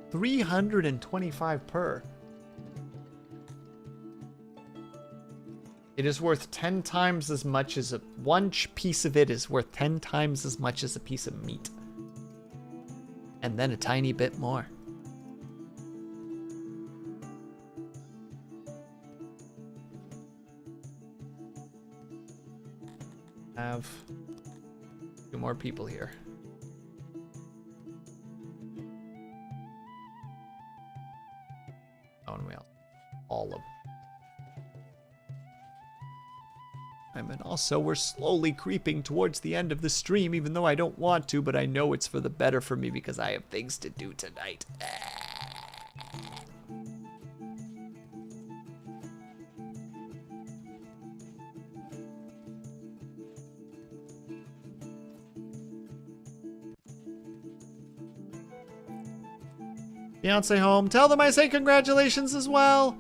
325 per. It is worth 10 times as much as one piece of it is worth 10 times as much as a piece of meat. And then a tiny bit more. Have 2 more people here. Oh, and we all of them. And also, we're slowly creeping towards the end of the stream, even though I don't want to, but I know it's for the better for me because I have things to do tonight. Beyonce home. Tell them I say congratulations as well.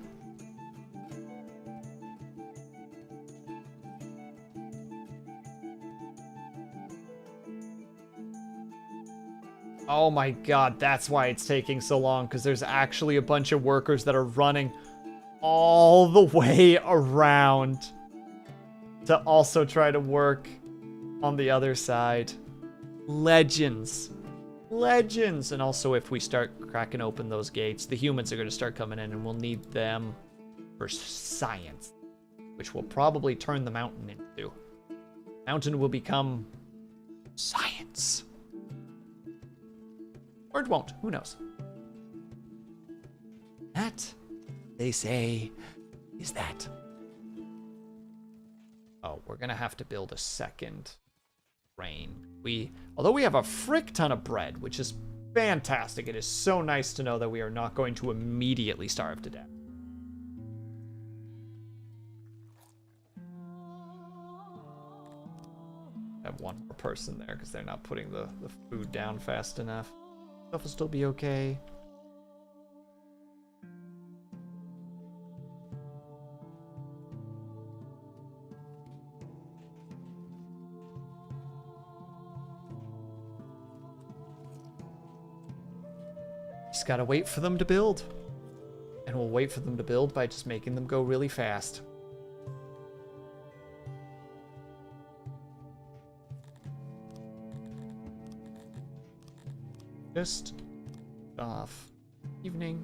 Oh my god, that's why it's taking so long, because there's actually a bunch of workers that are running all the way around to also try to work on the other side. Legends. Legends! And also, if we start cracking open those gates, the humans are going to start coming in, and we'll need them for science, which will probably turn the mountain into. Mountain will become science. Or it won't. Who knows? That, they say, is that. Oh, we're going to have to build a second train. Although we have a frick ton of bread, which is fantastic. It is so nice to know that we are not going to immediately starve to death. I have one more person there because they're not putting the food down fast enough. Stuff will still be okay. Just gotta wait for them to build. And we'll wait for them to build by just making them go really fast. Just off. Evening.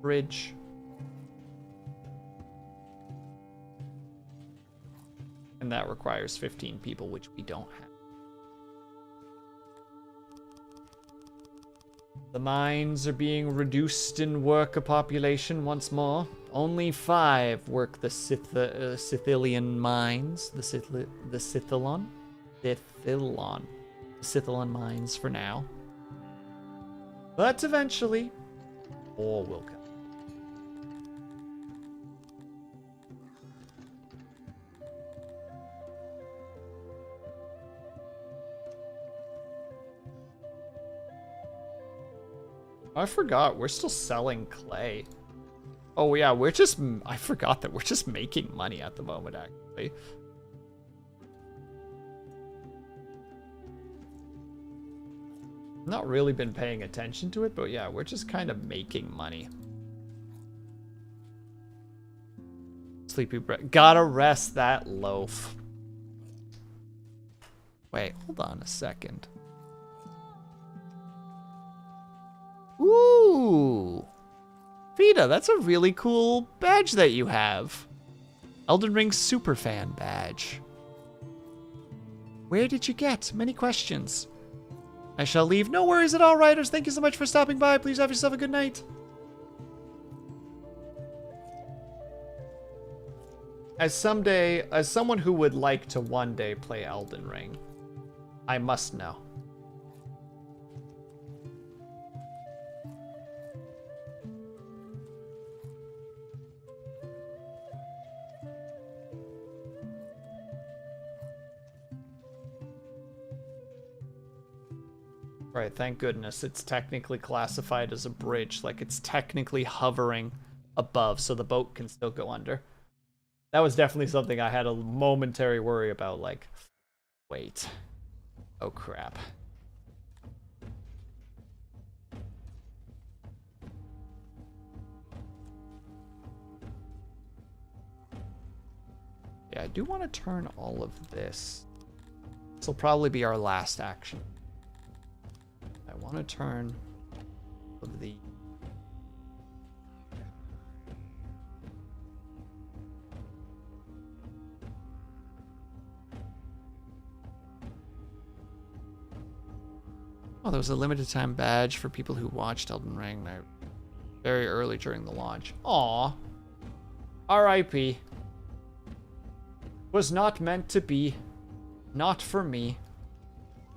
Bridge. And that requires 15 people, which we don't have. The mines are being reduced in worker population once more. Only 5 work the Scythian mines. The Scythalon mines for now. But eventually, more will come. I forgot, we're still selling clay. Oh yeah, I forgot that we're just making money at the moment, actually. Not really been paying attention to it, but yeah, we're just kind of making money. Sleepy bread. Gotta rest that loaf. Wait, hold on a second. Ooh. Vita, that's a really cool badge that you have. Elden Ring Superfan badge. Where did you get? Many questions. I shall leave. No worries at all, writers. Thank you so much for stopping by. Please have yourself a good night. As someone who would like to one day play Elden Ring, I must know. Right, thank goodness it's technically classified as a bridge, like it's technically hovering above so the boat can still go under. That was definitely something I had a momentary worry about, like, wait. Oh crap. Yeah, I do want to turn all of this. This will probably be our last action. I want to turn of the Oh, there was a limited time badge for people who watched Elden Ring very early during the launch. Aw. R.I.P. Was not meant to be. Not for me.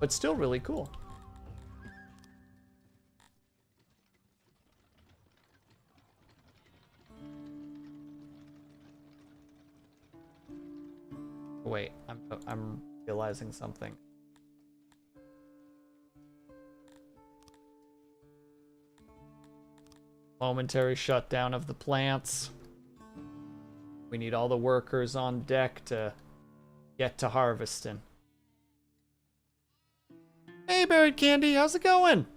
But still really cool. Wait, I'm realizing something. Momentary shutdown of the plants. We need all the workers on deck to get to harvesting. Hey, Buried Candy, how's it going?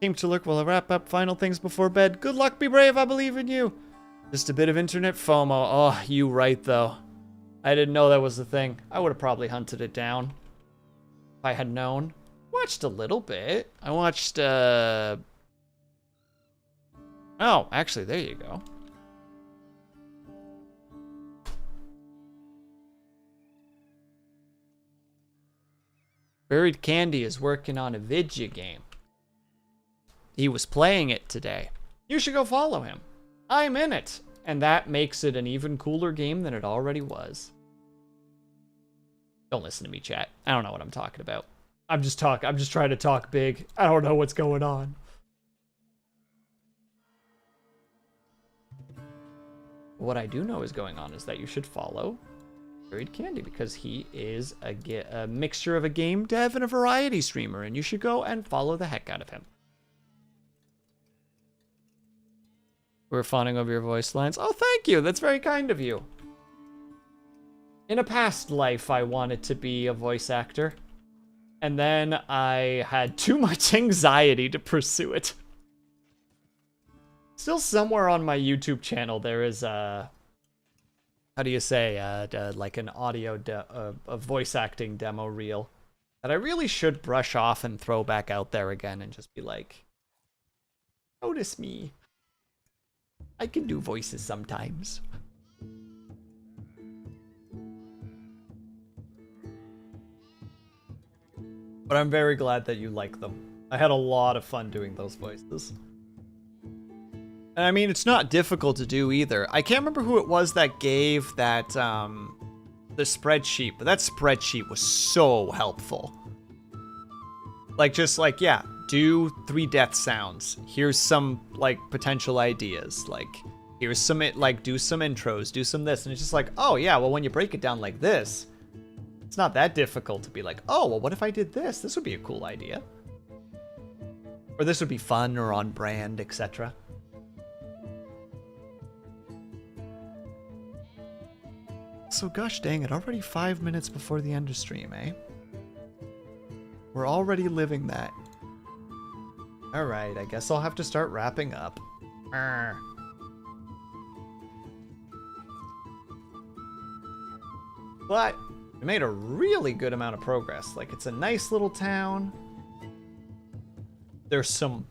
Team to look while I wrap up final things before bed. Good luck, be brave, I believe in you. Just a bit of internet FOMO. Oh, you right, though. I didn't know that was the thing. I would have probably hunted it down if I had known. Watched a little bit. I watched, Oh, actually, there you go. Buried Candy is working on a video game. He was playing it today. You should go follow him. I'm in it. And that makes it an even cooler game than it already was. Don't listen to me, chat. I don't know what I'm talking about. I'm just trying to talk big. I don't know what's going on. What I do know is going on is that you should follow Buried Candy because he is a mixture of a game dev and a variety streamer, and you should go and follow the heck out of him. We're fawning over your voice lines. Oh, thank you. That's very kind of you. In a past life, I wanted to be a voice actor, and then I had too much anxiety to pursue it. Still somewhere on my YouTube channel, there is a, how do you say, like an audio, a voice acting demo reel that I really should brush off and throw back out there again and just be like, notice me. I can do voices sometimes. But I'm very glad that you like them. I had a lot of fun doing those voices. And I mean, it's not difficult to do either. I can't remember who it was that gave that, the spreadsheet, but that spreadsheet was so helpful. Like, just like, yeah, do 3 death sounds. Here's some, like, potential ideas. Like, here's some, like, do some intros, do some this. And it's just like, oh, yeah, well, when you break it down like this, it's not that difficult to be like, oh, well, what if I did this? This would be a cool idea. Or this would be fun or on brand, etc. So gosh dang it, already 5 minutes before the end of stream, eh? We're already living that. Alright, I guess I'll have to start wrapping up. But we made a really good amount of progress. Like, it's a nice little town. There's some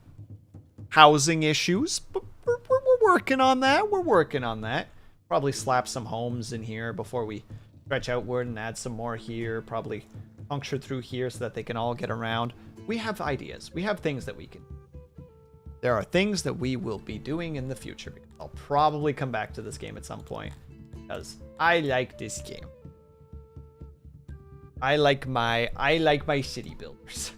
housing issues, but we're working on that. We're working on that. Probably slap some homes in here before we stretch outward and add some more here. Probably puncture through here so that they can all get around. We have ideas. We have things that we can. There are things that we will be doing in the future. I'll probably come back to this game at some point because I like this game. I like my city builders.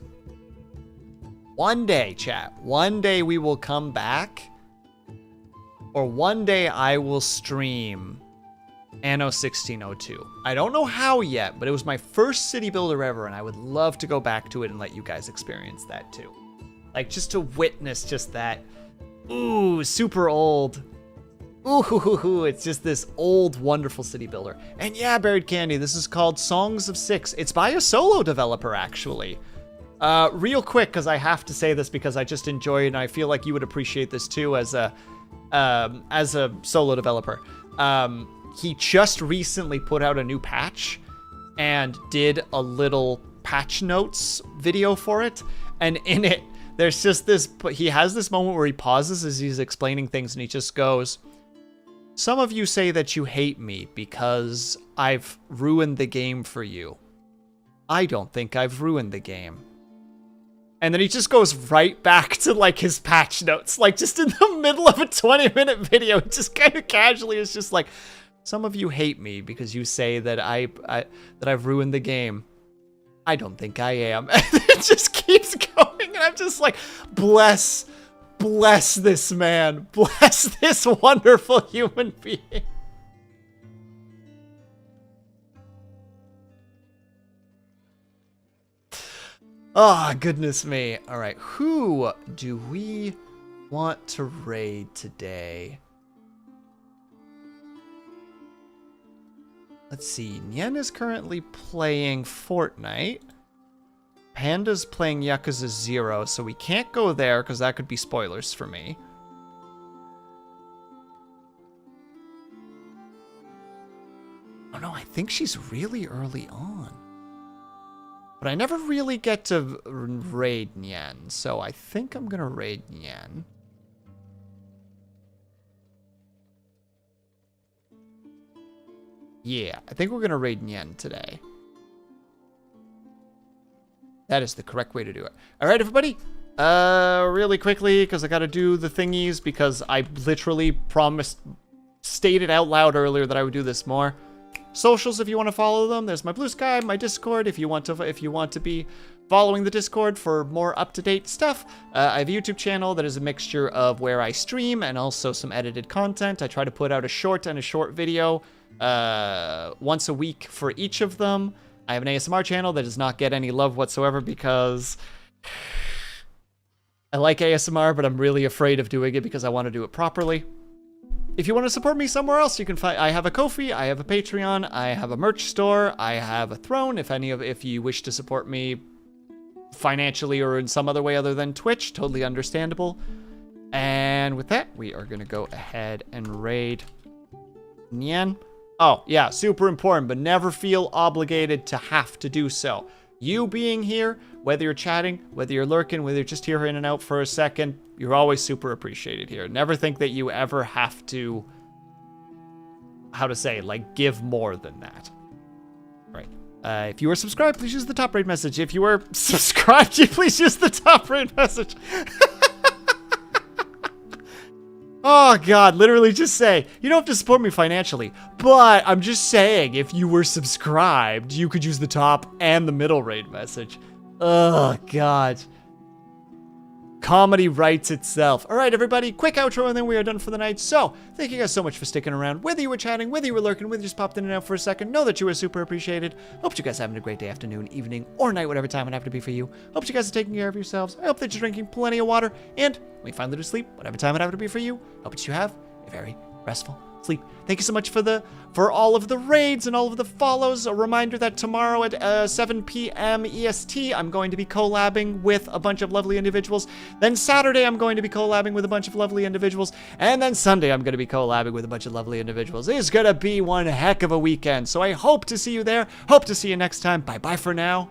One day, chat. One day we will come back. Or one day I will stream Anno 1602. I don't know how yet, but it was my first city builder ever, and I would love to go back to it and let you guys experience that too. Like, just to witness just that. Ooh, super old. Ooh, it's just this old, wonderful city builder. And yeah, Buried Candy, this is called Songs of Six. It's by a solo developer, actually. Real quick, because I have to say this because I just enjoy it, and I feel like you would appreciate this too as a solo developer. He just recently put out a new patch and did a little patch notes video for it. And in it, there's just this, he has this moment where he pauses as he's explaining things and he just goes, "Some of you say that you hate me because I've ruined the game for you. I don't think I've ruined the game." And then he just goes right back to, like, his patch notes. Like, just in the middle of a 20-minute video, just kind of casually is just like, "Some of you hate me because you say that I've ruined the game. I don't think I am." And it just keeps going, and I'm just like, bless this man. Bless this wonderful human being. Oh, goodness me. All right, who do we want to raid today? Let's see. Nyen is currently playing Fortnite. Panda's playing Yakuza 0, so we can't go there because that could be spoilers for me. Oh no, I think she's really early on. But I never really get to raid Nyen, so I think I'm gonna raid Nyen. Yeah, I think we're gonna raid Nyen today. That is the correct way to do it. All right, everybody. Really quickly, because I gotta do the thingies, because I literally stated out loud earlier that I would do this more. Socials, if you want to follow them. There's my Bluesky, my Discord, if you want to be following the Discord for more up-to-date stuff. I have a YouTube channel that is a mixture of where I stream and also some edited content. I try to put out a short and a short video once a week for each of them. I have an ASMR channel that does not get any love whatsoever because I like ASMR, but I'm really afraid of doing it because I want to do it properly. If you want to support me somewhere else, you can find. I have a Ko-fi, I have a Patreon, I have a merch store, I have a Throne. If you wish to support me financially or in some other way other than Twitch, totally understandable. And with that, we are gonna go ahead and raid Nyen. Oh yeah, super important, but never feel obligated to have to do so. You being here, whether you're chatting, whether you're lurking, whether you're just here in and out for a second, you're always super appreciated here. Never think that you ever have to, how to say, like, give more than that. All right. If you are subscribed, please use the top rate message. If you are subscribed, please use the top rate message. Oh, God, literally just say, you don't have to support me financially, but I'm just saying, if you were subscribed, you could use the top and the middle rate message. Oh, God. Comedy writes itself. All right, everybody, quick outro, and then we are done for the night. So, thank you guys so much for sticking around. Whether you were chatting, whether you were lurking, whether you just popped in and out for a second, know that you were super appreciated. Hope you guys are having a great day, afternoon, evening, or night, whatever time it happened to be for you. Hope you guys are taking care of yourselves. I hope that you're drinking plenty of water, and when you finally go to sleep, whatever time it happened to be for you, hope that you have a very restful sleep. Thank you so much for all of the raids and all of the follows. A reminder that tomorrow at 7 p.m. EST, I'm going to be collabing with a bunch of lovely individuals. Then Saturday, I'm going to be collabing with a bunch of lovely individuals. And then Sunday, I'm going to be collabing with a bunch of lovely individuals. It's going to be one heck of a weekend. So I hope to see you there. Hope to see you next time. Bye-bye for now.